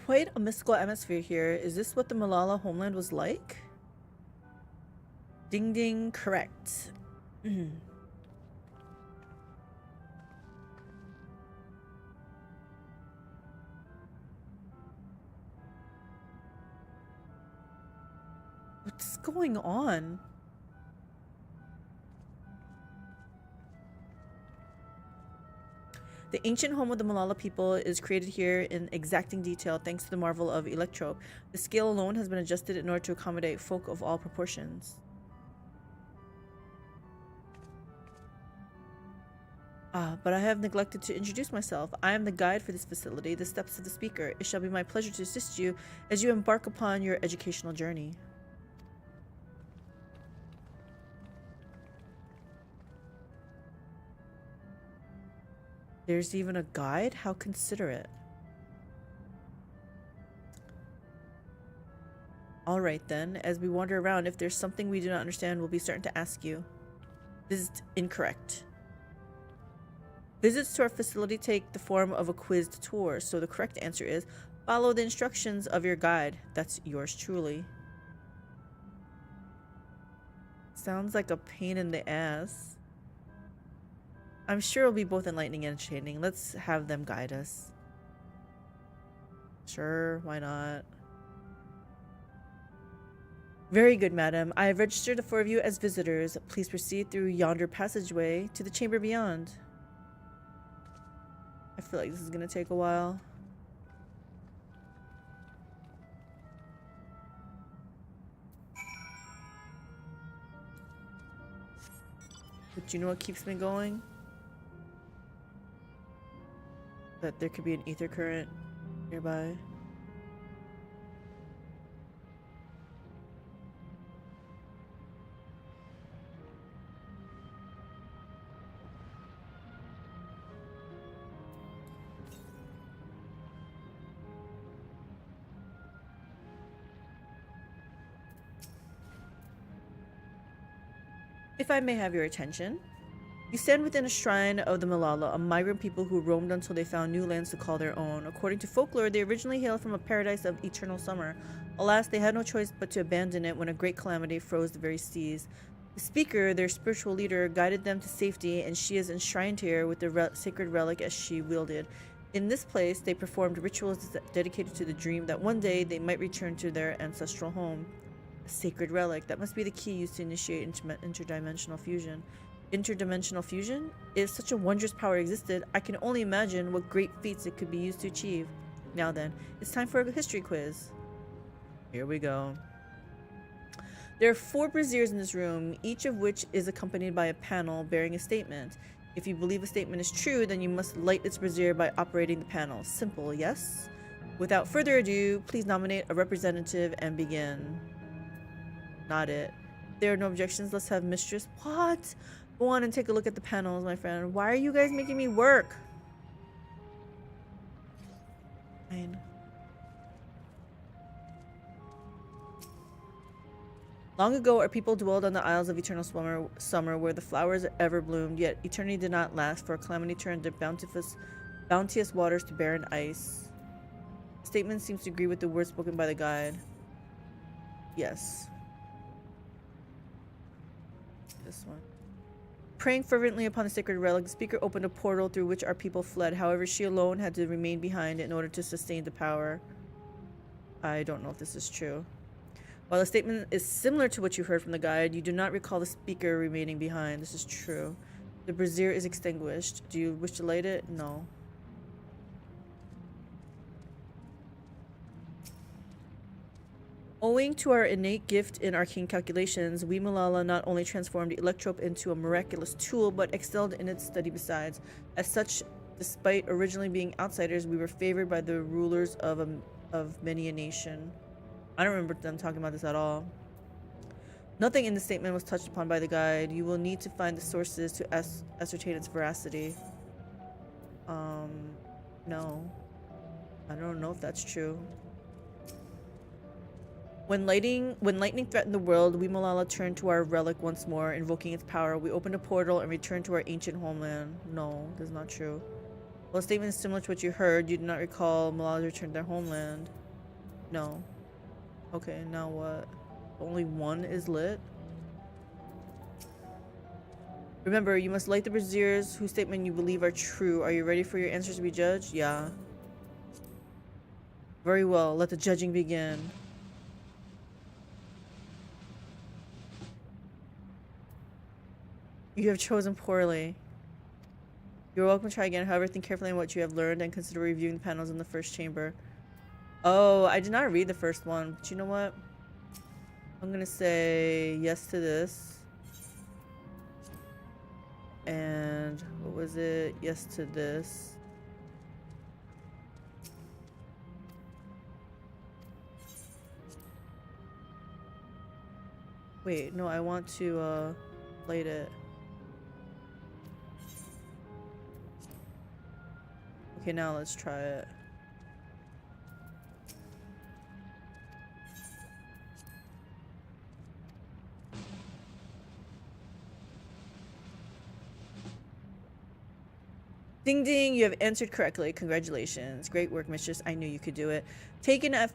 Quite a mystical atmosphere here. Is this what the Malala homeland was like? Ding ding, correct. What's going on? The ancient home of the Malala people is created here in exacting detail thanks to the marvel of electrope. The scale alone has been adjusted in order to accommodate folk of all proportions. But I have neglected to introduce myself. I am the guide for this facility, the steps of the speaker. It shall be my pleasure to assist you as you embark upon your educational journey. There's even a guide? How considerate. Alright then, as we wander around, if there's something we do not understand, we'll be certain to ask you. This is incorrect. Visits to our facility take the form of a quizzed tour, so the correct answer is follow the instructions of your guide. That's yours truly. Sounds like a pain in the ass. I'm sure it'll be both enlightening and entertaining. Let's have them guide us. Sure, why not? Very good, madam. I have registered the four of you as visitors. Please proceed through yonder passageway to the chamber beyond. I feel like this is gonna take a while. But you know what keeps me going? That there could be an ether current nearby. If I may have your attention. You stand within a shrine of the Malala, a migrant people who roamed until they found new lands to call their own. According to folklore, they originally hailed from a paradise of eternal summer. Alas, they had no choice but to abandon it when a great calamity froze the very seas. The speaker, their spiritual leader, guided them to safety, and she is enshrined here with the sacred relic as she wielded. In this place, they performed rituals dedicated to the dream that one day they might return to their ancestral home. A sacred relic. That must be the key used to initiate interdimensional fusion. Interdimensional fusion? If such a wondrous power existed, I can only imagine what great feats it could be used to achieve. Now then, it's time for a history quiz. Here we go. There are 4 braziers in this room, each of which is accompanied by a panel bearing a statement. If you believe a statement is true, then you must light its brazier by operating the panel. Simple, yes? Without further ado, please nominate a representative and begin. Not it. If there are no objections, let's have Mistress. What? Go on and take a look at the panels, my friend. Why are you guys making me work? Fine. Long ago, our people dwelled on the Isles of Eternal Summer, where the flowers ever bloomed, yet eternity did not last, for a calamity turned their bounteous waters to barren ice. The statement seems to agree with the words spoken by the guide. Yes. This one. Praying fervently upon the sacred relic, the speaker opened a portal through which our people fled. However, she alone had to remain behind in order to sustain the power. I don't know if this is true. While the statement is similar to what you heard from the guide, you do not recall the speaker remaining behind. This is true. The brazier is extinguished. Do you wish to light it? No. Owing to our innate gift in arcane calculations, we Malala not only transformed the electrope into a miraculous tool, but excelled in its study besides. As such, despite originally being outsiders, we were favored by the rulers of many a nation. I don't remember them talking about this at all. Nothing in the statement was touched upon by the guide. You will need to find the sources to ascertain its veracity. No. I don't know if that's true. When lightning threatened the world, we Malala turned to our relic once more, invoking its power. We opened a portal and returned to our ancient homeland. No, that's not true. Well, a statement is similar to what you heard. You do not recall Malala returned to their homeland. No. Okay, now what? Only one is lit? Remember, you must light the braziers whose statement you believe are true. Are you ready for your answers to be judged? Yeah. Very well, let the judging begin. You have chosen poorly. You're welcome to try again. However, think carefully on what you have learned and consider reviewing the panels in the first chamber. Oh, I did not read the first one. But you know what? I'm gonna say yes to this. And what was it? Yes to this. Wait, no, I want to light it. Okay, now let's try it. Ding ding, you have answered correctly. Congratulations. Great work, mistress. I knew you could do it. Taken at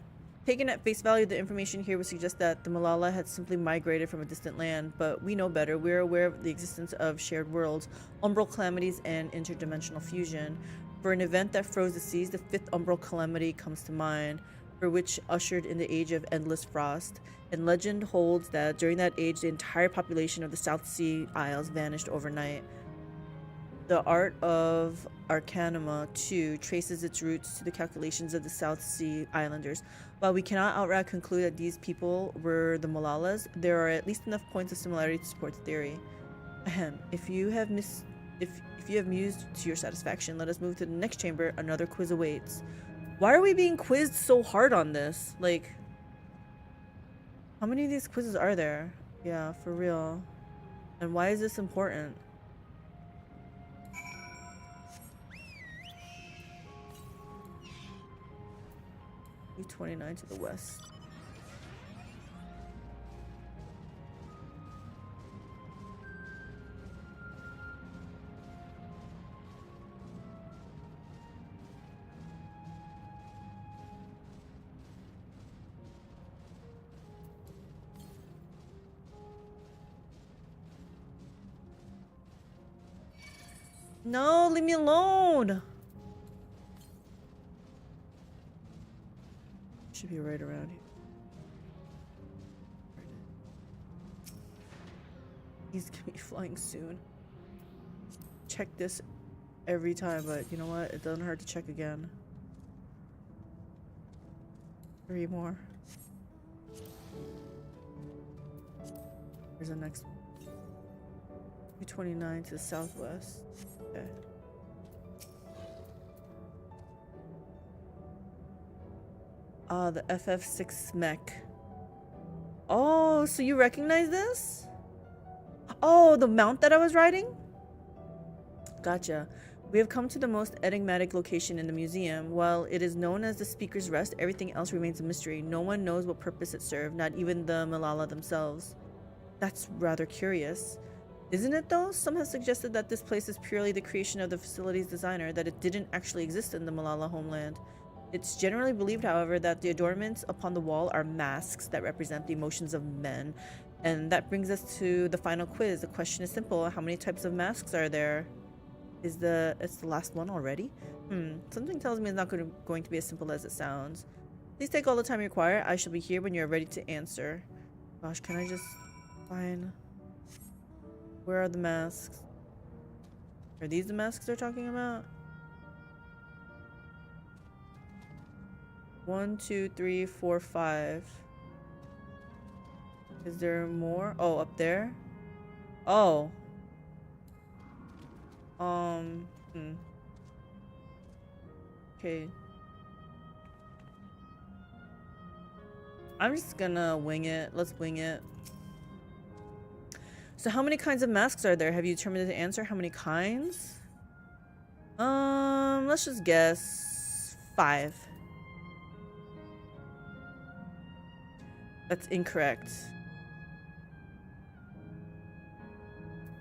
face value, the information here would suggest that the Malala had simply migrated from a distant land, but we know better. We're aware of the existence of shared worlds, umbral calamities, and interdimensional fusion. For an event that froze the seas, the 5th umbral calamity comes to mind, for which ushered in the age of endless frost. And legend holds that during that age, the entire population of the South Sea Isles vanished overnight. The art of Arcanima, too, traces its roots to the calculations of the South Sea Islanders. While we cannot outright conclude that these people were the Malalas, there are at least enough points of similarity to support the theory. Ahem. If you have mused to your satisfaction, let us move to the next chamber. Another quiz awaits. Why are we being quizzed so hard on this? Like, how many of these quizzes are there? Yeah, for real. And why is this important? U29 to the west. No, leave me alone. Should be right around here. He's gonna be flying soon. Check this every time, but you know what? It doesn't hurt to check again. 3 more. Here's the next one. 229 to the southwest. Okay. Ah, the FFXIV mech. Oh, so you recognize this? Oh, the mount that I was riding? Gotcha. We have come to the most enigmatic location in the museum. While it is known as the Speaker's Rest, everything else remains a mystery. No one knows what purpose it served, not even the Malala themselves. That's rather curious. Isn't it though? Some have suggested that this place is purely the creation of the facility's designer, that it didn't actually exist in the Malala homeland. It's generally believed, however, that the adornments upon the wall are masks that represent the emotions of men. And that brings us to the final quiz. The question is simple. How many types of masks are there? It's the last one already? Something tells me it's not going to be as simple as it sounds. Please take all the time you require. I shall be here when you're ready to answer. Gosh, can I just find... Where are the masks? Are these the masks they're talking about? 1, 2, 3, 4, 5. Is there more? Oh, up there? Oh. Okay. I'm just gonna wing it. Let's wing it. So how many kinds of masks are there? Have you determined the answer? How many kinds? Let's just guess 5. That's incorrect.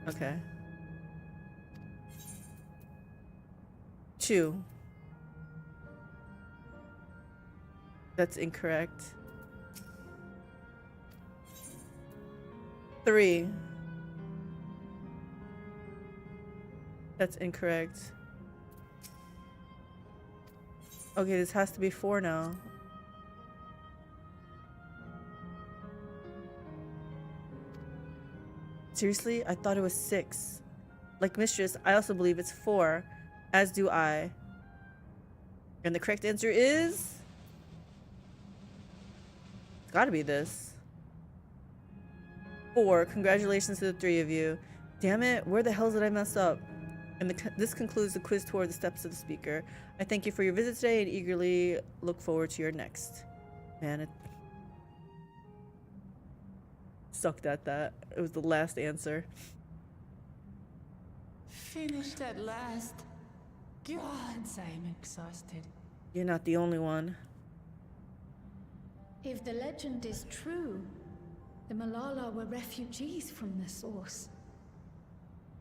Okay. 2. That's incorrect. 3. That's incorrect. Okay, this has to be 4 now. Seriously? I thought it was 6. Like Mistress, I also believe it's 4, as do I. And the correct answer is... It's gotta be this. 4. Congratulations to the 3 of you. Damn it, where the hell did I mess up? And this concludes the quiz tour of the Steps of the Speaker. I thank you for your visit today and eagerly look forward to your next. Man, it sucked at that. It was the last answer. Finished at last. Gods, I'm exhausted. You're not the only one. If the legend is true, the Malala were refugees from the source.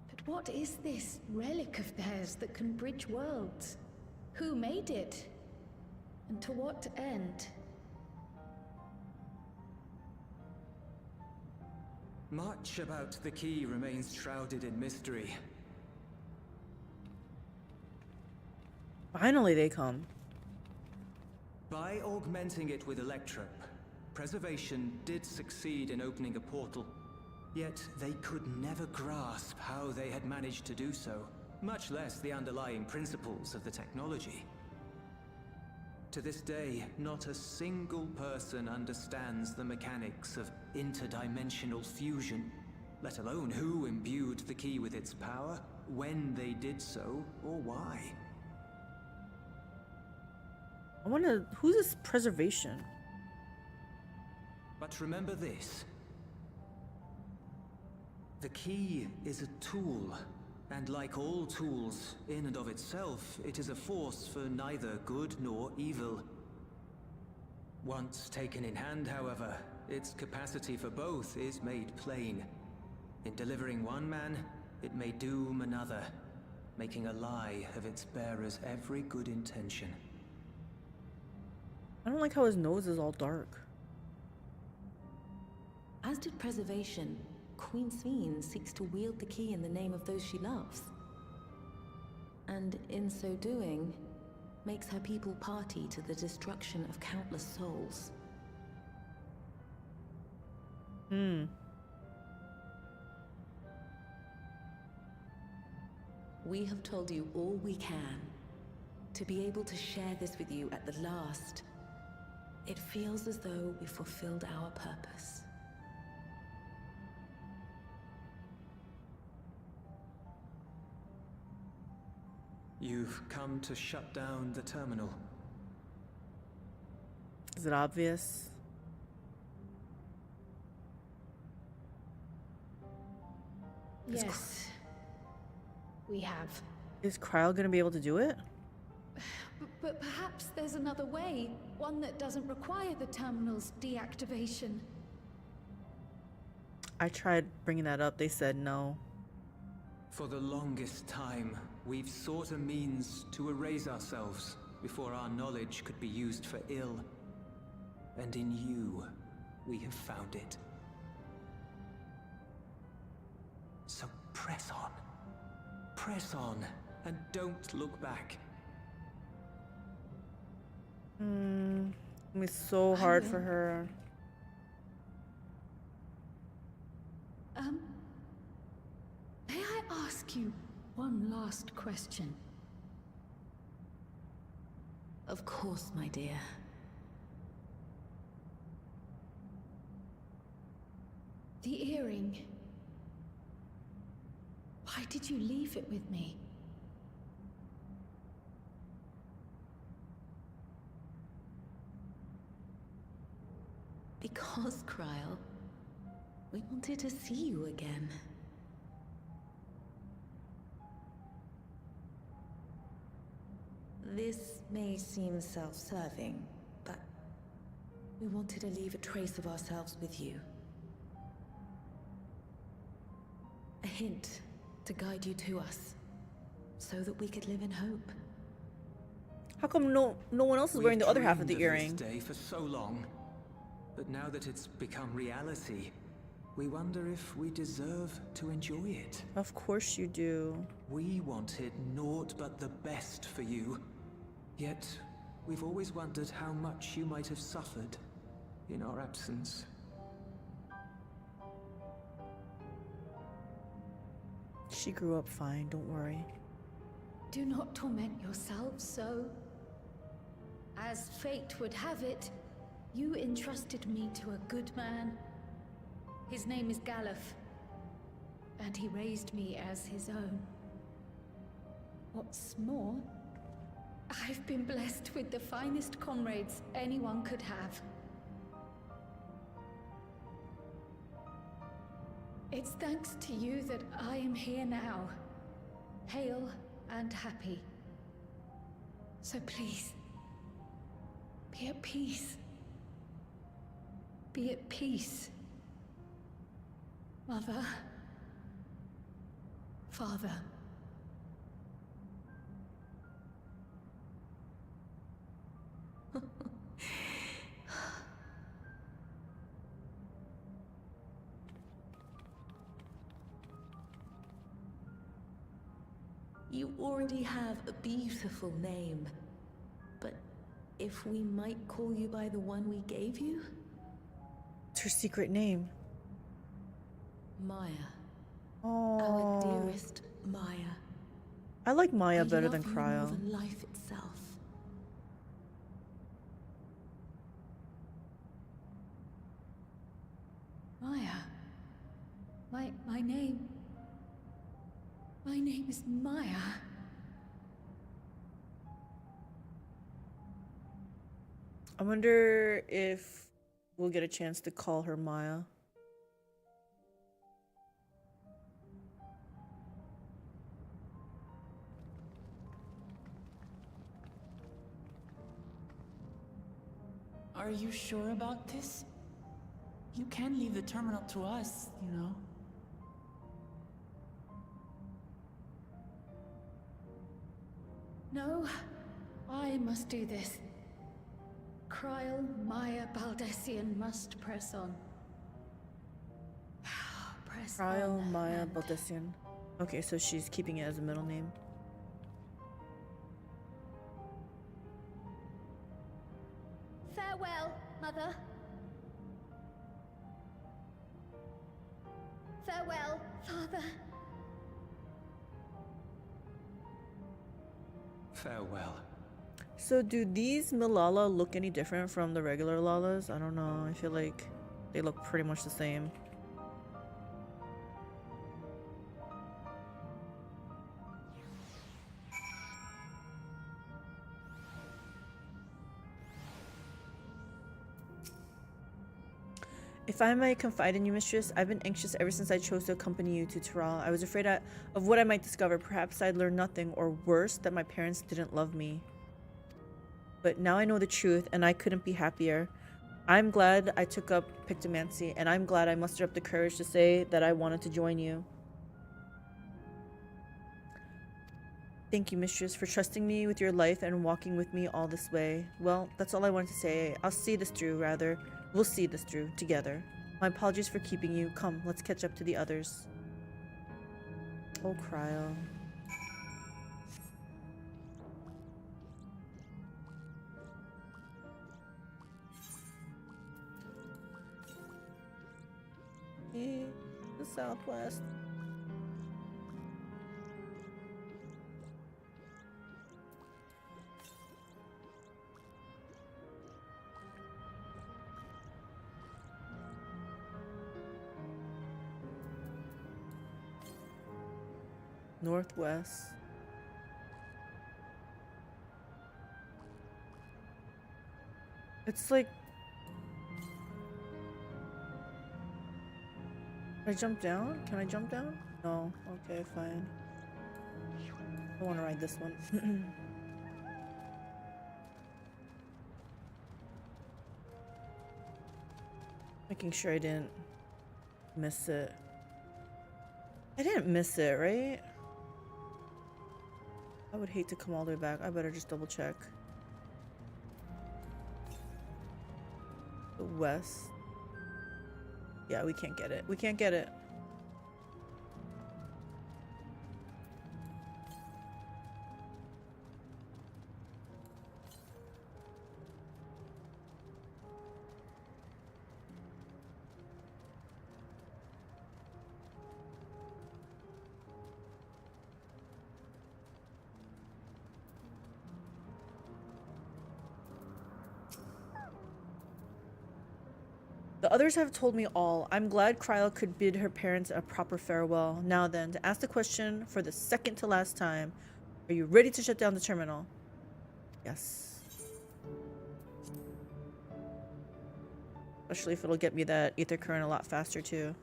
But what is this relic of theirs that can bridge worlds? Who made it? And to what end? Much about the key remains shrouded in mystery. Finally they come. By augmenting it with electrope, Preservation did succeed in opening a portal. Yet they could never grasp how they had managed to do so, much less the underlying principles of the technology. To this day, not a single person understands the mechanics of interdimensional fusion, let alone who imbued the key with its power, when they did so, or why. I wonder, who's this Preservation? But remember this. The key is a tool, and like all tools, in and of itself, it is a force for neither good nor evil. Once taken in hand, however, its capacity for both is made plain. In delivering one man, it may doom another, making a lie of its bearer's every good intention. I don't like how his nose is all dark. As did Preservation, Queen Sveen seeks to wield the key in the name of those she loves. and in so doing, makes her people party to the destruction of countless souls. We have told you all we can. To be able to share this with you at the last, it feels as though we fulfilled our purpose. You've come to shut down the terminal. Is it obvious? Yes, we have. Is Kryl gonna be able to do it? But perhaps there's another way, one that doesn't require the terminal's deactivation. I tried bringing that up. They said no. For the longest time, we've sought a means to erase ourselves before our knowledge could be used for ill. And in you, we have found it. So press on. Press on, and don't look back. It's so hard for her. May I ask you one last question? Of course, my dear. The earring. Why did you leave it with me? Because, Kryl, we wanted to see you again. This may seem self-serving, but we wanted to leave a trace of ourselves with you. A hint to guide you to us, so that we could live in hope. How come no one else is wearing the other half of the We've earring? dreamed of this day for so long, but now that it's become reality, we wonder if we deserve to enjoy it. Of course you do. We wanted naught but the best for you, yet we've always wondered how much you might have suffered in our absence. She grew up fine, don't worry. Do not torment yourselves so. As fate would have it, you entrusted me to a good man. His name is Galuf, and he raised me as his own. What's more, I've been blessed with the finest comrades anyone could have. It's thanks to you that I am here now, hale and happy. So please, be at peace. Be at peace. Mother. Father. You already have a beautiful name, but if we might call you by the one we gave you? It's her secret name. Maya. Oh. Our dearest Maya. I like Maya We better love than you more Kryl. than life itself. Maya. My name. My name is Maya. I wonder if we'll get a chance to call her Maya. Are you sure about this? You can leave the terminal to us, you know. No, I must do this. Kryl Maya Baldessian must press on. Press Kryl on. Maya Baldessian. Okay, so she's keeping it as a middle name. Mother. Farewell, Father. Farewell. So do these Malala look any different from the regular Lalas? I don't know. I feel like they look pretty much the same. If I might confide in you, mistress, I've been anxious ever since I chose to accompany you to Tural. I was afraid of what I might discover. Perhaps I'd learn nothing, or worse, that my parents didn't love me. But now I know the truth, and I couldn't be happier. I'm glad I took up Pictomancy, and I'm glad I mustered up the courage to say that I wanted to join you. Thank you, mistress, for trusting me with your life and walking with me all this way. Well, that's all I wanted to say. I'll see this through, rather. We'll see this through, together. My apologies for keeping you. Come, let's catch up to the others. Oh, Cryo. The southwest. Northwest. It's like... Can I jump down? Can I jump down? No. Okay, fine. I want to ride this one. Making sure I didn't miss it. I didn't miss it, right? I would hate to come all the way back. I better just double check. The west. Yeah, we can't get it. We can't get it. The others have told me all. I'm glad Kryl could bid her parents a proper farewell. Now then, to ask the question for the second to last time. Are you ready to shut down the terminal? Yes. Especially if it'll get me that ether current a lot faster too.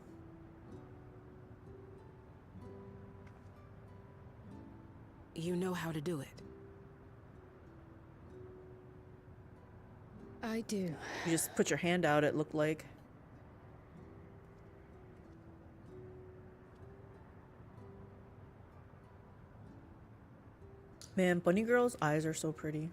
You know how to do it. I do. You just put your hand out, it looked like. Man, Bunny Girl's eyes are so pretty.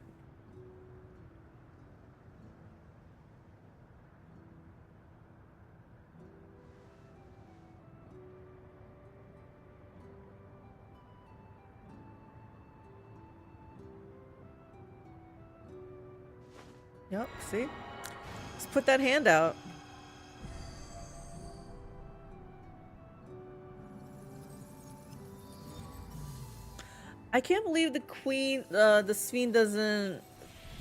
Yep, see? Let's put that hand out. I can't believe the queen, the Sphene doesn't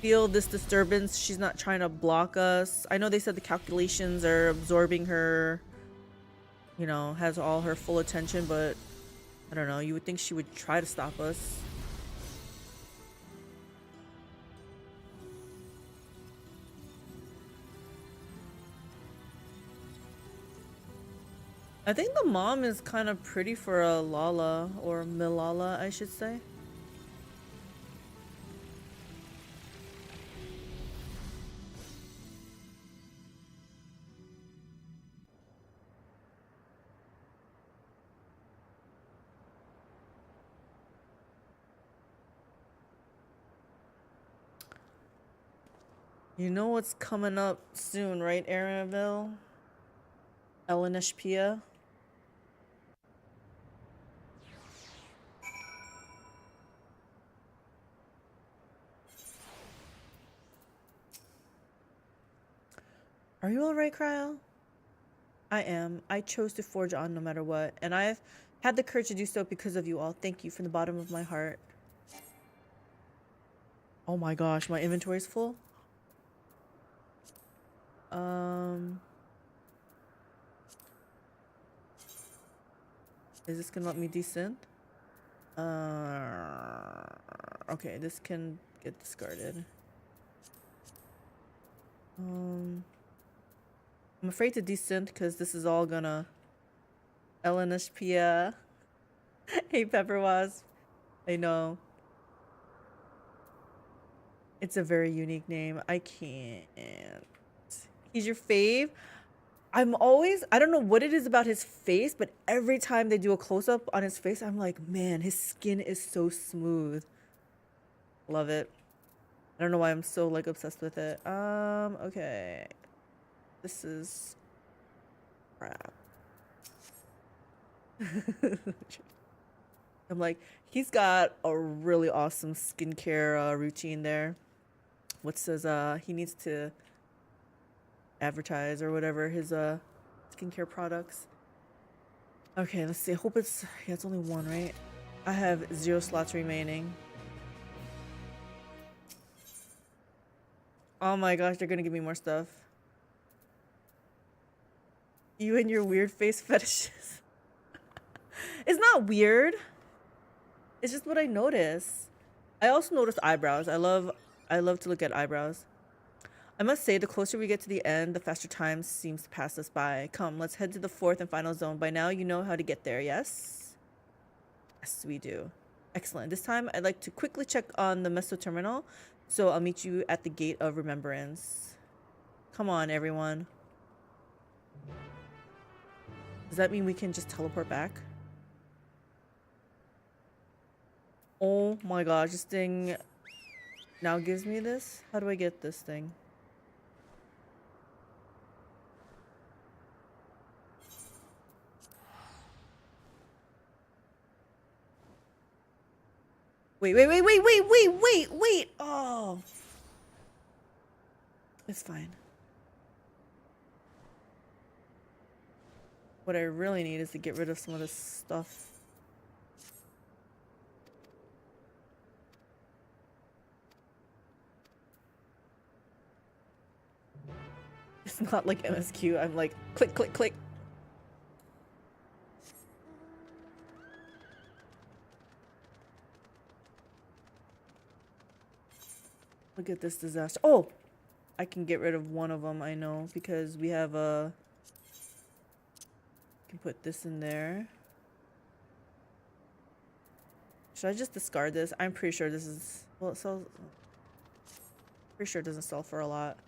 feel this disturbance. She's not trying to block us. I know they said the calculations are absorbing her, you know, has all her full attention, but I don't know. You would think she would try to stop us. I think the mom is kind of pretty for a Lala, or Milala, I should say. You know what's coming up soon, right, Arenville? Elenishpia. Are you alright, Cryo? I am. I chose to forge on no matter what, and I've had the courage to do so because of you all. Thank you from the bottom of my heart. Oh my gosh, my inventory is full. Is this gonna let me desynth? Okay, this can get discarded. I'm afraid to desynth because this is all gonna Elenish Pia. Hey Pepper Wasp. I know. It's a very unique name. I can't. He's your fave? I don't know what it is about his face, but every time they do a close-up on his face, I'm like, man, his skin is so smooth. Love it. I don't know why I'm so like obsessed with it. Okay. This is crap. I'm like, he's got a really awesome skincare routine there. What says he needs to advertise or whatever his skincare products. Okay, let's see. I hope it's yeah, it's only one, right? I have 0 slots remaining. Oh my gosh, they're gonna give me more stuff. You and your weird face fetishes. It's not weird. It's just what I notice. I also notice eyebrows. I love to look at eyebrows. I must say, the closer we get to the end, the faster time seems to pass us by. Come, let's head to the 4th and final zone. By now, you know how to get there, yes? Yes, we do. Excellent. This time, I'd like to quickly check on the Meso terminal, so I'll meet you at the Gate of Remembrance. Come on, everyone. Does that mean we can just teleport back? Oh my gosh, this thing now gives me this? How do I get this thing? Wait. Oh. It's fine. What I really need is to get rid of some of this stuff. It's not like MSQ. I'm like, click, click, click. Look at this disaster. Oh! I can get rid of one of them, I know, because we have a... can put this in there. Should I just discard this? I'm pretty sure this is... well, it sells... pretty sure it doesn't sell for a lot.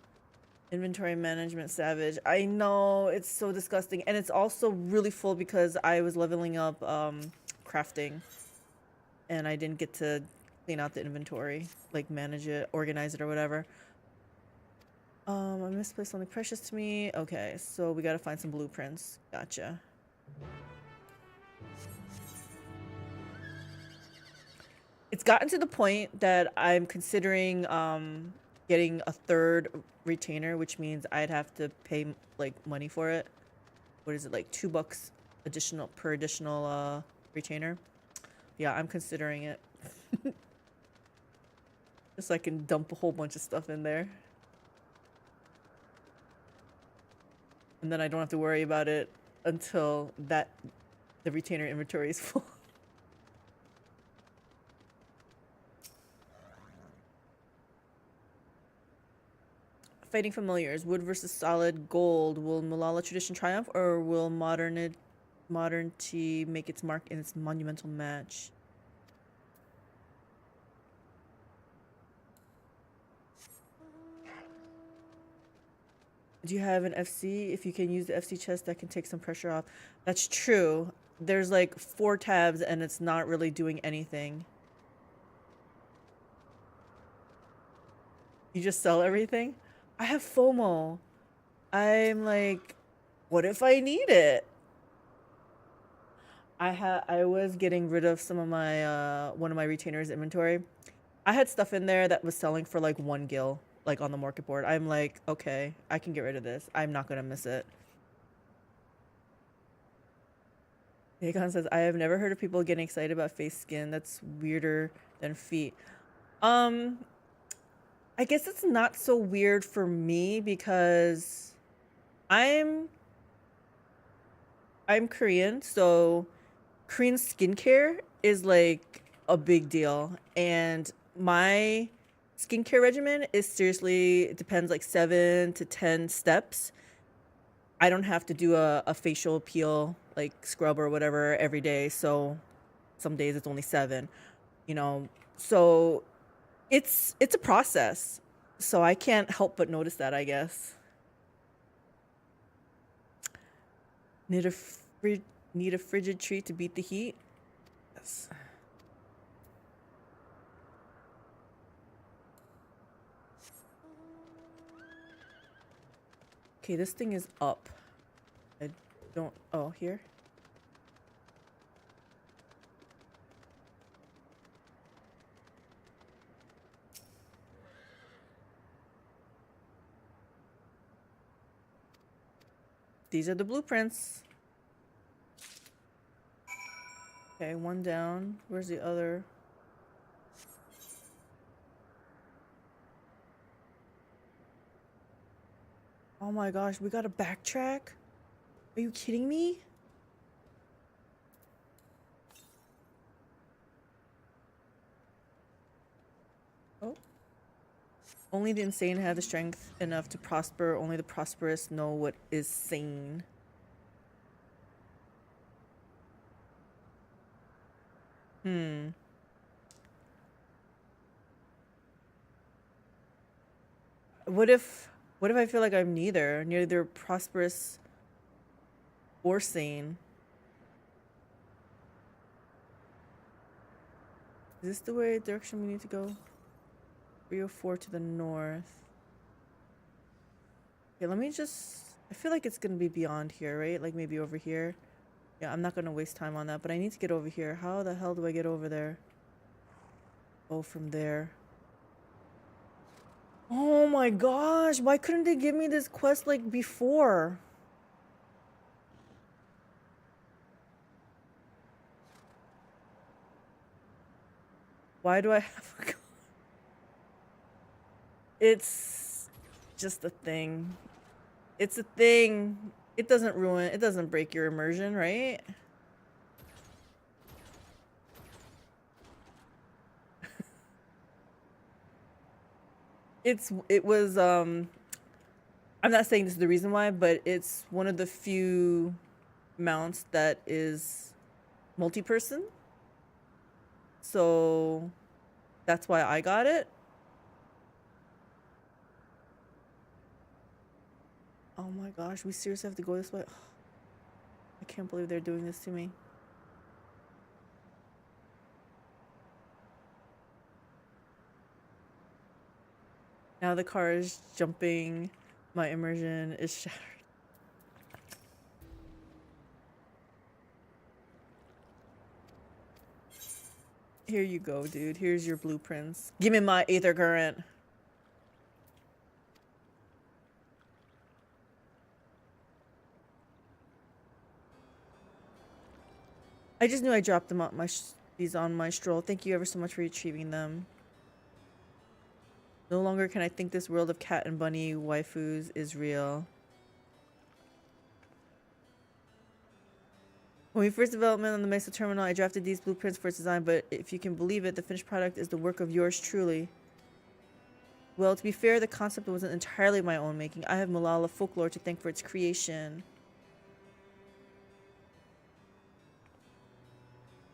Inventory management savage. I know, it's so disgusting. And it's also really full because I was leveling up crafting. And I didn't get to clean out the inventory. Like manage it, organize it, or whatever. I misplaced something precious to me. Okay, so we gotta find some blueprints. Gotcha. It's gotten to the point that I'm considering getting a 3rd retainer, which means I'd have to pay like money for it. What is it, like $2 additional per additional retainer? Yeah, I'm considering it. Just so I can dump a whole bunch of stuff in there. And then I don't have to worry about it until the retainer inventory is full. Fighting familiars. Wood versus solid gold. Will Malala tradition triumph, or will modernity make its mark in its monumental match? Do you have an FC? If you can use the FC chest, that can take some pressure off. That's true. There's like 4 tabs and it's not really doing anything. You just sell everything? I have FOMO. I'm like, what if I need it? I was getting rid of some of my one of my retainers inventory. I had stuff in there that was selling for like 1 gil. like on the market board. I'm like, okay, I can get rid of this. I'm not gonna miss it. Akon says, I have never heard of people getting excited about face skin. That's weirder than feet. I guess it's not so weird for me because I'm Korean, so Korean skincare is like a big deal, and my skincare regimen is seriously, it depends, like 7 to 10 steps. I don't have to do a facial peel, like scrub or whatever every day, so some days it's only 7, you know. So it's a process, so I can't help but notice that, I guess. Need a frigid treat to beat the heat? Yes. Okay, this thing is up. I don't... Oh, here? These are the blueprints. Okay, one down. Where's the other? Oh my gosh, we gotta backtrack? Are you kidding me? Oh. Only the insane have the strength enough to prosper. Only the prosperous know what is sane. What if I feel like I'm neither prosperous or sane? Is this the way direction we need to go? 304 to the north. Okay, let me just... I feel like it's gonna be beyond here, right? Like maybe over here. Yeah, I'm not gonna waste time on that, but I need to get over here. How the hell do I get over there? Oh, from there. Oh my gosh, why couldn't they give me this quest like before? Why do I have a... It's just a thing. It's a thing. It doesn't break your immersion, right? I'm not saying this is the reason why, but it's one of the few mounts that is multi-person. So that's why I got it. Oh my gosh, we seriously have to go this way? I can't believe they're doing this to me. Now the car is jumping. My immersion is shattered. Here you go, dude. Here's your blueprints. Give me my aether current. I just knew I dropped them on these on my stroll. Thank you ever so much for retrieving them. No longer can I think this world of cat and bunny waifus is real. When we first development on the Mesa terminal, I drafted these blueprints for its design, but if you can believe it, the finished product is the work of yours truly. Well, to be fair, the concept wasn't entirely my own making. I have Malala folklore to thank for its creation.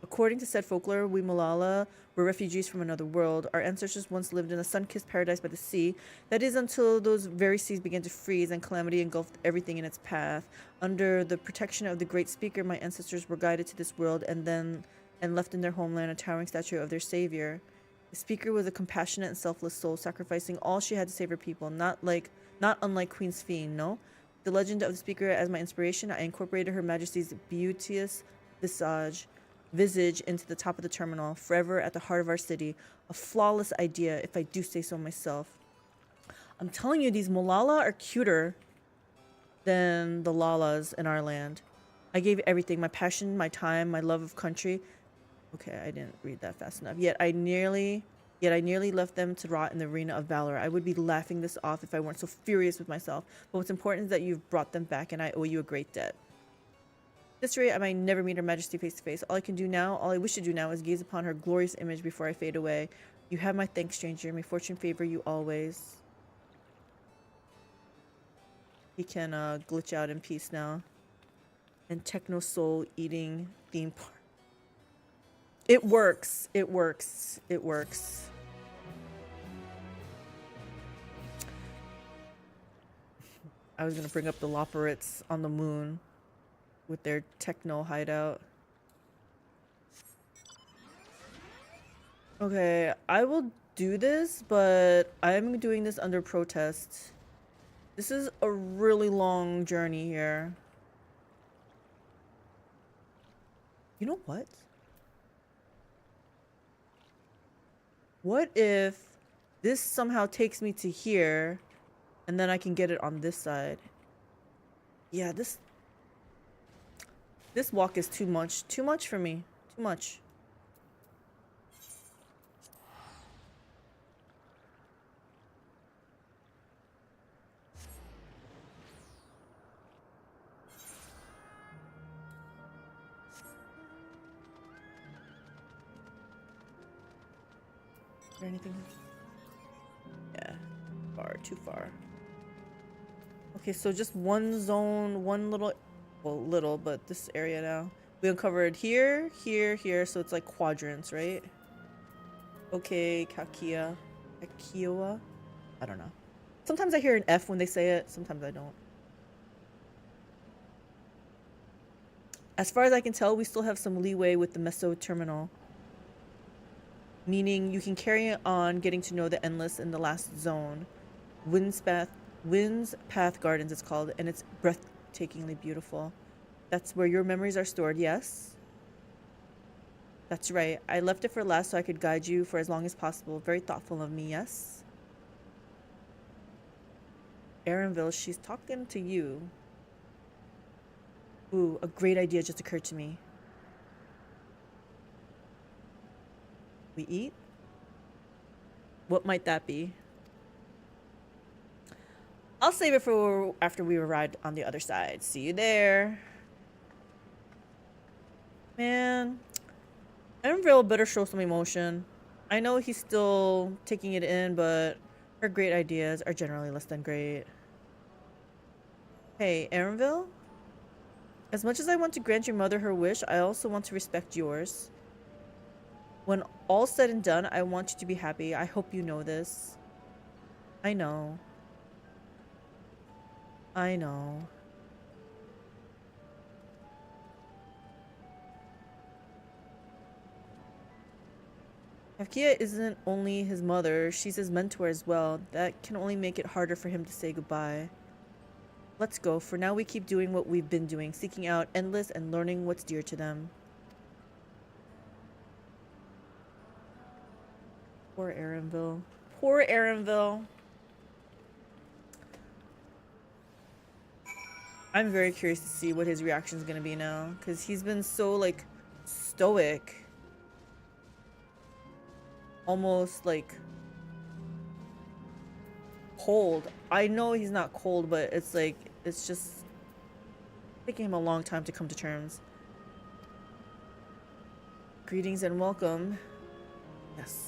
According to said folklore, we Malala were refugees from another world. Our ancestors once lived in a sun-kissed paradise by the sea. That is until those very seas began to freeze and calamity engulfed everything in its path. Under the protection of the great speaker, my ancestors were guided to this world and left in their homeland a towering statue of their savior. The speaker was a compassionate and selfless soul, sacrificing all she had to save her people, not unlike Queen Sphene, no? The legend of the speaker as my inspiration, I incorporated Her Majesty's beauteous visage into the top of the terminal, forever at the heart of our city. A flawless idea, if I do say so myself. I'm telling you, these Molala are cuter than the Lalas in our land. I gave everything, my passion, my time, my love of country. Okay, I didn't read that fast enough. Yet I nearly left them to rot in the arena of valor. I would be laughing this off if I weren't so furious with myself. But what's important is that you've brought them back, and I owe you a great debt. At this rate, I might never meet Her Majesty face to face. All I wish to do now is gaze upon her glorious image before I fade away. You have my thanks, stranger. May fortune favor you always. He can glitch out in peace now. And Techno Soul eating theme park. It works. It works. It works. I was gonna bring up the Loporrits on the moon with their techno hideout. Okay, I will do this, but I'm doing this under protest. This is a really long journey here. You know what? What if this somehow takes me to here and then I can get it on this side? Yeah, this walk is too much. Too much for me. Too much. Or anything? Yeah, too far. Okay, so just one zone, one little, well, little, but this area now. We uncovered here, here, here, so it's like quadrants, right? Okay, Kakia, Kakioa? I don't know. Sometimes I hear an F when they say it, sometimes I don't. As far as I can tell, we still have some leeway with the Meso terminal. Meaning you can carry on getting to know the Endless in the last zone. Wind's Path Gardens it's called, and it's breathtakingly beautiful. That's where your memories are stored, yes? That's right. I left it for last so I could guide you for as long as possible. Very thoughtful of me, yes? Erenville, she's talking to you. Ooh, a great idea just occurred to me. We eat? What might that be? I'll save it for after we arrive on the other side. See you there. Man, Erenville better show some emotion. I know he's still taking it in, but her great ideas are generally less than great. Hey, Erenville? As much as I want to grant your mother her wish, I also want to respect yours. When all's said and done, I want you to be happy. I hope you know this. I know. I know. Evkia isn't only his mother, she's his mentor as well. That can only make it harder for him to say goodbye. Let's go. For now, we keep doing what we've been doing, seeking out Endless and learning what's dear to them. Poor Erenville. Poor Erenville. I'm very curious to see what his reaction is going to be now, because he's been so, like, stoic. Almost, like, cold. I know he's not cold, but it's like, it's just taking him a long time to come to terms. Greetings and welcome. Yes.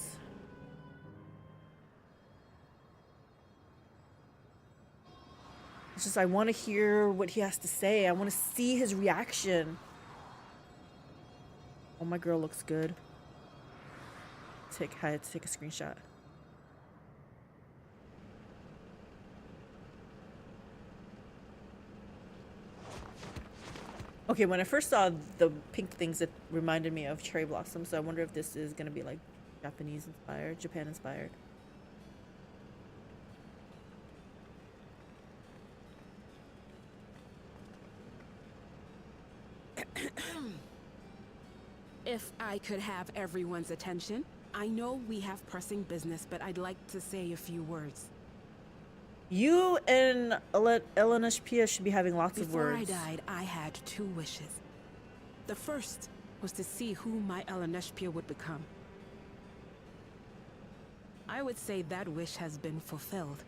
It's just, I want to hear what he has to say. I want to see his reaction. Oh, my girl looks good. I had to take a screenshot. Okay, when I first saw the pink things, it reminded me of cherry blossom, so I wonder if this is going to be like Japanese inspired, Japan inspired. If I could have everyone's attention. I know we have pressing business, but I'd like to say a few words. You and Elenishpia should be having lots of Before words. I died, I had 2 wishes. The first was to see who my Elenishpia would become. I would say that wish has been fulfilled.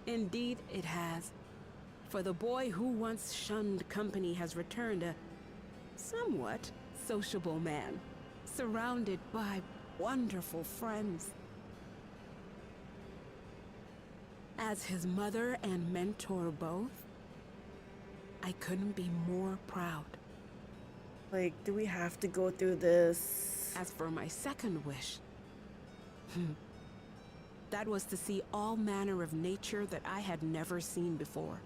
Indeed, it has. For the boy who once shunned company has returned a somewhat sociable man, surrounded by wonderful friends. As his mother and mentor both, I couldn't be more proud. Like, do we have to go through this? As for my second wish, that was to see all manner of nature that I had never seen before.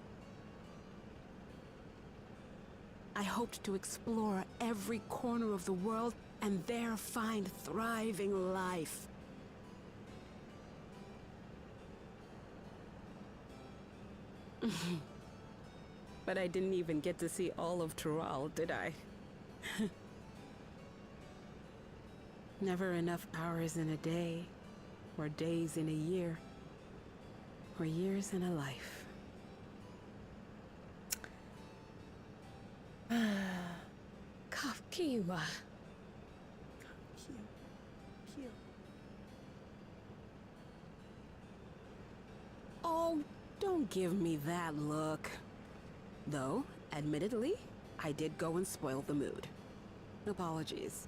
I hoped to explore every corner of the world and there find thriving life. But I didn't even get to see all of Tural, did I? Never enough hours in a day, or days in a year, or years in a life. Kafkiwa. Oh, don't give me that look. Though, admittedly, I did go and spoil the mood. Apologies.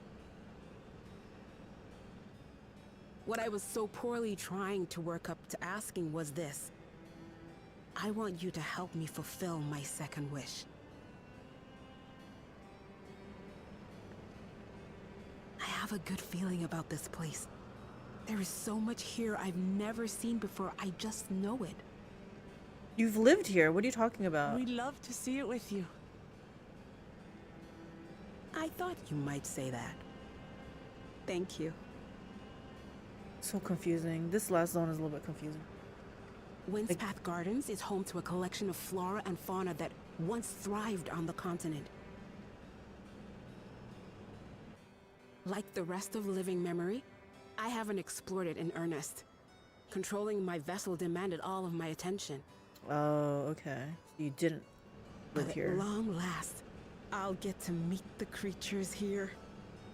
What I was so poorly trying to work up to asking was this. I want you to help me fulfill my second wish. I have a good feeling about this place. There is so much here I've never seen before, I just know it. You've lived here. What are you talking about? We'd love to see it with you. I thought you might say that. Thank you. So confusing. This last zone is a little bit confusing. Windspath Gardens is home to a collection of flora and fauna that once thrived on the continent. Like the rest of living memory, I haven't explored it in earnest. Controlling my vessel demanded all of my attention. Oh, okay. So you didn't live But here. at long last, I'll get to meet the creatures here.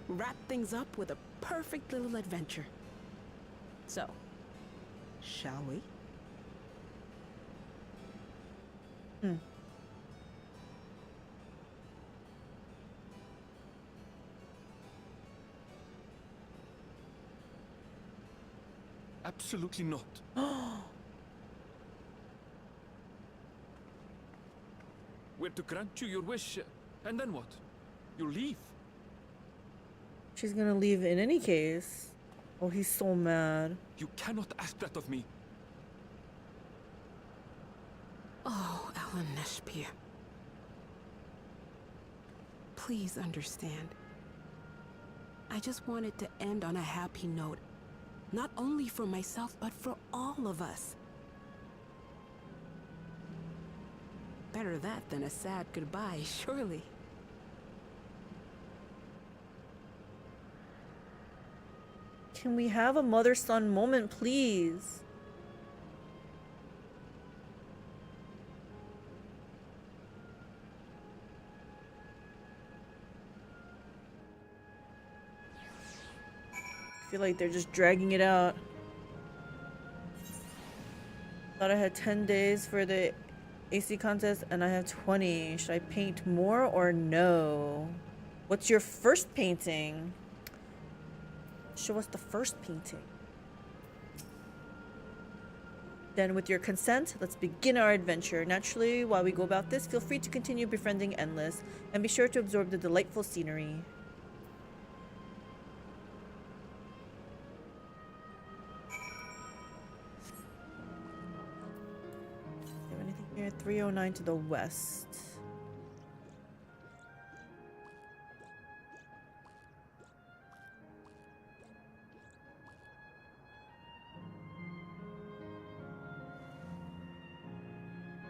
Wrap things up with a perfect little adventure. So, shall we? Absolutely not. We're to grant you your wish, and then what? You leave? She's gonna leave in any case. Oh, he's so mad. You cannot ask that of me. Oh, Elenishpia. Please understand. I just wanted to end on a happy note. Not only for myself, but for all of us. Better that than a sad goodbye, surely. Can we have a mother-son moment, please? I feel like they're just dragging it out. Thought I had 10 days for the AC contest and I have 20. Should I paint more or no? What's your first painting? Show us the first painting. Then with your consent, let's begin our adventure. Naturally, while we go about this, feel free to continue befriending Endless and be sure to absorb the delightful scenery. Do you have anything here? 309 to the west.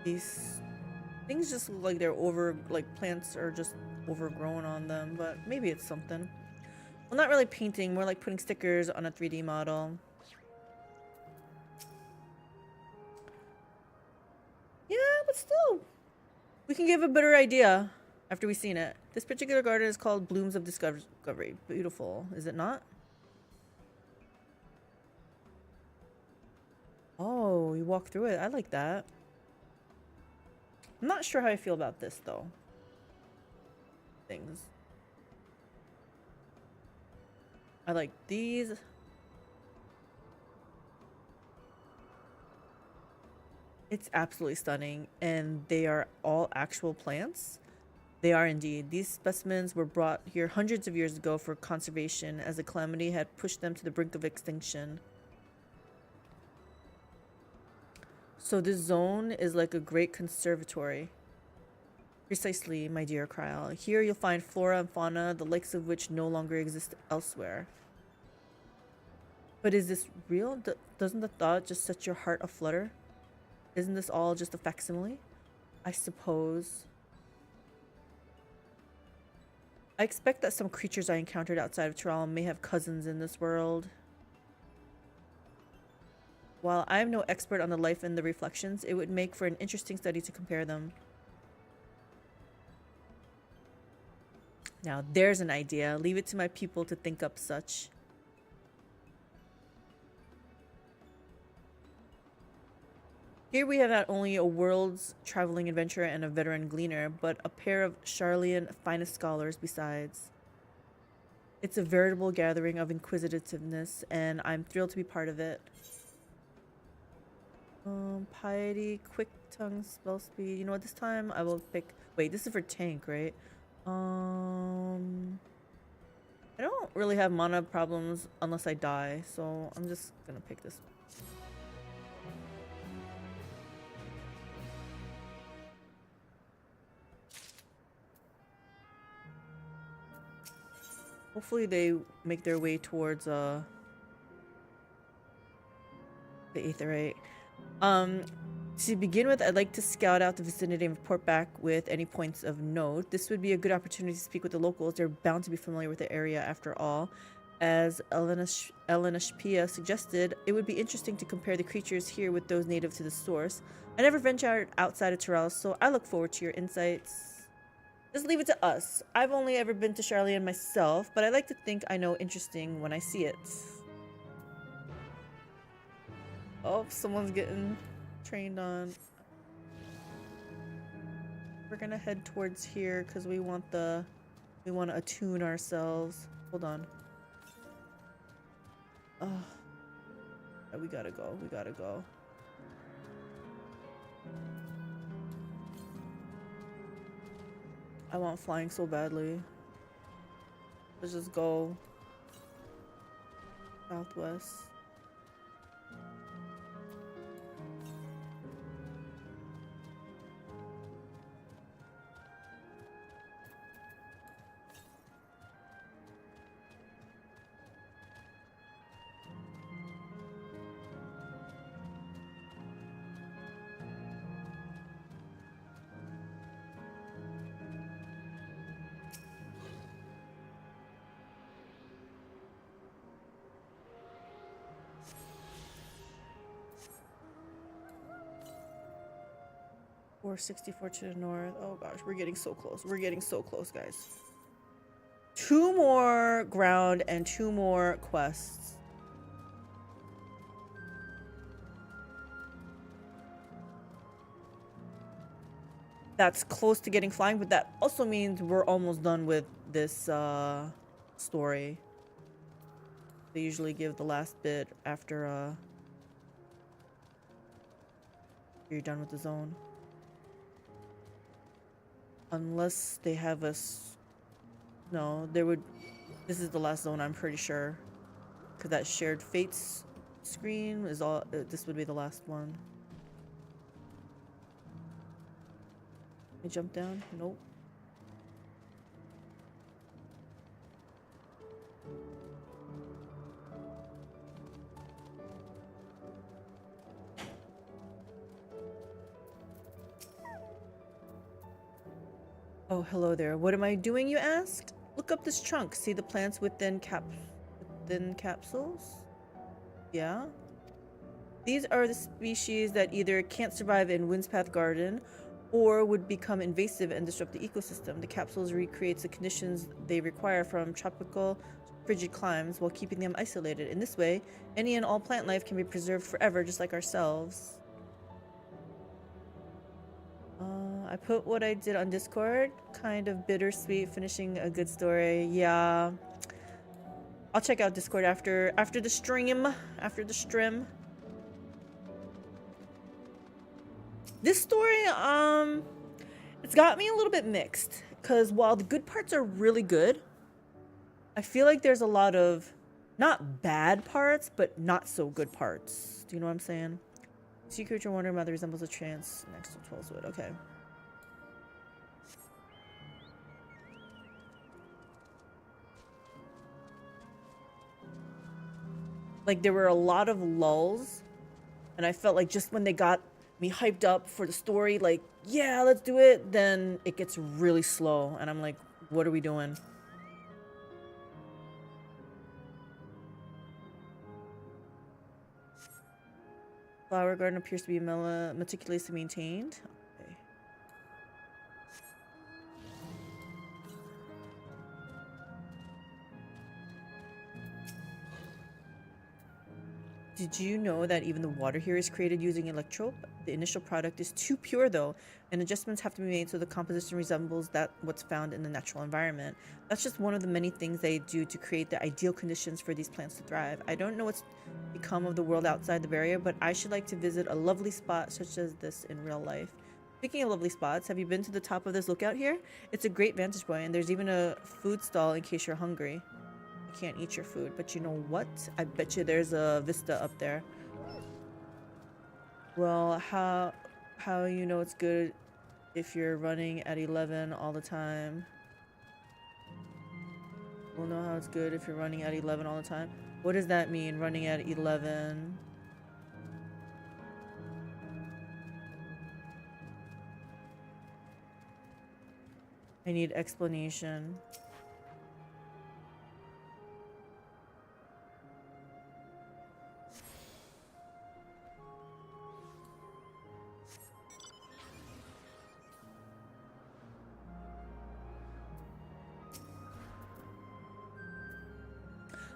These things just look like they're plants are just overgrown on them, but maybe it's something. Well, not really painting, more like putting stickers on a 3D model. but still. We can give a better idea after we've seen it. This particular garden is called Blooms of Discovery. Beautiful, is it not? Oh, you walk through it. I like that. I'm not sure how I feel about this, though. Things. I like these. It's absolutely stunning, and they are all actual plants. They are indeed. These specimens were brought here hundreds of years ago for conservation, as a calamity had pushed them to the brink of extinction. So this zone is like a great conservatory. Precisely, my dear Kryal. Here you'll find flora and fauna, the likes of which no longer exist elsewhere. But is this real? Doesn't the thought just set your heart aflutter? Isn't this all just a facsimile? I suppose. I expect that some creatures I encountered outside of Tural may have cousins in this world. While I am no expert on the life and the reflections, it would make for an interesting study to compare them. Now there's an idea. Leave it to my people to think up such. Here we have not only a world's traveling adventurer and a veteran gleaner, but a pair of Charlian finest scholars besides. It's a veritable gathering of inquisitiveness, and I'm thrilled to be part of it. Piety, quick tongue, spell speed. You know what, this time I will pick... Wait, this is for tank, right? I don't really have mana problems unless I die, so I'm just gonna pick this one. Hopefully they make their way towards the Aetheryte. To begin with, I'd like to scout out the vicinity and report back with any points of note. This would be a good opportunity to speak with the locals. They're bound to be familiar with the area after all. As Elenashpia suggested, it would be interesting to compare the creatures here with those native to the source. I never ventured outside of Tural, so I look forward to your insights. Just leave it to us. I've only ever been to Charlian myself, but I like to think I know interesting when I see it. Oh, someone's getting trained on. We're gonna head towards here because we want to attune ourselves. Hold on. Oh, we gotta go. We gotta go. I want flying so badly. Let's just go southwest. Or 64 to the north. Oh gosh, we're getting so close. We're getting so close, guys. 2 more ground and 2 more quests. That's close to getting flying, but that also means we're almost done with this story. They usually give the last bit after you're done with the zone. Unless they have us... No, there would... This is the last zone, I'm pretty sure. Because that shared fates screen is all... this would be the last one. I jump down? Nope. Oh, hello there. What am I doing, you asked? Look up this trunk. See the plants within capsules? Yeah? These are the species that either can't survive in Windspath Garden or would become invasive and disrupt the ecosystem. The capsules recreates the conditions they require from tropical frigid climes while keeping them isolated. In this way, any and all plant life can be preserved forever, just like ourselves. I put what I did on Discord. Kind of bittersweet, finishing a good story. Yeah. I'll check out Discord after the stream. After the stream. This story, it's got me a little bit mixed. Because while the good parts are really good, I feel like there's a lot of not bad parts, but not so good parts. Do you know what I'm saying? Sea creature wondering about the resembles a trance next to 12 wood. Okay. Like there were a lot of lulls, and I felt like just when they got me hyped up for the story, like, yeah, let's do it, then it gets really slow, and I'm like, what are we doing? Flower garden appears to be meticulously maintained. Okay. Did you know that even the water here is created using electrope? The initial product is too pure though, and adjustments have to be made so the composition resembles what's found in the natural environment. That's just one of the many things they do to create the ideal conditions for these plants to thrive. I don't know what's become of the world outside the barrier, but I should like to visit a lovely spot such as this in real life. Speaking of lovely spots, have you been to the top of this lookout here? It's a great vantage point, and there's even a food stall in case you're hungry. You can't eat your food, but you know what? I bet you there's a vista up there. Well, how you know it's good if you're running at 11 all the time? We'll know how it's good if you're running at 11 all the time. What does that mean, running at 11? I need explanation.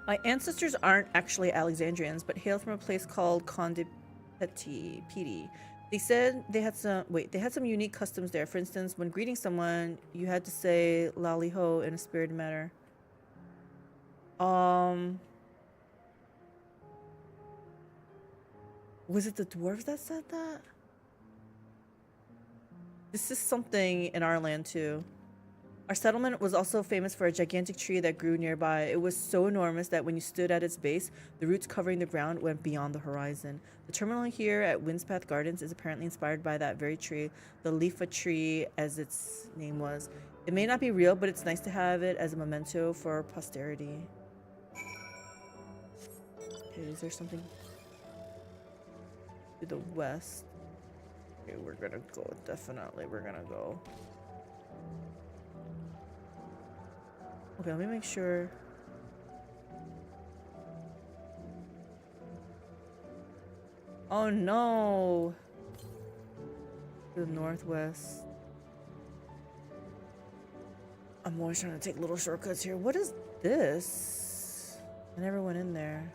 My ancestors aren't actually Alexandrians, but hail from a place called Condipeti. They said they had some unique customs there. For instance, when greeting someone, you had to say "Lali ho" in a spirited manner. Was it the dwarves that said that? This is something in our land too. Our settlement was also famous for a gigantic tree that grew nearby. It was so enormous that when you stood at its base, the roots covering the ground went beyond the horizon. The terminal here at Windspath Gardens is apparently inspired by that very tree, the Leafa tree as its name was. It may not be real, but it's nice to have it as a memento for posterity. Okay, is there something to the west? Okay, we're gonna go, definitely we're gonna go. Okay, let me make sure. Oh no! To the northwest. I'm always trying to take little shortcuts here. What is this? I never went in there.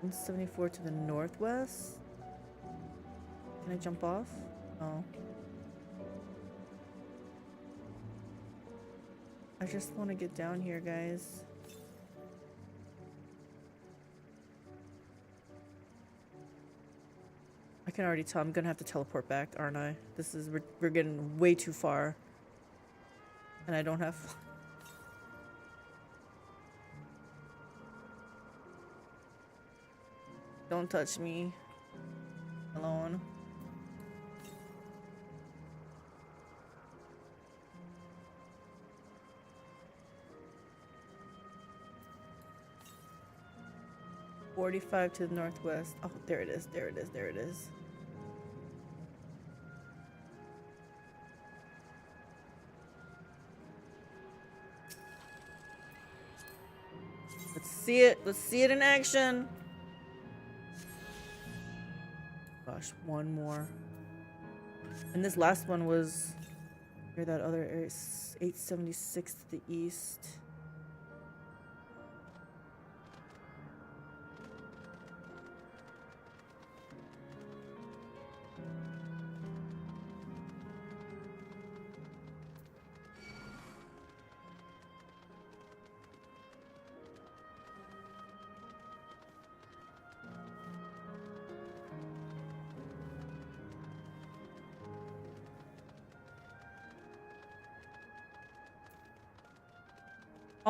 $174 to the northwest? Can I jump off? Oh. I just want to get down here, guys. I can already tell I'm gonna have to teleport back, aren't I? This is, we're getting way too far. And I don't have... Don't touch me. Alone. $45 to the northwest. Oh, there it is. There it is. There it is. see it. Let's see it in action. Gosh, one more. And this last one was near that other area, 876 to the east.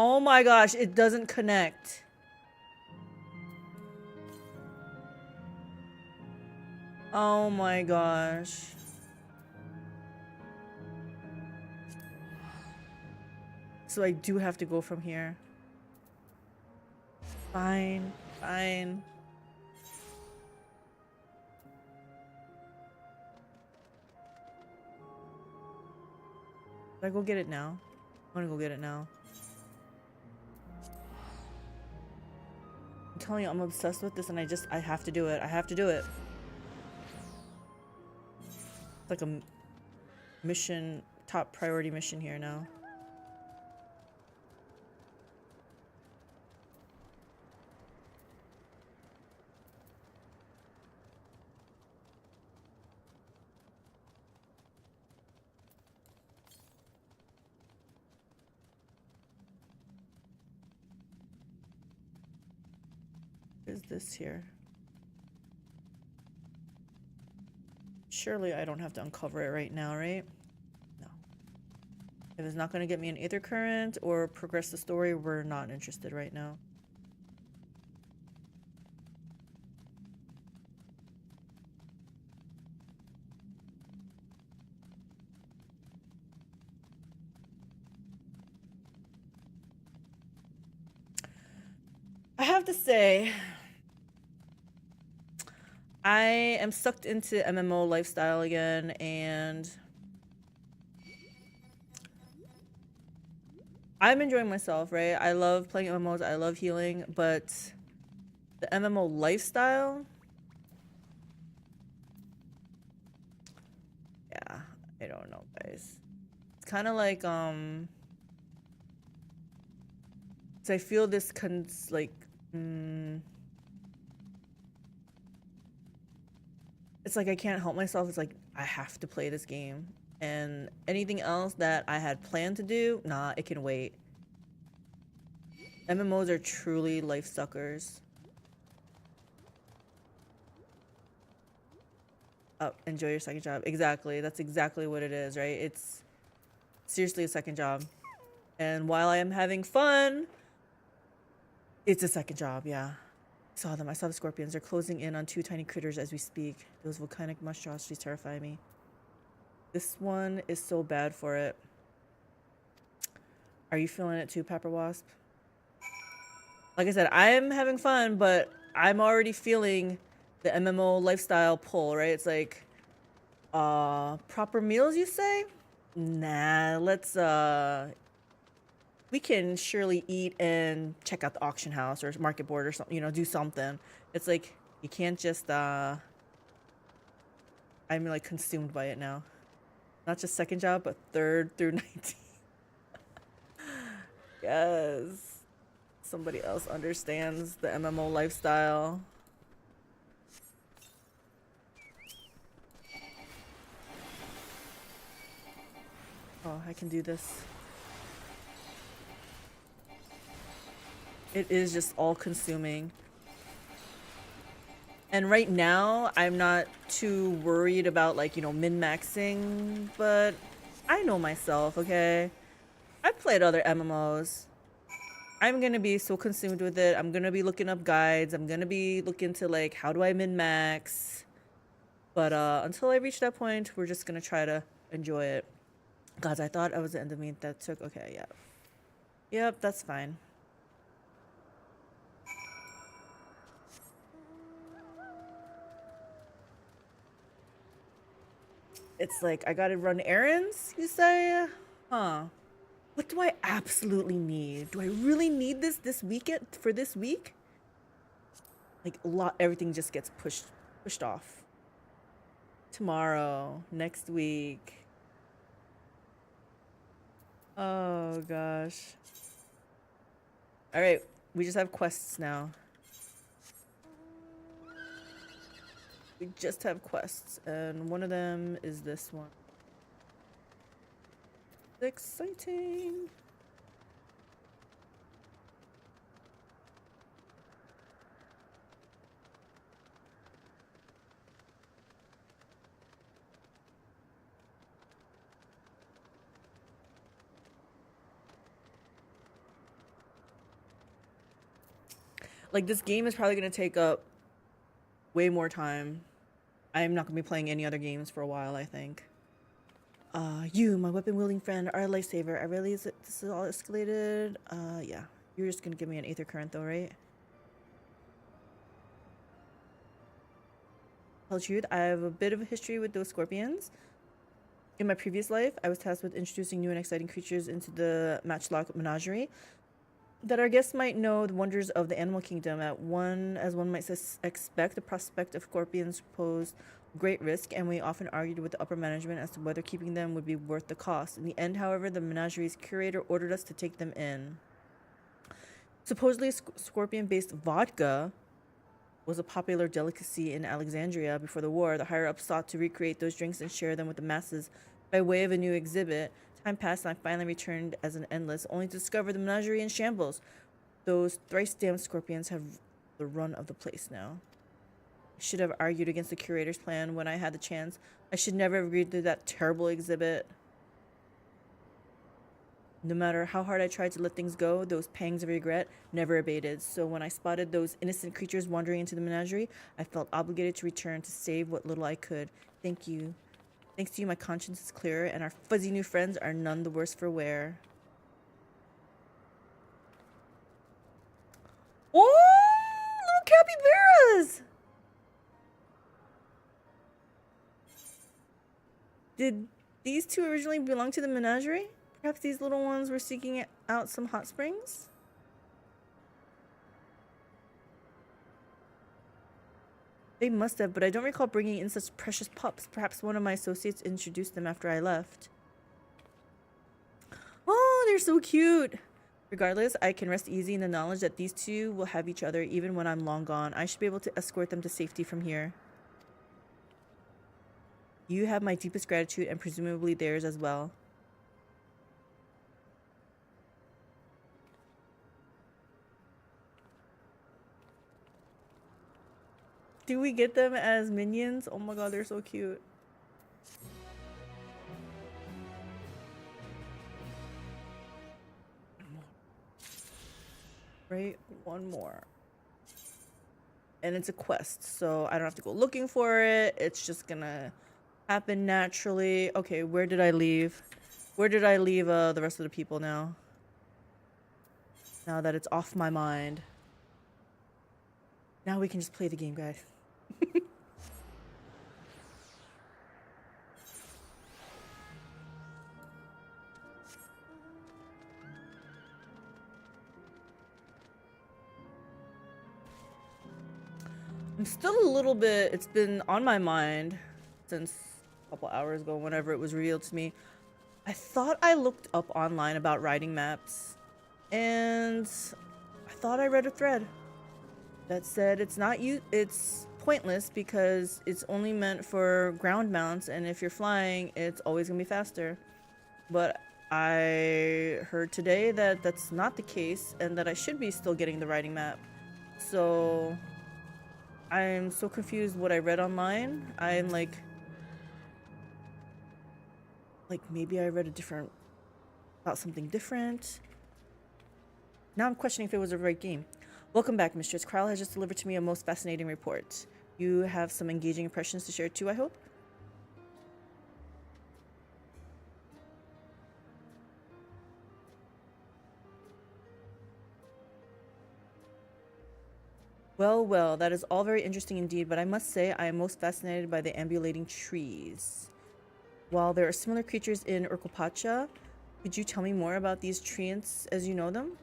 Oh my gosh, it doesn't connect. Oh my gosh. So I do have to go from here. Fine, fine. Should I go get it now? I'm gonna go get it now. I'm telling you, I'm obsessed with this and I have to do it. I have to do it. It's like a mission, top priority mission here now. Is this here? Surely I don't have to uncover it right now, right? No. If it's not going to get me an Aether Current or progress the story, we're not interested right now. I have to say, I am sucked into MMO lifestyle again, and I'm enjoying myself, right? I love playing MMOs, I love healing, but the MMO lifestyle, yeah, I don't know, guys. It's kind of like, so I feel this it's like I can't help myself. It's like I have to play this game, and anything else that I had planned to do, nah, it can wait. MMOs are truly life suckers. Oh, enjoy your second job. Exactly. That's exactly what it is, right? It's seriously a second job. And while I am having fun, it's a second job, yeah. Saw them. I saw the scorpions. They're closing in on 2 tiny critters as we speak. Those volcanic monstrosities terrify me. This one is so bad for it. Are you feeling it too, Pepper Wasp? Like I said, I am having fun, but I'm already feeling the MMO lifestyle pull, right? It's like, proper meals, you say? Nah, let's, we can surely eat and check out the auction house or market board or something, you know, do something. It's like, you can't just, I'm like consumed by it now. Not just second job, but 3rd through 19. Yes. Somebody else understands the MMO lifestyle. Oh, I can do this. It is just all consuming. And right now, I'm not too worried about, like, you know, min-maxing, but I know myself, okay? I've played other MMOs. I'm gonna be so consumed with it. I'm gonna be looking up guides. I'm gonna be looking to, like, how do I min-max? But until I reach that point, we're just gonna try to enjoy it. God, I thought I was the end of me. That took, okay, yeah. Yep, that's fine. It's like, I gotta run errands, you say? Huh. What do I absolutely need? Do I really need this weekend for this week? Like a lot, everything just gets pushed off. Tomorrow, next week. Oh gosh. All right, we just have quests now. We just have quests, and one of them is this one. Exciting. Like, this game is probably going to take up way more time. I'm not going to be playing any other games for a while, I think. You, my weapon-wielding friend, are a lifesaver. I realize that this is all escalated. Yeah. You're just going to give me an aether current, though, right? Tell the truth, I have a bit of a history with those scorpions. In my previous life, I was tasked with introducing new and exciting creatures into the Matchlock menagerie that our guests might know the wonders of the animal kingdom. As one might expect, the prospect of scorpions posed great risk, and we often argued with the upper management as to whether keeping them would be worth the cost. In the end, however, the menagerie's curator ordered us to take them in. Supposedly, scorpion-based vodka was a popular delicacy in Alexandria before the war. The higher-ups sought to recreate those drinks and share them with the masses by way of a new exhibit. Time passed, and I finally returned as an endless, only to discover the menagerie in shambles. Those thrice-damned scorpions have the run of the place now. I should have argued against the curator's plan when I had the chance. I should never have agreed to that terrible exhibit. No matter how hard I tried to let things go, those pangs of regret never abated. So when I spotted those innocent creatures wandering into the menagerie, I felt obligated to return to save what little I could. Thank you. Thanks to you, my conscience is clearer, and our fuzzy new friends are none the worse for wear. Oh, little capybaras! Did these two originally belong to the menagerie? Perhaps these little ones were seeking out some hot springs? They must have, but I don't recall bringing in such precious pups. Perhaps one of my associates introduced them after I left. Oh, they're so cute. Regardless, I can rest easy in the knowledge that these two will have each other even when I'm long gone. I should be able to escort them to safety from here. You have my deepest gratitude and presumably theirs as well. Do we get them as minions? Oh my god, they're so cute. Right? One more. And it's a quest, so I don't have to go looking for it. It's just gonna happen naturally. Okay, where did I leave? Where did I leave the rest of the people now? Now that it's off my mind. Now we can just play the game, guys. I'm still a little bit, it's been on my mind since a couple hours ago, whenever it was revealed to me. I thought I looked up online about riding maps, and I thought I read a thread that said it's pointless because it's only meant for ground mounts, and if you're flying, it's always gonna be faster. But I heard today that that's not the case, and that I should be still getting the riding map. So I'm so confused what I read online. I'm like maybe I read about something different. Now I'm questioning if it was the right game. Welcome back, Mistress. Kral has just delivered to me a most fascinating report. You have some engaging impressions to share too, I hope? Well, well, that is all very interesting indeed, but I must say I am most fascinated by the ambulating trees. While there are similar creatures in Urkelpacha, Could you tell me more about these treants as you know them?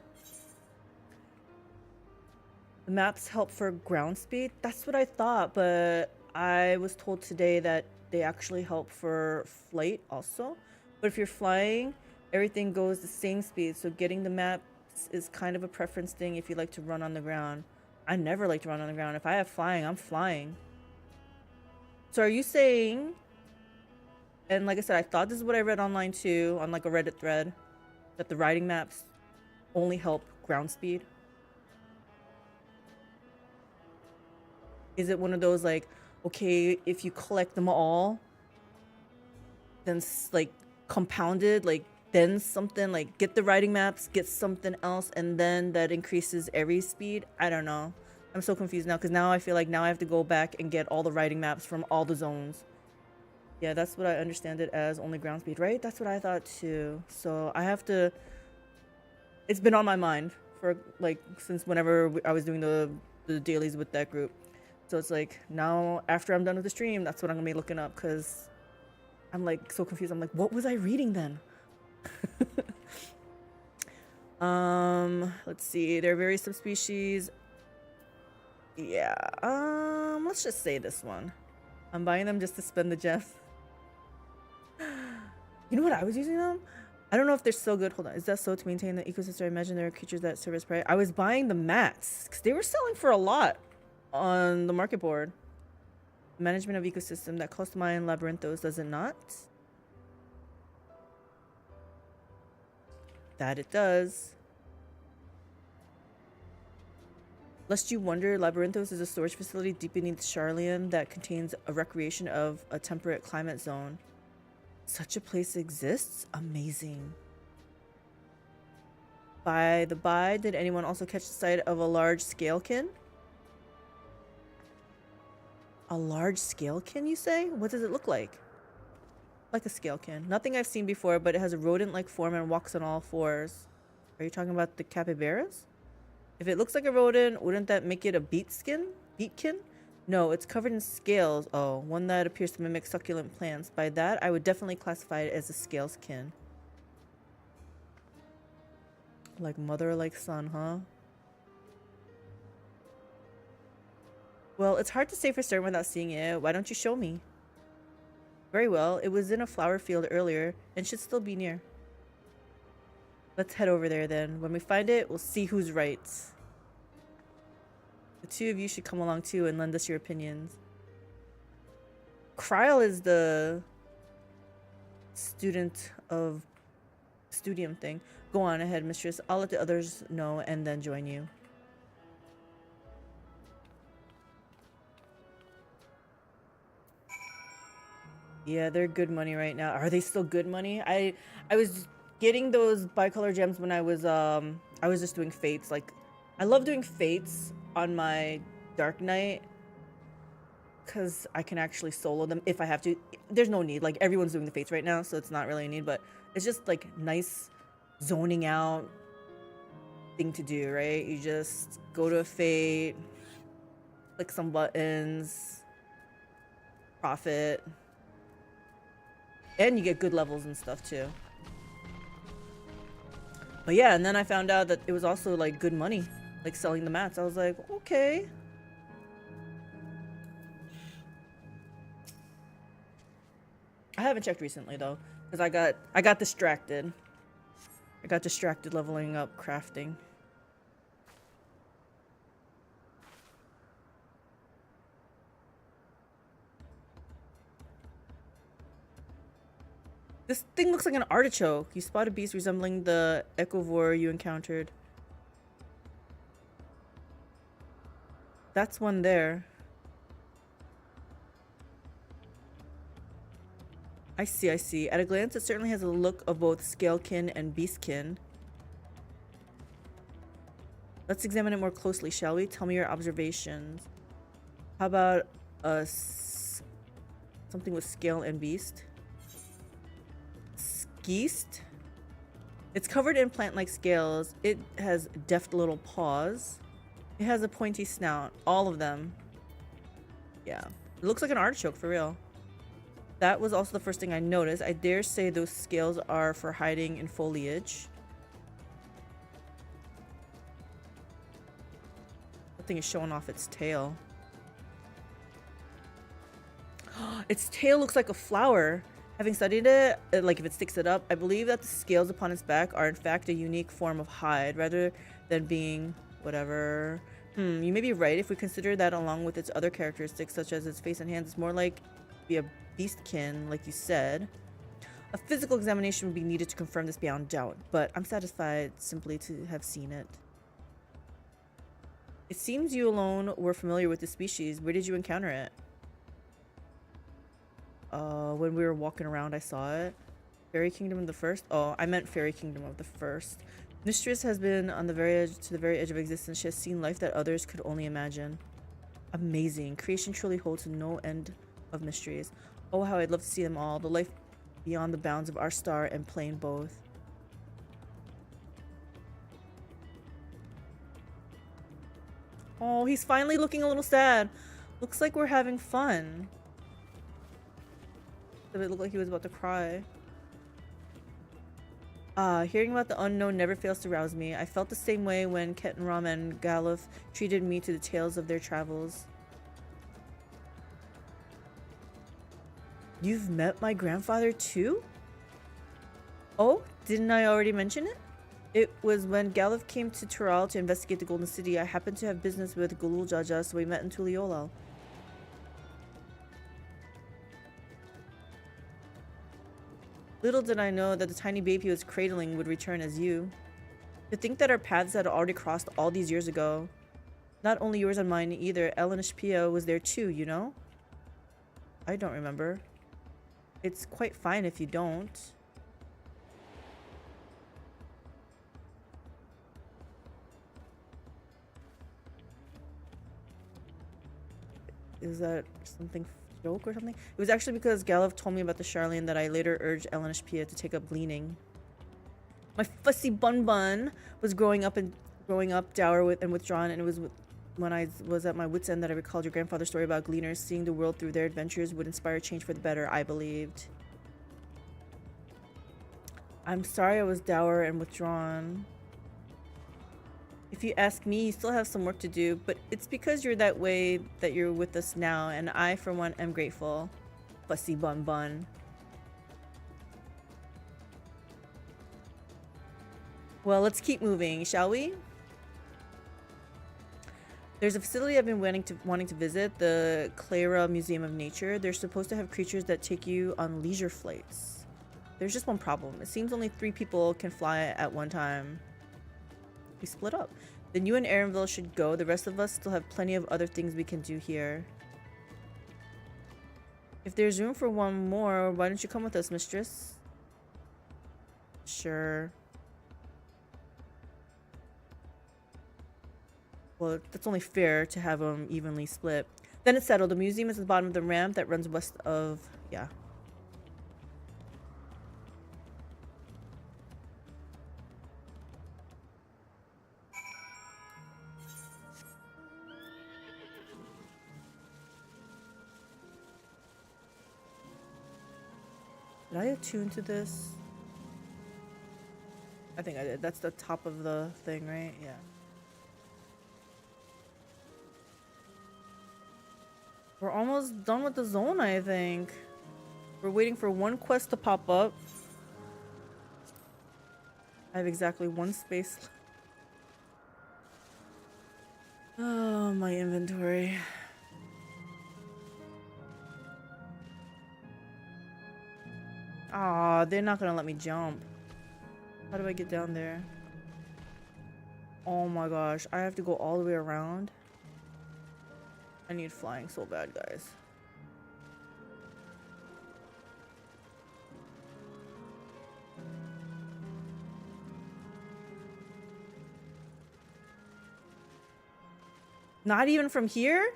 The maps help for ground speed? That's what I thought, but I was told today that they actually help for flight also. But if you're flying, everything goes the same speed, so getting the maps is kind of a preference thing if you like to run on the ground. I never like to run on the ground. If I have flying, I'm flying. So are you saying, and like I said, I thought this is what I read online too, on like a Reddit thread, that the riding maps only help ground speed? Is it one of those like, okay, if you collect them all, then like compounded, like then something like get the riding maps, get something else, and then that increases every speed? I don't know. I'm so confused now because now I feel like now I have to go back and get all the riding maps from all the zones. Yeah, that's what I understand it as, only ground speed, right? That's what I thought too. So I have to, it's been on my mind for like since whenever I was doing the dailies with that group. So it's like now after I'm done with the stream, that's what I'm gonna be looking up because I'm like so confused. I'm like, what was I reading then? Let's see. There are various subspecies. Yeah. Let's just say this one. I'm buying them just to spend the gems. You know what I was using them? I don't know if they're so good. Hold on. Is that so to maintain the ecosystem? I imagine there are creatures that serve as prey. I was buying the mats because they were selling for a lot on the market board. Management of ecosystem, that costs mine labyrinthos, does it not? That it does. Lest you wonder, Labyrinthos is a storage facility deep beneath Charlian that contains a recreation of a temperate climate zone. Such a place exists? Amazing. By the by, did anyone also catch sight of a large scalekin? A large scalekin, you say? What does it look like? Like a scalekin. Nothing I've seen before, but it has a rodent-like form and walks on all fours. Are you talking about the capybaras? If it looks like a rodent, wouldn't that make it a beetkin? No, it's covered in scales. Oh, one that appears to mimic succulent plants. By that, I would definitely classify it as a scaleskin. Like mother, like son, huh? Well, it's hard to say for certain without seeing it. Why don't you show me? Very well. It was in a flower field earlier and should still be near. Let's head over there then. When we find it, we'll see who's right. The two of you should come along too and lend us your opinions. Kryl is the student of studium thing. Go on ahead, mistress. I'll let the others know and then join you. Yeah, they're good money right now. Are they still good money? I was getting those bicolor gems when I was just doing fates. Like, I love doing fates on my Dark Knight because I can actually solo them if I have to. There's no need. Like, everyone's doing the fates right now, so it's not really a need. But it's just like nice zoning out thing to do, right? You just go to a fate, click some buttons, profit, and you get good levels and stuff too. But yeah, and then I found out that it was also like good money, like selling the mats. I was like, okay. I haven't checked recently though, because I got distracted. I got distracted leveling up crafting. This thing looks like an artichoke. You spot a beast resembling the ecovore you encountered. That's one there. I see, I see. At a glance, it certainly has a look of both scalekin and beastkin. Let's examine it more closely, shall we? Tell me your observations. How about something with scale and beast? Geest. It's covered in plant-like scales. It has deft little paws. It has a pointy snout. All of them. Yeah. It looks like an artichoke for real. That was also the first thing I noticed. I dare say those scales are for hiding in foliage. That thing is showing off its tail. Its tail looks like a flower. Having studied it, like if it sticks it up, I believe that the scales upon its back are in fact a unique form of hide rather than being whatever. You may be right if we consider that along with its other characteristics such as its face and hands, it's more like be a beastkin, like you said. A physical examination would be needed to confirm this beyond doubt, but I'm satisfied simply to have seen it. It seems you alone were familiar with the species. Where did you encounter it? When we were walking around, I saw it. Fairy Kingdom of the First? Oh, I meant Fairy Kingdom of the First. Mistress has been on the very edge, to the very edge of existence. She has seen life that others could only imagine. Amazing. Creation truly holds no end of mysteries. Oh, how I'd love to see them all. The life beyond the bounds of our star and plane both. Oh, he's finally looking a little sad. Looks like we're having fun. It looked like he was about to cry. Hearing about the unknown never fails to rouse me. I felt the same way when Kettenram and Galuf treated me to the tales of their travels. You've met my grandfather too? Oh, didn't I already mention it? It was when Galuf came to Tural to investigate the Golden City. I happened to have business with Gulul Jaja, so we met in Tuliolal. Little did I know that the tiny babe he was cradling would return as you. To think that our paths had already crossed all these years ago. Not only yours and mine either. Ellen Ishpia was there too, you know? I don't remember. It's quite fine if you don't. Is that something joke or something? It was actually because Galuf told me about the Charlene that I later urged Ellen Ishpia to take up gleaning. My fussy bun bun was growing up dour and withdrawn, and it was when I was at my wit's end that I recalled your grandfather's story about gleaners. Seeing the world through their adventures would inspire change for the better, I believed. I'm sorry I was dour and withdrawn. If you ask me, you still have some work to do, but it's because you're that way that you're with us now, and I, for one, am grateful. Fussy bun bun. Well, let's keep moving, shall we? There's a facility I've been wanting to visit, the Clara Museum of Nature. They're supposed to have creatures that take you on leisure flights. There's just one problem. It seems only 3 people can fly at one time. We split up. Then you and Aaronville should go. The rest of us still have plenty of other things we can do here. If there's room for one more, why don't you come with us, mistress? Sure. Well, that's only fair to have them evenly split. Then it's settled. The museum is at the bottom of the ramp that runs west of... yeah. Did I attune to this? I think I did. That's the top of the thing, right? Yeah. We're almost done with the zone, I think. We're waiting for one quest to pop up. I have exactly 1 space. Oh, my inventory. Aw, they're not gonna let me jump. How do I get down there? Oh my gosh, I have to go all the way around. I need flying so bad, guys. Not even from here?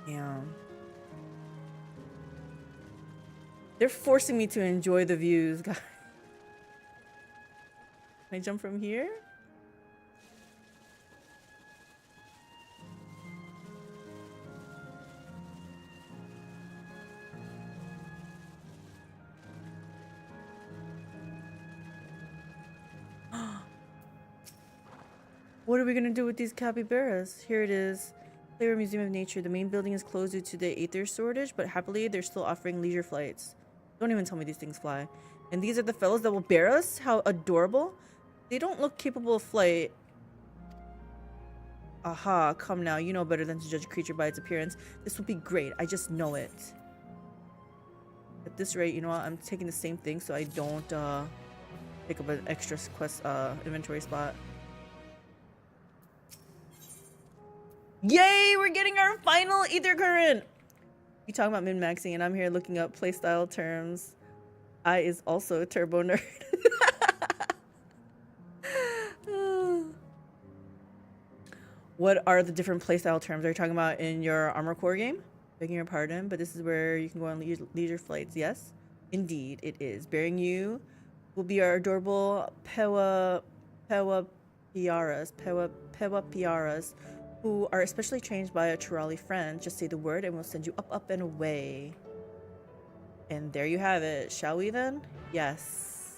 Yeah. They're forcing me to enjoy the views, guys. Can I jump from here? What are we gonna do with these capybaras? Here it is. Player Museum of Nature. The main building is closed due to the aether shortage, but happily they're still offering leisure flights. Don't even tell me these things fly. And these are the fellows that will bear us? How adorable. They don't look capable of flight. Aha, come now. You know better than to judge a creature by its appearance. This will be great. I just know it. At this rate, you know what? I'm taking the same thing so I don't pick up an extra quest inventory spot. Yay! We're getting our final ether current! You talking about min-maxing and I'm here looking up playstyle terms. I is also a turbo nerd. What are the different playstyle terms? Are you talking about in your Armor Core game? Begging your pardon, but this is where you can go on leisure flights. Yes, indeed it is. Bearing you will be our adorable Pewa Piaras, who are especially trained by a Turali friend. Just say the word and we'll send you up, up, and away. And there you have it. Shall we then? Yes.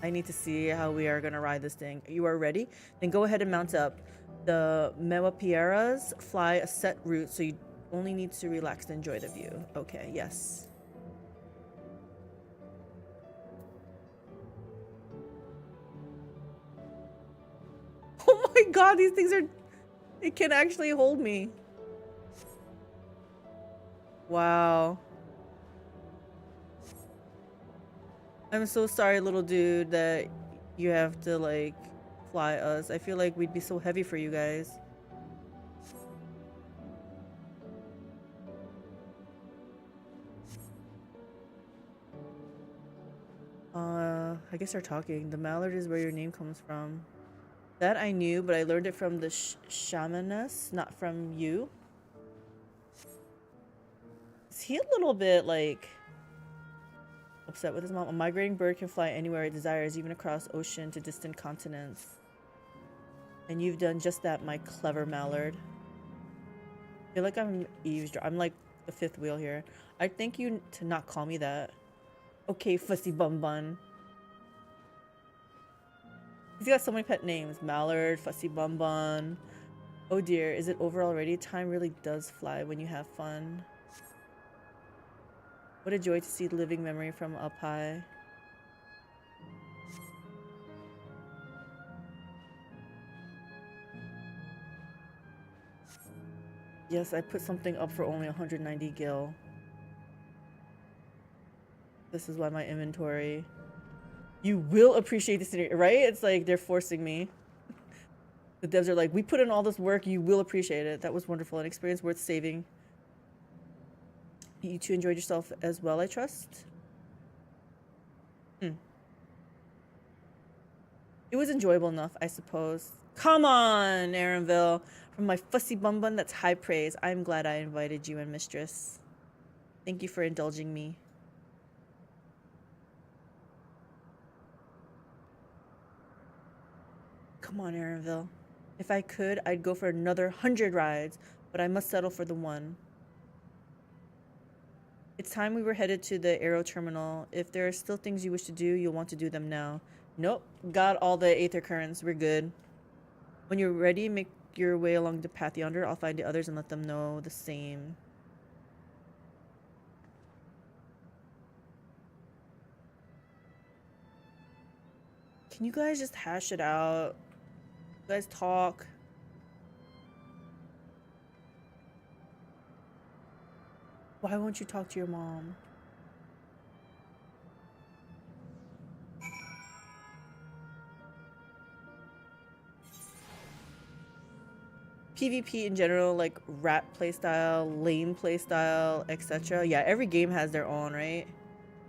I need to see how we are going to ride this thing. You are ready? Then go ahead and mount up. The Mewapieras fly a set route, so you only need to relax and enjoy the view. Okay, yes. Oh my god, these things are... It can actually hold me. Wow. I'm so sorry, little dude, that you have to, like, fly us. I feel like we'd be so heavy for you guys. I guess they're talking. The mallard is where your name comes from. That I knew, but I learned it from the shamaness, not from you. Is he a little bit, like, upset with his mom? A migrating bird can fly anywhere it desires, even across ocean to distant continents. And you've done just that, my clever mallard. I feel like I'm eavesdropping. I'm like the fifth wheel here. I thank you to not call me that. Okay, fussy bum bun. He's got so many pet names. Mallard, fussy bum bun. Oh dear, is it over already? Time really does fly when you have fun. What a joy to see living memory from up high. Yes, I put something up for only 190 gil. This is why my inventory... You will appreciate this, right? It's like they're forcing me. The devs are like, we put in all this work, you will appreciate it. That was wonderful. An experience worth saving. You two enjoyed yourself as well, I trust? It was enjoyable enough, I suppose. Come on, Aaronville. From my fussy bum bun, that's high praise. I'm glad I invited you and Mistress. Thank you for indulging me. Come on, Aaronville. If I could, I'd go for another 100 rides, but I must settle for the one. It's time we were headed to the Aero Terminal. If there are still things you wish to do, you'll want to do them now. Nope, got all the aether currents. We're good. When you're ready, make your way along the path yonder. I'll find the others and let them know the same. Can you guys just hash it out? You guys talk. Why won't you talk to your mom? PvP in general, like rat playstyle, lame playstyle, etc. Yeah, every game has their own, right?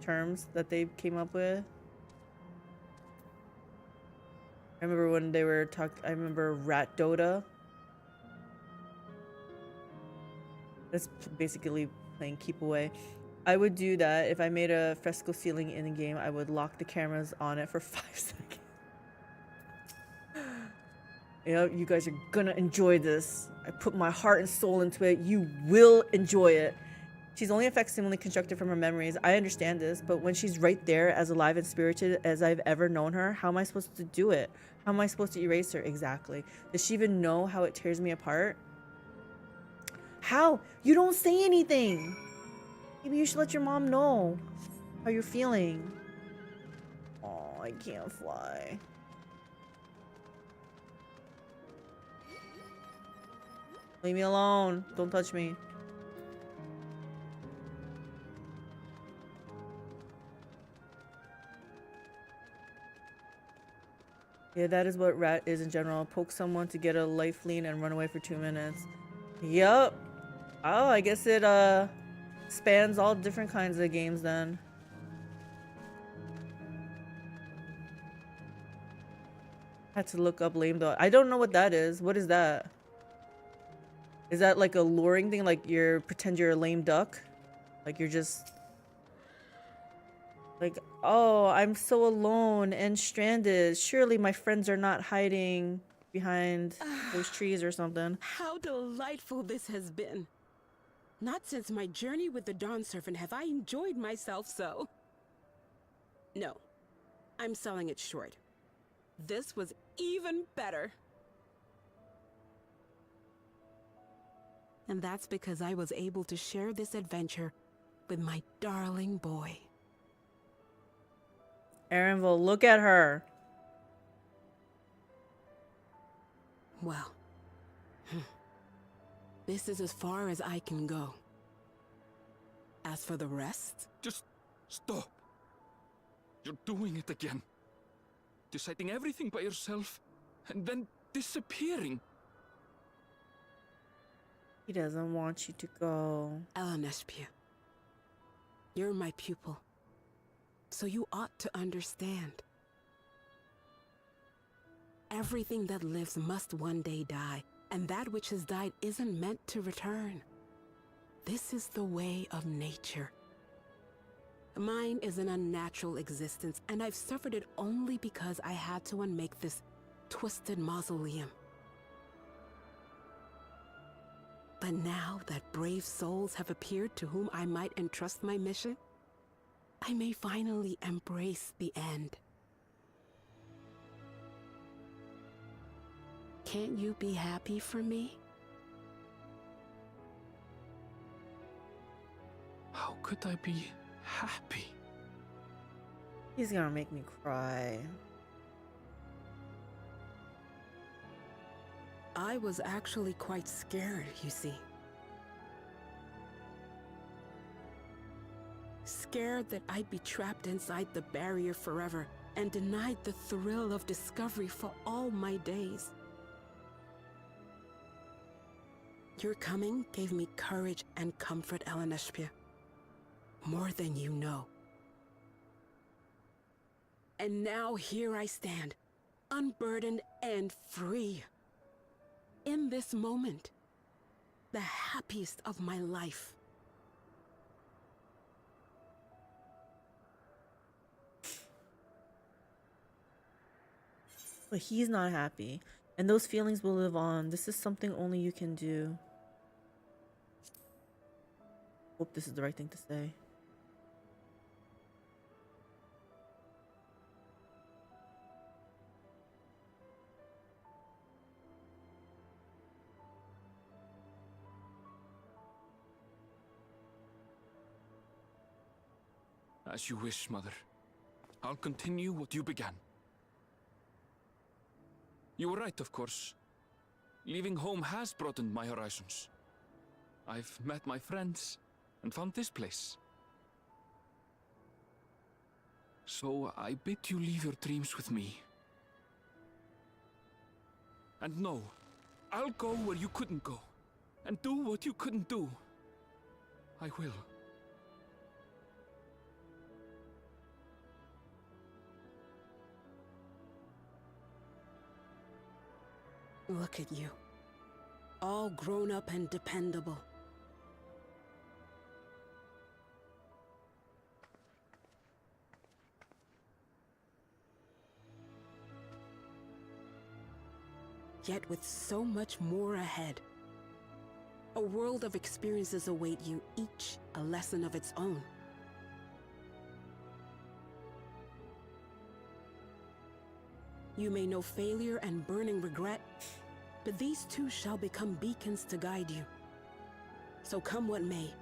Terms that they came up with. I remember when they were I remember Rat Dota. That's basically playing keep away. I would do that if I made a fresco ceiling in a game. I would lock the cameras on it for 5 seconds. Yeah, you guys are gonna enjoy this. I put my heart and soul into it. You will enjoy it. She's only a facsimile constructed from her memories. I understand this, but when she's right there as alive and spirited as I've ever known her, how am I supposed to do it? How am I supposed to erase her? Exactly. Does she even know how it tears me apart? How? You don't say anything. Maybe you should let your mom know how you're feeling. Oh, I can't fly. Leave me alone. Don't touch me. Yeah, that is what rat is in general. Poke someone to get a life lean and run away for 2 minutes. Yup. Oh, I guess it spans all different kinds of games then. Had to look up lame dog. I don't know what that is. What is that? Is that like a luring thing? Like you're pretend you're a lame duck? Like you're just like, oh, I'm so alone and stranded. Surely my friends are not hiding behind those trees or something. How delightful this has been. Not since my journey with the Dawn Servant have I enjoyed myself so. No, I'm selling it short. This was even better. And that's because I was able to share this adventure with my darling boy. Erenville, look at her. Well, this is as far as I can go. As for the rest... Just stop. You're doing it again. Deciding everything by yourself, and then disappearing. He doesn't want you to go. Eleneshpia, you're my pupil, so you ought to understand. Everything that lives must one day die, and that which has died isn't meant to return. This is the way of nature. Mine is an unnatural existence, and I've suffered it only because I had to unmake this twisted mausoleum. But now that brave souls have appeared to whom I might entrust my mission, I may finally embrace the end. Can't you be happy for me? How could I be happy? He's gonna make me cry. I was actually quite scared, you see. Scared that I'd be trapped inside the barrier forever and denied the thrill of discovery for all my days. Your coming gave me courage and comfort, Eleneshpia. More than you know. And now here I stand, unburdened and free. In this moment, the happiest of my life. But he's not happy, and those feelings will live on. This is something only you can do. Hope this is the right thing to say. As you wish, Mother. I'll continue what you began. You were right, of course. Leaving home has broadened my horizons. I've met my friends and found this place. So I bid you leave your dreams with me. And no, I'll go where you couldn't go, and do what you couldn't do. I will. Look at you. All grown up and dependable. Yet with so much more ahead. A world of experiences await you, each a lesson of its own. You may know failure and burning regret, but these too shall become beacons to guide you. So come what may,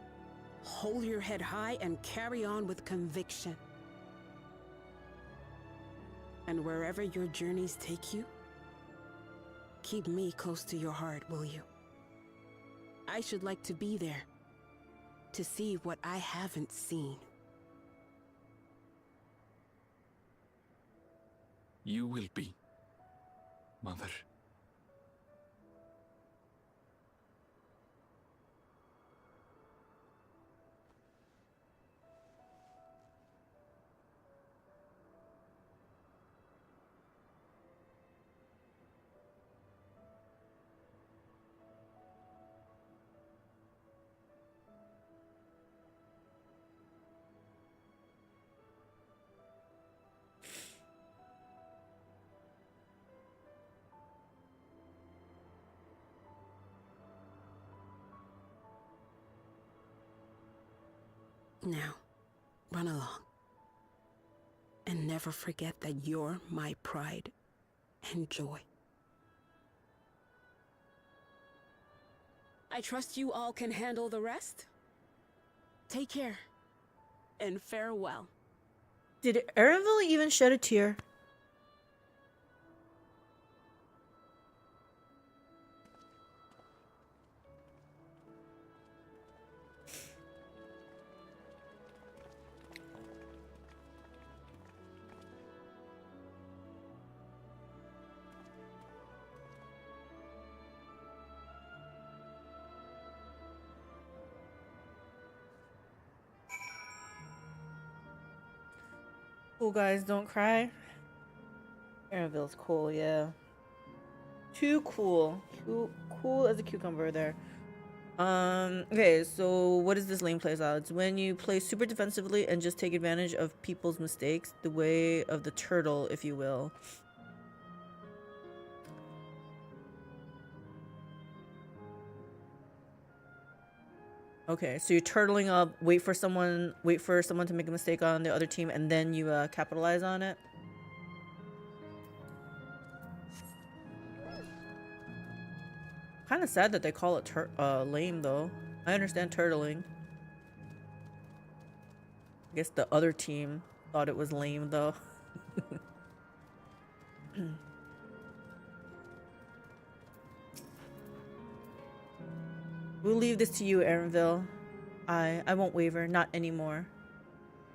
hold your head high and carry on with conviction. And wherever your journeys take you, keep me close to your heart, will you? I should like to be there, to see what I haven't seen. You will be, Mother. Now, run along. And never forget that you're my pride and joy. I trust you all can handle the rest. Take care, and farewell. Did Erenville even shed a tear? Cool, guys, don't cry. Erenville's cool, yeah. Too cool. Too cool as a cucumber there. Okay, so what is this lane plays out? It's when you play super defensively and just take advantage of people's mistakes, the way of the turtle, if you will. Okay, so you're turtling up, wait for someone to make a mistake on the other team, and then you capitalize on it. Kind of sad that they call it lame, though. I understand turtling. I guess the other team thought it was lame, though. We'll leave this to you, Erenville. I won't waver, not anymore.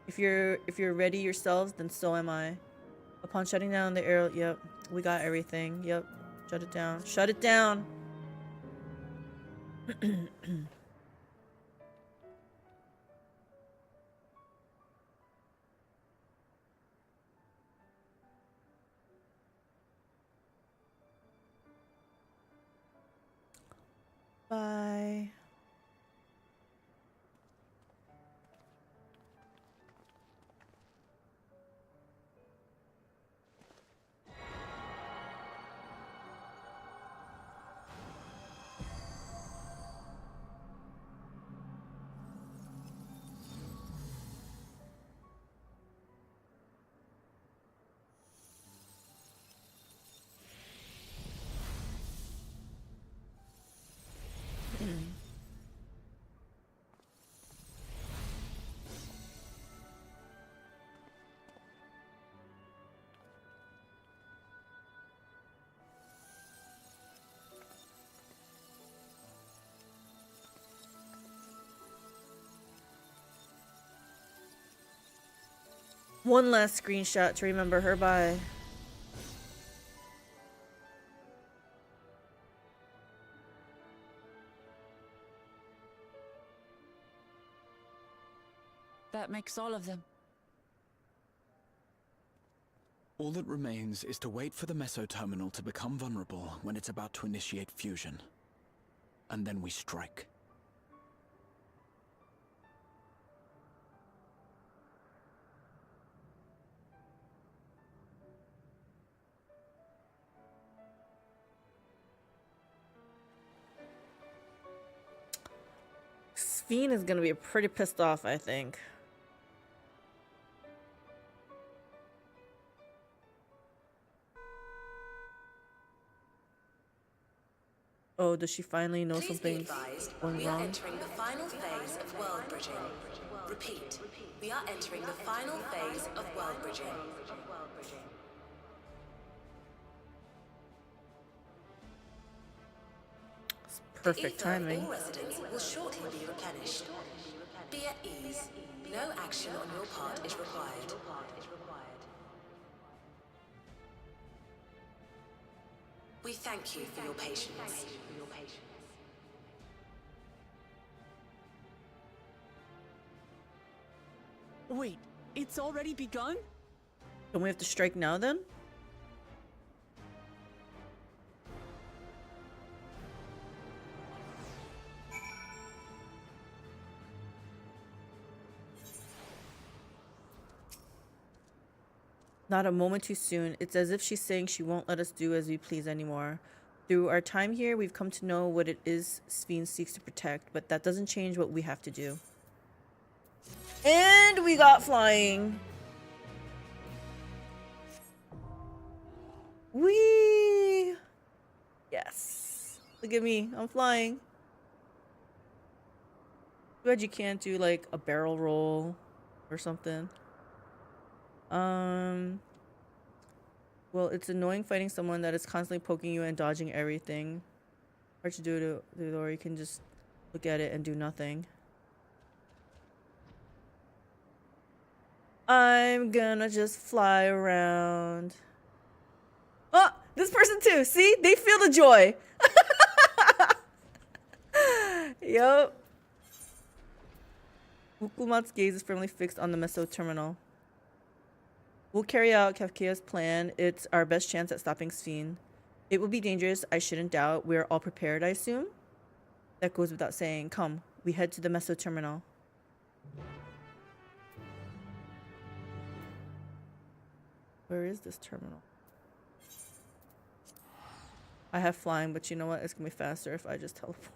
If you're ready yourselves, then so am I. Upon shutting down the arrow, yep, we got everything. Yep, shut it down. Shut it down. Bye. One last screenshot to remember her by. That makes all of them. All that remains is to wait for the meso-terminal to become vulnerable when it's about to initiate fusion. And then we strike. Sphene is gonna be pretty pissed off, I think. Oh, does she finally know something's going we are wrong? entering the final phase of world bridging. Repeat, we are entering the final phase of world bridging. It's perfect timing. All residents will shortly be replenished. Be at ease. No action on your part is required. We thank you for your patience. Wait, it's already begun? Don't we have to strike now then? Not a moment too soon. It's as if she's saying she won't let us do as we please anymore. Through our time here, we've come to know what it is Sphene seeks to protect, but that doesn't change what we have to do. And we got flying. Whee! Yes. Look at me. I'm flying. Too bad you can't do like a barrel roll or something. Well, it's annoying fighting someone that is constantly poking you and dodging everything. Hard to do it, or you can just look at it and do nothing. I'm gonna just fly around. Oh, this person too. See? They feel the joy. Yup. Ukumat's gaze is firmly fixed on the Meso terminal. We'll carry out Kafka's plan. It's our best chance at stopping Sphene. It will be dangerous, I shouldn't doubt. We're all prepared, I assume? That goes without saying. Come, we head to the Meso terminal. Where is this terminal? I have flying, but you know what? It's gonna be faster if I just teleport.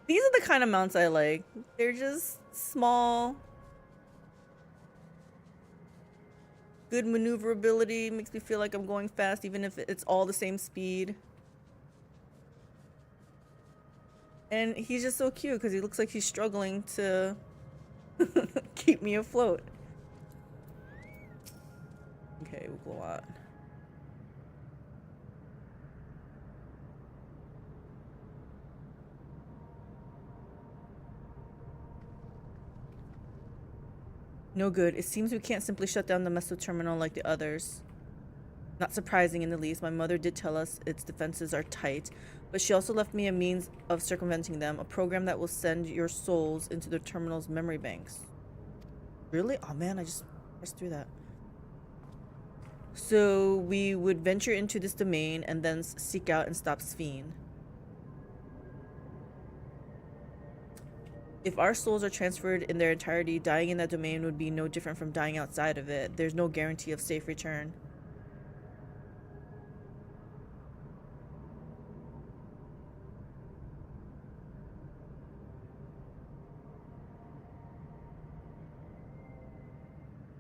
These are the kind of mounts I like. They're just small. Good maneuverability. Makes me feel like I'm going fast even if it's all the same speed. And he's just so cute because he looks like he's struggling to keep me afloat. Okay, we'll go out. No good. It seems we can't simply shut down the Meso terminal like the others. Not surprising in the least. My mother did tell us its defenses are tight, but she also left me a means of circumventing them, a program that will send your souls into the terminal's memory banks. Really? Oh man, I just pressed through that. So we would venture into this domain and then seek out and stop Sphene. If our souls are transferred in their entirety, dying in that domain would be no different from dying outside of it. There's no guarantee of safe return.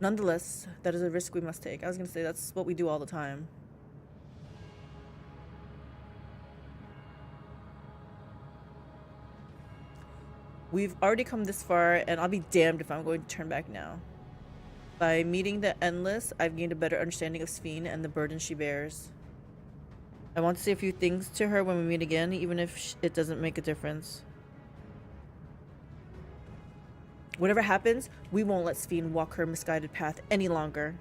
Nonetheless, that is a risk we must take. I was going to say that's what we do all the time. We've already come this far, and I'll be damned if I'm going to turn back now. By meeting the Endless, I've gained a better understanding of Sphene and the burden she bears. I want to say a few things to her when we meet again, even if it doesn't make a difference. Whatever happens, we won't let Sphene walk her misguided path any longer.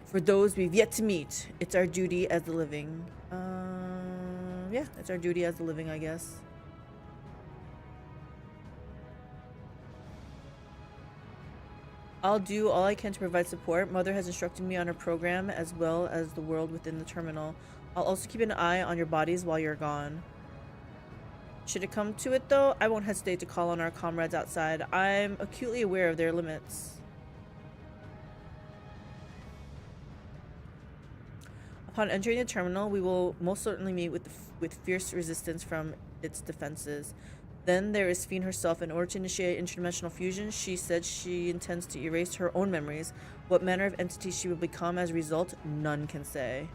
For those we've yet to meet, it's our duty as the living. Yeah, it's our duty as the living, I guess. I'll do all I can to provide support. Mother has instructed me on her program as well as the world within the terminal. I'll also keep an eye on your bodies while you're gone. Should it come to it though, I won't hesitate to call on our comrades outside. I'm acutely aware of their limits. Upon entering the terminal, we will most certainly meet with fierce resistance from its defenses. Then there is Fiend herself. In order to initiate interdimensional fusion, she said she intends to erase her own memories. What manner of entity she will become as a result, none can say.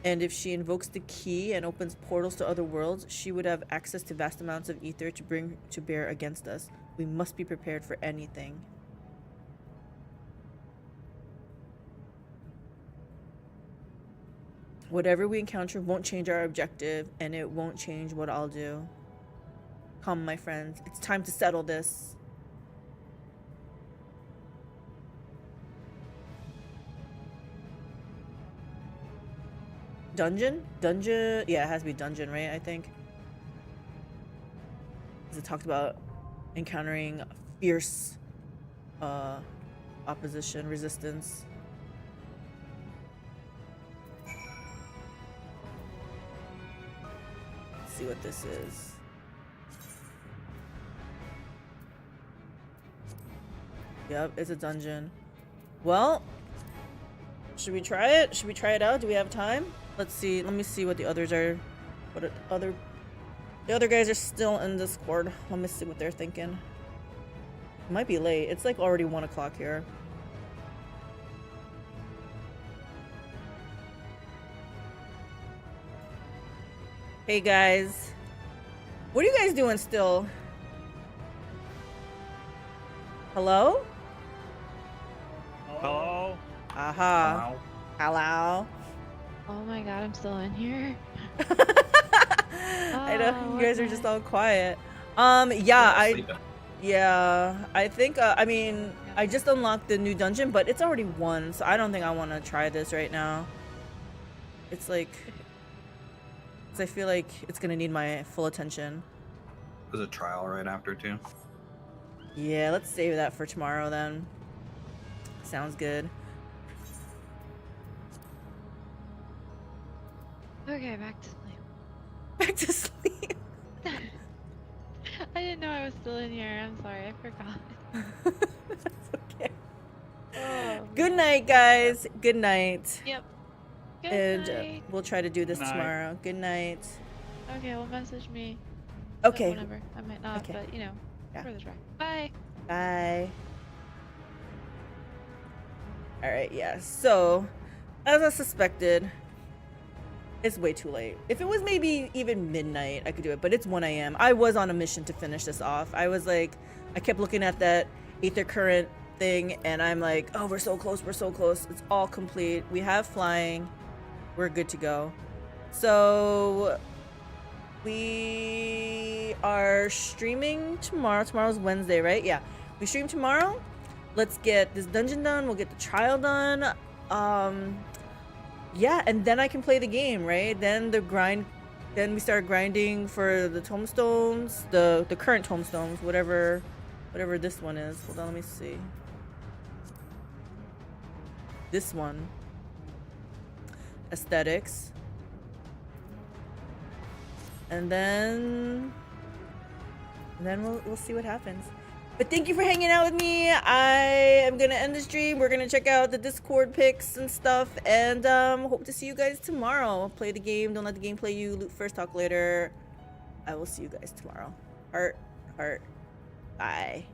And if she invokes the key and opens portals to other worlds, she would have access to vast amounts of ether to bring to bear against us. We must be prepared for anything. Whatever we encounter won't change our objective, and it won't change what I'll do. Come, my friends, it's time to settle this. Dungeon? Dungeon? Yeah, it has to be dungeon, right? I think. Because it talked about encountering fierce opposition, resistance. Let's see what this is. Yep, it's a dungeon. Well, should we try it? Should we try it out? Do we have time? Let's see. Let me see what the others are. The other guys are still in Discord. Let me see what they're thinking. It might be late. It's like already 1 o'clock here. Hey guys. What are you guys doing still? Hello? Hello? Aha. Hello. Oh my god, I'm still in here. I know you guys are just all quiet. Yeah, I think I mean, I just unlocked the new dungeon, but it's already 1, so I don't think I want to try this right now. It's like, 'cause I feel like it's gonna need my full attention. There's a trial right after too. Yeah, let's save that for tomorrow then. Sounds good. Okay, back to sleep. Back to sleep. I didn't know I was still in here. I'm sorry, I forgot. Okay. Good night, guys. Good night. Yep. Good And night. we'll try to do this Good night. tomorrow. Good night. Okay, well, message me. Okay. Whenever. I might not, Okay. but you know, Yeah. further try. Bye. Bye. Alright, yeah. So, as I suspected, it's way too late. If it was maybe even midnight, I could do it, but it's 1 a.m. I was on a mission to finish this off. I was like, I kept looking at that ether current thing, and I'm like, oh, we're so close, we're so close. It's all complete. We have flying. We're good to go. So, we are streaming tomorrow. Tomorrow's Wednesday, right? Yeah. We stream tomorrow. Let's get this dungeon done. We'll get the trial done. Yeah, and then I can play the game, right? Then we start grinding for the tombstones, the current tombstones, whatever this one is. Hold on, let me see. This one. Aesthetics. And then we'll see what happens. But thank you for hanging out with me. I am gonna end the stream. We're gonna check out the Discord pics and stuff, and hope to see you guys tomorrow. Play the game. Don't let the game play you. Loot first, talk later. I will see you guys tomorrow. Heart. Bye.